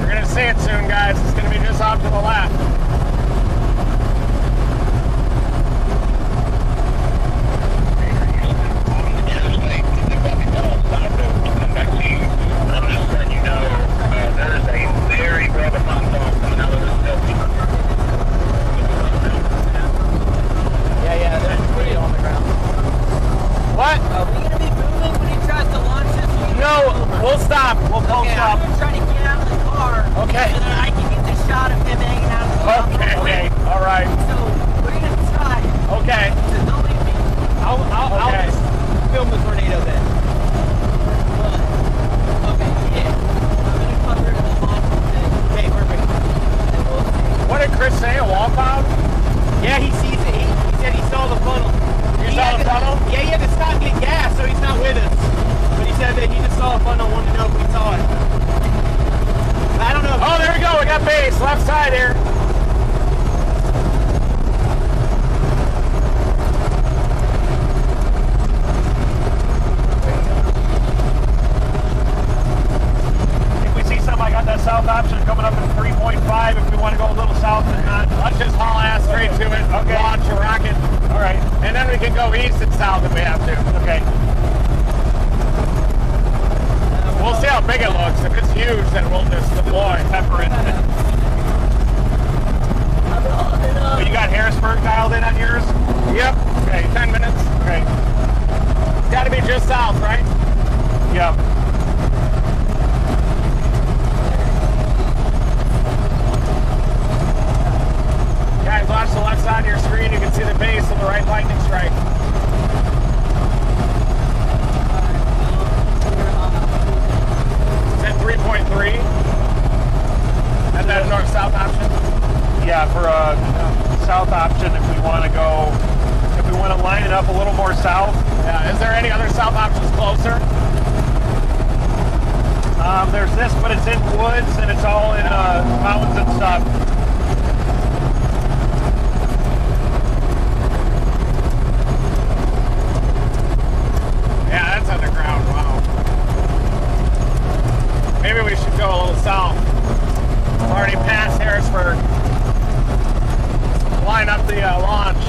We're going to see it soon, guys. It's going to be just off to the left. Yeah, there's a tornado on the ground. What? Are we going to be moving when he tries to launch this? No, we'll stop. We'll pull Okay, stop. I'm going to try to get out of the car. Okay. So that I can get the shot of him hanging out of the car. Okay. All right. So we're going to try. Okay. So don't leave me. I'll Okay. just film the tornado then. Okay, yeah. I'm going to cover the launch thing. Okay, perfect. And we'll see. What did Chris say? A wall cloud? Yeah, he sees it. He said he saw the funnel. You He saw had the to- funnel? Yeah, he had to stop and get gas, so he's not with us. But he said that he just saw a funnel, wanted to know if we saw it. I don't know. Oh, there we go. We got base. Left side here. south if we have to. Okay. We'll see how big it looks. If it's huge, then we'll just deploy. Pepper it. So you got Harrisburg dialed in on yours? Yep. Okay. 10 minutes. Okay. It's got to be just south, right? Yep. Guys, watch the left side of your screen. You can see the base of the right lightning strike. Is that 3.3? Is that a north-south option? Yeah, for a south option, if we want to go, if we want to line it up a little more south. Yeah. Is there any other south options closer? There's this, but it's in woods and it's all in mountains and stuff. Yeah, that's underground. Wow. Maybe we should go a little south. Already past Harrisburg. Line up the launch.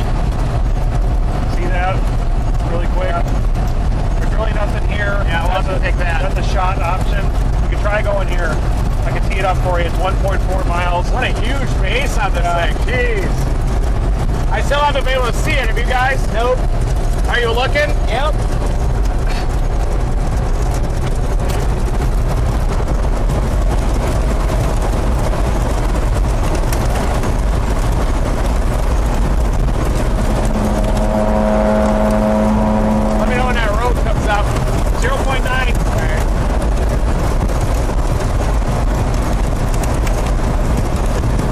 See that? Really quick. There's really nothing here. Yeah, we'll have to take that. That's a shot option. We can try going here. I can tee it up for you. It's 1.4 miles. What a huge base on this thing. Jeez. I still haven't been able to see it. Have you guys? Nope. Are you looking? Yep. Let me know when that road comes up. 0.9.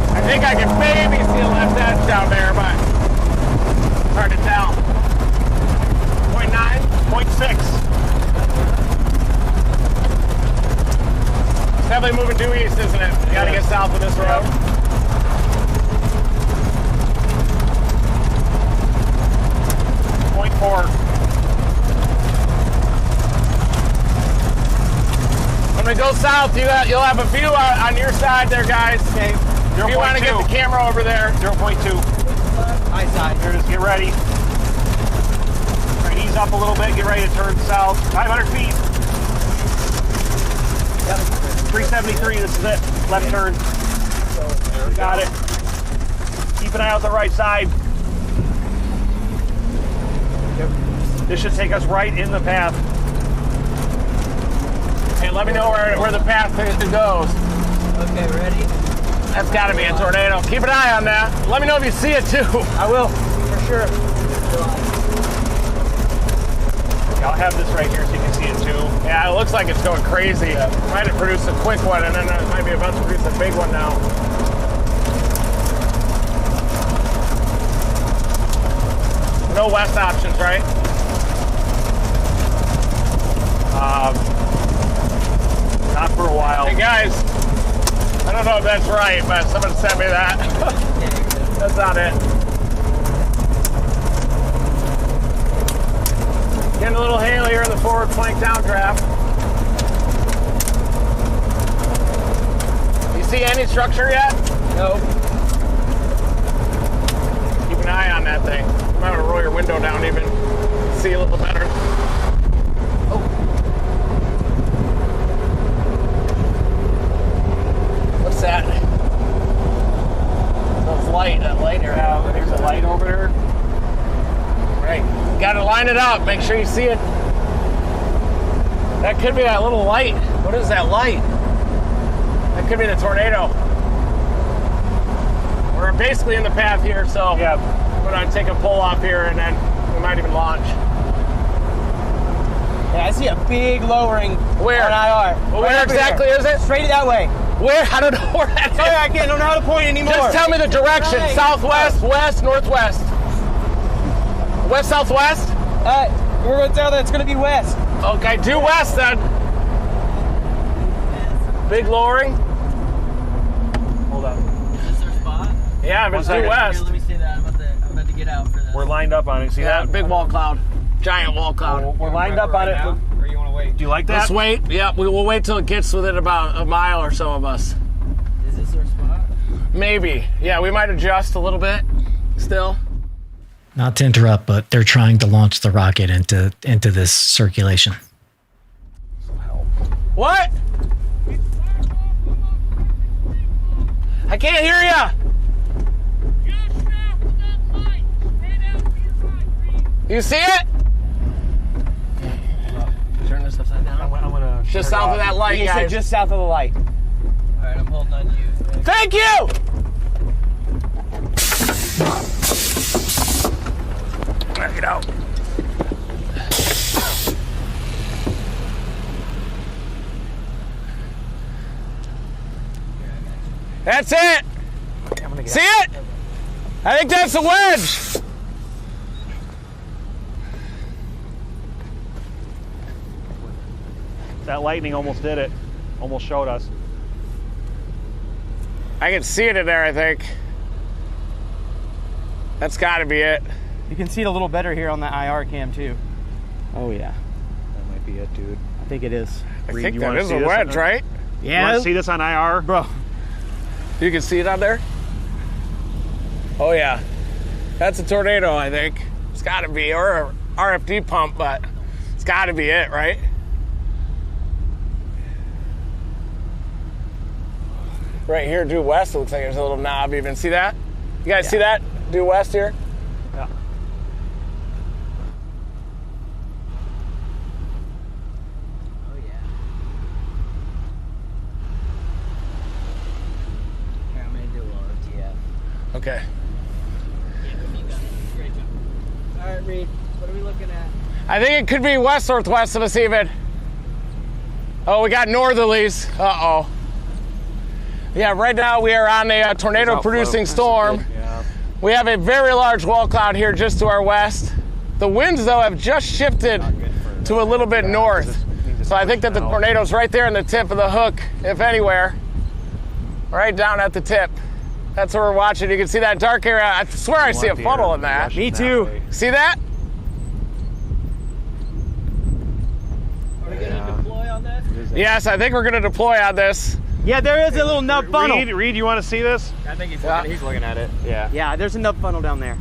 I think I can maybe see a left edge down there, but it's hard to tell. 0.9? 0.6. It's definitely moving due east, isn't it? You gotta get south of this road. 0.4. When we go south, you'll have a view on your side there, guys. Okay. If you want to get the camera over there. 0.2. High side. Here it is. Get ready. All right, ease up a little bit. Get ready to turn south. 500 feet. Yep. 373. This is it. Left turn. Got it. Keep an eye out the right side. Yep. This should take us right in the path. Hey, let me know where the path goes. Okay, ready? That's got to be a tornado. Keep an eye on that. Let me know if you see it too. I will, for sure. I'll have this right here so you can see it too. Yeah, it looks like it's going crazy. Might have produced a quick one, and then it might be about to produce a big one now. No west options, right? Not for a while. Hey guys, I don't know if that's right, but someone sent me that. That's not it. Getting a little hail here in the forward flank downdraft. You see any structure yet? No. Keep an eye on that thing. You might want to roll your window down even. See a little better. Oh. What's that? That's light. That light here. Yeah, there's a light over there. Right. Got to line it up. Make sure you see it. That could be that little light. What is that light? That could be the tornado. We're basically in the path here, so yeah. I'm going to take a pull off here, and then we might even launch. Yeah, I see a big lowering Where? on IR. Well, where exactly is it? Straight that way. Where? I don't know where that is. Sorry, I don't know how to point anymore. Just tell me the direction. Right. Southwest, west, northwest. West, southwest? We're going to tell that it's going to be west. Okay, due west then. Big lowering. Hold on. Is this our spot? Yeah, if it's due Here, west. let me see that. I'm about to get out for that. We're lined up on it. See Yeah, that? big wall cloud. Giant wall cloud. We're lined up on it. Now, or you want to wait? Do you like that? Let's wait. Yeah, we'll wait till it gets within about a mile or so of us. Is this our spot? Maybe. Yeah, we might adjust a little bit still. Not to interrupt, but they're trying to launch the rocket into this circulation. What? I can't hear ya. You see it? Turn this upside down. I'm gonna just south of that light, You guys. said just south of the light. All right, I'm holding on to you. Thank you. Get out. That's it. See it? I think that's a wedge. That lightning almost did it. Almost showed us. I can see it in there, I think. That's got to be it. You can see it a little better here on the IR cam too. Oh yeah. That might be it, dude. I think it is. I think that is a wedge, right? Yeah. You want to see this on IR? Bro. You can see it out there? Oh yeah. That's a tornado, I think. It's got to be, or a RFD pump, but it's got to be it, right? Right here, due west, it looks like there's a little knob even. See that? You guys see that? Due west here? Yeah. Oh yeah. Here, I'm gonna do a little OTF. Okay. All right, Reed. What are we looking at? I think it could be west-northwest of us even. Oh, we got northerlies. Uh-oh. Yeah, right now we are on a tornado-producing storm. Yeah. We have a very large wall cloud here just to our west. The winds, though, have just shifted to a little bit north. So I think that the tornado's right there in the tip of the hook, if anywhere. Right down at the tip. That's where we're watching. You can see that dark area. I swear I see a funnel in that. Me too. See that? Are we gonna deploy on this? Yes, I think we're going to deploy on this. Yeah, there is a little nub funnel. Reed, you want to see this? I think he's looking at it. Yeah. Yeah, there's a nub funnel down there.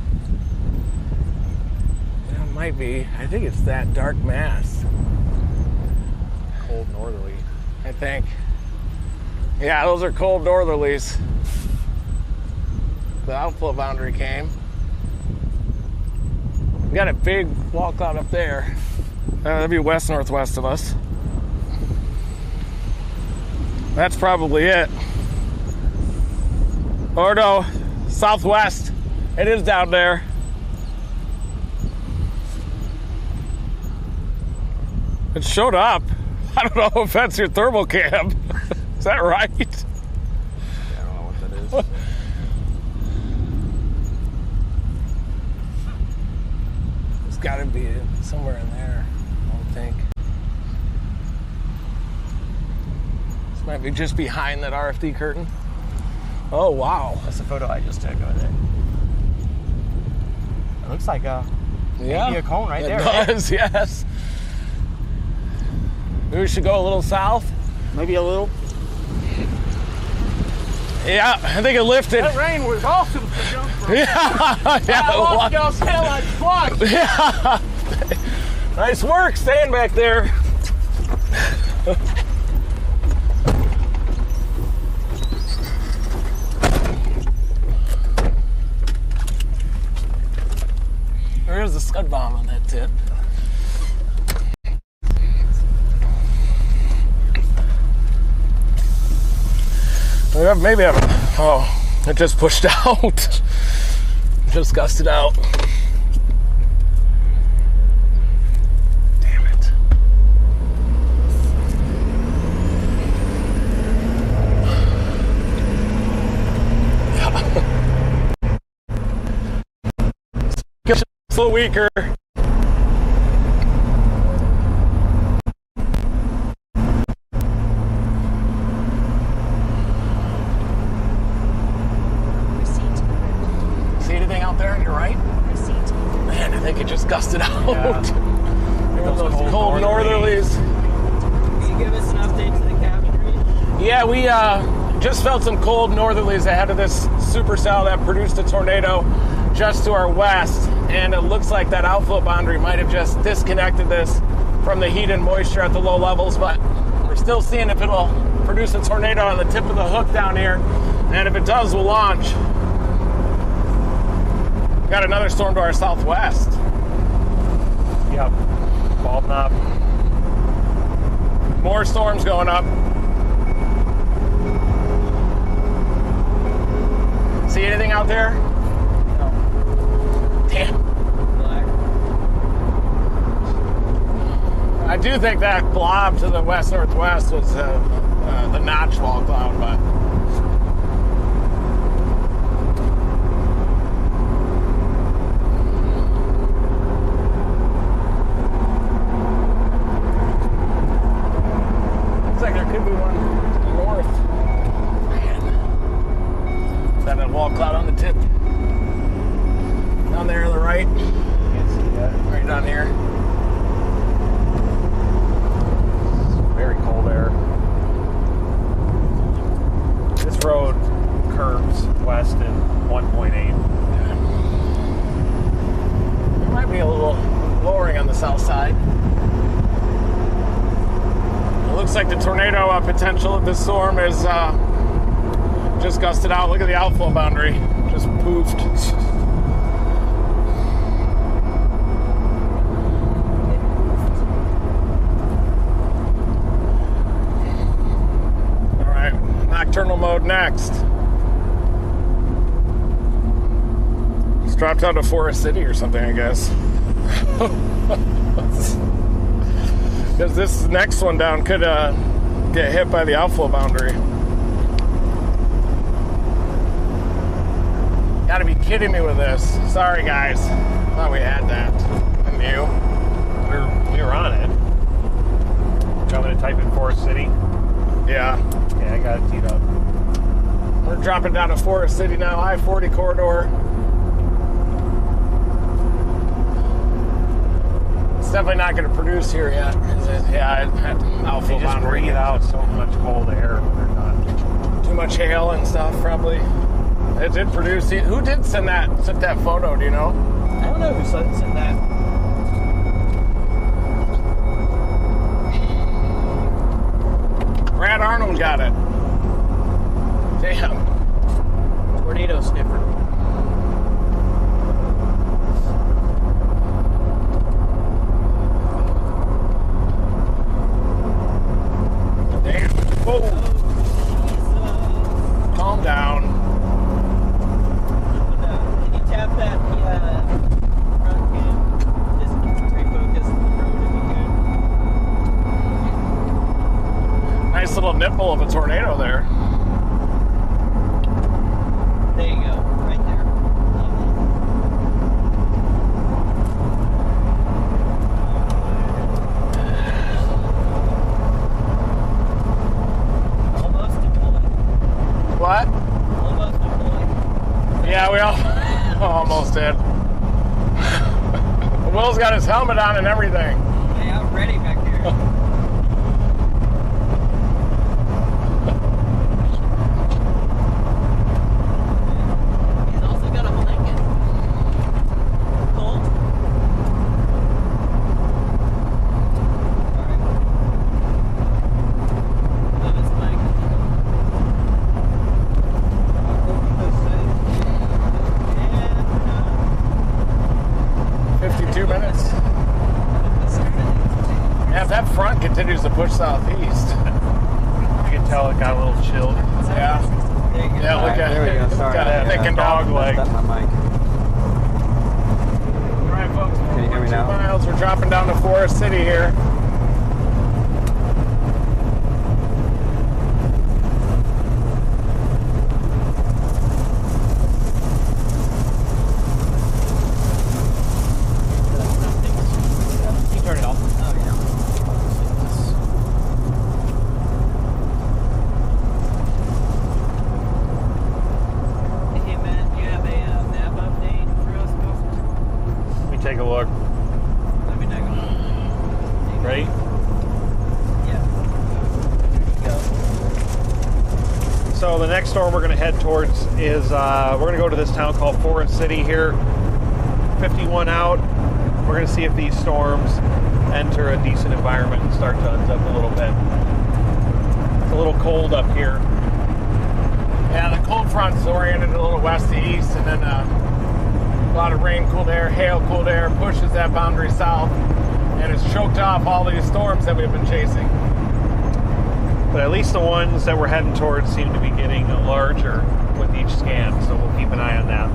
That might be. I think it's that dark mass. Cold northerly. I think. Yeah, those are cold northerlies. The outflow boundary came. We got a big wall cloud up there. That'd be west-northwest of us. That's probably it. Or no, southwest. It is down there. It showed up. I don't know if that's your thermal cam. Is that right? Yeah, I don't know what that is. It's got to be somewhere in there, I would think. This might be just behind that RFD curtain. Oh, wow. That's the photo I just took over there. It looks like maybe a cone right there. It does, yes. Maybe we should go a little south. Maybe a little. Yeah, I think it lifted. That rain was awesome for Jonesboro. Yeah, I lost y'all's taillights twice. Yeah. Nice work staying back there. There is a scud bomb on that tip. Maybe I haven't. Oh, it just pushed out. Just gusted out. Damn it. It's a little weaker. Gusted out. Yeah. Those cold northerlies. Can you give us an update to the cabin, Reed? Yeah, we just felt some cold northerlies ahead of this supercell that produced a tornado just to our west. and it looks like that outflow boundary might have just disconnected this from the heat and moisture at the low levels, but we're still seeing if it'll produce a tornado on the tip of the hook down here, and if it does, we'll launch. Got another storm to our southwest. Yep, bald knob. More storms going up. See anything out there? No. Damn. I do think that blob to the west-northwest was the notch wall cloud, but looks like there could be one to the north. Man. Is that a wall cloud on the tip? Down there on the right? Can't see that. Right down here. Very cold air. This road curves west in 1.8. There might be a little lowering on the south side. It looks like the tornado potential of this storm is just gusted out. Look at the outflow boundary. Just poofed. All right, nocturnal mode next. Just dropped out of Forest City or something, I guess. Because this next one down could get hit by the outflow boundary. Gotta be kidding me with this. Sorry, guys. Thought we had that. And you? We were on it. I'm going to type in Forest City. Yeah. Yeah, I got it teed up. We're dropping down to Forest City now. I-40 corridor. It's definitely not going to produce here yet, is it? Yeah, it had outflow They just boundary. breathe out so much cold air when they're done. Too much hail and stuff, probably. It did produce. Who did send that photo? Do you know? I don't know who sent that. Brad Arnold got it. Damn. Tornado sniffer. Damn. Whoa. Calm down. Can you tap that front cam? Just refocus the road if you could. Nice little nipple of a tornado there. There you go, right there. Almost deployed. What? Almost deployed. Yeah, we all almost did. Will's got his helmet on and everything. Yeah, I'm ready back here. He's also got a blanket. Cold. Alright. Love his mic. 52 minutes. Yeah, if that front continues to push southeast. You can tell it got a little chilled. Yeah. Yeah, look at There we go. it. Sorry. Got a thickened dog dog leg. That's my mic. All right, folks. Can you hear me 2 now? miles. We're dropping down to Forest City here. You turn it off. Oh, yeah. Hey, man, do you have a map update for us, folks? Let me take a look. Let me know. Ready? Yeah. Go. So the next storm we're going to head towards is we're going to go to this town called Forest City here. 51 out. We're going to see if these storms enter a decent environment and start to unzip a little bit. It's a little cold up here. Yeah, the cold front's oriented a little west to east, and then a lot of rain, cooled air, hail, cooled air pushes that boundary south, and it's choked off all these storms that we've been chasing. But at least the ones that we're heading towards seem to be getting larger with each scan, so we'll keep an eye on that.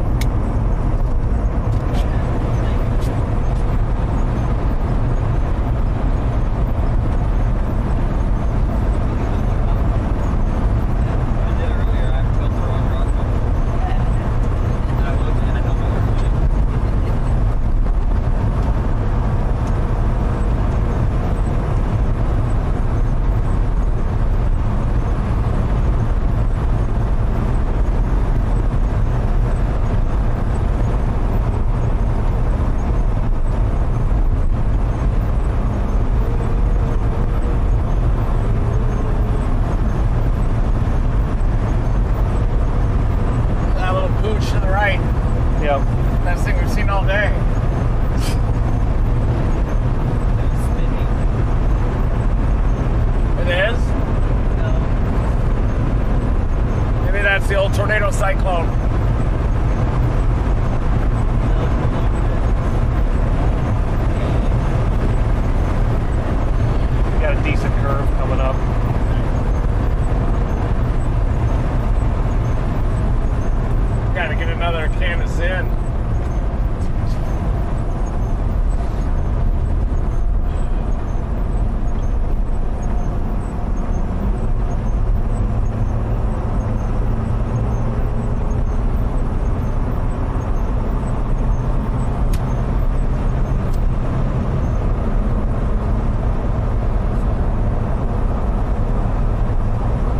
Best thing we've seen all day. It is? No. Maybe that's the old tornado cyclone. We got a decent curve coming up. Gotta get another canvas in.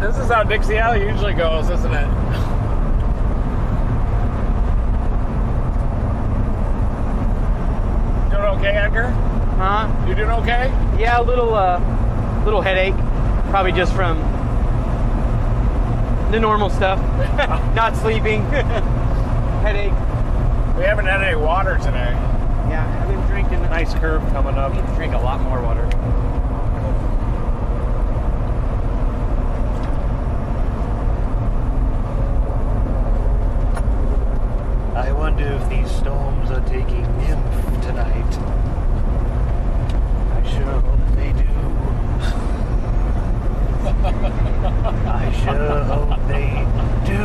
This is how Dixie Alley usually goes, isn't it? Doing okay, Edgar? Huh? You doing okay? Yeah, a little headache. Probably just from the normal stuff. Not sleeping. Headache. We haven't had any water today. Yeah, I've been drinking. Nice curve coming up. I need to drink a lot more water. I wonder if these storms are taking nymph tonight. I sure hope they do. I sure hope they do.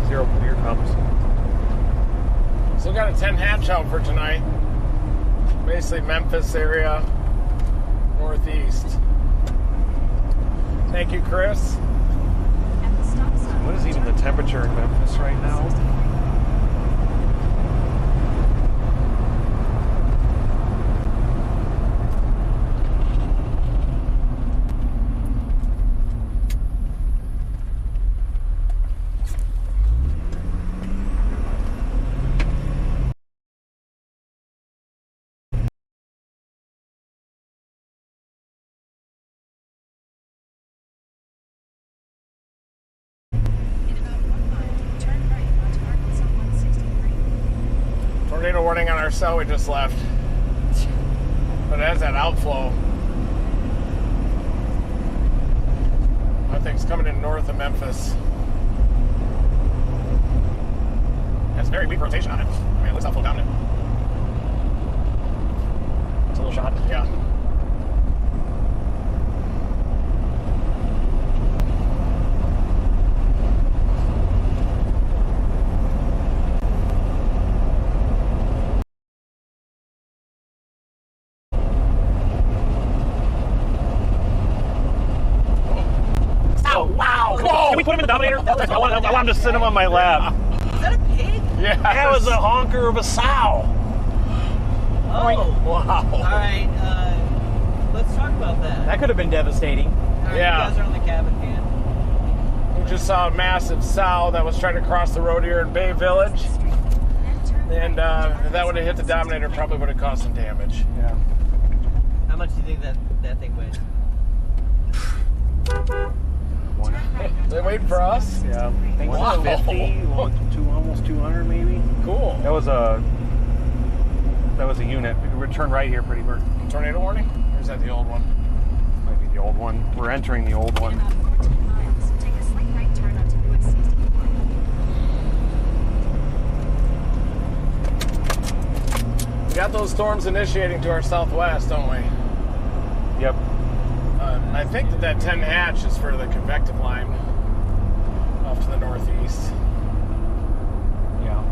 Zero beer pumps. Still got a 10 hatch out for tonight. Basically Memphis area, northeast. Thank you, Chris. What is even the temperature in Memphis right now? Tornado warning on our cell we just left. But it has that outflow. That thing's coming in north of Memphis. Has very weak rotation on it. I mean, it looks outflow down it. It's a little shot, yeah. Can we put him in the Dominator? I want him to sit him on my lap. Is that a pig? Yeah. That was a honker of a sow. Oh. Wow. All right. Let's talk about that. That could have been devastating. All right, Yeah. You guys are on the cabin fan. We just saw a massive sow that was trying to cross the road here in Bay Village. And if that would have hit the Dominator, probably would have caused some damage. Yeah. How much do you think that thing weighs? They waiting for us? Yeah. I think 150, almost 200 maybe. Cool. That was a unit. We could turn right here, pretty much. Tornado warning? Or is that the old one? Might be the old one. We're entering the old one. Take a slight right turn onto US 61. We got those storms initiating to our southwest, don't we? Yep. I think that 10 hatch is for the convective line off to the northeast. Yeah.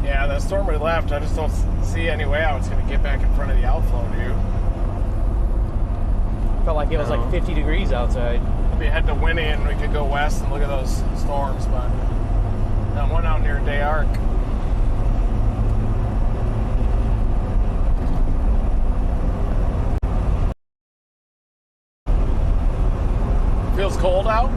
Yeah, that storm we left, I just don't see any way how it's going to get back in front of the outflow, do you? Felt like it was like 50 degrees outside. If we head to Winnie and we could go west and look at those storms, but not one out near Day Arc. Feels cold out?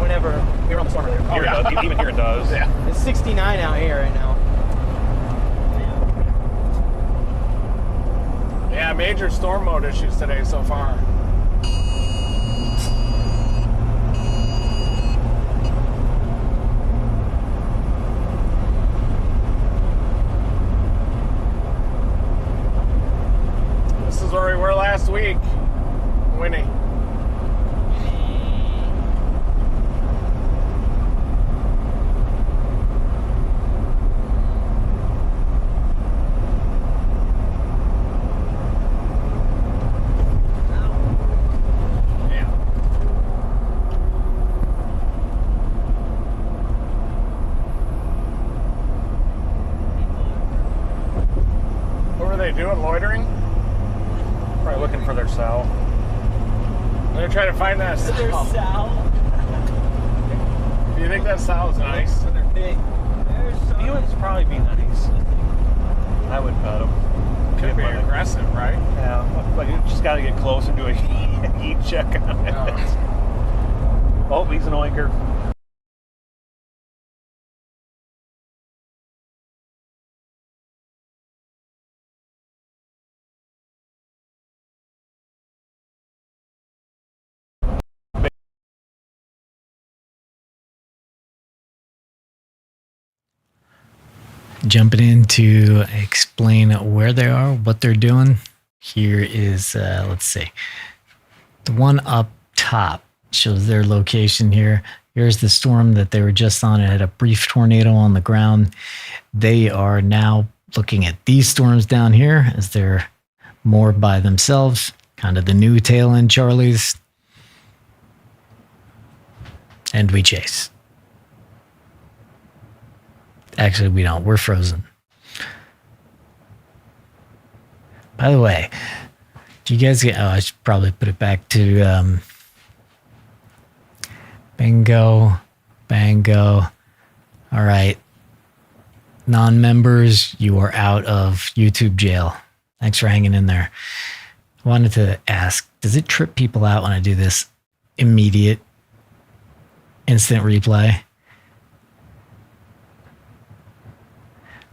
Whenever you're on the storm earlier. Here it does. Even here it does. Yeah. It's 69 out here right now. Yeah, major storm mode issues today so far. This is where we were last week, Winnie. Doing loitering? Probably looking for their sow. I'm gonna try to find that sow. Their sow? Do you think that sow is nice? They're big. He would probably be nice. I would pet him. Could be aggressive, right? Yeah, but you just got to get close and do a heat check on it. Oh, he's an oinker. Jumping in to explain where they are, what they're doing. Here is, let's see, the one up top shows their location here. Here's the storm that they were just on. It had a brief tornado on the ground. They are now looking at these storms down here as they're more by themselves, kind of the new tail end Charlies. And we chase. Actually, we don't. We're frozen. By the way, do you guys get... Oh, I should probably put it back to... bingo. Bango. All right. Non-members, you are out of YouTube jail. Thanks for hanging in there. I wanted to ask, does it trip people out when I do this immediate instant replay?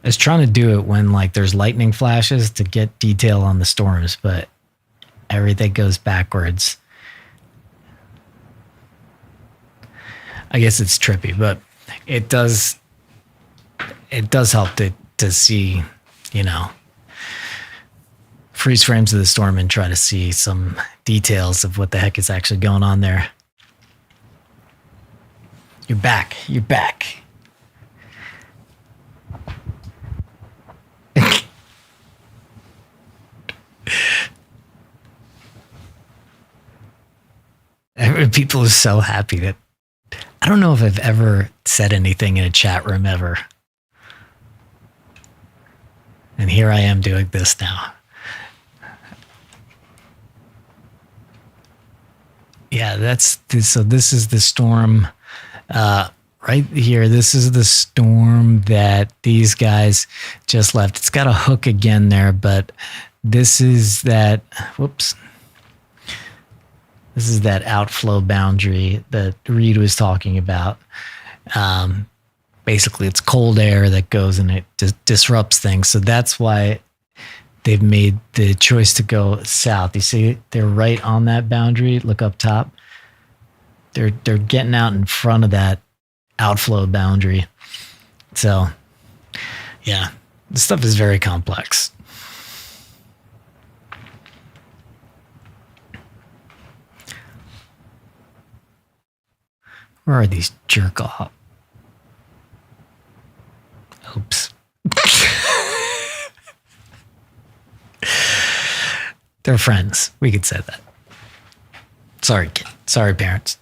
I was trying to do it when like there's lightning flashes to get detail on the storms, but everything goes backwards. I guess it's trippy, but it does help to see, you know, freeze frames of the storm and try to see some details of what the heck is actually going on there. You're back. You're back. People are so happy that I don't know if I've ever said anything in a chat room ever. And here I am doing this now. Yeah, so this is the storm right here. This is the storm that these guys just left. It's got a hook again there, but This is that, whoops. This is that outflow boundary that Reed was talking about. Basically, it's cold air that goes and it disrupts things. So that's why they've made the choice to go south. You see, they're right on that boundary. Look up top. They're getting out in front of that outflow boundary. So, yeah, this stuff is very complex. Where are these jerk off? Oops. They're friends. We could say that. Sorry, kid. Sorry, parents.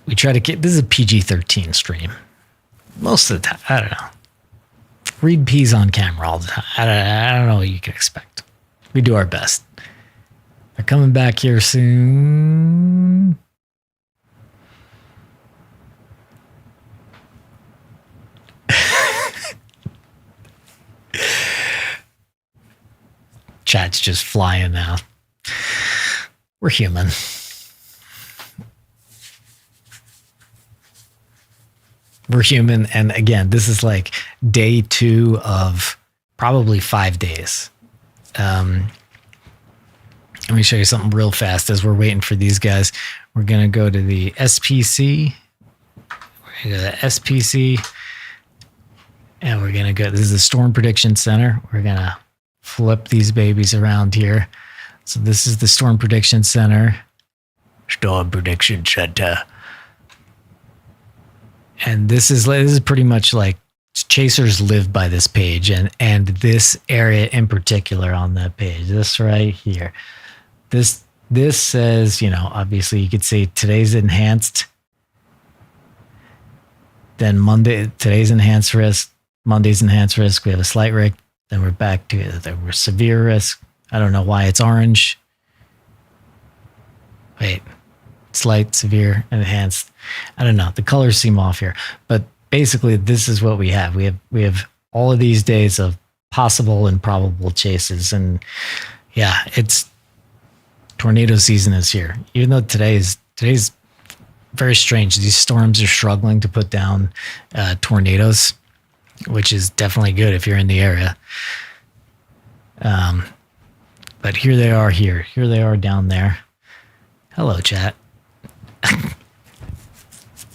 We try to get... This is a PG-13 stream. Most of the time. I don't know. Reed pees on camera all the time. I don't know what you can expect. We do our best. They're coming back here soon. Chat's just flying now. We're human. We're human. And again, this is like day 2 of probably 5 days. Let me show you something real fast as we're waiting for these guys. We're going to go to the SPC. We're going to go to the SPC. And we're going to go, this is the Storm Prediction Center. We're going to flip these babies around here. So this is the Storm Prediction Center. Storm Prediction Center. And this is pretty much like chasers live by this page and this area in particular on that page. This right here. This says, you know, obviously you could say today's enhanced. Then Monday, today's enhanced risk. Monday's enhanced risk. We have a slight risk. Then we're back to we're severe risk. I don't know why it's orange. Wait, slight, severe, enhanced. I don't know. The colors seem off here, but basically this is what we have. We have all of these days of possible and probable chases, and yeah, it's tornado season is here. Even though today's very strange. These storms are struggling to put down tornadoes, which is definitely good if you're in the area. But here they are here. Here they are down there. Hello, chat.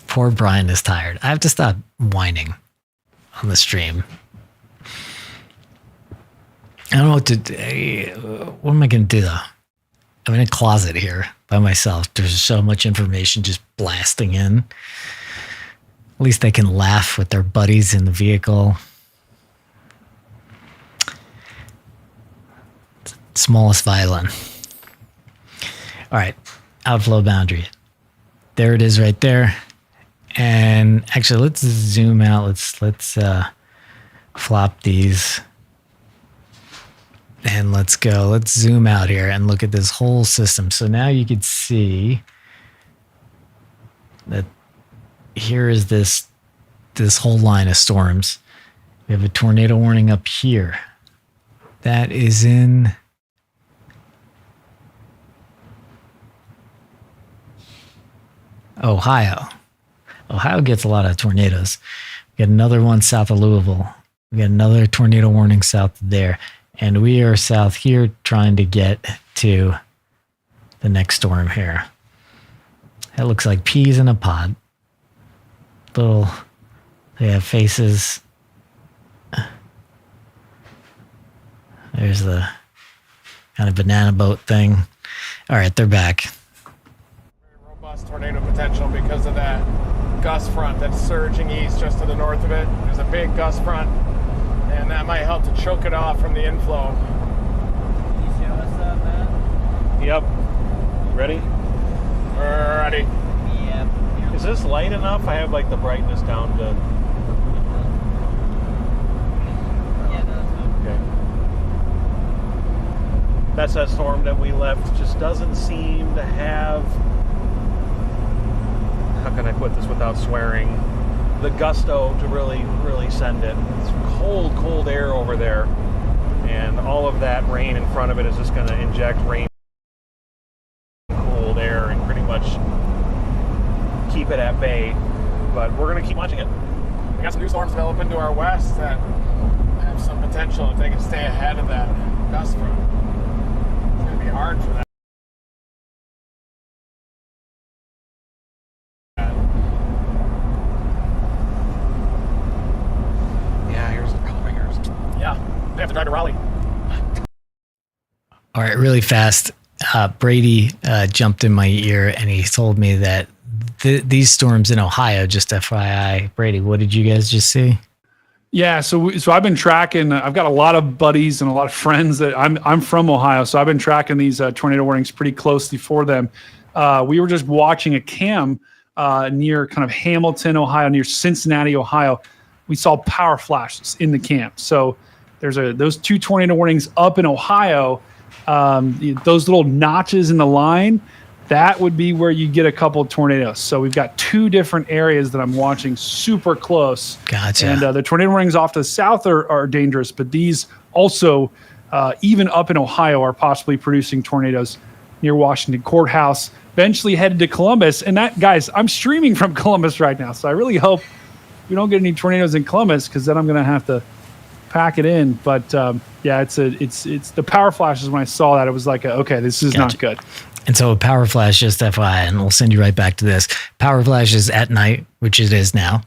Poor Brian is tired. I have to stop whining on the stream. I don't know what to do. What am I going to do, though? I'm in a closet here by myself. There's so much information just blasting in. At least they can laugh with their buddies in the vehicle. Smallest violin. All right, outflow boundary. There it is right there. And actually, let's zoom out. Let's flop these. And let's go. Let's zoom out here and look at this whole system. So now you can see that here is this whole line of storms. We have a tornado warning up here. That is in Ohio. Ohio gets a lot of tornadoes. We got another one south of Louisville. We got another tornado warning south of there. And we are south here trying to get to the next storm here. That looks like peas in a pod. They have faces. There's the kind of banana boat thing. All right, they're back. Very robust tornado potential because of that gust front that's surging east just to the north of it. There's a big gust front, and that might help to choke it off from the inflow. Can you show us that, man? Yep. Ready? Ready. Yep. Is this light enough? I have like the brightness down to... Yeah, no, that's good. Okay. That's that storm that we left. Just doesn't seem to have... How can I put this without swearing? The gusto to really send it. It's cold, cold air over there. and all of that rain in front of it is just going to inject rain, cooled air, and pretty much keep it at bay. But we're going to keep watching it. We got some new storms developing to our west that have some potential if they can stay ahead of that gust front. It's going to be hard for that. Yeah, here's the ringers. Yeah, they have to drive to Raleigh. All right, really fast. Brady jumped in my ear and he told me that these storms in Ohio, just FYI. Brady, what did you guys just see? Yeah, so I've been tracking. I've got a lot of buddies and a lot of friends that I'm from Ohio, so I've been tracking these tornado warnings pretty closely for them. We were just watching a cam near kind of Hamilton, Ohio, near Cincinnati, Ohio. We saw power flashes in the camp. So there's those 2 tornado warnings up in Ohio. Those little notches in the line, that would be where you get a couple of tornadoes. So we've got 2 different areas that I'm watching super close. Gotcha. And the tornado warnings off to the south are dangerous, but these also, even up in Ohio, are possibly producing tornadoes near Washington Courthouse. Eventually headed to Columbus. And that, guys, I'm streaming from Columbus right now, so I really hope we don't get any tornadoes in Columbus, because then I'm going to have to pack it in. But yeah, it's the power flashes. When I saw that, it was like, okay, this is not good. And so a power flash, just FYI, and we'll send you right back to this. Power flash is at night, which it is now.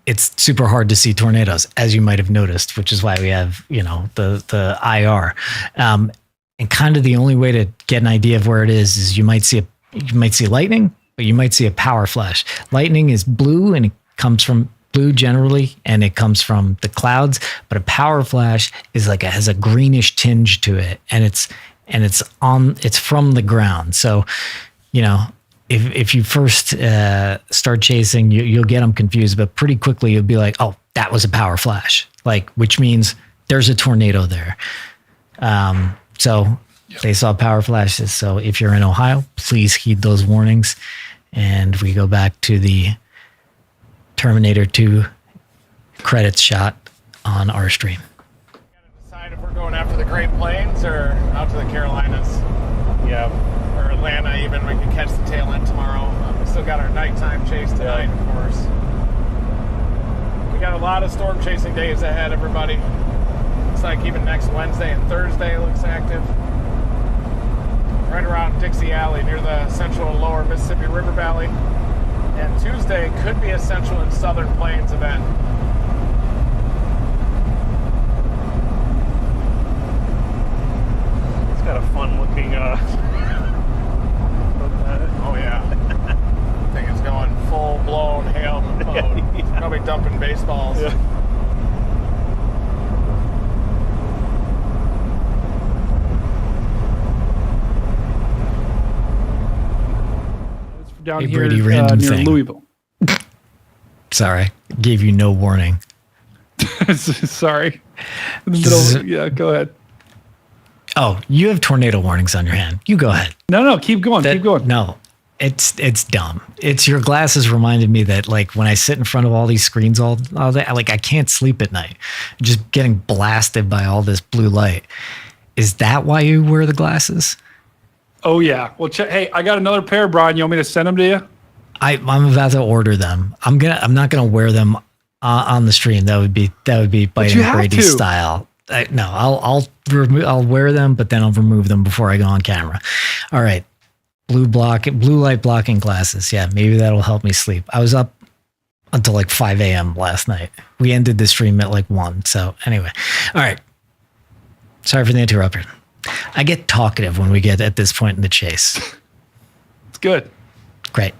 It's super hard to see tornadoes, as you might have noticed, which is why we have, the IR. And kind of the only way to get an idea of where it is you might see lightning, but you might see a power flash. Lightning is blue, and it comes from blue generally, and it comes from the clouds. But a power flash is has a greenish tinge to it, and it's from the ground. So, if you first start chasing, you'll get them confused, but pretty quickly you'll be like, oh, that was a power flash, which means there's a tornado there. So they saw power flashes. So if you're in Ohio, please heed those warnings. And we go back to the Terminator 2 credits shot on our stream. Decide if we're going after the Great Plains or out to the Carolinas. Yeah. Or Atlanta even. We can catch the tail end tomorrow. We still got our nighttime chase tonight, of course. We got a lot of storm chasing days ahead, everybody. Looks like even next Wednesday and Thursday looks active. Right around Dixie Alley near the central and lower Mississippi River Valley. And Tuesday could be a central and southern plains event. It's got a fun looking oh yeah. Thing is going full blown hail mode. Probably dumping baseballs. Yeah. Down Hey, here Brady, random near thing. Louisville. Sorry, gave you no warning. Sorry. Yeah, go ahead. Oh, you have tornado warnings on your hand. You go ahead. No, keep going. Keep going. No, it's dumb. It's your glasses reminded me that when I sit in front of all these screens all day, I can't sleep at night. I'm just getting blasted by all this blue light. Is that why you wear the glasses? Oh yeah. Well, hey, I got another pair, Brian. You want me to send them to you? I'm about to order them. I'm not gonna wear them on the stream. That would be biting Brady style. No, I'll wear them, but then I'll remove them before I go on camera. All right, blue light blocking glasses. Yeah, maybe that'll help me sleep. I was up until 5 a.m. last night. We ended the stream at 1. So anyway, all right. Sorry for the interruption. I get talkative when we get at this point in the chase. It's good. Great.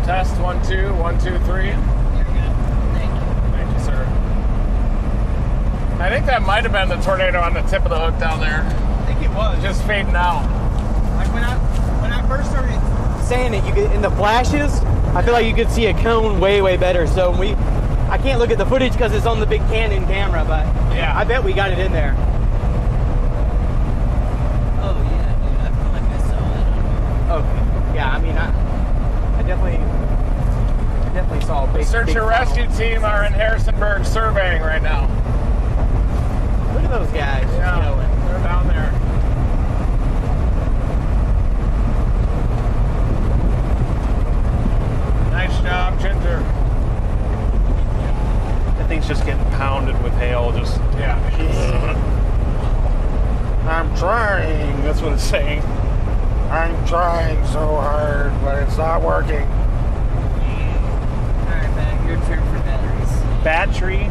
Test 1 2 1 2 3. You're good. Thank you. Thank you, sir. I think that might have been the tornado on the tip of the hook down there. I think think it was. Just fading out. Like when I first started saying it, you could, in the flashes, I feel like you could see a cone way better. So I can't look at the footage because it's on the big Canon camera, but yeah, I bet we got it in there. Oh yeah, dude, I feel like I saw that on here. Okay. Yeah, I mean, I definitely saw a big. Search big and rescue team are in Harrisonburg surveying right now. Look at those guys. Yeah, they're down there. Nice job, Ginger. That thing's just getting pounded with hail. Just I'm trying. That's what it's saying. I'm trying so hard, but it's not working. Alright, man, your turn for batteries. Battery.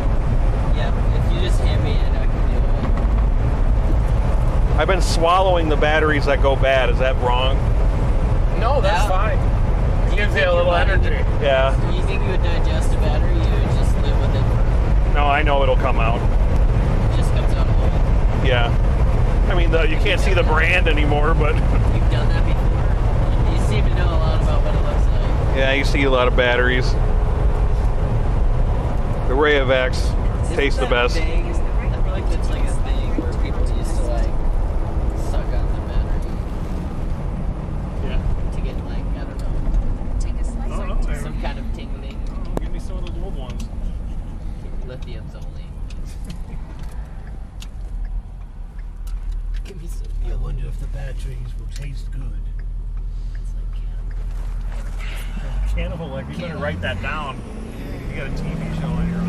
Yep, if you just hand me it, I can deal with it. I've been swallowing the batteries that go bad. Is that wrong? No, that's fine. It gives you a little energy. Yeah. Do you think you would digest a battery? You would just live with it for... No, I know it'll come out. It just comes out whole. Yeah. I mean, you can't see the brand anymore, but... You've done that before? You seem to know a lot about what it looks like. Yeah, you see a lot of batteries. The Rerouting tastes the best. I feel like that's like a thing where people used to like suck out the battery. Yeah. To get like, I don't know. Take a slice Some kind of tingling. Give me some of those old ones. Lithium's only. Give me some. I wonder if the batteries will taste good. It's like Cannibal, like, you better write that down. You got a TV show on your own.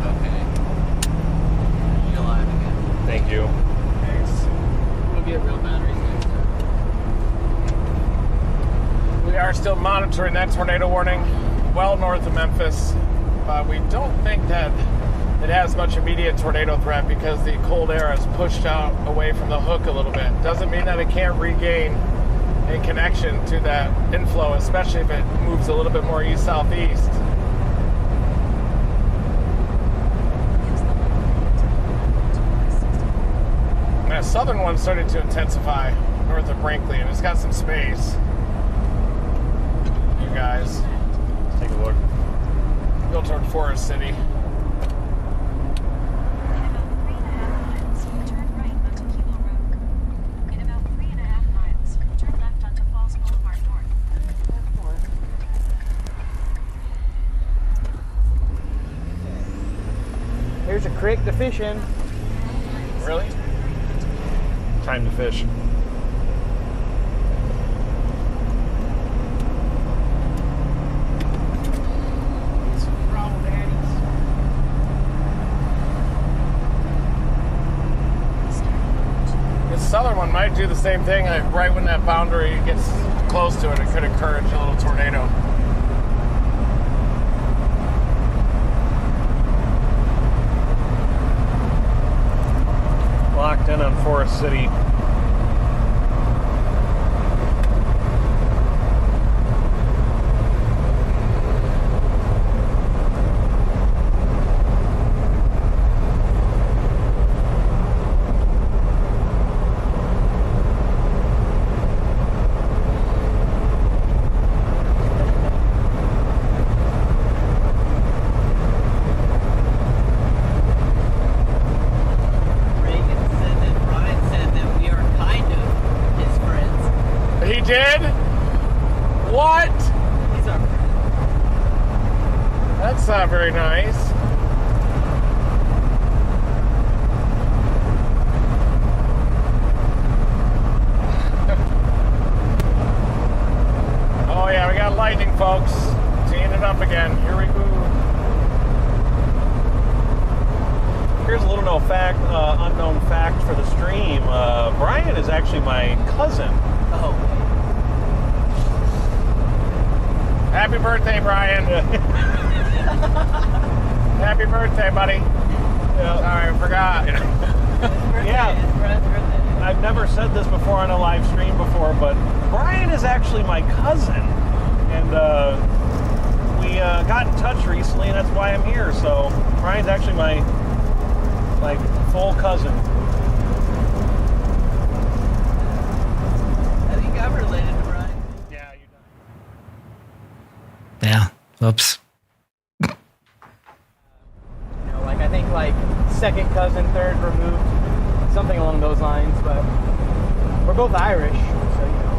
okay. You're alive again. Thank you. Thanks. We'll get real batteries next time. We are still monitoring that tornado warning well north of Memphis. We don't think that it has much immediate tornado threat because the cold air has pushed out away from the hook a little bit. Doesn't mean that it can't regain a connection to that inflow, especially if it moves a little bit more east-southeast. That southern one started to intensify north of Brinkley, and it's got some space. You guys. Let's take a look. Go toward Forest City. Here's a creek to fish in. Really? Time to fish. The southern one might do the same thing. Right when that boundary gets close to it, it could encourage a little tornado. Locked in on Forest City. Did? What? He's our friend. That's not very nice. Oh yeah, we got lightning, folks. Teeing it up again. Here we go. Here's a little unknown fact for the stream. Brian is actually my cousin. Oh. Happy birthday, Brian. Happy birthday, buddy. Yeah. Sorry, I forgot. Yeah. I've never said this before on a live stream before, but Brian is actually my cousin. And we got in touch recently. family, and that's why I'm here. So Brian's actually my full cousin. I think I'm related to Brian. Yeah, you know. Yeah. Oops. You know, like I think like second cousin, third removed, something along those lines. But we're both Irish, so you know.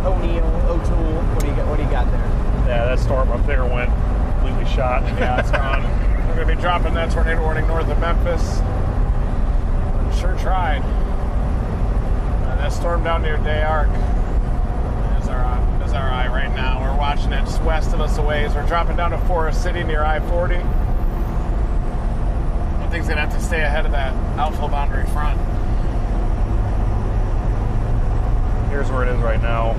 O'Neill, O'Toole. What do you got there? Yeah, that storm up there went completely shot. Yeah, it's gone. We're going to be dropping that tornado warning north of Memphis. Sure tried. That storm down near Day Arc is our eye right now. We're watching it just west of us a ways. We're dropping down to Forest City near I-40. One thing's going to have to stay ahead of that outflow boundary front. Here's where it is right now.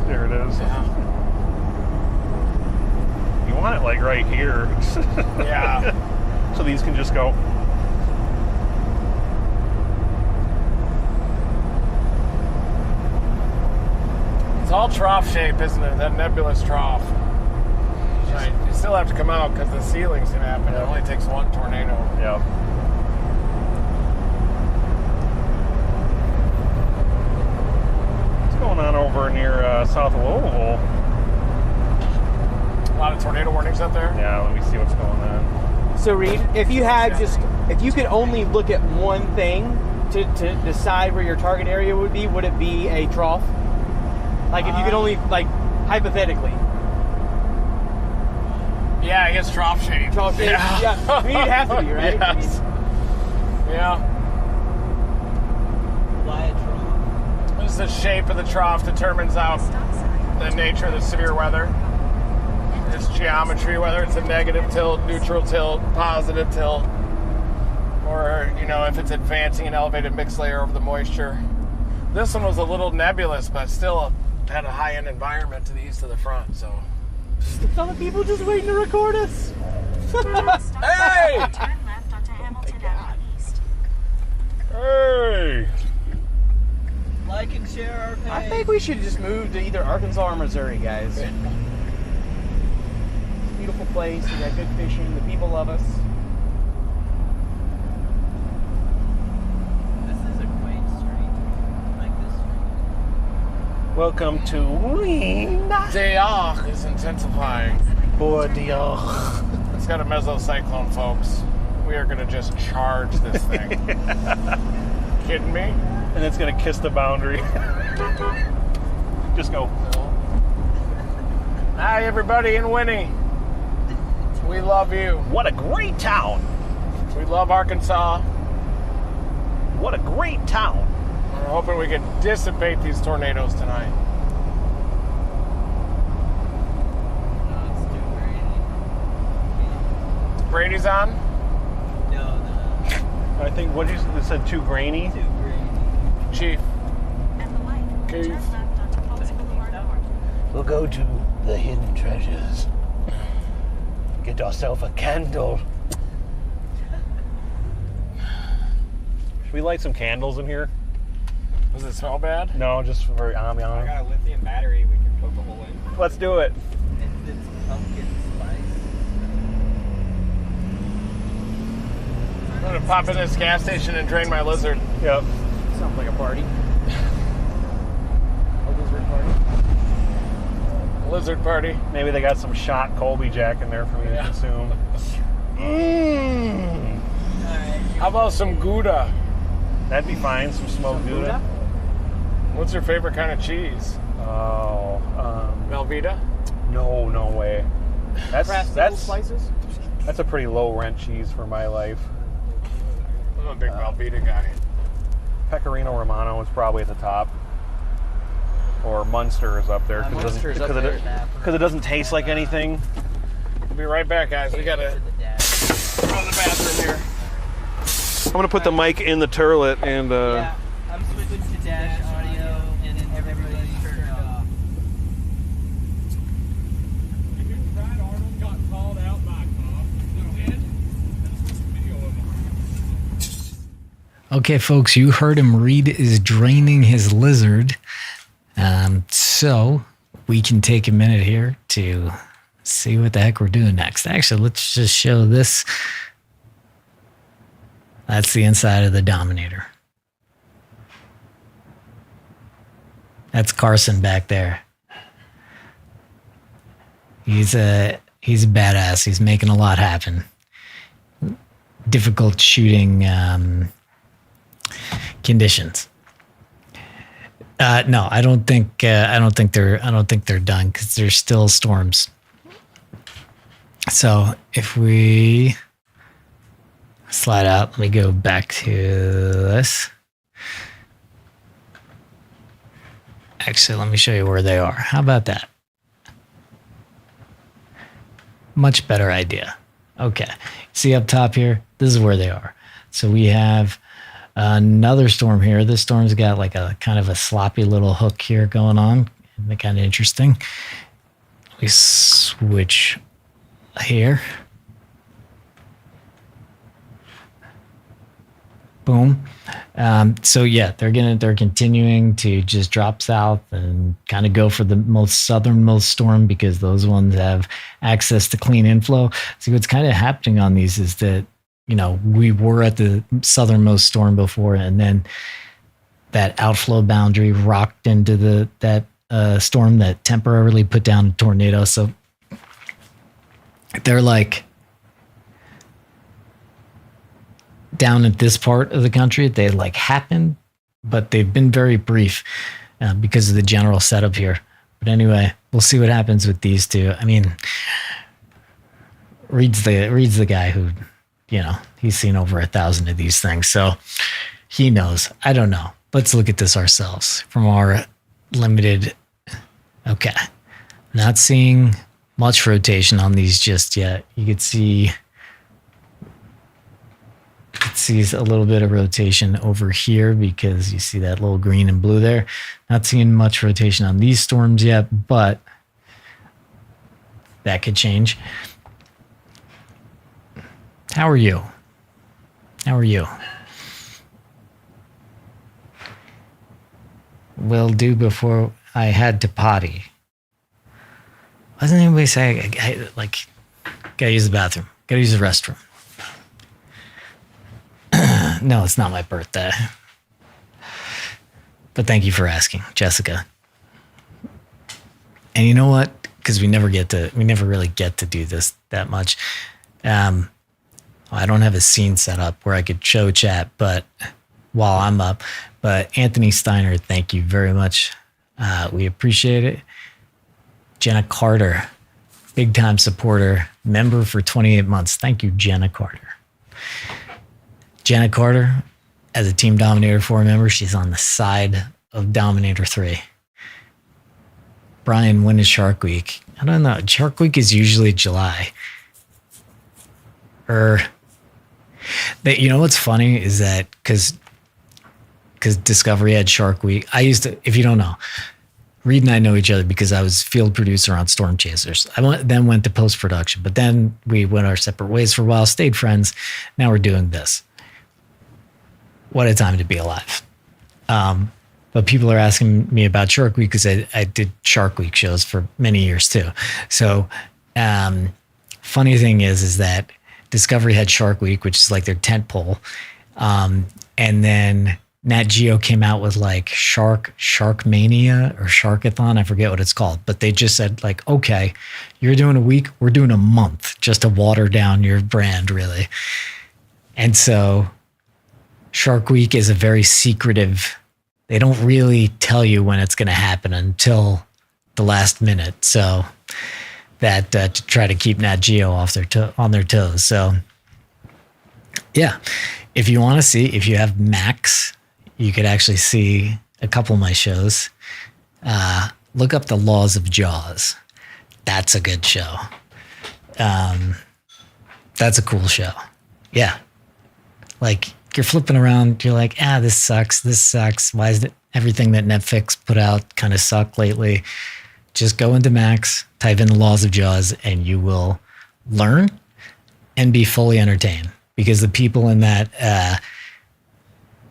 There it is. Yeah. You want it like right here. Yeah. So these can just go. It's all trough shape, isn't it? That nebulous trough. Right. You still have to come out because the ceiling's going to happen. Yep. It only takes one tornado. Yeah. Going on over near south of Louisville. A lot of tornado warnings out there. Yeah, let me see what's going on. So Reed, if you could only look at one thing to decide where your target area would it be a trough? Like if you could only, like, hypothetically. Yeah, I guess trough shape. Trough shape. Yeah. I mean, you'd have to be, right? Yes. Yeah. The shape of the trough determines out the nature of the severe weather. It's geometry, whether it's a negative tilt, neutral tilt, positive tilt, or, you know, if it's advancing an elevated mixed layer over the moisture. This one was a little nebulous, but still had a high-end environment to the east of the front, so. Some of the people just waiting to record us. Hey! Turn left onto Hamilton Avenue East. Hey! Like and share our page. I think we should just move to either Arkansas or Missouri, guys. Beautiful place. We got good fishing. The people love us. This is a quaint street. I like this street. Welcome to Day Arc is intensifying. Boy, Day Arc. It's got a mesocyclone, folks. We are going to just charge this thing. Kidding me? And it's going to kiss the boundary. Just go. Hi, everybody in Winnie. We love you. What a great town. We love Arkansas. What a great town. We're hoping we can dissipate these tornadoes tonight. No, it's too grainy. Brady's on? No. I think, what you said, too grainy? Too grainy. Chief. At the light, Okay. turn left onto Tulsa Boulevard North. We'll go to the hidden treasures. Get ourselves a candle. Should we light some candles in here? Does it smell bad? No, just for ambiance. I got a lithium battery we can poke a hole in. Let's do it. It's pumpkin spice. I'm going to pop in this gas station and drain my lizard. Yep. Sounds like a party. A lizard party. Lizard party. Maybe they got some shot Colby Jack in there for me to consume. Mmm. How about some Gouda? That'd be fine, some smoked Gouda. What's your favorite kind of cheese? Oh, Velveeta? No way. That's slices? That's a pretty low rent cheese for my life. I'm a big Velveeta guy. Pecorino Romano is probably at the top. Or Munster is up there because it doesn't taste like anything. We'll be right back, guys. We gotta go to the bathroom here. I'm gonna put the mic in the turlet and Yeah, I'm switching to dash audio and then everybody's turned it off. Okay, folks, you heard him. Reed is draining his lizard. So we can take a minute here to see what the heck we're doing next. Actually, let's just show this. That's the inside of the Dominator. That's Carson back there. He's a badass. He's making a lot happen. Difficult shooting conditions. No, I don't think they're done because there's still storms. So if we slide out, let me go back to this. Actually, let me show you where they are. How about that? Much better idea. Okay. See up top here? This is where they are. So we have another storm here. This storm's got like a kind of a sloppy little hook here going on. Kind of interesting. We switch here. Boom. So yeah, they're continuing to just drop south and kind of go for the most southernmost storm because those ones have access to clean inflow. See, what's kind of happening on these is that, you know, we were at the southernmost storm before, and then that outflow boundary rocked into that storm that temporarily put down a tornado. So they're like down at this part of the country. They like happened, but they've been very brief because of the general setup here. But anyway, we'll see what happens with these two. I mean, Reed's the guy who, you know, he's seen over 1,000 of these things, so he knows. I don't know. Let's look at this ourselves from our limited. Okay, not seeing much rotation on these just yet. You could see. It sees a little bit of rotation over here because you see that little green and blue there. Not seeing much rotation on these storms yet, but that could change. How are you? How are you? Will do before I had to potty. Why doesn't anybody say, like, gotta use the bathroom, gotta use the restroom? No, it's not my birthday. But thank you for asking, Jessica. And you know what? Because we never really get to do this that much. I don't have a scene set up where I could show chat, but while I'm up. But Anthony Steiner, thank you very much. We appreciate it. Jenna Carter, big time supporter, member for 28 months. Thank you, Jenna Carter. Jenna Carter, as a Team Dominator 4 member, she's on the side of Dominator 3. Brian, when is Shark Week? I don't know. Shark Week is usually July. You know what's funny is that because Discovery had Shark Week, I used to, if you don't know, Reed and I know each other because I was field producer on Storm Chasers. Then went to post-production, but then we went our separate ways for a while, stayed friends. Now we're doing this. What a time to be alive. But people are asking me about Shark Week because I did Shark Week shows for many years too. So funny thing is that Discovery had Shark Week, which is like their tent pole. And then Nat Geo came out with like Sharkmania or Sharkathon. I forget what it's called, but they just said like, okay, you're doing a week, we're doing a month just to water down your brand really. And so Shark Week is a very secretive, they don't really tell you when it's going to happen until the last minute. So that to try to keep Nat Geo off on their toes. So yeah, if you want to see, if you have Max, you could actually see a couple of my shows. Look up The Laws of Jaws. That's a good show. That's a cool show. Yeah. Like you're flipping around, you're like, this sucks. Why is it everything that Netflix put out kind of sucked lately? Just go into Max, type in The Laws of Jaws, and you will learn and be fully entertained because the people in that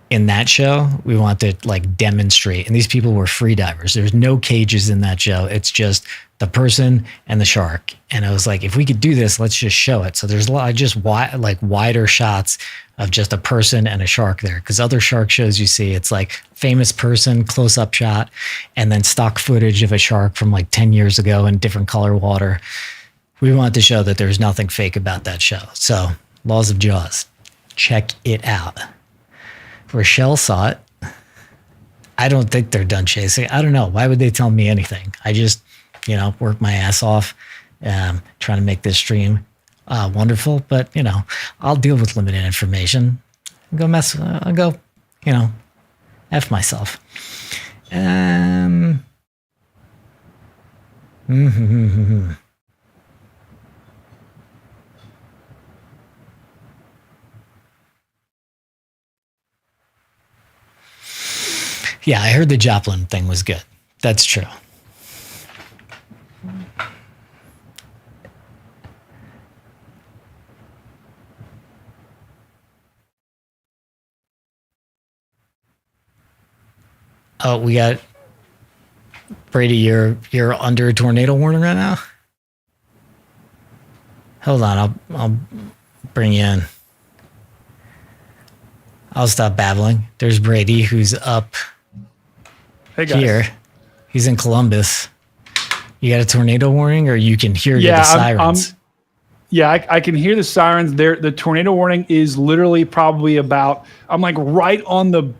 in that show, we want to like demonstrate. And these people were free divers. There's no cages in that show. It's just the person and the shark. And I was like, if we could do this, let's just show it. So there's a lot of just wider shots of just a person and a shark there. Because other shark shows you see, it's like famous person, close up shot, and then stock footage of a shark from like 10 years ago in different color water. We wanted to show that there's nothing fake about that show. So Laws of Jaws, check it out. Rochelle saw it. I don't think they're done chasing. I don't know. Why would they tell me anything? I just, work my ass off trying to make this stream wonderful. But, I'll deal with limited information. I'll go, F myself. Yeah, I heard the Joplin thing was good. That's true. Oh, we got Brady. You're under a tornado warning right now. Hold on, I'll bring you in. I'll stop babbling. There's Brady, who's up. Hey guys. Here. He's in Columbus. You got a tornado warning, or you can hear the sirens? I can hear the sirens. The tornado warning is literally probably about, I'm like right on the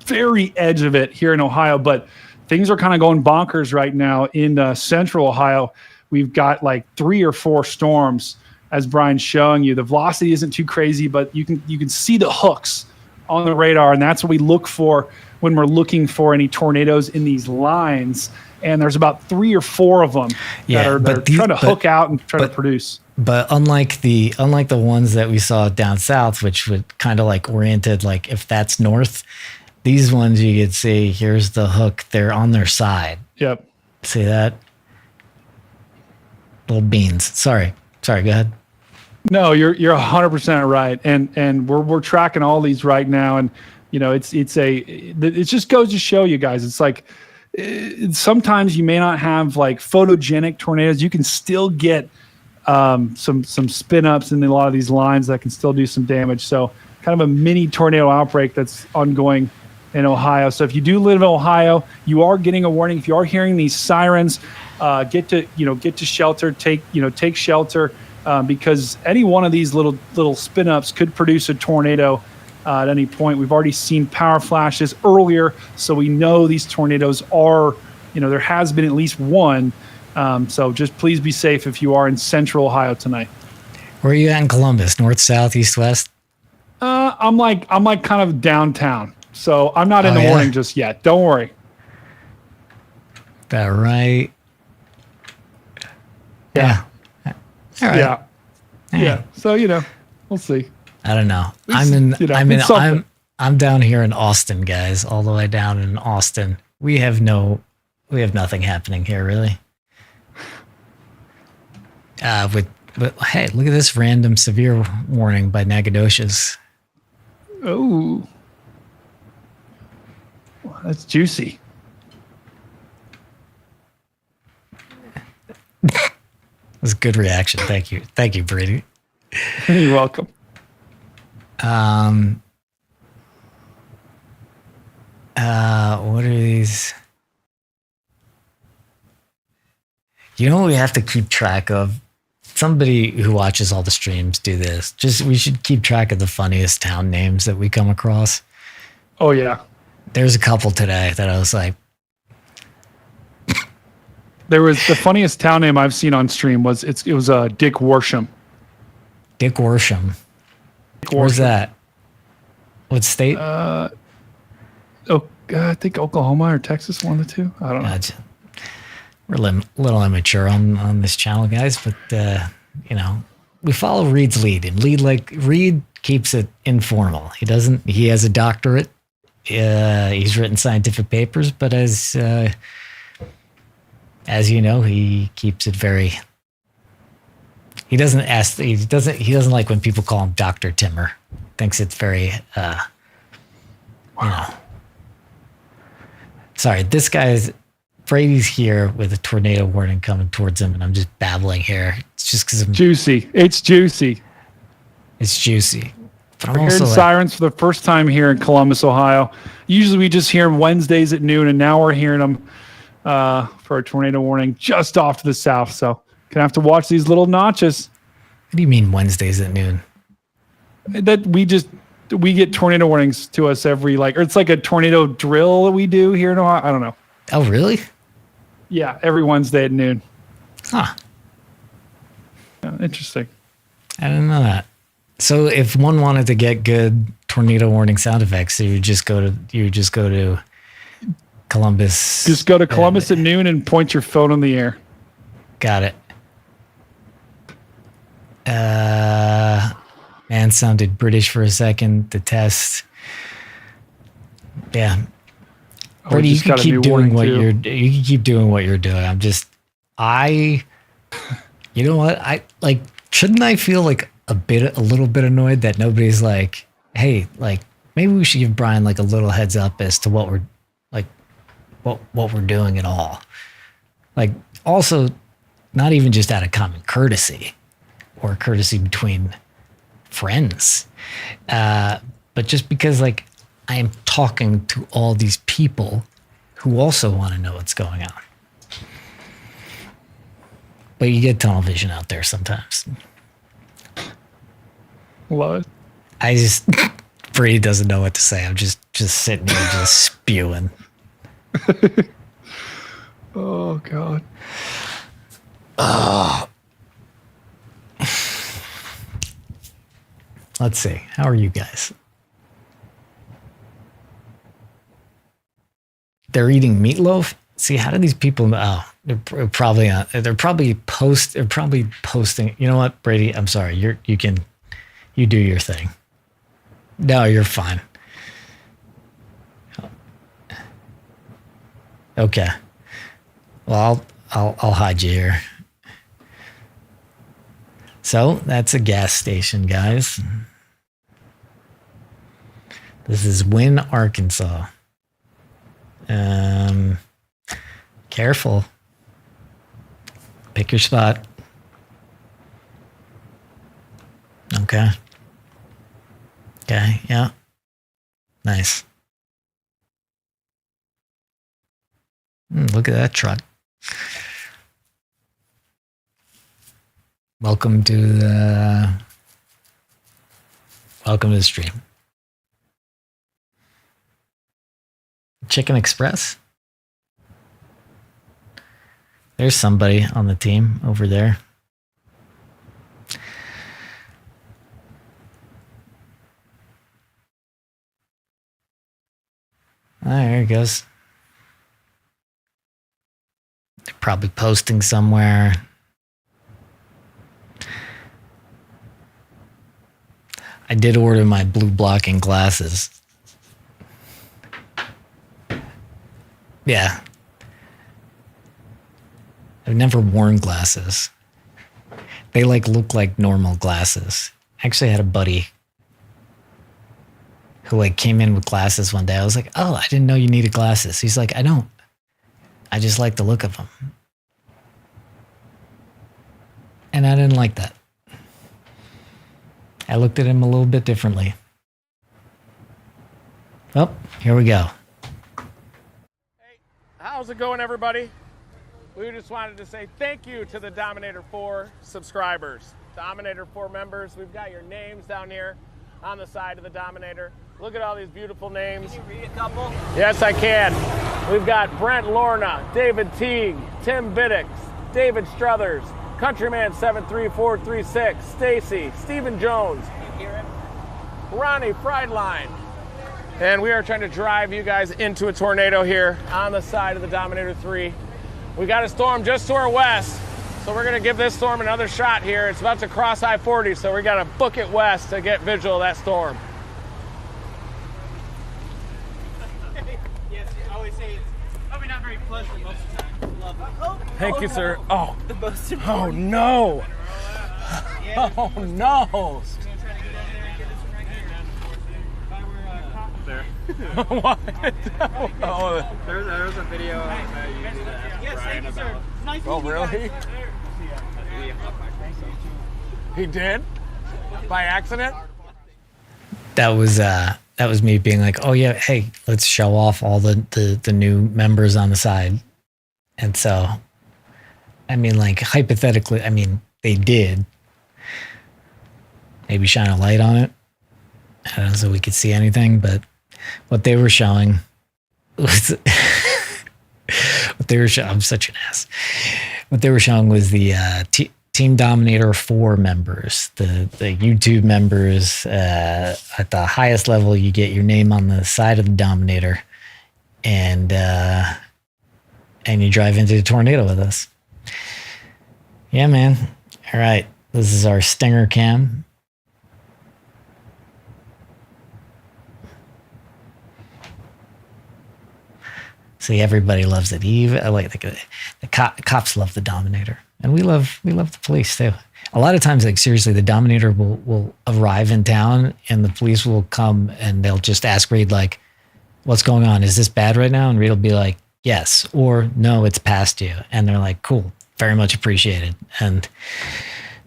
very edge of it here in Ohio, but things are kind of going bonkers right now in central Ohio. We've got like 3 or 4 storms, as Brian's showing you. The velocity isn't too crazy, but you can see the hooks on the radar, and that's what we look for when we're looking for any tornadoes in these lines. And there's about 3 or 4 of them that are trying to hook out and try to produce. But unlike the ones that we saw down south, which would kind of like oriented, like if that's north, these ones you could see, here's the hook, they're on their side. Yep. See that? Little beans. Sorry, go ahead. No, you're 100% right, and we're tracking all these right now, and it just goes to show you guys. It's like sometimes you may not have like photogenic tornadoes. You can still get some spin ups in a lot of these lines that can still do some damage. So kind of a mini tornado outbreak that's ongoing in Ohio. So if you do live in Ohio, you are getting a warning. If you are hearing these sirens, get to shelter. Take shelter. Because any one of these little spin ups could produce a tornado at any point. We've already seen power flashes earlier, so we know these tornadoes are, there has been at least one. So just please be safe if you are in central Ohio tonight. Where are you at in Columbus? North, south, east, west? I'm like kind of downtown, so I'm not in the warning just yet. Don't worry. That right? Yeah. All right. Yeah. So we'll see. I don't know. I'm down here in Austin, guys. All the way down in Austin. We have nothing happening here, really. Hey, look at this random severe warning by Nacogdoches. Oh, that's juicy. That's a good reaction. Thank you, Brady. You're welcome. What are these? You know what we have to keep track of? Somebody who watches all the streams do this. We should keep track of the funniest town names that we come across. Oh yeah. There's a couple today that I was like. There was the funniest town name I've seen on stream was Dick Worsham. Dick Worsham. Where's that? What state? I think Oklahoma or Texas, one of the two. I don't know. We're a little immature on this channel, guys, but we follow Reed's lead, and Reed keeps it informal. He has a doctorate. He's written scientific papers, but as you know, he keeps it very. He doesn't like when people call him Dr. Timmer. Thinks it's very you know. Sorry, this guy's Brady's here with a tornado warning coming towards him, and I'm just babbling here. It's just because I'm juicy. It's juicy. It's juicy. But I'm We're also hearing like, sirens for the first time here in Columbus, Ohio. Usually we just hear them Wednesdays at noon, and now we're hearing them for a tornado warning just off to the south. So gonna have to watch these little notches. What do you mean Wednesdays at noon? That we get tornado warnings to us every or it's like a tornado drill that we do here in Ohio. I don't know. Oh, really? Yeah, every Wednesday at noon. Huh. Yeah, interesting. I didn't know that. So if one wanted to get good tornado warning sound effects, you would just go to Columbus. Just go to Columbus at noon and point your phone in the air. Got it. Man sounded British for a second. The test. Yeah. Brady, you can keep doing what you can keep doing what you're doing. You know what? Shouldn't I feel like a little bit annoyed that nobody's like, hey, maybe we should give Brian a little heads up as to what we're what we're doing at all. Also, not even just out of common courtesy or courtesy between friends, but just because I am talking to all these people who also want to know what's going on. But you get tunnel vision out there sometimes. Love it. Brady doesn't know what to say. I'm just sitting here just spewing. Oh, God. Let's see. How are you guys? They're eating meatloaf? See, how do these people know? Oh, they're probably posting. You know what, Brady? I'm sorry. You do your thing. No, you're fine. Okay. Well, I'll hide you here. So that's a gas station, guys. This is Wynne, Arkansas. Careful. Pick your spot. Okay. Okay, yeah. Nice. Look at that truck. Welcome to the stream. Chicken Express. There's somebody on the team over there. There he goes. They're probably posting somewhere. I did order my blue blocking glasses. Yeah. I've never worn glasses. They look like normal glasses. Actually, I had a buddy who came in with glasses one day. I was like, oh, I didn't know you needed glasses. He's like, I don't. I just like the look of them. And I didn't like that. I looked at him a little bit differently. Oh, here we go. Hey, how's it going, everybody? We just wanted to say thank you to the Dominator 4 subscribers. Dominator 4 members, we've got your names down here on the side of the Dominator. Look at all these beautiful names. Can you read a couple? Yes, I can. We've got Brent Lorna, David Teague, Tim Viddix, David Struthers, Countryman 73436, Stacy, Stephen Jones, Ronnie Friedline. And we are trying to drive you guys into a tornado here on the side of the Dominator 3. We got a storm just to our west, so we're going to give this storm another shot here. It's about to cross I-40, so we got to book it west to get visual of that storm. Yes, I always say it's probably not very pleasant most of the time. Love it. Thank you, sir. Oh, The most oh important. no. Oh no. up there. What? Oh, There was a video of you do that. Yes, thank you, sir. Nice oh, meeting you guys. really? He did? By accident? That was me being like, oh yeah, hey, let's show off all the new members on the side. And so, I mean, like, hypothetically, I mean, they did. Maybe shine a light on it. I don't know, so we could see anything, but what they were showing was I'm such an ass. What they were showing was the Team Dominator 4 members, the YouTube members. At the highest level, you get your name on the side of the Dominator, and you drive into the tornado with us. Yeah, man. All right, this is our Stinger cam. See, everybody loves it. The cops love the Dominator, and we love the police too. A lot of times, like seriously, the Dominator will arrive in town, and the police will come and they'll just ask Reed like, "What's going on? Is this bad right now?" And Reed will be like, "Yes," or "No, it's past you." And they're like, "Cool, very much appreciated," and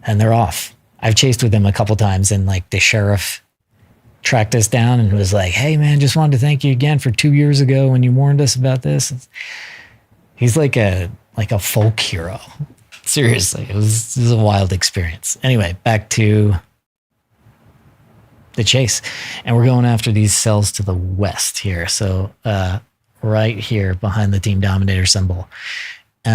they're off. I've chased with them a couple times, and like the sheriff tracked us down and was like, "Hey man, just wanted to thank you again for 2 years ago when you warned us about this." He's like a folk hero. Seriously, it was a wild experience. Anyway, back to the chase, and we're going after these cells to the west here. So right here behind the Team Dominator symbol. Go.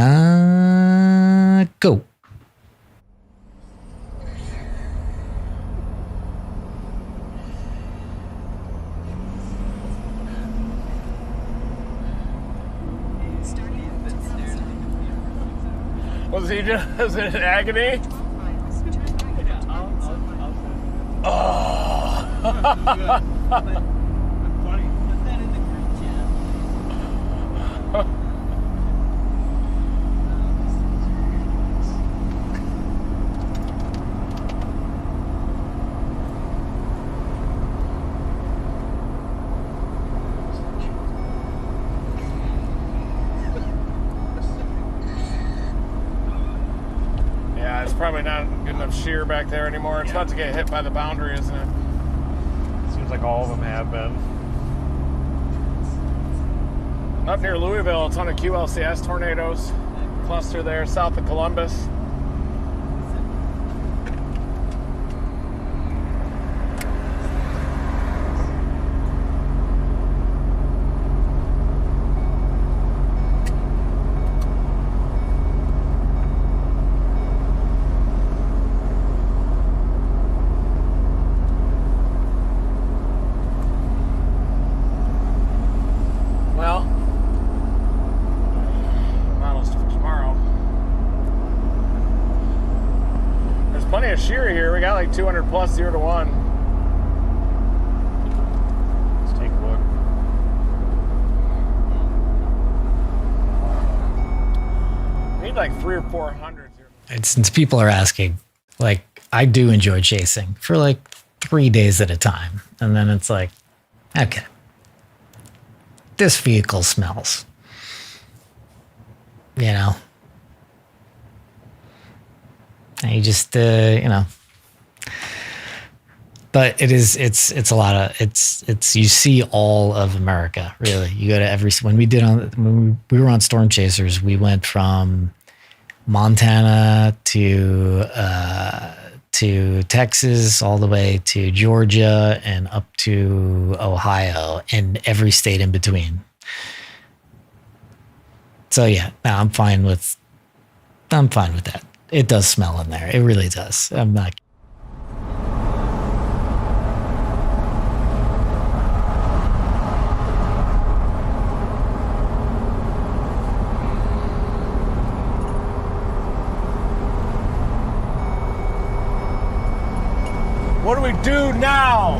Was he just in agony? Yeah, it's probably not good enough shear back there anymore. It's about to get hit by the boundary, isn't it? Seems like all of them have been. Up near Louisville, a ton of QLCS tornadoes. Cluster there south of Columbus. Shear here, we got like 200 plus 0 to 1. Let's take a look. We need like 300 or 400. And since people are asking, like, I do enjoy chasing for like 3 days at a time, and then it's like, okay, this vehicle smells, you know. And you just, you know, but it's a lot of, it's, you see all of America, really. You go to when we were on Storm Chasers, we went from Montana to Texas, all the way to Georgia and up to Ohio and every state in between. So yeah, no, I'm fine with that. It does smell in there. It really does. I'm not. What do we do now?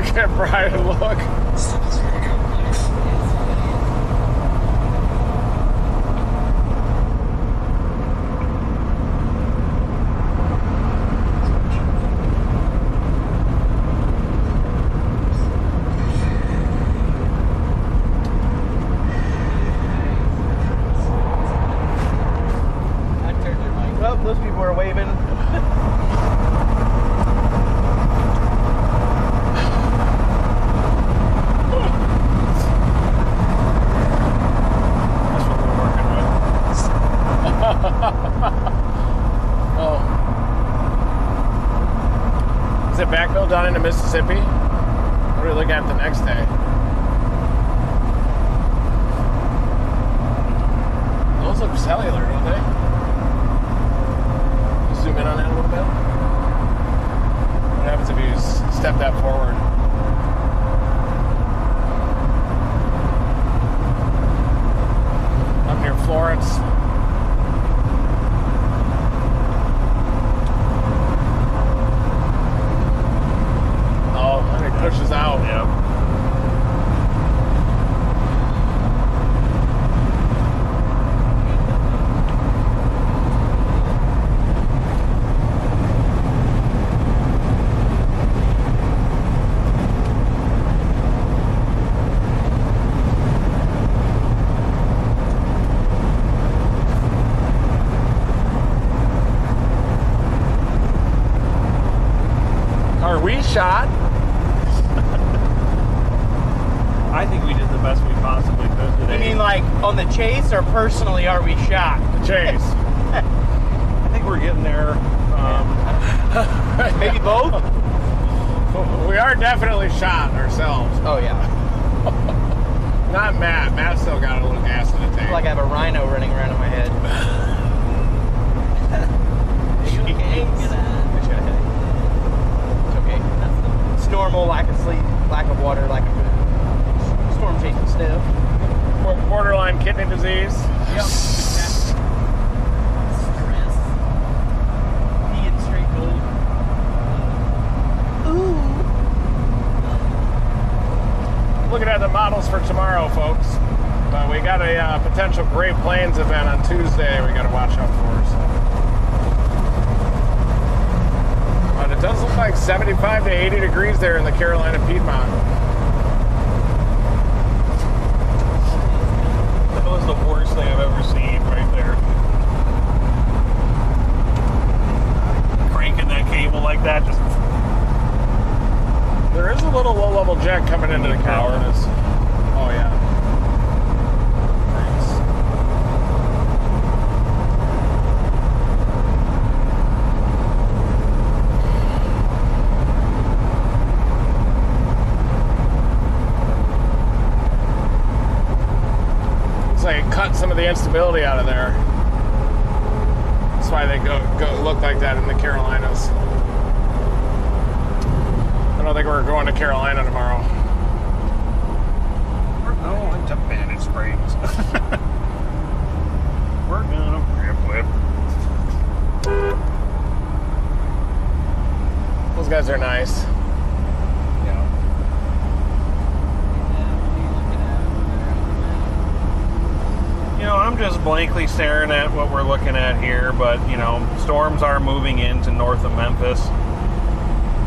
Look at Brian, look. Well, those people are waving. Oh. Is it backfill down into Mississippi? What are we looking at the next day? Those look cellular, don't they? Zoom in on that a little bit. What happens if you step that forward? Up near Florence. Oh, and it pushes out. Yep. Are we shot? I think we did the best we possibly could today. You mean like on the chase, or personally are we shot? The chase. I think we're getting there. Maybe both? We are definitely shot ourselves. Oh, yeah. Not Matt. Matt still got a little gas in the I tank. feel like I have a rhino running around in my head. It's okay. It's normal, lack of sleep, lack of water, lack of food. Storm chasing stuff. Borderline kidney disease. Yep. Stress. Being straight gold. Ooh. Looking at the models for tomorrow, folks. We got a potential Great Plains event on Tuesday we got to watch out for. So. But it does look like 75 to 80 degrees there in the Carolina Piedmont. That was the worst thing I've ever seen right there. Cranking that cable like that, just... There is a little low-level jet coming into the Carolinas. Oh, yeah. Nice. Looks like it cut some of the instability out of there. That's why they go look like that in the Carolinas. I don't think we're going to Carolina tomorrow. We're going to Bandit Springs. We're gonna flip. Those guys are nice. Yeah. You know, I'm just blankly staring at what we're looking at here, but, you know, storms are moving into north of Memphis.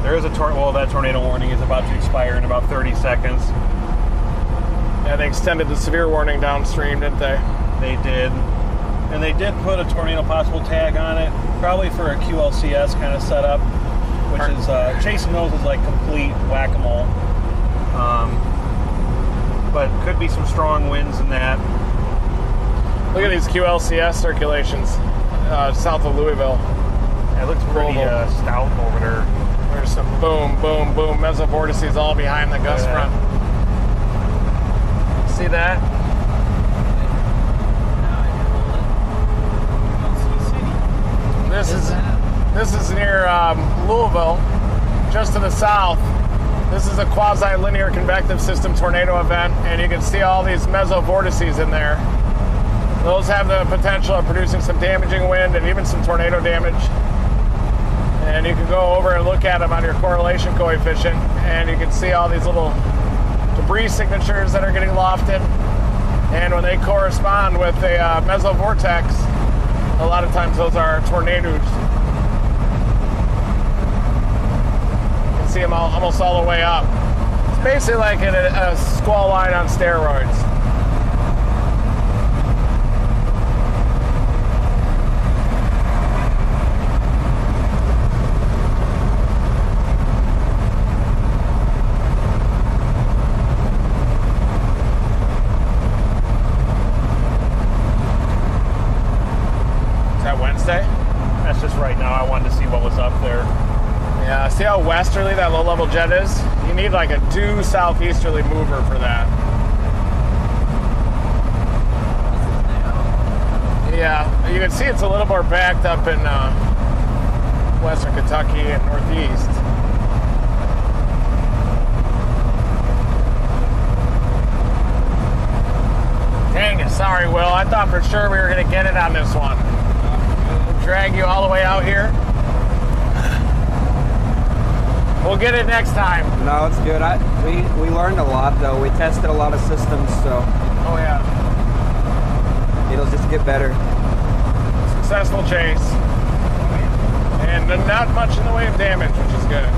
There is a that tornado warning is about to expire in about 30 seconds. Yeah, they extended the severe warning downstream, didn't they? They did. And they did put a tornado possible tag on it, probably for a QLCS kind of setup, which is, chasing those is like complete whack-a-mole. But could be some strong winds in that. Look at these QLCS circulations south of Louisville. Yeah, it looks pretty stout over there. There's some boom, boom, boom mesovortices all behind the gust front. See that? This is near Louisville, just to the south. This is a quasi-linear convective system tornado event, and you can see all these mesovortices in there. Those have the potential of producing some damaging wind and even some tornado damage. And you can go over and look at them on your correlation coefficient, and you can see all these little debris signatures that are getting lofted. And when they correspond with a mesovortex, a lot of times those are tornadoes. You can see them almost all the way up. It's basically like a squall line on steroids. That's just right now. I wanted to see what was up there. Yeah, see how westerly that low-level jet is? You need like a due southeasterly mover for that. Yeah, you can see it's a little more backed up in western Kentucky and northeast. Dang it, sorry, Will. I thought for sure we were going to get it on this one. Drag you all the way out here. We'll get it next time. No, it's good. We learned a lot though. We tested a lot of systems, so. Oh yeah. It'll just get better. Successful chase. And not much in the way of damage, which is good.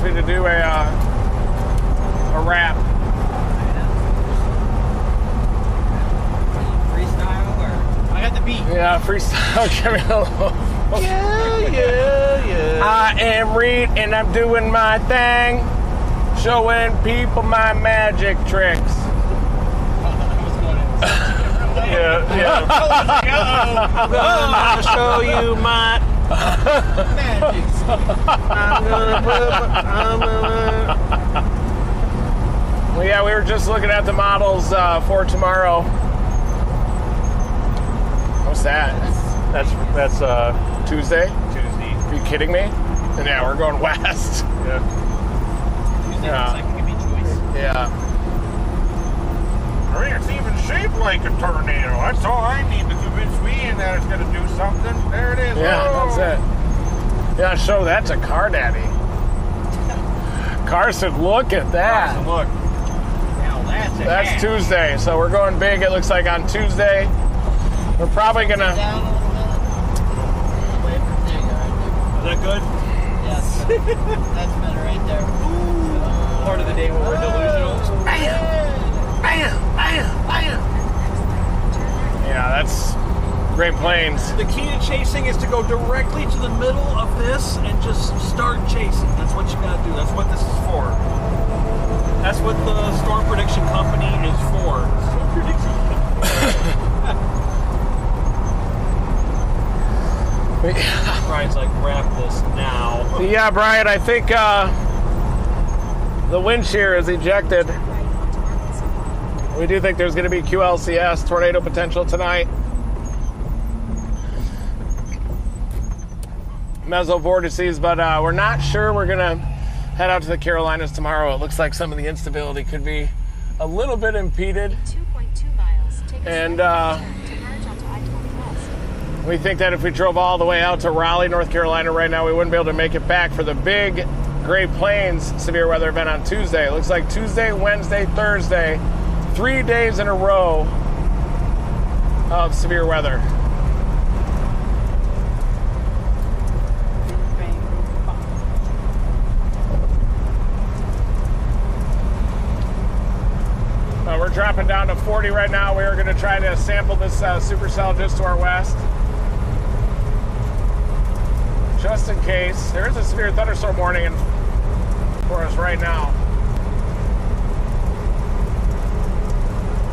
To do a rap. Freestyle or? I got the beat. Yeah, freestyle. Give me a little. Yeah. I am Reed and I'm doing my thing, showing people my magic tricks. Yeah. I'm gonna show you my magic. Well, yeah, we were just looking at the models for tomorrow. What's that? That's Tuesday? Tuesday. Are you kidding me? And yeah, we're going west. Yeah. Tuesday looks like it could be choice. Yeah. I mean, it's even shaped like a tornado. That's all I need to convince me that it's going to do something. There it is. Yeah, Whoa. that's it. Yeah, show that to Car Daddy. Carson, look at that. Carson, look. Now That's hat. Tuesday, so we're going big, it looks like, on Tuesday. We're probably going to... Down a little bit. Away from there, right there. Is that good? Yes. That's better right there. Part of the day where we're delusional. Yeah, that's Great Plains. The key to chasing is to go directly to the middle of this and just start chasing. That's what you gotta do. That's what this is for. That's what the storm prediction company is for. Storm prediction Brian's like, wrap this now. Yeah, Brian, I think the wind shear is ejected. We do think there's going to be QLCS tornado potential tonight. Mesovortices, but we're not sure we're going to head out to the Carolinas tomorrow. It looks like some of the instability could be a little bit impeded. 2.2 miles. Take And to merge onto I-20 we think that if we drove all the way out to Raleigh, North Carolina right now, we wouldn't be able to make it back for the big Great Plains severe weather event on Tuesday. It looks like Tuesday, Wednesday, Thursday, 3 days in a row of severe weather. 40 right now. We are going to try to sample this supercell just to our west. Just in case. There is a severe thunderstorm warning for us right now.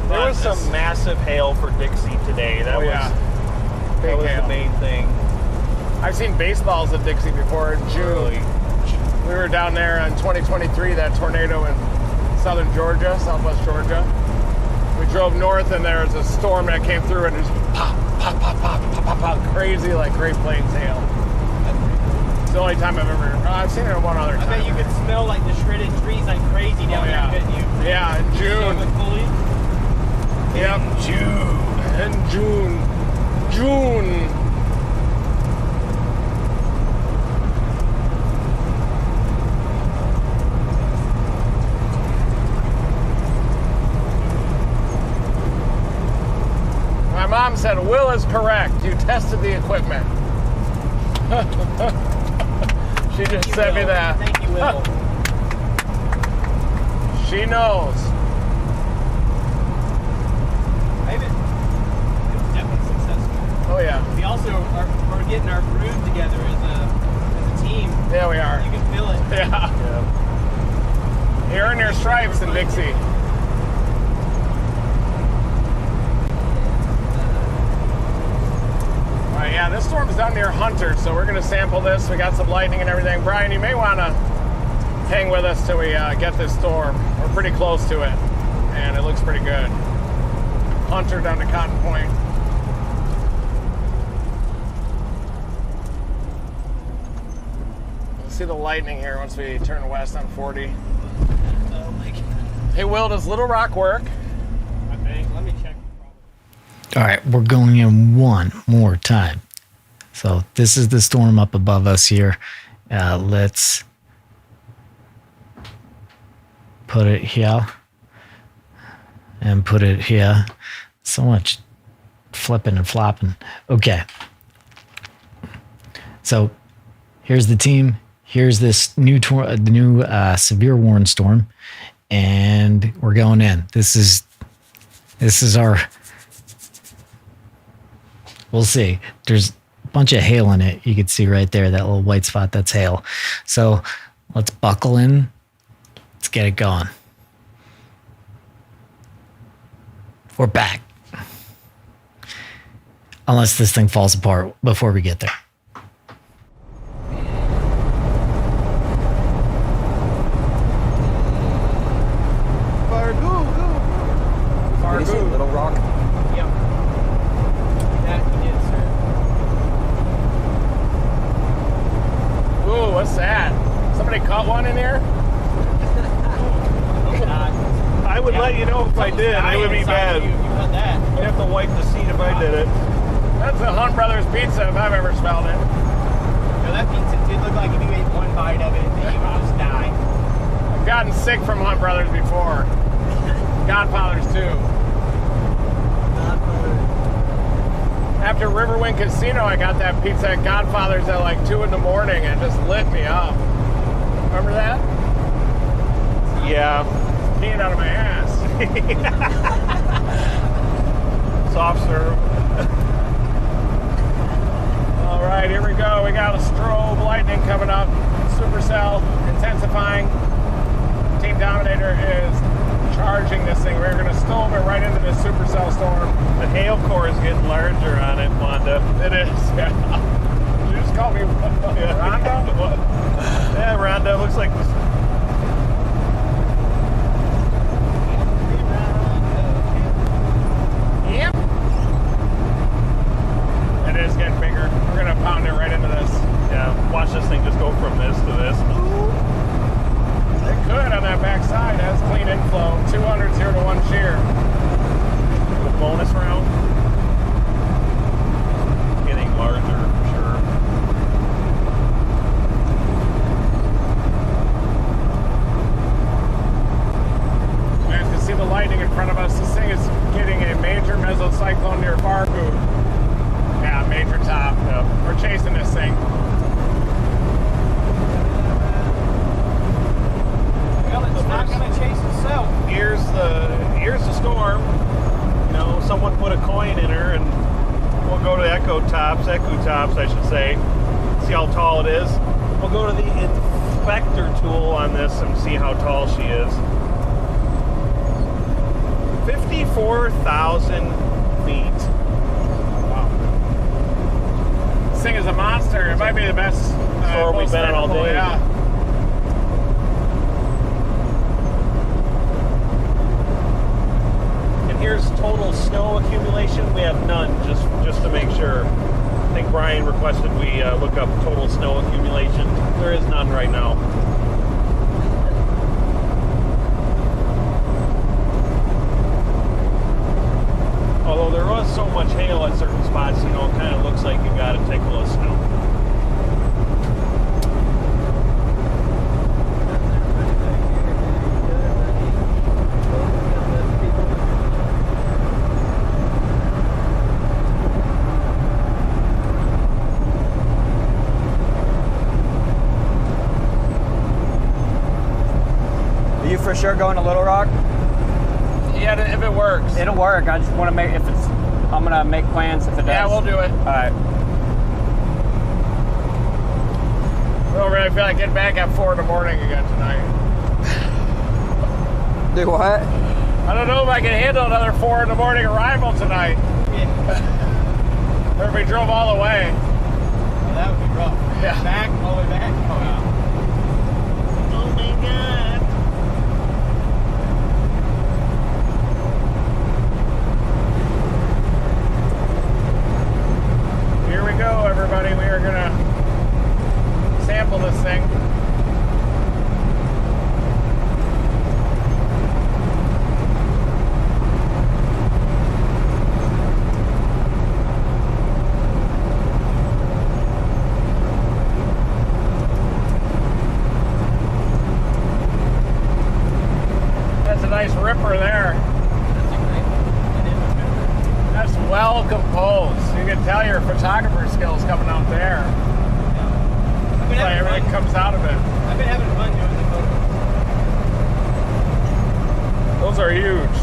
There was some massive hail for Dixie today. That was the main thing. I've seen baseballs at Dixie before in June. Really? We were down there in 2023, that tornado in southern Georgia, southwest Georgia. We drove north and there was a storm that came through and just pop, pop, pop, pop, pop, pop, pop, crazy like Great Plains hail. It's the only time I've seen it one other time. I bet you could smell like the shredded trees like crazy down there, couldn't you? Yeah, in June. Yep. In June. My mom said, Will is correct. You tested the equipment. She just sent me that. Thank you, Will. She knows. It was definitely successful. Oh yeah. We also are getting our groove together as a team. Yeah, we are. You can feel it. Yeah. You earn your stripes in Dixie. Yeah, this storm's down near Hunter, so we're going to sample this. We got some lightning and everything. Brian, you may want to hang with us till we get this storm. We're pretty close to it, and it looks pretty good. Hunter down to Cotton Point. We'll see the lightning here once we turn west on 40. Oh my God. Hey, Will, does Little Rock work? I think. Let me check. All right, we're going in one more time. So this is the storm up above us here. Let's put it here and put it here. So much flipping and flopping. Okay. So here's the team. Here's this new severe warning storm, and we're going in. This is our. We'll see. There's a bunch of hail in it. You can see right there, that little white spot, that's hail. So let's buckle in. Let's get it going. We're back. Unless this thing falls apart before we get there. Fargo. Little Rock. Yep. That you did, sir. Ooh, what's that? Somebody caught one in here? Oh, God. I would let you know if I did. It would be bad. You got that. You'd have to wipe the seat if I did it. That's a Hunt Brothers pizza if I've ever smelled it. No, that pizza did look like if you ate one bite of it, then you would just die. I've gotten sick from Hunt Brothers before. Godfathers too. After Riverwind Casino, I got that pizza at Godfather's at like 2 in the morning and it just lit me up. Remember that? Yeah. Peeing out of my ass. Soft serve. All right, here we go. We got a strobe lightning coming up. Supercell intensifying. Team Dominator is charging this thing. We're going to storm it right into this supercell storm. The hail core is getting larger on it, Wanda. It is, yeah. Did you just call me Rhonda? What? Yeah, Rhonda. Looks like this. Yep. It is getting bigger. We're going to pound it right into this. Yeah, watch this thing just go from this to this. It could on that back side. It has clean inflow. 200, 0 to 1 shear. The bonus round. Getting larger for sure. two tops, I should say. See how tall it is. We'll go to the inspector tool on this and see how tall she is. 54,000 feet. Wow. This thing is a monster. It might be the best storm we've been in all day. Yeah. And here's total snow accumulation. We have none, just to make sure. I think Brian requested we look up total snow accumulation. There is none right now. Although there was so much hail at certain spots, you know, it kind of looks like you got a tickle of snow. Are you for sure going to Little Rock? Yeah, if it works. It'll work. I just want to make, I'm going to make plans if it does. Yeah, we'll do it. All right. I don't really feel like getting back at 4 in the morning again tonight. Do what? I don't know if I can handle another 4 in the morning arrival tonight. Yeah. Or if we drove all the way. Well, that would be rough. Yeah. Back, all the way back? Oh, yeah. Oh my God. Here we go, everybody. We are going to sample this thing. That's a nice ripper there. That's well composed. You can tell your photographer skills coming out there. Like everything comes out of it. I've been having fun doing the photos. Those are huge.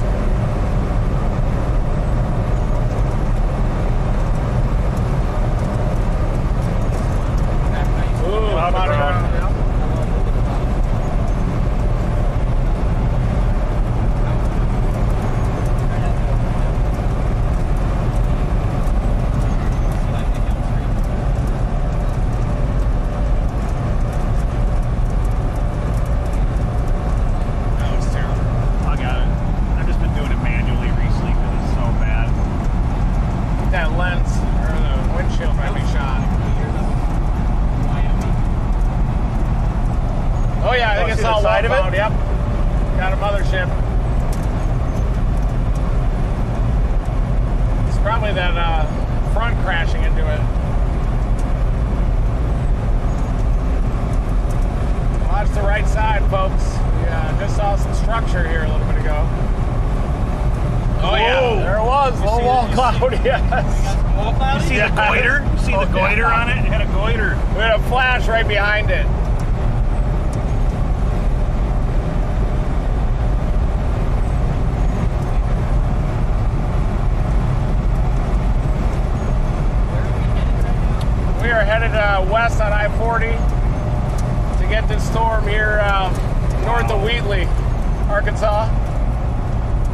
Ooh, how about Yep. Got a mothership. It's probably that front crashing into it. Well, that's the right side, folks. Yeah, just saw some structure here a little bit ago. Oh, yeah, there it was. Low wall cloud, yes. You see the goiter? You see the goiter on it? It had a goiter. We had a flash right behind it. We are headed west on I-40 to get this storm here north of Wheatley, Arkansas.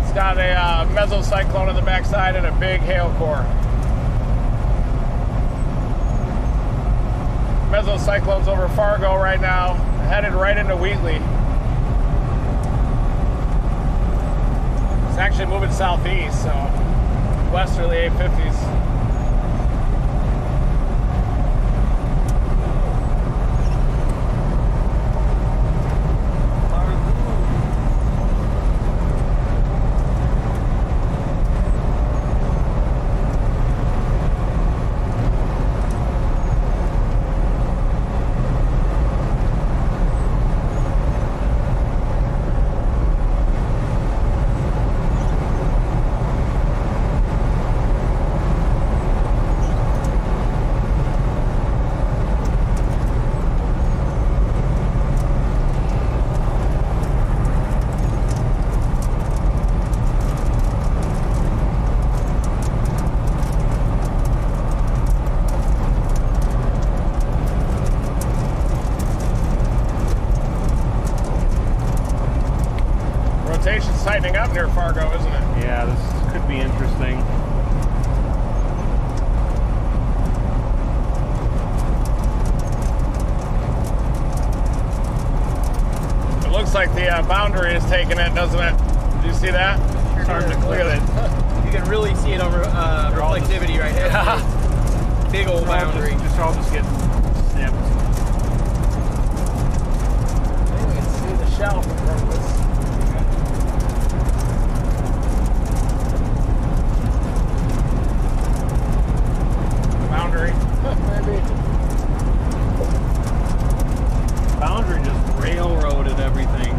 It's got a mesocyclone on the backside and a big hail core. Mesocyclone's over Fargo right now, headed right into Wheatley. It's actually moving southeast, so westerly 850s. Vegetation's tightening up near Fargo, isn't it? Yeah, this could be interesting. It looks like the boundary is taking it, doesn't it? Do you see that? It's hard to clip it. You can really see it on reflectivity right here. Big old boundary. Just all just get snipped. Maybe we can see the shelf in front of us. Boundary. Maybe. Boundary just railroaded everything.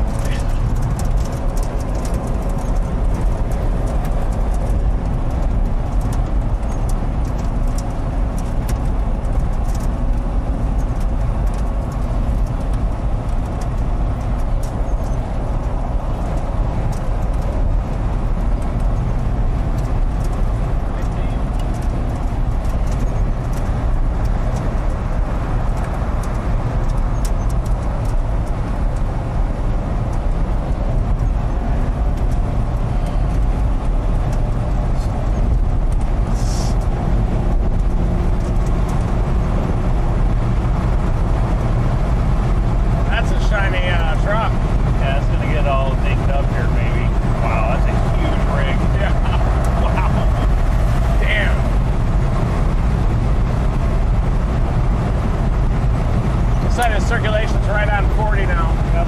Circulation's right on 40 now. Yep.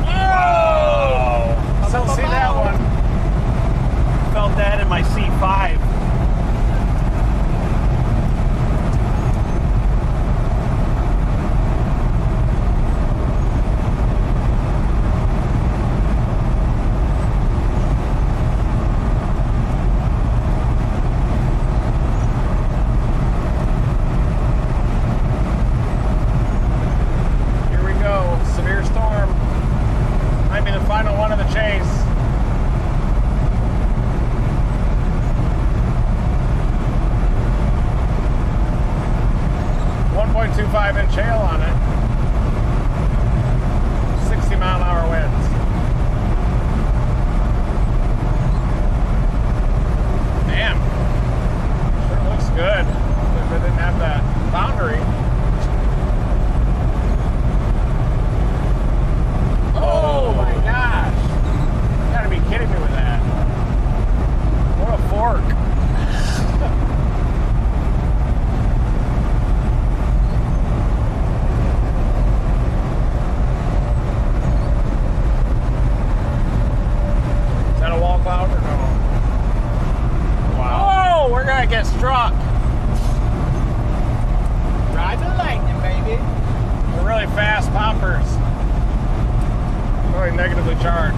Oh! I don't see that one. Felt that in my C5. Chase. 1.25-inch hail on it. 60-mile-an-hour winds. Damn. Sure looks good. If it didn't have that boundary. Oh my gosh. You gotta be kidding me with that. What a fork. Is that a wall cloud or no? Wow. Oh, we're gonna get struck. Ride the lightning, baby. They're really fast poppers. Really negatively charged.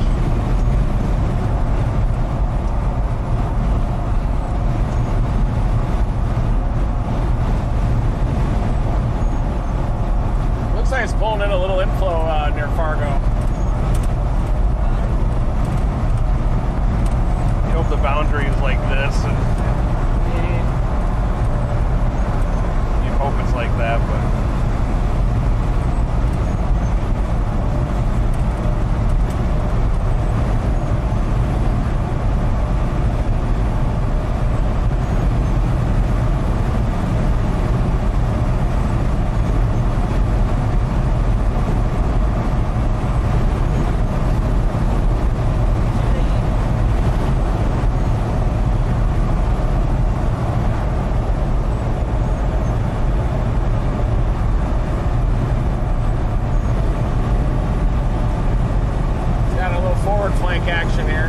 Looks like it's pulling in a little inflow near Fargo. You hope the boundary is like this, and you hope it's like that, but. Action here.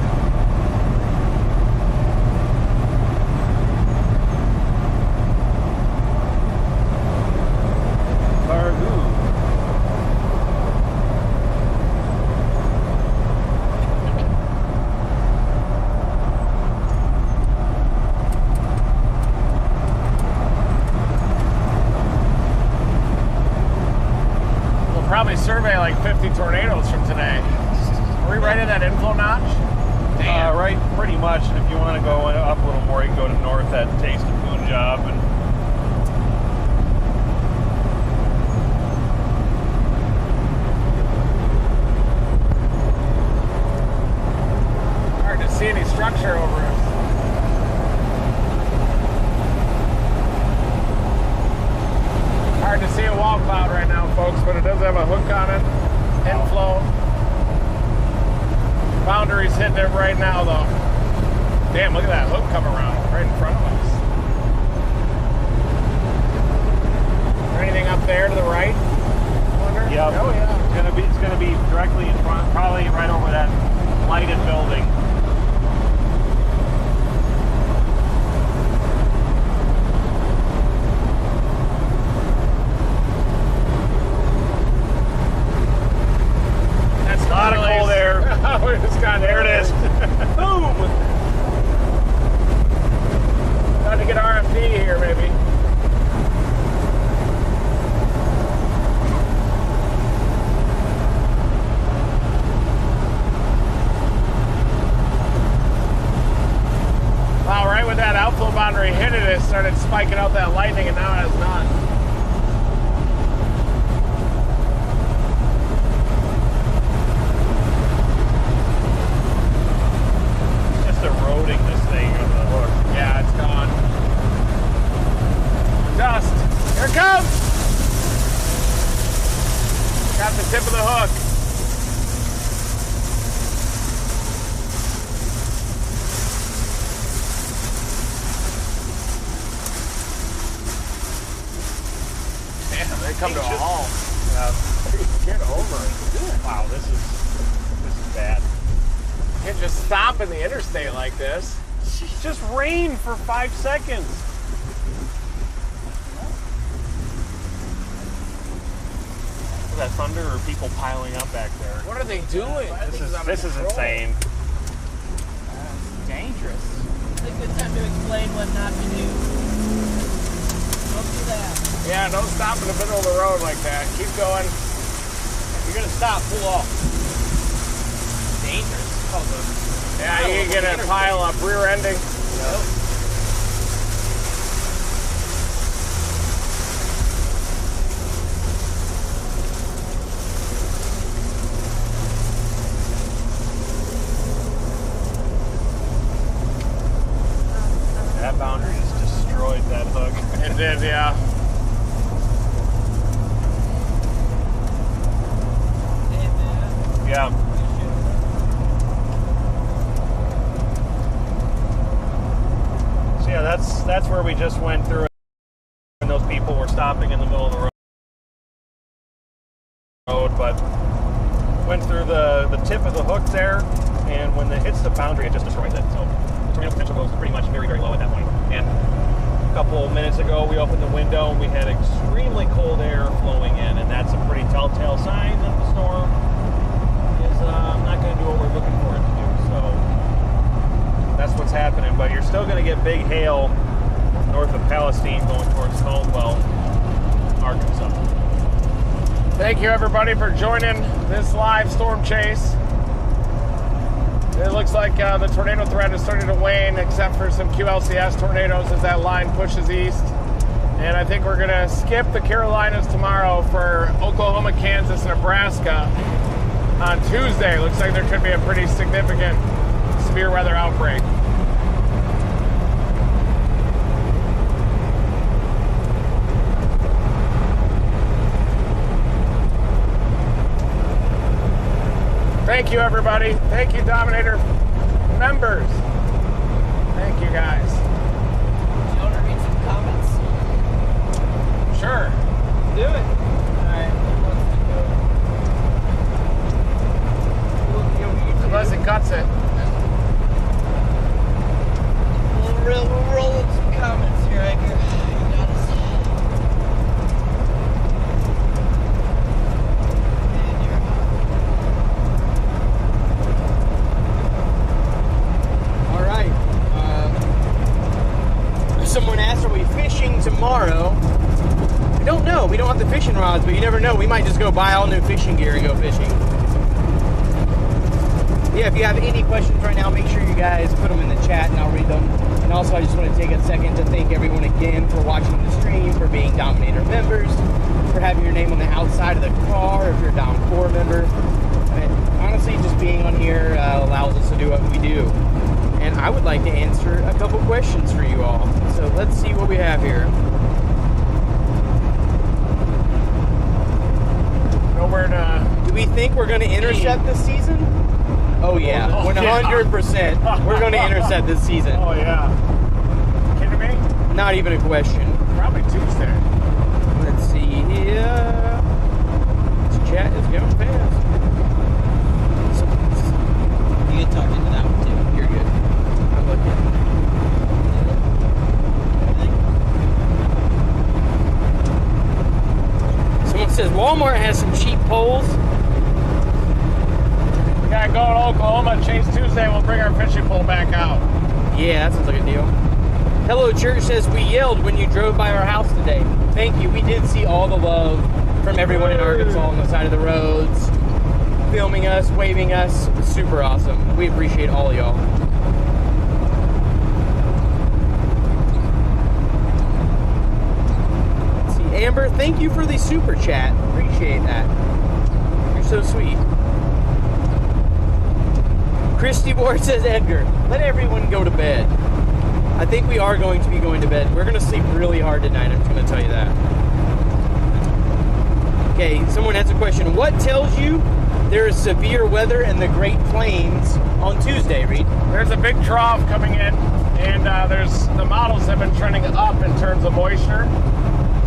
We'll probably survey like 50 tornadoes from today. Are we right at that inflow notch? Right, pretty much. And if you want to go up a little more, you can go to north at Taste of Punjab. And small cloud right now, folks, but it does have a hook on it. Inflow. Boundary's hitting it right now, though. Damn, look at that hook come around right in front of us. Is there anything up there to the right? Wonder? Yep. Oh, yeah. It's gonna be directly in front, probably right over that lighted building. That's a lot of cold air. We just got There it is. Boom! Got to get RFD here, maybe. Wow, right when that outflow boundary hit it, it started spiking out that lightning, and now it has not. Just eroding this thing on the hook. Yeah, it's gone. Dust. Here it comes. Got the tip of the hook. Damn, they come to a halt. Get over it. Wow, this is bad. You can't just stop in the interstate like this. Just rain for 5 seconds. Is that thunder or people piling up back there? What are they doing? This is insane. Dangerous. It's a good time to explain what not to do. Don't do that. Yeah, don't stop in the middle of the road like that. Keep going. You're gonna stop, pull off. Dangerous. Yeah, you can get a pile up, rear ending. Yep. That boundary just destroyed that hook. It did, yeah. Yeah. So yeah, that's where we just went through, and those people were stopping in the middle of the road, but went through the tip of the hook there, and when it hits the boundary, it just destroys it. So the tornado potential goes pretty much very, very low at that point. And a couple minutes ago, we opened the window and we had extremely cold air flowing in, and that's a pretty telltale sign that the storm is not going to do what we're looking for it to do. So that's what's happening. But you're still going to get big hail north of Palestine going towards Caldwell, Arkansas. Thank you, everybody, for joining this live storm chase. It looks like the tornado threat is starting to wane, except for some QLCS tornadoes as that line pushes east. And I think we're going to skip the Carolinas tomorrow for Oklahoma, Kansas, Nebraska on Tuesday. Looks like there could be a pretty significant severe weather outbreak. Thank you, everybody. Thank you, Dominator members. Thank you, guys. Do you want to read some comments? Sure. Do it. Alright. Unless it cuts it. We'll roll in some comments here, Edgar. You got us. Alright. Someone asked, are we fishing tomorrow? I don't know. We don't have the fishing rods, but you never know. We might just go buy all new fishing gear and go fishing. Yeah, if you have any questions right now, make sure you guys put them in the chat and I'll read them. And also, I just want to take a second to thank everyone again for watching the stream, for being Dominator members, for having your name on the outside of the car if you're a Dom 4 member. And honestly, just being on here allows us to do what we do. And I would like to answer a couple questions for you all. So let's see what we have here. think we're going to intercept this season? Oh yeah, 100%. We're going to intercept this season. Oh yeah. Kidding me? Not even a question. Probably Tuesday. Let's see here. This chat is going fast. You get tucked into that one too. You're good. I'm looking. Someone says Walmart has some cheap poles. Yeah, go to Oklahoma, Chase Tuesday, we'll bring our fishing pole back out. Yeah, that sounds like a deal. Hello Church says we yelled when you drove by our house today. Thank you. We did see all the love from everyone in Arkansas on the side of the roads, filming us, waving us. It was super awesome. We appreciate all y'all. Let's see, Amber, thank you for the super chat. Appreciate that. You're so sweet. Christy Ward says, Edgar, let everyone go to bed. I think we are going to be going to bed. We're going to sleep really hard tonight, I'm just going to tell you that. Okay, someone has a question. What tells you there is severe weather in the Great Plains on Tuesday, Reed? There's a big trough coming in, and the models have been trending up in terms of moisture.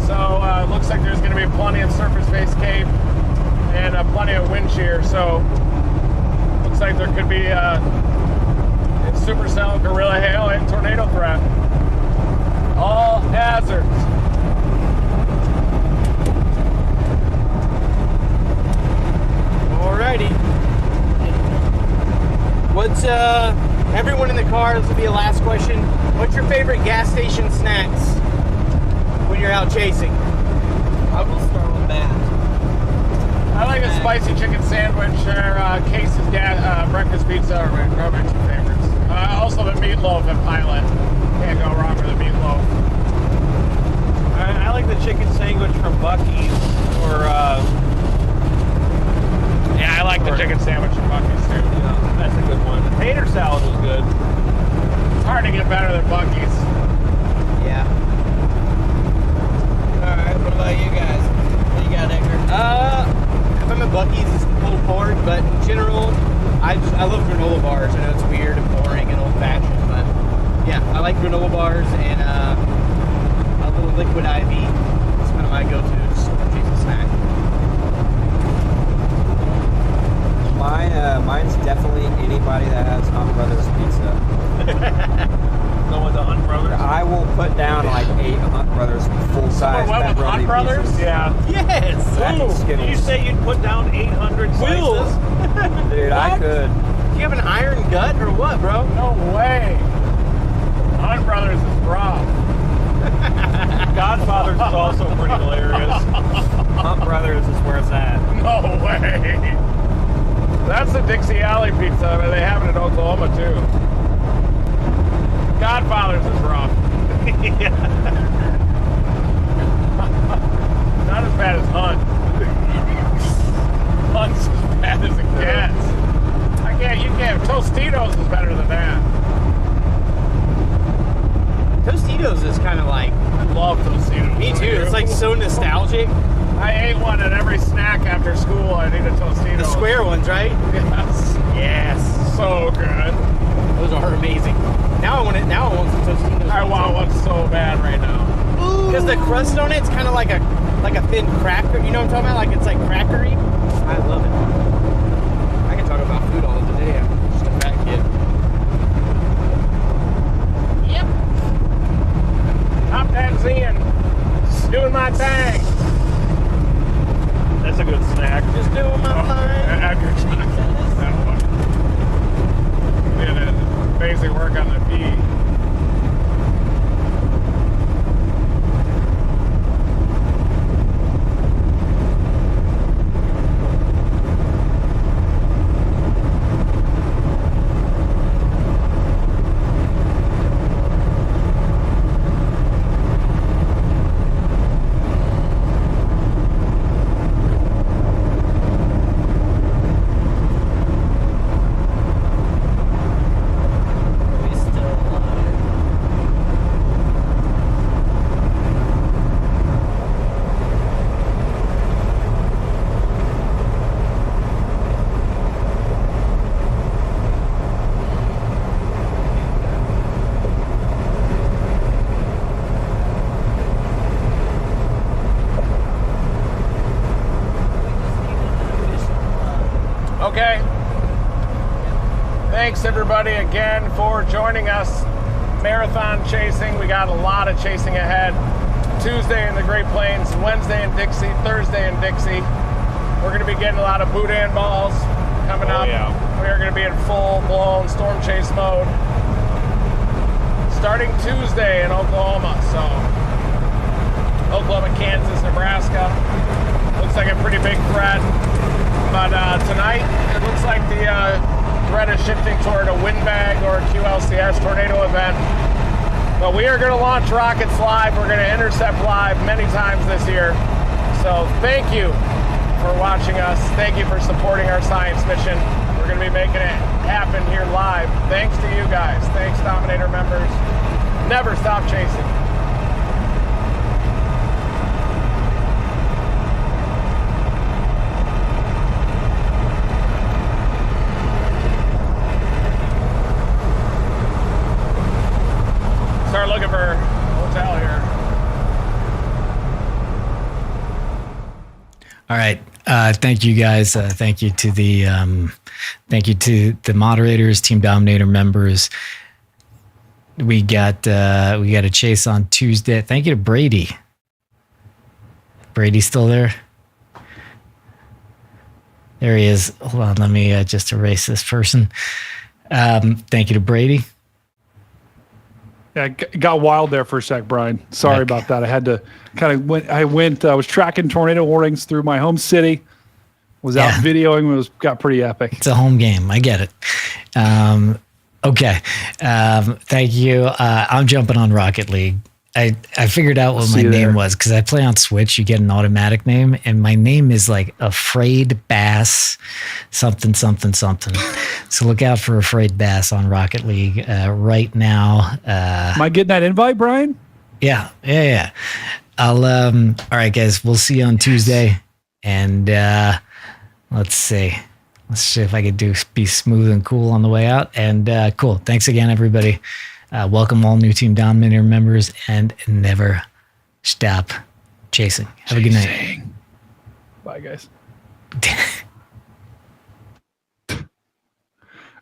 So it looks like there's going to be plenty of surface-based cape and plenty of wind shear. So looks like there could be supercell, gorilla hail, and tornado threat. All hazards. Alrighty. What's everyone in the car? This will be a last question. What's your favorite gas station snacks when you're out chasing? I will start with that. I like a spicy chicken sandwich or Case's breakfast pizza are my two favorites. Also the meatloaf at Pilot. Can't go wrong with the meatloaf. I like the chicken sandwich from Buc-ee's, or yeah, I like the chicken sandwich from Buc-ee's too. Yeah, that's a good one. The tater salad was good. It's hard to get better than Buc-ee's. Yeah. All right. What about you guys? What you got, Edgar? If I'm at Buc-ee's, it's pulled forward, but in general, I love granola bars. I know it's weird and boring and old-fashioned, but yeah, I like granola bars and a little liquid IV. It's kind of my go-to just chase a snack. Mine's definitely anybody that has Hunt Brothers pizza. Go with the Hunt Brothers. I will put down like 8 Hunt Brothers full-size What, with Hunt pepperoni Brothers? pieces. Yeah. Yes! Did you say you'd put down 800 Wheels! slices? Dude, I could. Do you have an iron gut or what, bro? No way. Hunt Brothers is rough. Godfather's is also pretty hilarious. Hunt Brothers is where it's at. No way. That's the Dixie Alley pizza. They have it in Oklahoma too. Godfather's is rough. Not as bad as Hunt. Hunt's as bad as it gets. You can't. Tostitos is better than that. Tostitos is kind of like... I love Tostitos. Me too. It's like so nostalgic. I ate one at every snack after school. I need a Tostito. The square ones, right? Yes. Yes. So good. Those are amazing. Now I want some Tostitos. I want one so bad right now. Because the crust on it's kind of like a thin cracker. You know what I'm talking about? Like it's like crackery. I love it. I can talk about food all day. I'm just a fat kid. Yep. Top that Zen. Just doing my thing. That's a good snack. Just doing my thing. After that one. We had basic work on the P. Okay. Thanks everybody again for joining us. Marathon chasing. We got a lot of chasing ahead. Tuesday in the Great Plains, Wednesday in Dixie, Thursday in Dixie. We're going to be getting a lot of boudin balls coming up. Yeah. We are going to be in full-blown storm chase mode starting Tuesday in Oklahoma. So Oklahoma, Kansas, Nebraska. Looks like a pretty big threat. But tonight, it looks like the threat is shifting toward a windbag or a QLCS tornado event. But we are going to launch rockets live. We're going to intercept live many times this year. So thank you for watching us. Thank you for supporting our science mission. We're going to be making it happen here live. Thanks to you guys. Thanks, Dominator members. Never stop chasing. Start looking for a hotel here. All right. Thank you guys. Thank you to the moderators, Team Dominator members. We got a chase on Tuesday. Thank you to Brady. Brady's still there. There he is. Hold on. Let me just erase this person. Thank you to Brady. Yeah, it got wild there for a sec, Brian. Sorry about that. I had to I was tracking tornado warnings through my home city. Was out videoing. Got pretty epic. It's a home game. I get it. Okay. Thank you. I'm jumping on Rocket League. I figured out what my name was because I play on Switch. You get an automatic name, and my name is like Afraid Bass, something. So look out for Afraid Bass on Rocket League right now. Am I getting that invite, Brian? Yeah. I'll. All right, guys. We'll see you on Tuesday, and let's see. Let's see if I could be smooth and cool on the way out. And cool. Thanks again, everybody. Welcome all new Team Dominator members, and never stop chasing. Have a good night. Bye, guys.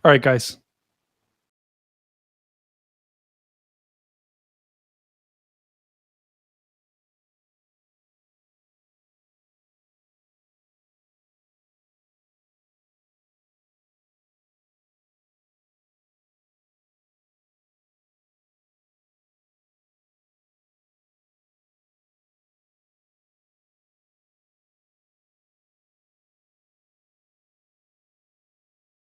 All right, guys.